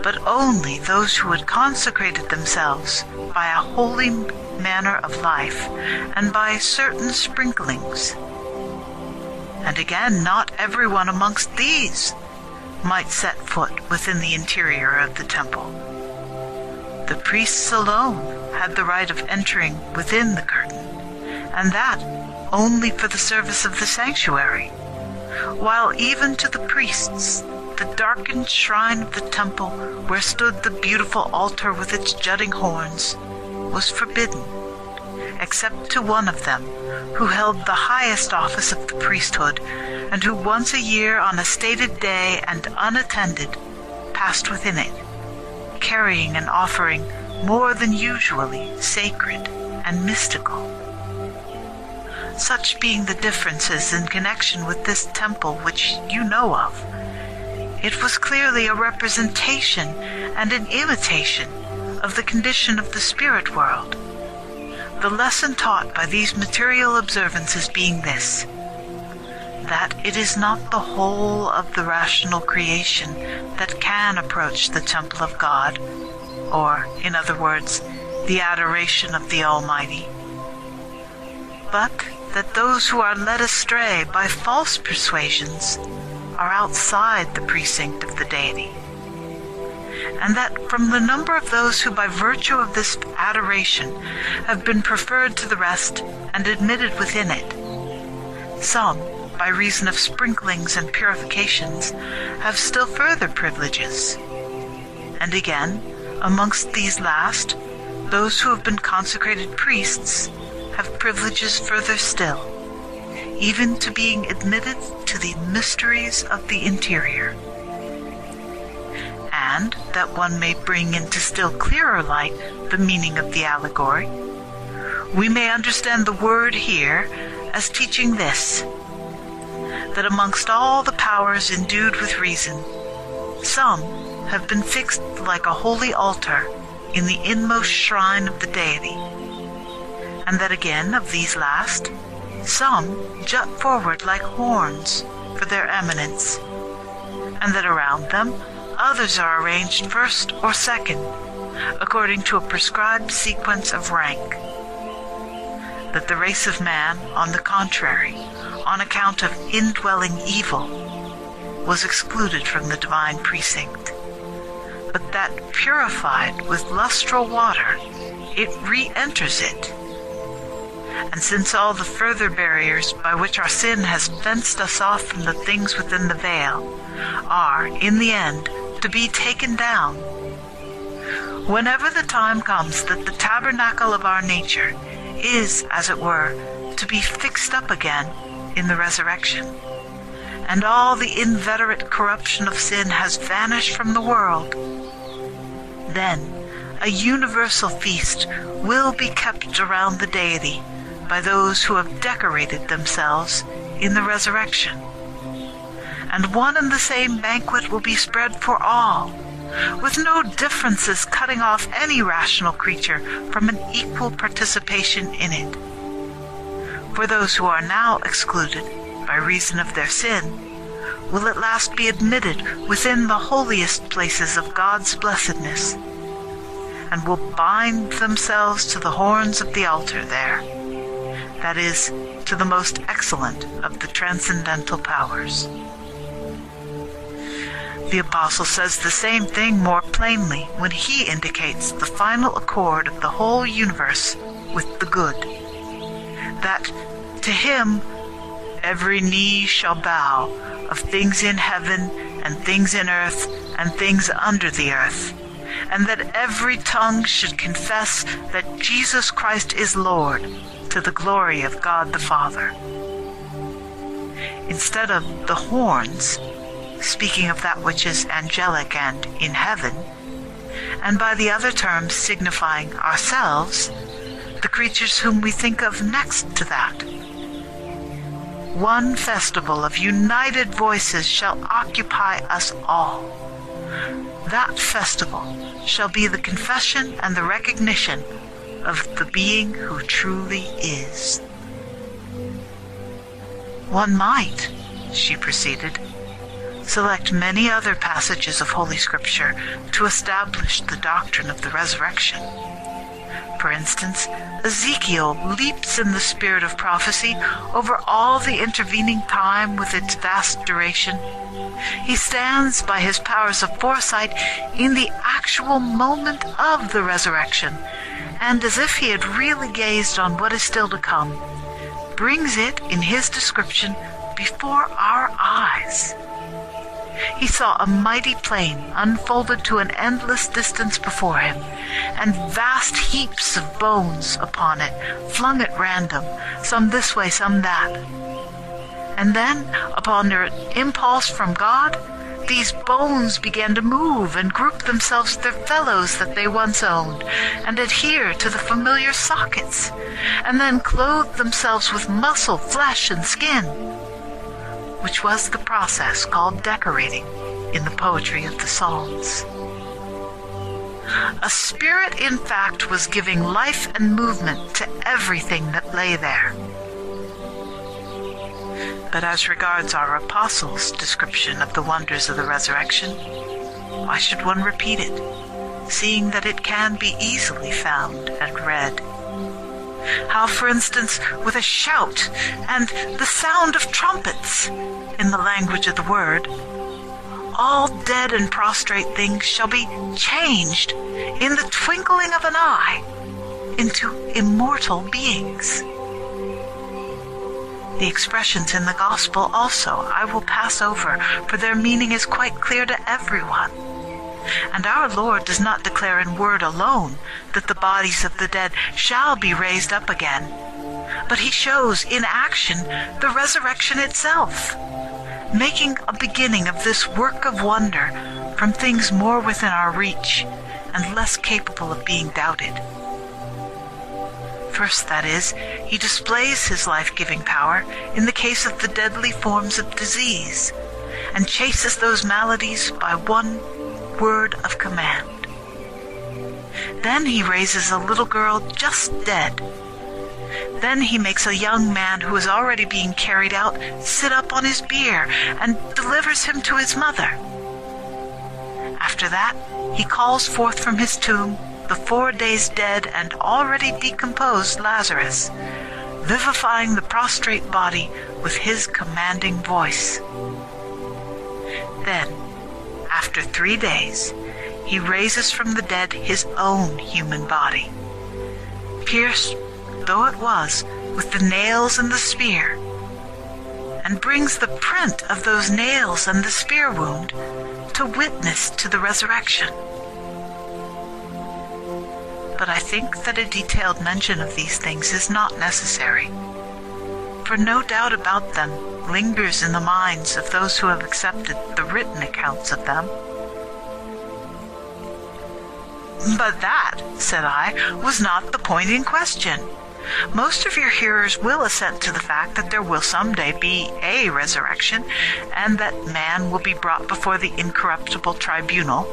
but only those who had consecrated themselves by a holy manner of life and by certain sprinklings. And again, not everyone amongst these might set foot within the interior of the temple. The priests alone had the right of entering within the curtain, and that only for the service of the sanctuary, while even to the priests the darkened shrine of the temple where stood the beautiful altar with its jutting horns was forbidden, except to one of them who held the highest office of the priesthood, and who once a year on a stated day and unattended passed within it, carrying an offering more than usually sacred and mystical. Such being the differences in connection with this temple which you know of, it was clearly a representation and an imitation of the condition of the spirit world. The lesson taught by these material observances being this, that it is not the whole of the rational creation that can approach the temple of God, or, in other words, the adoration of the Almighty, but that those who are led astray by false persuasions are outside the precinct of the deity, and that from the number of those who by virtue of this adoration have been preferred to the rest and admitted within it, some, by reason of sprinklings and purifications, have still further privileges. And again, amongst these last, those who have been consecrated priests have privileges further still, even to being admitted to the mysteries of the interior. And that one may bring into still clearer light the meaning of the allegory, we may understand the word here as teaching this, that amongst all the powers endued with reason, some have been fixed like a holy altar in the inmost shrine of the deity, and that again of these last, some jut forward like horns for their eminence, and that around them others are arranged first or second, according to a prescribed sequence of rank. That the race of man, on the contrary, on account of indwelling evil, was excluded from the divine precinct, but that purified with lustral water, it re-enters it. And since all the further barriers by which our sin has fenced us off from the things within the veil are, in the end, to be taken down, whenever the time comes that the tabernacle of our nature is, as it were, to be fixed up again in the resurrection, and all the inveterate corruption of sin has vanished from the world, then a universal feast will be kept around the deity by those who have decorated themselves in the resurrection. And one and the same banquet will be spread for all, with no differences cutting off any rational creature from an equal participation in it. For those who are now excluded by reason of their sin will at last be admitted within the holiest places of God's blessedness, and will bind themselves to the horns of the altar there, that is, to the most excellent of the transcendental powers. The Apostle says the same thing more plainly when he indicates the final accord of the whole universe with the good, that to him every knee shall bow, of things in heaven and things in earth and things under the earth, and that every tongue should confess that Jesus Christ is Lord, to the glory of God the Father. Instead of the horns, speaking of that which is angelic and in heaven, and by the other terms signifying ourselves, the creatures whom we think of next to that. One festival of united voices shall occupy us all. That festival shall be the confession and the recognition of the being who truly is. One might, she proceeded, select many other passages of Holy Scripture to establish the doctrine of the resurrection. For instance, Ezekiel leaps in the spirit of prophecy over all the intervening time with its vast duration. He stands by his powers of foresight in the actual moment of the resurrection, and as if he had really gazed on what is still to come, brings it in his description before our eyes. He saw a mighty plain unfolded to an endless distance before him, and vast heaps of bones upon it, flung at random, some this way, some that. And then, upon their impulse from God, these bones began to move and group themselves with their fellows that they once owned, and adhere to the familiar sockets, and then clothe themselves with muscle, flesh, and skin, which was the process called decorating in the poetry of the Psalms. A spirit, in fact, was giving life and movement to everything that lay there. But as regards our apostles' description of the wonders of the resurrection, why should one repeat it, seeing that it can be easily found and read? How, for instance, with a shout and the sound of trumpets, in the language of the word, all dead and prostrate things shall be changed in the twinkling of an eye into immortal beings. The expressions in the gospel also I will pass over, for their meaning is quite clear to everyone. And our Lord does not declare in word alone that the bodies of the dead shall be raised up again, but he shows in action the resurrection itself, making a beginning of this work of wonder from things more within our reach and less capable of being doubted. First, that is, he displays his life-giving power in the case of the deadly forms of disease, and chases those maladies by one word of command. Then he raises a little girl just dead. Then he makes a young man who is already being carried out sit up on his bier and delivers him to his mother. After that, he calls forth from his tomb the 4 days dead and already decomposed Lazarus, vivifying the prostrate body with his commanding voice. Then, after 3 days, he raises from the dead his own human body, pierced though it was with the nails and the spear, and brings the print of those nails and the spear wound to witness to the resurrection. but I think that a detailed mention of these things is not necessary, for no doubt about them lingers in the minds of those who have accepted the written accounts of them. But that, said I, was not the point in question. Most of your hearers will assent to the fact that there will someday be a resurrection, and that man will be brought before the incorruptible tribunal,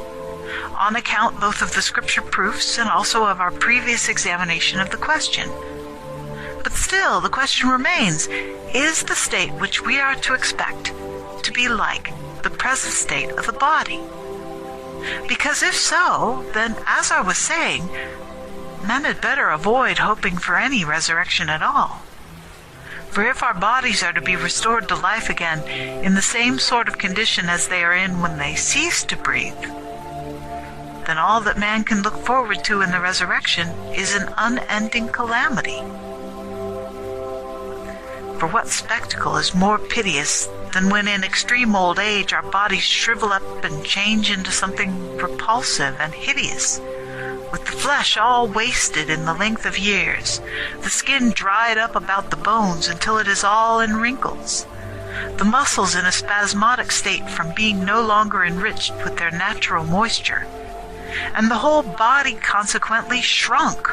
on account both of the scripture proofs and also of our previous examination of the question. But still, the question remains, is the state which we are to expect to be like the present state of the body? Because if so, then, as I was saying, men had better avoid hoping for any resurrection at all. For if our bodies are to be restored to life again in the same sort of condition as they are in when they cease to breathe, then all that man can look forward to in the resurrection is an unending calamity. For what spectacle is more piteous than when in extreme old age our bodies shrivel up and change into something repulsive and hideous, with the flesh all wasted in the length of years, the skin dried up about the bones until it is all in wrinkles, the muscles in a spasmodic state from being no longer enriched with their natural moisture, and the whole body consequently shrunk,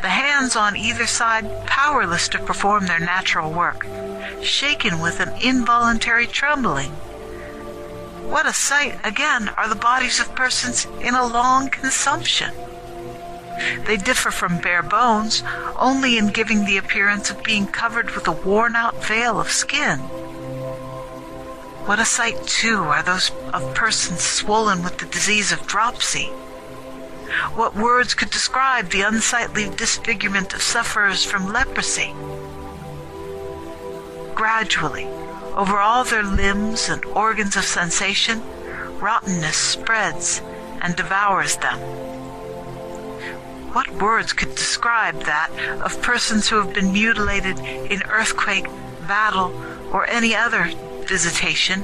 the hands on either side powerless to perform their natural work, shaken with an involuntary trembling. What a sight, again, are the bodies of persons in a long consumption! They differ from bare bones only in giving the appearance of being covered with a worn-out veil of skin. What a sight, too, are those of persons swollen with the disease of dropsy. What words could describe the unsightly disfigurement of sufferers from leprosy? Gradually, over all their limbs and organs of sensation, rottenness spreads and devours them. What words could describe that of persons who have been mutilated in earthquake, battle, or any other visitation,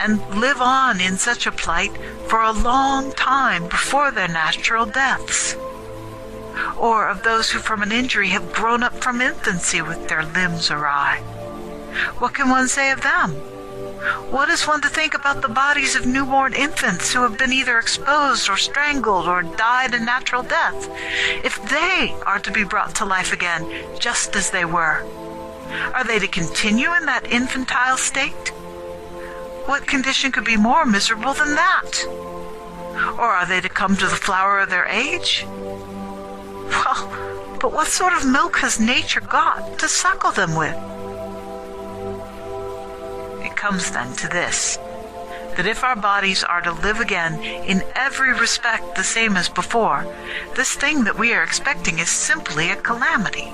and live on in such a plight for a long time before their natural deaths? Or of those who from an injury have grown up from infancy with their limbs awry? What can one say of them? What is one to think about the bodies of newborn infants who have been either exposed or strangled or died a natural death, if they are to be brought to life again just as they were? Are they to continue in that infantile state? What condition could be more miserable than that? Or are they to come to the flower of their age? Well, but what sort of milk has nature got to suckle them with? It comes then to this, that if our bodies are to live again in every respect the same as before, this thing that we are expecting is simply a calamity.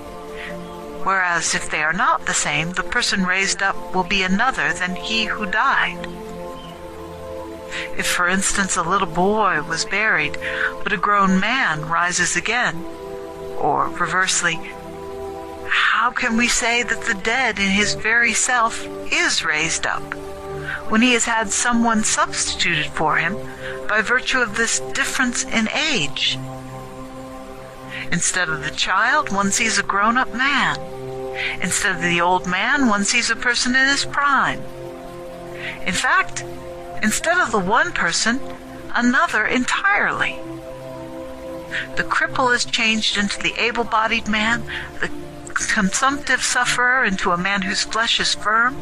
Whereas if they are not the same, the person raised up will be another than he who died. If, for instance, a little boy was buried, but a grown man rises again, or reversely, how can we say that the dead in his very self is raised up, when he has had someone substituted for him by virtue of this difference in age? Instead of the child, one sees a grown-up man. Instead of the old man, one sees a person in his prime. In fact, instead of the one person, another entirely. The cripple is changed into the able-bodied man, the consumptive sufferer into a man whose flesh is firm,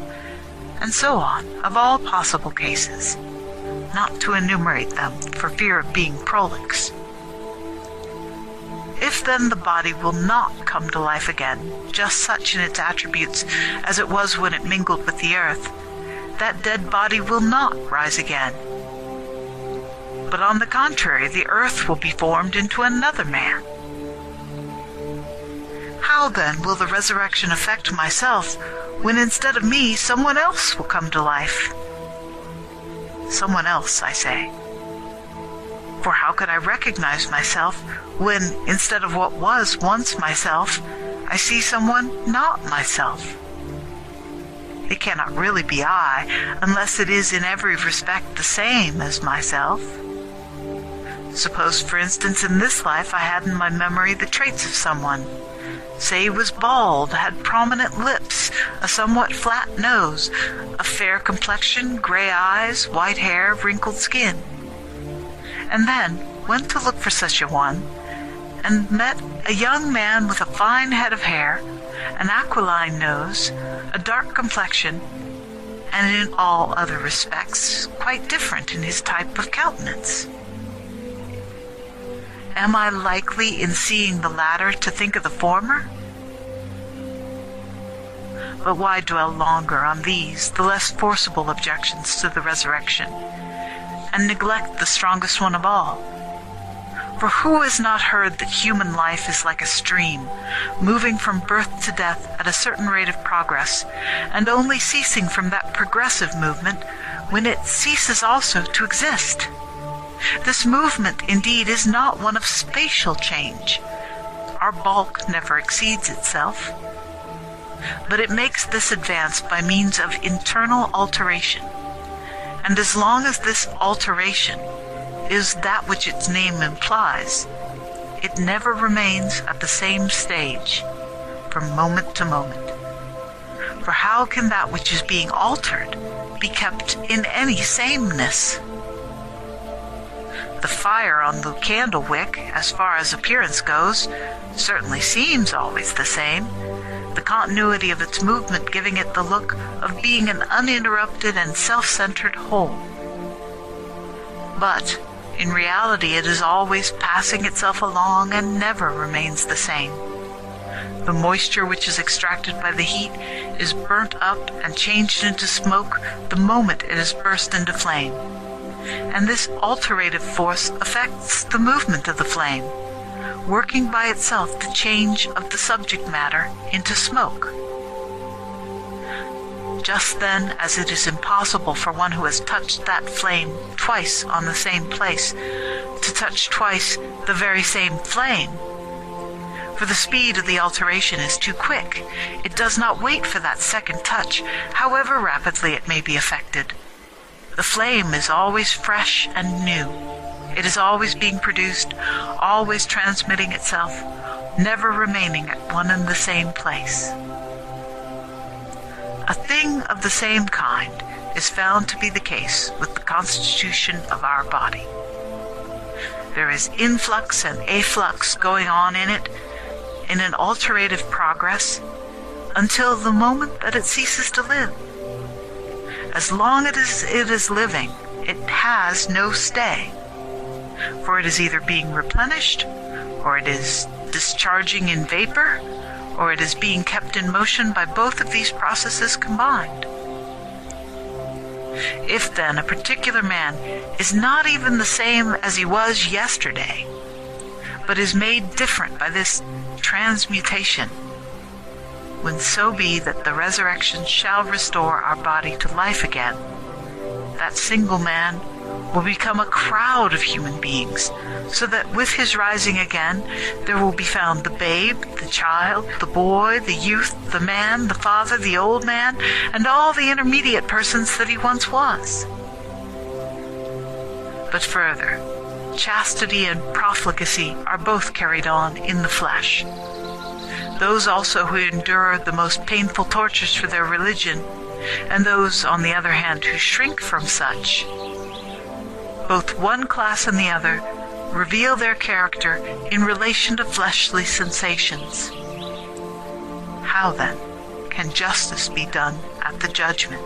and so on, of all possible cases, not to enumerate them for fear of being prolix. If then the body will not come to life again, just such in its attributes as it was when it mingled with the earth, that dead body will not rise again. But on the contrary, the earth will be formed into another man. How then will the resurrection affect myself, when instead of me, someone else will come to life? Someone else, I say. For how could I recognize myself when, instead of what was once myself, I see someone not myself? It cannot really be I, unless it is in every respect the same as myself. Suppose, for instance, in this life I had in my memory the traits of someone. Say he was bald, had prominent lips, a somewhat flat nose, a fair complexion, gray eyes, white hair, wrinkled skin. And then went to look for such a one, and met a young man with a fine head of hair, an aquiline nose, a dark complexion, and in all other respects quite different in his type of countenance. Am I likely, in seeing the latter, to think of the former? But why dwell longer on these, the less forcible objections to the resurrection, and neglect the strongest one of all? For who has not heard that human life is like a stream, moving from birth to death at a certain rate of progress, and only ceasing from that progressive movement when it ceases also to exist? This movement, indeed, is not one of spatial change. Our bulk never exceeds itself. But it makes this advance by means of internal alteration. And as long as this alteration is that which its name implies, it never remains at the same stage from moment to moment. For how can that which is being altered be kept in any sameness? The fire on the candle wick, as far as appearance goes, certainly seems always the same, the continuity of its movement giving it the look of being an uninterrupted and self-centered whole. But in reality it is always passing itself along and never remains the same. The moisture which is extracted by the heat is burnt up and changed into smoke the moment it is burst into flame. And this alterative force affects the movement of the flame, working by itself the change of the subject matter into smoke. Just then, as it is impossible for one who has touched that flame twice on the same place to touch twice the very same flame, for the speed of the alteration is too quick, it does not wait for that second touch, however rapidly it may be effected. The flame is always fresh and new. It is always being produced, always transmitting itself, never remaining at one and the same place. A thing of the same kind is found to be the case with the constitution of our body. There is influx and efflux going on in it, in an alterative progress, until the moment that it ceases to live. As long as it is living, it has no stay, for it is either being replenished, or it is discharging in vapor, or it is being kept in motion by both of these processes combined. If then a particular man is not even the same as he was yesterday, but is made different by this transmutation, when so be that the resurrection shall restore our body to life again, that single man will become a crowd of human beings, so that with his rising again there will be found the babe, the child, the boy, the youth, the man, the father, the old man, and all the intermediate persons that he once was. But further, chastity and profligacy are both carried on in the flesh. Those also who endure the most painful tortures for their religion, and those, on the other hand, who shrink from such, both one class and the other reveal their character in relation to fleshly sensations. How, then, can justice be done at the judgment?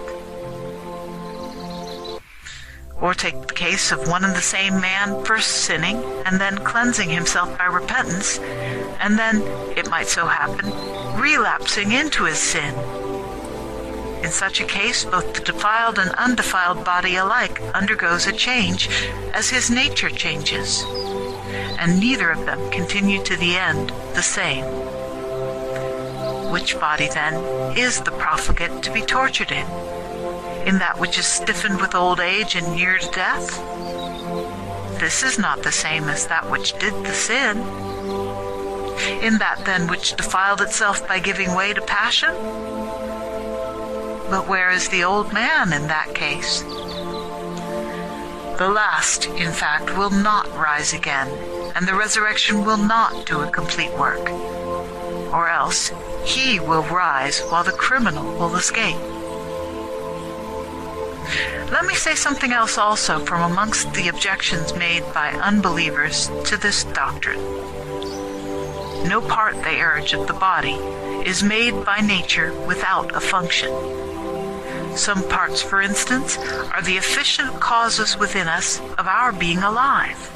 Or take the case of one and the same man first sinning and then cleansing himself by repentance, and then, it might so happen, relapsing into his sin. In such a case, both the defiled and undefiled body alike undergoes a change as his nature changes, and neither of them continue to the end the same. Which body, then, is the profligate to be tortured in? In that which is stiffened with old age and near to death? This is not the same as that which did the sin. In that, then, which defiled itself by giving way to passion? But where is the old man in that case? The last, in fact, will not rise again, and the resurrection will not do a complete work. Or else, he will rise while the criminal will escape. Let me say something else also from amongst the objections made by unbelievers to this doctrine. No part, they urge, of the body is made by nature without a function. Some parts, for instance, are the efficient causes within us of our being alive.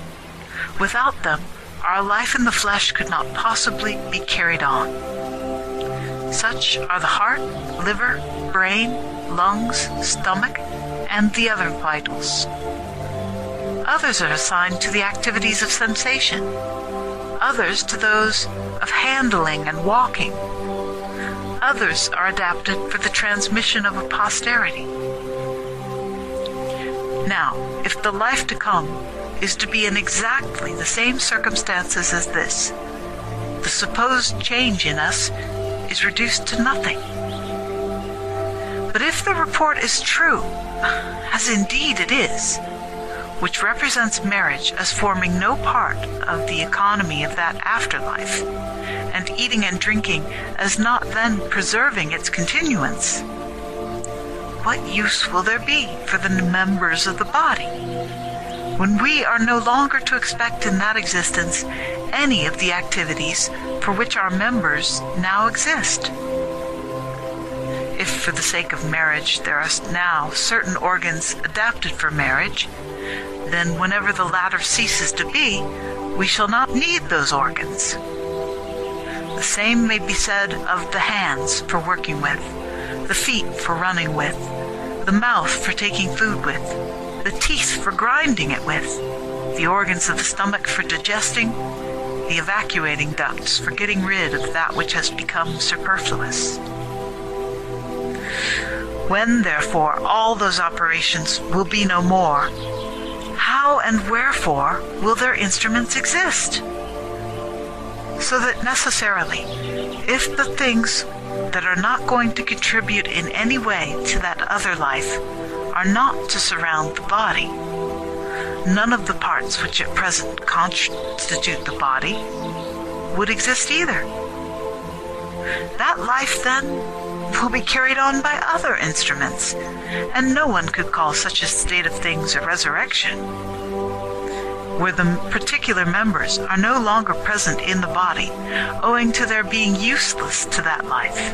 Without them, our life in the flesh could not possibly be carried on. Such are the heart, liver, brain, lungs, stomach, and the other vitals. Others are assigned to the activities of sensation, others to those of handling and walking. Others are adapted for the transmission of a posterity. Now, if the life to come is to be in exactly the same circumstances as this, the supposed change in us is reduced to nothing. But if the report is true, as indeed it is, which represents marriage as forming no part of the economy of that afterlife, and eating and drinking as not then preserving its continuance, what use will there be for the members of the body, when we are no longer to expect in that existence any of the activities for which our members now exist? If for the sake of marriage there are now certain organs adapted for marriage, then whenever the latter ceases to be, we shall not need those organs. The same may be said of the hands for working with, the feet for running with, the mouth for taking food with, the teeth for grinding it with, the organs of the stomach for digesting, the evacuating ducts for getting rid of that which has become superfluous. When, therefore, all those operations will be no more, how and wherefore will their instruments exist? So that necessarily, if the things that are not going to contribute in any way to that other life are not to surround the body, none of the parts which at present constitute the body would exist either. That life, then, will be carried on by other instruments, and no one could call such a state of things a resurrection, where the particular members are no longer present in the body, owing to their being useless to that life.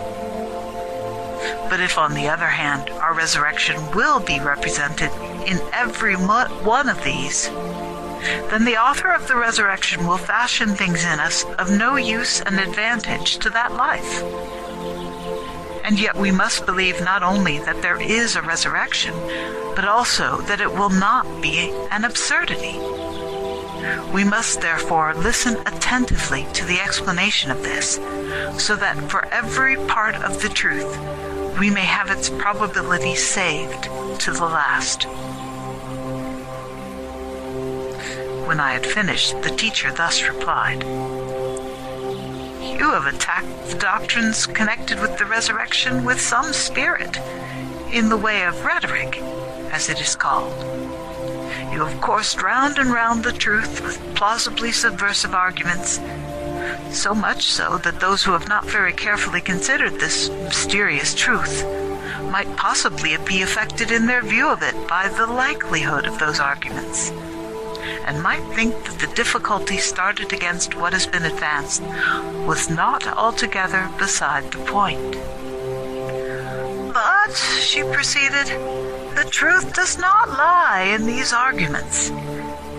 But if, on the other hand, our resurrection will be represented in every one of these, then the author of the resurrection will fashion things in us of no use and advantage to that life. And yet we must believe not only that there is a resurrection, but also that it will not be an absurdity. We must therefore listen attentively to the explanation of this, so that for every part of the truth we may have its probability saved to the last. When I had finished, the teacher thus replied, "You have attacked the doctrines connected with the resurrection with some spirit, in the way of rhetoric, as it is called. You have coursed round and round the truth with plausibly subversive arguments, so much so that those who have not very carefully considered this mysterious truth might possibly be affected in their view of it by the likelihood of those arguments, and might think that the difficulty started against what has been advanced was not altogether beside the point. But," she proceeded, "the truth does not lie in these arguments,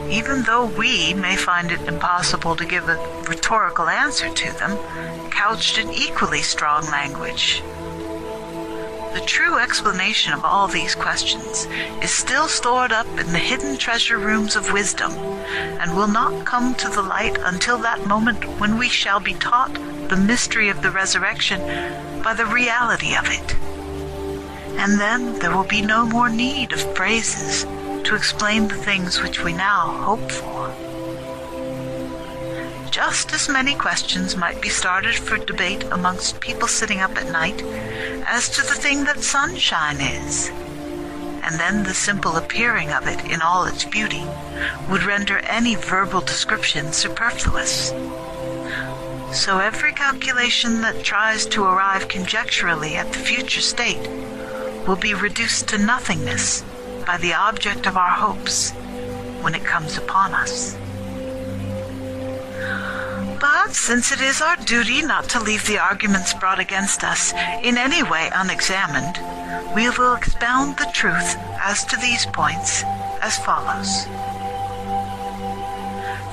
even though we may find it impossible to give a rhetorical answer to them, couched in equally strong language. The true explanation of all these questions is still stored up in the hidden treasure rooms of wisdom, and will not come to the light until that moment when we shall be taught the mystery of the resurrection by the reality of it. And then there will be no more need of phrases to explain the things which we now hope for. Just as many questions might be started for debate amongst people sitting up at night as to the thing that sunshine is, and then the simple appearing of it in all its beauty, would render any verbal description superfluous. So every calculation that tries to arrive conjecturally at the future state will be reduced to nothingness by the object of our hopes when it comes upon us. But since it is our duty not to leave the arguments brought against us in any way unexamined, we will expound the truth as to these points as follows.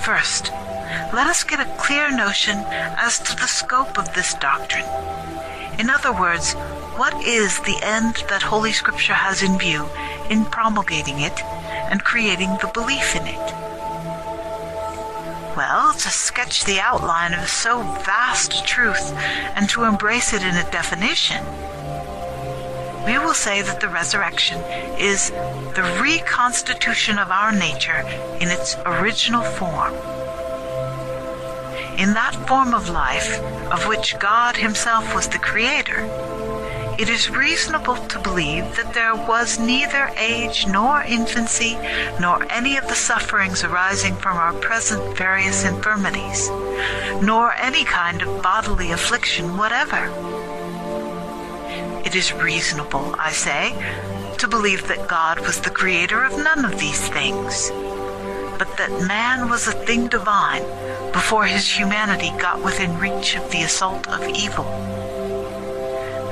First, let us get a clear notion as to the scope of this doctrine. In other words, what is the end that Holy Scripture has in view in promulgating it and creating the belief in it? Well, to sketch the outline of so vast a truth and to embrace it in a definition, we will say that the resurrection is the reconstitution of our nature in its original form. In that form of life, of which God himself was the creator, it is reasonable to believe that there was neither age nor infancy, nor any of the sufferings arising from our present various infirmities, nor any kind of bodily affliction whatever. It is reasonable, I say, to believe that God was the creator of none of these things, but that man was a thing divine before his humanity got within reach of the assault of evil.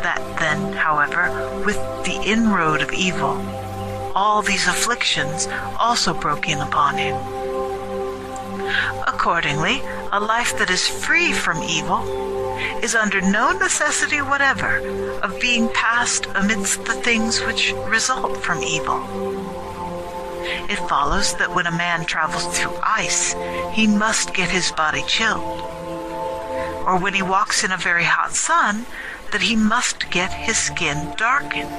That then, however, with the inroad of evil, all these afflictions also broke in upon him. Accordingly, a life that is free from evil is under no necessity whatever of being passed amidst the things which result from evil. It follows that when a man travels through ice, he must get his body chilled. Or when he walks in a very hot sun, that he must get his skin darkened.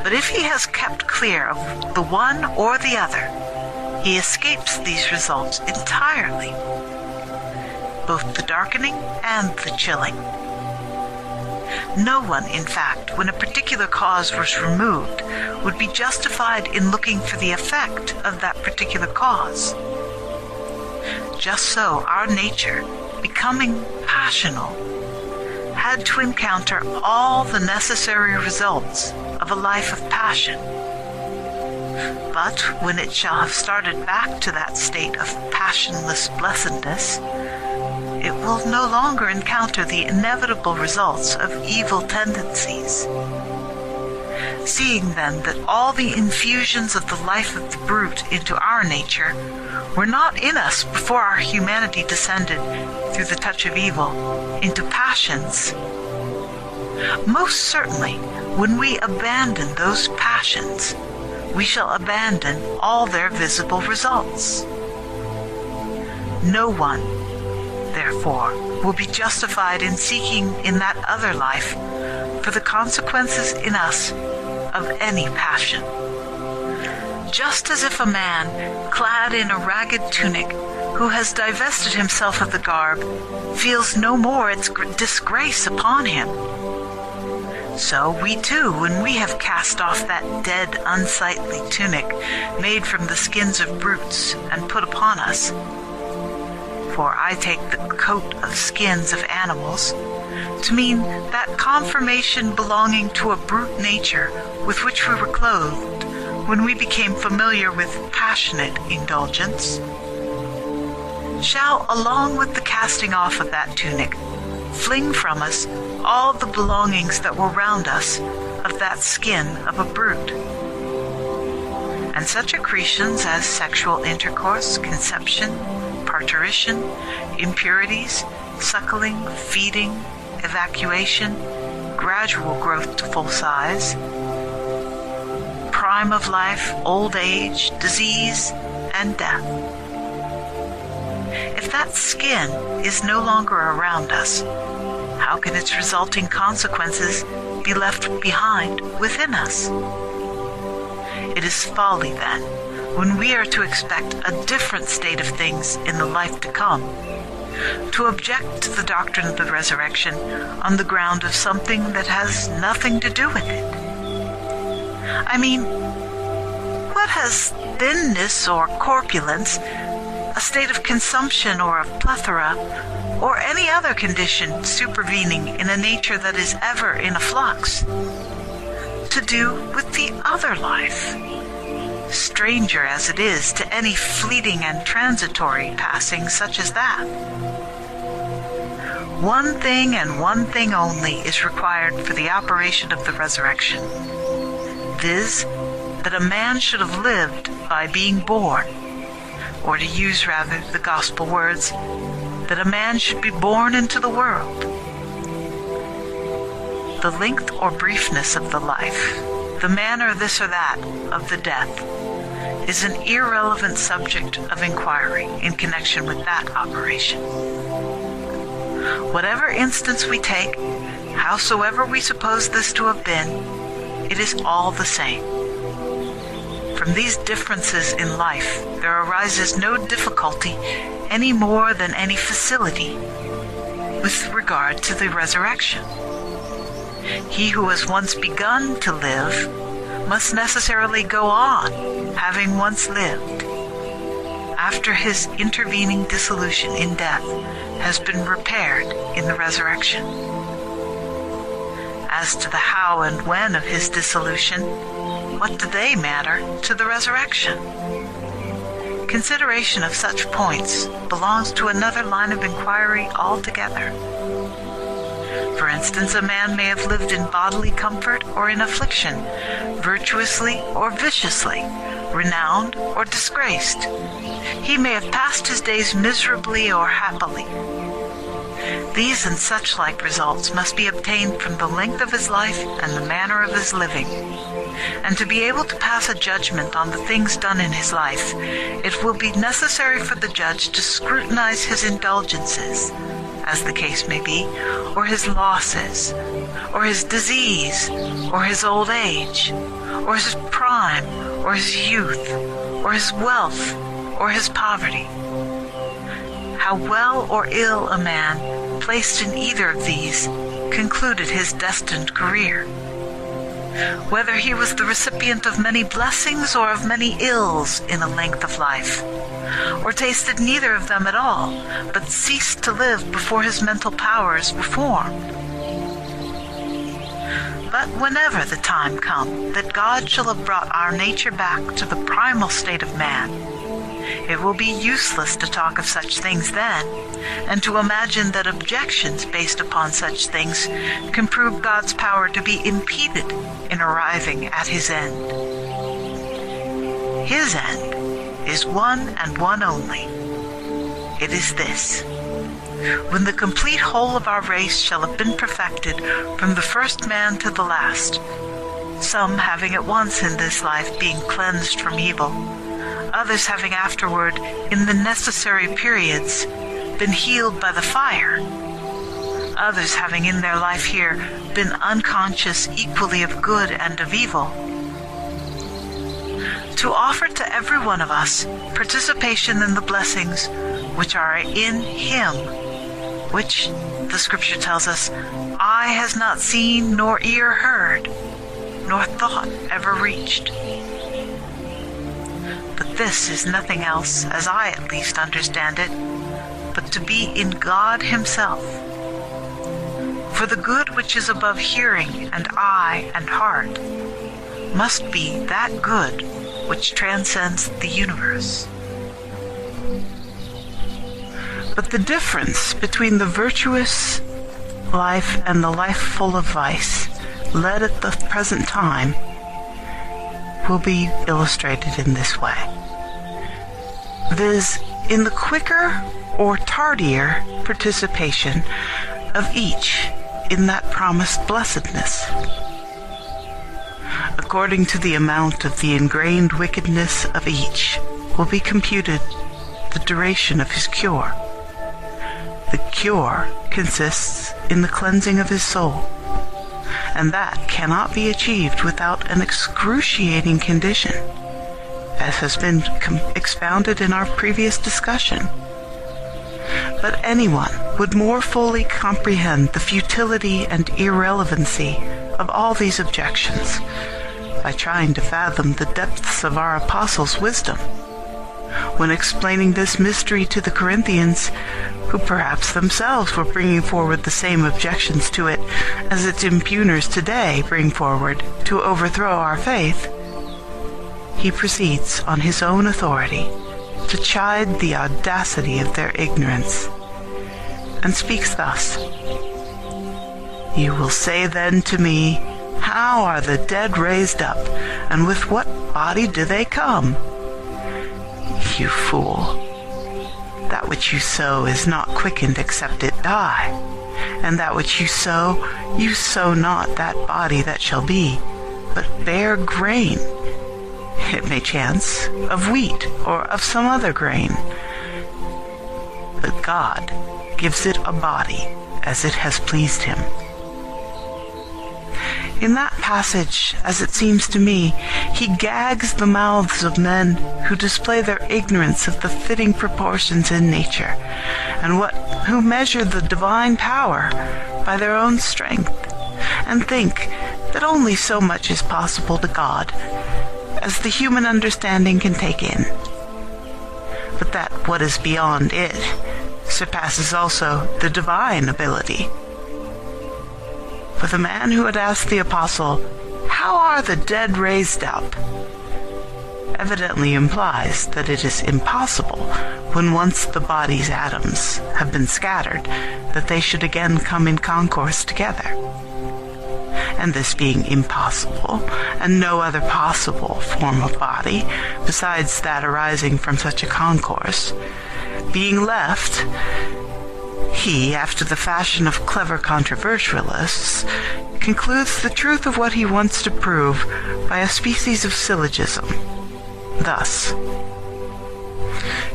But if he has kept clear of the one or the other, he escapes these results entirely, both the darkening and the chilling. No one, in fact, when a particular cause was removed, would be justified in looking for the effect of that particular cause. Just so, our nature, becoming passional, had to encounter all the necessary results of a life of passion. But when it shall have started back to that state of passionless blessedness, it will no longer encounter the inevitable results of evil tendencies. Seeing then that all the infusions of the life of the brute into our nature were not in us before our humanity descended, through the touch of evil, into passions, most certainly, when we abandon those passions, we shall abandon all their visible results. No one, therefore, will be justified in seeking in that other life for the consequences in us of any passion. Just as if a man, clad in a ragged tunic, who has divested himself of the garb, feels no more its disgrace upon him, so we too, when we have cast off that dead, unsightly tunic made from the skins of brutes and put upon us, for I take the coat of skins of animals to mean that conformation belonging to a brute nature with which we were clothed when we became familiar with passionate indulgence, shall, along with the casting off of that tunic, fling from us all the belongings that were round us of that skin of a brute. And such accretions as sexual intercourse, conception, parturition, impurities, suckling, feeding, evacuation, gradual growth to full size, prime of life, old age, disease, and death. If that skin is no longer around us, how can its resulting consequences be left behind within us? It is folly, then, when we are to expect a different state of things in the life to come, to object to the doctrine of the resurrection on the ground of something that has nothing to do with it. I mean, what has thinness or corpulence, a state of consumption or of plethora, or any other condition supervening in a nature that is ever in a flux, to do with the other life, stranger as it is to any fleeting and transitory passing such as that? One thing and one thing only is required for the operation of the resurrection, viz., that a man should have lived by being born, or to use rather the gospel words, that a man should be born into the world. The length or briefness of the life, the manner this or that of the death, is an irrelevant subject of inquiry in connection with that operation. Whatever instance we take, howsoever we suppose this to have been, it is all the same. From these differences in life there arises no difficulty any more than any facility with regard to the resurrection. He who has once begun to live must necessarily go on, having once lived, after his intervening dissolution in death has been repaired in the resurrection. As to the how and when of his dissolution, what do they matter to the resurrection? Consideration of such points belongs to another line of inquiry altogether. For instance, a man may have lived in bodily comfort or in affliction, virtuously or viciously, renowned or disgraced. He may have passed his days miserably or happily. These and such like results must be obtained from the length of his life and the manner of his living. And to be able to pass a judgment on the things done in his life, it will be necessary for the judge to scrutinize his indulgences, as the case may be, or his losses, or his disease, or his old age, or his prime, or his youth, or his wealth, or his poverty. How well or ill a man, placed in either of these, concluded his destined career. Whether he was the recipient of many blessings or of many ills in a length of life, or tasted neither of them at all, but ceased to live before his mental powers were formed. But whenever the time come that God shall have brought our nature back to the primal state of man, it will be useless to talk of such things then, and to imagine that objections based upon such things can prove God's power to be impeded in arriving at his end. His end is one and one only. It is this: when the complete whole of our race shall have been perfected from the first man to the last, some having at once in this life being cleansed from evil, others having afterward, in the necessary periods, been healed by the fire, others having in their life here been unconscious equally of good and of evil, to offer to every one of us participation in the blessings which are in him, which, the scripture tells us, eye has not seen, nor ear heard, nor thought ever reached. But this is nothing else, as I at least understand it, but to be in God himself. For the good which is above hearing and eye and heart must be that good which transcends the universe. But the difference between the virtuous life and the life full of vice, led at the present time, will be illustrated in this way, viz., in the quicker or tardier participation of each in that promised blessedness. According to the amount of the ingrained wickedness of each will be computed the duration of his cure. The cure consists in the cleansing of his soul, and that cannot be achieved without an excruciating condition, as has been expounded in our previous discussion. But anyone would more fully comprehend the futility and irrelevancy of all these objections by trying to fathom the depths of our apostles' wisdom. When explaining this mystery to the Corinthians, who perhaps themselves were bringing forward the same objections to it as its impugners today bring forward to overthrow our faith, he proceeds on his own authority to chide the audacity of their ignorance, and speaks thus: "You will say then to me, how are the dead raised up, and with what body do they come? You fool! That which you sow is not quickened except it die, and that which you sow not that body that shall be, but bare grain. It may chance of wheat or of some other grain. But God gives it a body as it has pleased him." In that passage, as it seems to me, he gags the mouths of men who display their ignorance of the fitting proportions in nature, and who measure the divine power by their own strength, and think that only so much is possible to God as the human understanding can take in, but that what is beyond it surpasses also the divine ability. For the man who had asked the apostle, "How are the dead raised up?" evidently implies that it is impossible, when once the body's atoms have been scattered, that they should again come in concourse together. And this being impossible, and no other possible form of body, besides that arising from such a concourse, being left, he, after the fashion of clever controversialists, concludes the truth of what he wants to prove by a species of syllogism. Thus: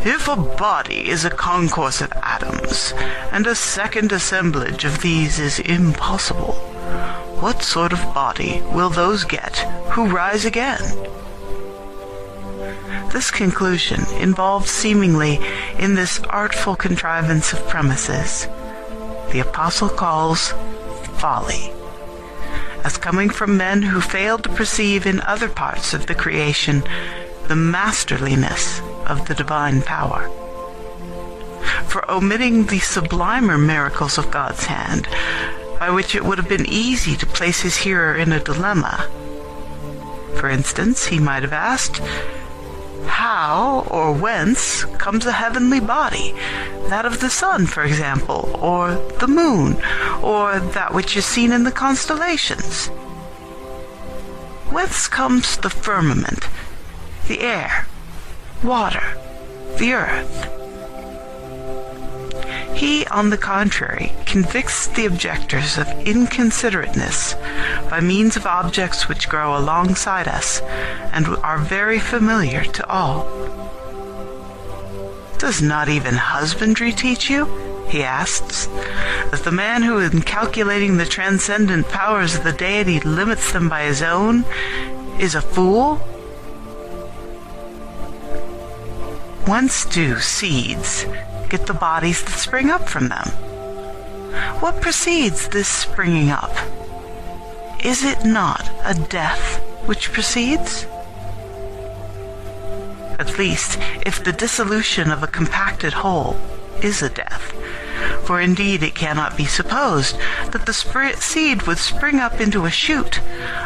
"If a body is a concourse of atoms, and a second assemblage of these is impossible, what sort of body will those get who rise again?" This conclusion, involved seemingly in this artful contrivance of premises, the apostle calls folly, as coming from men who failed to perceive in other parts of the creation the masterliness of the divine power. For omitting the sublimer miracles of God's hand, by which it would have been easy to place his hearer in a dilemma. For instance, he might have asked, how or whence comes a heavenly body, that of the sun, for example, or the moon, or that which is seen in the constellations? Whence comes the firmament, the air, water, the earth? He, on the contrary, convicts the objectors of inconsiderateness by means of objects which grow alongside us and are very familiar to all. "Does not even husbandry teach you," he asks, "that the man who in calculating the transcendent powers of the deity limits them by his own is a fool? Whence do seeds get the bodies that spring up from them? What precedes this springing up? Is it not a death which precedes? At least, if the dissolution of a compacted whole is a death, for indeed it cannot be supposed that the seed would spring up into a shoot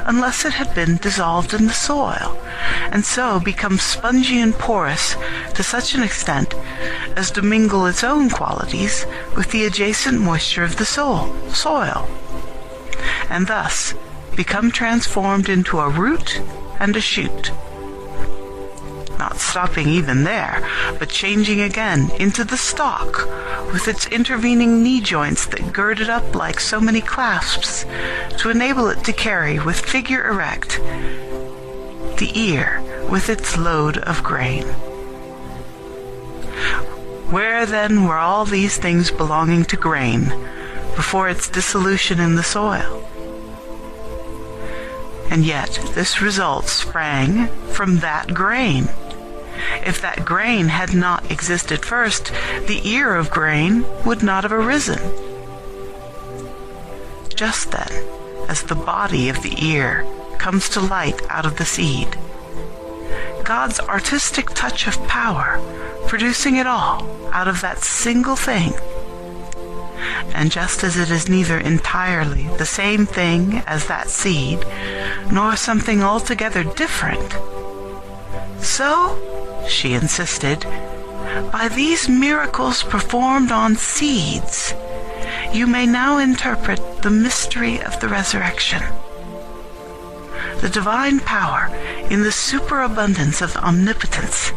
unless it had been dissolved in the soil, and so become spongy and porous to such an extent as to mingle its own qualities with the adjacent moisture of the soil, and thus become transformed into a root and a shoot, not stopping even there, but changing again into the stalk, with its intervening knee joints that gird it up like so many clasps, to enable it to carry with figure erect the ear with its load of grain. Where then were all these things belonging to grain before its dissolution in the soil? And yet this result sprang from that grain. If that grain had not existed first, the ear of grain would not have arisen. Just then, as the body of the ear comes to light out of the seed. God's artistic touch of power, producing it all out of that single thing. And just as it is neither entirely the same thing as that seed, nor something altogether different, so, she insisted, by these miracles performed on seeds, you may now interpret the mystery of the resurrection. The divine power, in the superabundance of omnipotence,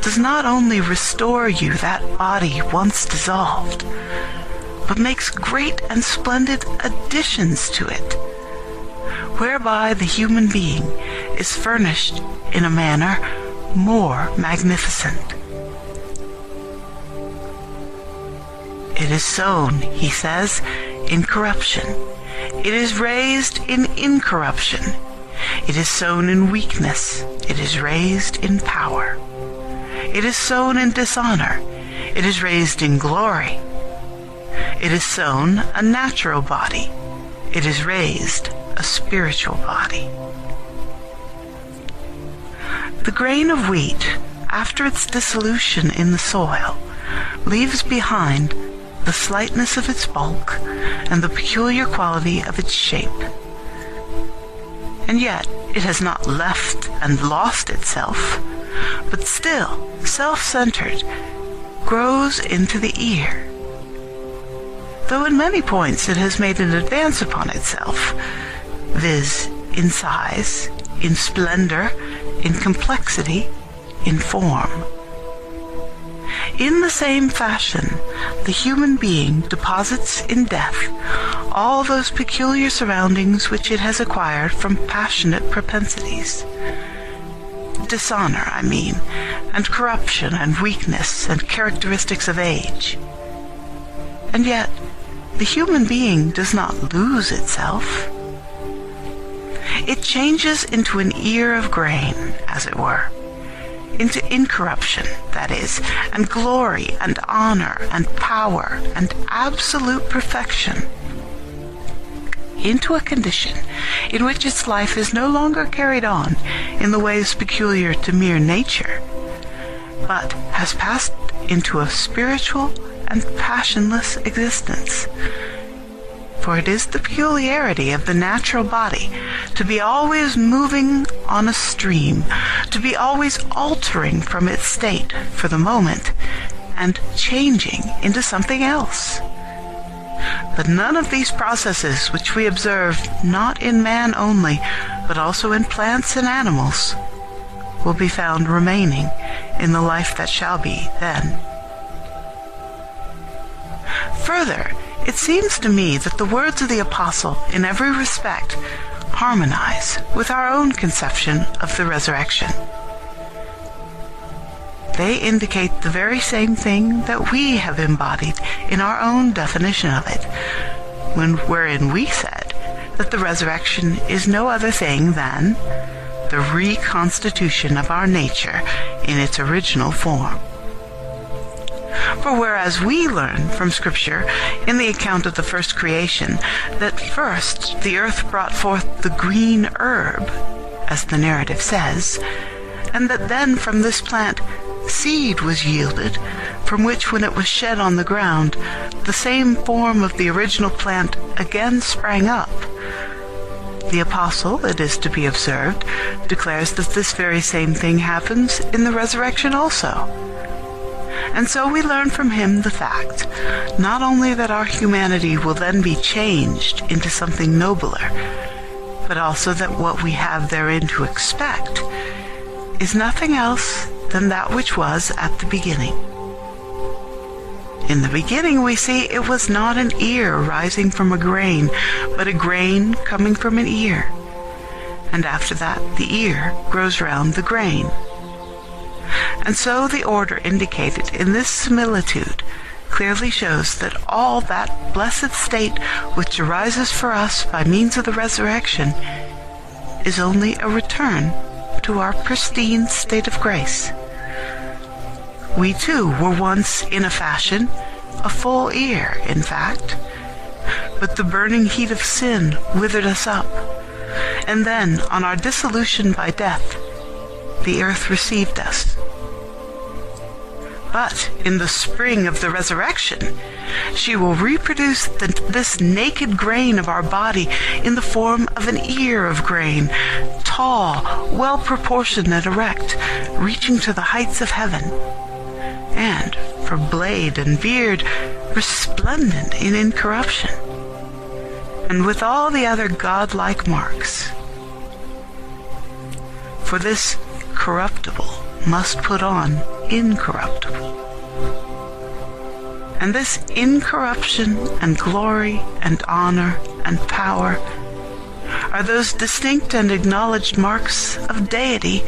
does not only restore you that body once dissolved, but makes great and splendid additions to it, whereby the human being is furnished in a manner more magnificent. It is sown, he says, in corruption. It is raised in incorruption. It is sown in weakness. It is raised in power. It is sown in dishonor. It is raised in glory. It is sown a natural body. It is raised a spiritual body. The grain of wheat, after its dissolution in the soil, leaves behind the slightness of its bulk and the peculiar quality of its shape. And yet it has not left and lost itself, but still, self-centered, grows into the ear. Though in many points it has made an advance upon itself, viz., in size, in splendor, in complexity, in form. In the same fashion, the human being deposits in death all those peculiar surroundings which it has acquired from passionate propensities. Dishonor, I mean, and corruption and weakness and characteristics of age. And yet, the human being does not lose itself. It changes into an ear of grain, as it were, into incorruption, that is, and glory and honor and power and absolute perfection, into a condition in which its life is no longer carried on in the ways peculiar to mere nature, but has passed into a spiritual and passionless existence. For it is the peculiarity of the natural body to be always moving on a stream, to be always altering from its state for the moment, and changing into something else. But none of these processes which we observe not in man only, but also in plants and animals, will be found remaining in the life that shall be then. Further, it seems to me that the words of the Apostle in every respect harmonize with our own conception of the resurrection. They indicate the very same thing that we have embodied in our own definition of it, wherein we said that the resurrection is no other thing than the reconstitution of our nature in its original form. For whereas we learn from Scripture in the account of the first creation that first the earth brought forth the green herb, as the narrative says, and that then from this plant seed was yielded, from which when it was shed on the ground, the same form of the original plant again sprang up, the Apostle, it is to be observed, declares that this very same thing happens in the resurrection also. And so we learn from him the fact, not only that our humanity will then be changed into something nobler, but also that what we have therein to expect is nothing else than that which was at the beginning. In the beginning, we see, it was not an ear rising from a grain, but a grain coming from an ear. And after that, the ear grows round the grain. And so the order indicated in this similitude clearly shows that all that blessed state which arises for us by means of the resurrection is only a return to our pristine state of grace. We too were once, in a fashion, a full ear, in fact, but the burning heat of sin withered us up, And then, on our dissolution by death, the earth received us. But in the spring of the resurrection, she will reproduce this naked grain of our body in the form of an ear of grain, tall, well-proportioned and erect, reaching to the heights of heaven, and, for blade and beard, resplendent in incorruption, and with all the other godlike marks. For this corruptible must put on incorruptible. And this incorruption and glory and honor and power are those distinct and acknowledged marks of deity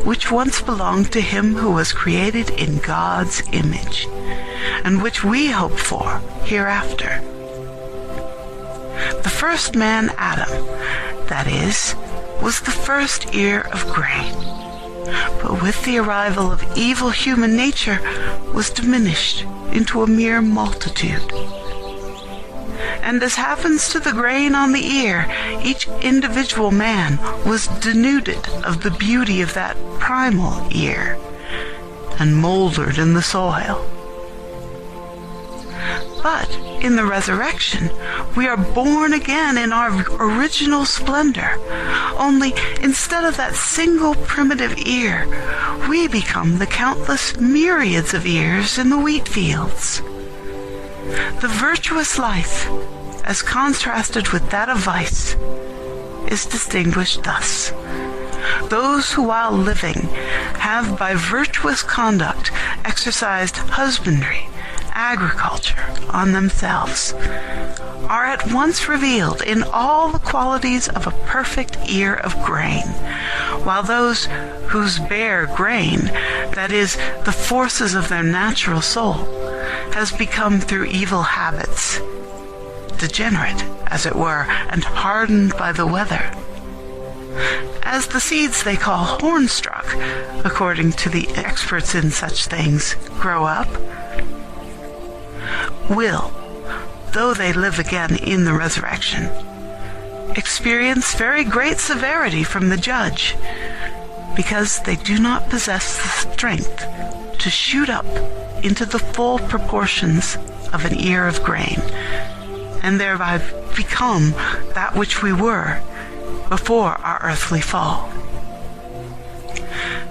which once belonged to him who was created in God's image, and which we hope for hereafter. The first man, Adam, that is, was the first ear of grain, but with the arrival of evil human nature was diminished into a mere multitude. And as happens to the grain on the ear, each individual man was denuded of the beauty of that primal ear, and moldered in the soil. But in the resurrection, we are born again in our original splendor. Only instead of that single primitive ear, we become the countless myriads of ears in the wheat fields. The virtuous life, as contrasted with that of vice, is distinguished thus. Those who while living have by virtuous conduct exercised husbandry, agriculture on themselves, are at once revealed in all the qualities of a perfect ear of grain, while those whose bare grain, that is, the forces of their natural soul, has become through evil habits, degenerate, as it were, and hardened by the weather, as the seeds they call hornstruck, according to the experts in such things, grow up, will, though they live again in the resurrection, experience very great severity from the judge, because they do not possess the strength to shoot up into the full proportions of an ear of grain, and thereby become that which we were before our earthly fall.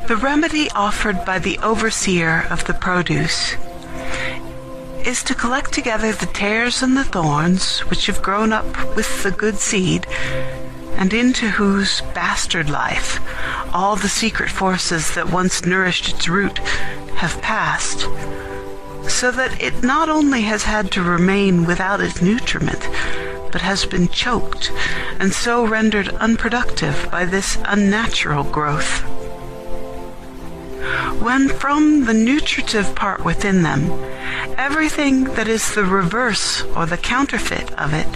The remedy offered by the overseer of the produce is to collect together the tares and the thorns which have grown up with the good seed, and into whose bastard life all the secret forces that once nourished its root have passed, so that it not only has had to remain without its nutriment, but has been choked, and so rendered unproductive by this unnatural growth. When from the nutritive part within them, everything that is the reverse or the counterfeit of it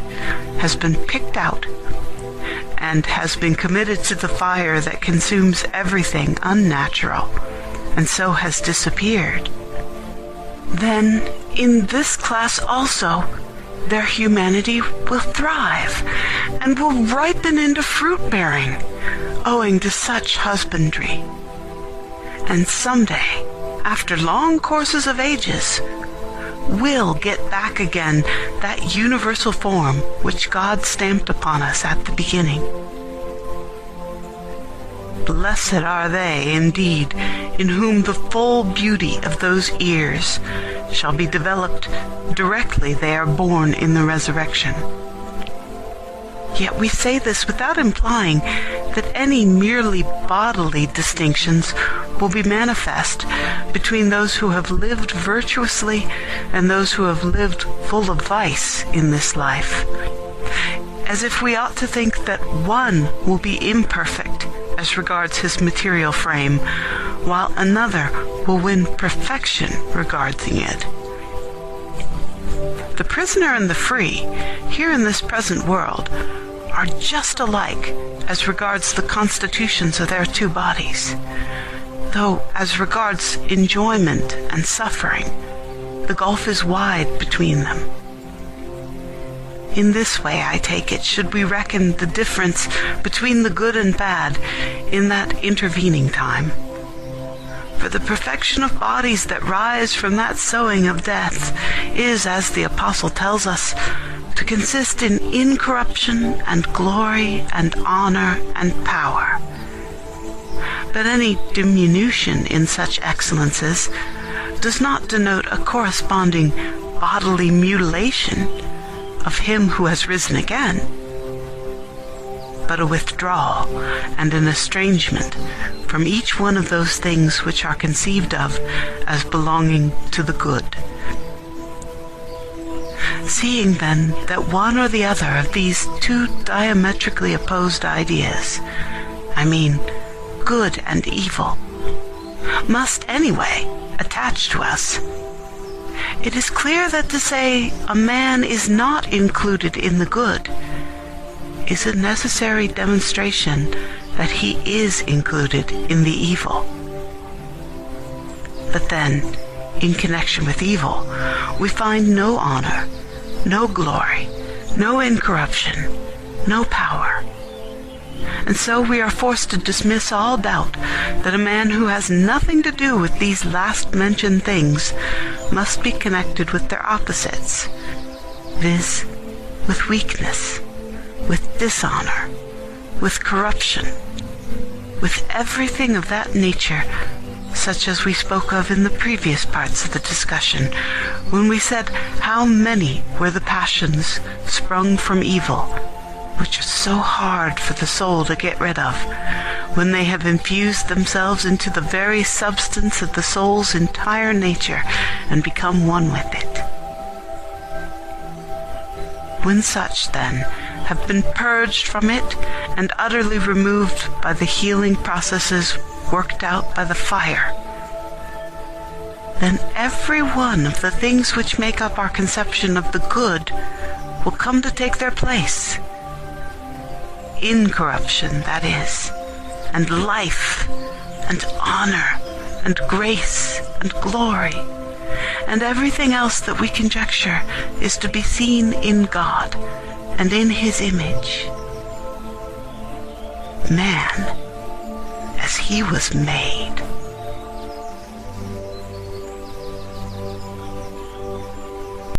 has been picked out, and has been committed to the fire that consumes everything unnatural, and so has disappeared, then in this class also their humanity will thrive, and will ripen into fruit-bearing, owing to such husbandry. And someday, after long courses of ages, will get back again that universal form which God stamped upon us at the beginning. Blessed are they, indeed, in whom the full beauty of those ears shall be developed directly they are born in the resurrection. Yet we say this without implying that any merely bodily distinctions will be manifest between those who have lived virtuously and those who have lived full of vice in this life, as if we ought to think that one will be imperfect as regards his material frame, while another will win perfection regarding it. The prisoner and the free, here in this present world, are just alike as regards the constitutions of their two bodies, though as regards enjoyment and suffering, the gulf is wide between them. In this way, I take it, should we reckon the difference between the good and bad in that intervening time. For the perfection of bodies that rise from that sowing of death is, as the Apostle tells us, to consist in incorruption and glory and honor and power. But any diminution in such excellences does not denote a corresponding bodily mutilation of him who has risen again, but a withdrawal and an estrangement from each one of those things which are conceived of as belonging to the good. Seeing then that one or the other of these two diametrically opposed ideas, I mean good and evil, must anyway attach to us, it is clear that to say a man is not included in the good is a necessary demonstration that he is included in the evil. But then, in connection with evil, we find no honor, no glory, no incorruption, no power. And so we are forced to dismiss all doubt that a man who has nothing to do with these last mentioned things must be connected with their opposites, viz., with weakness, with dishonor, with corruption, with everything of that nature, such as we spoke of in the previous parts of the discussion, when we said how many were the passions sprung from evil, which are so hard for the soul to get rid of, when they have infused themselves into the very substance of the soul's entire nature and become one with it. When such, then, have been purged from it and utterly removed by the healing processes worked out by the fire, then every one of the things which make up our conception of the good will come to take their place. Incorruption, that is, and life, and honor, and grace, and glory, and everything else that we conjecture is to be seen in God and in his image. Man, as he was made,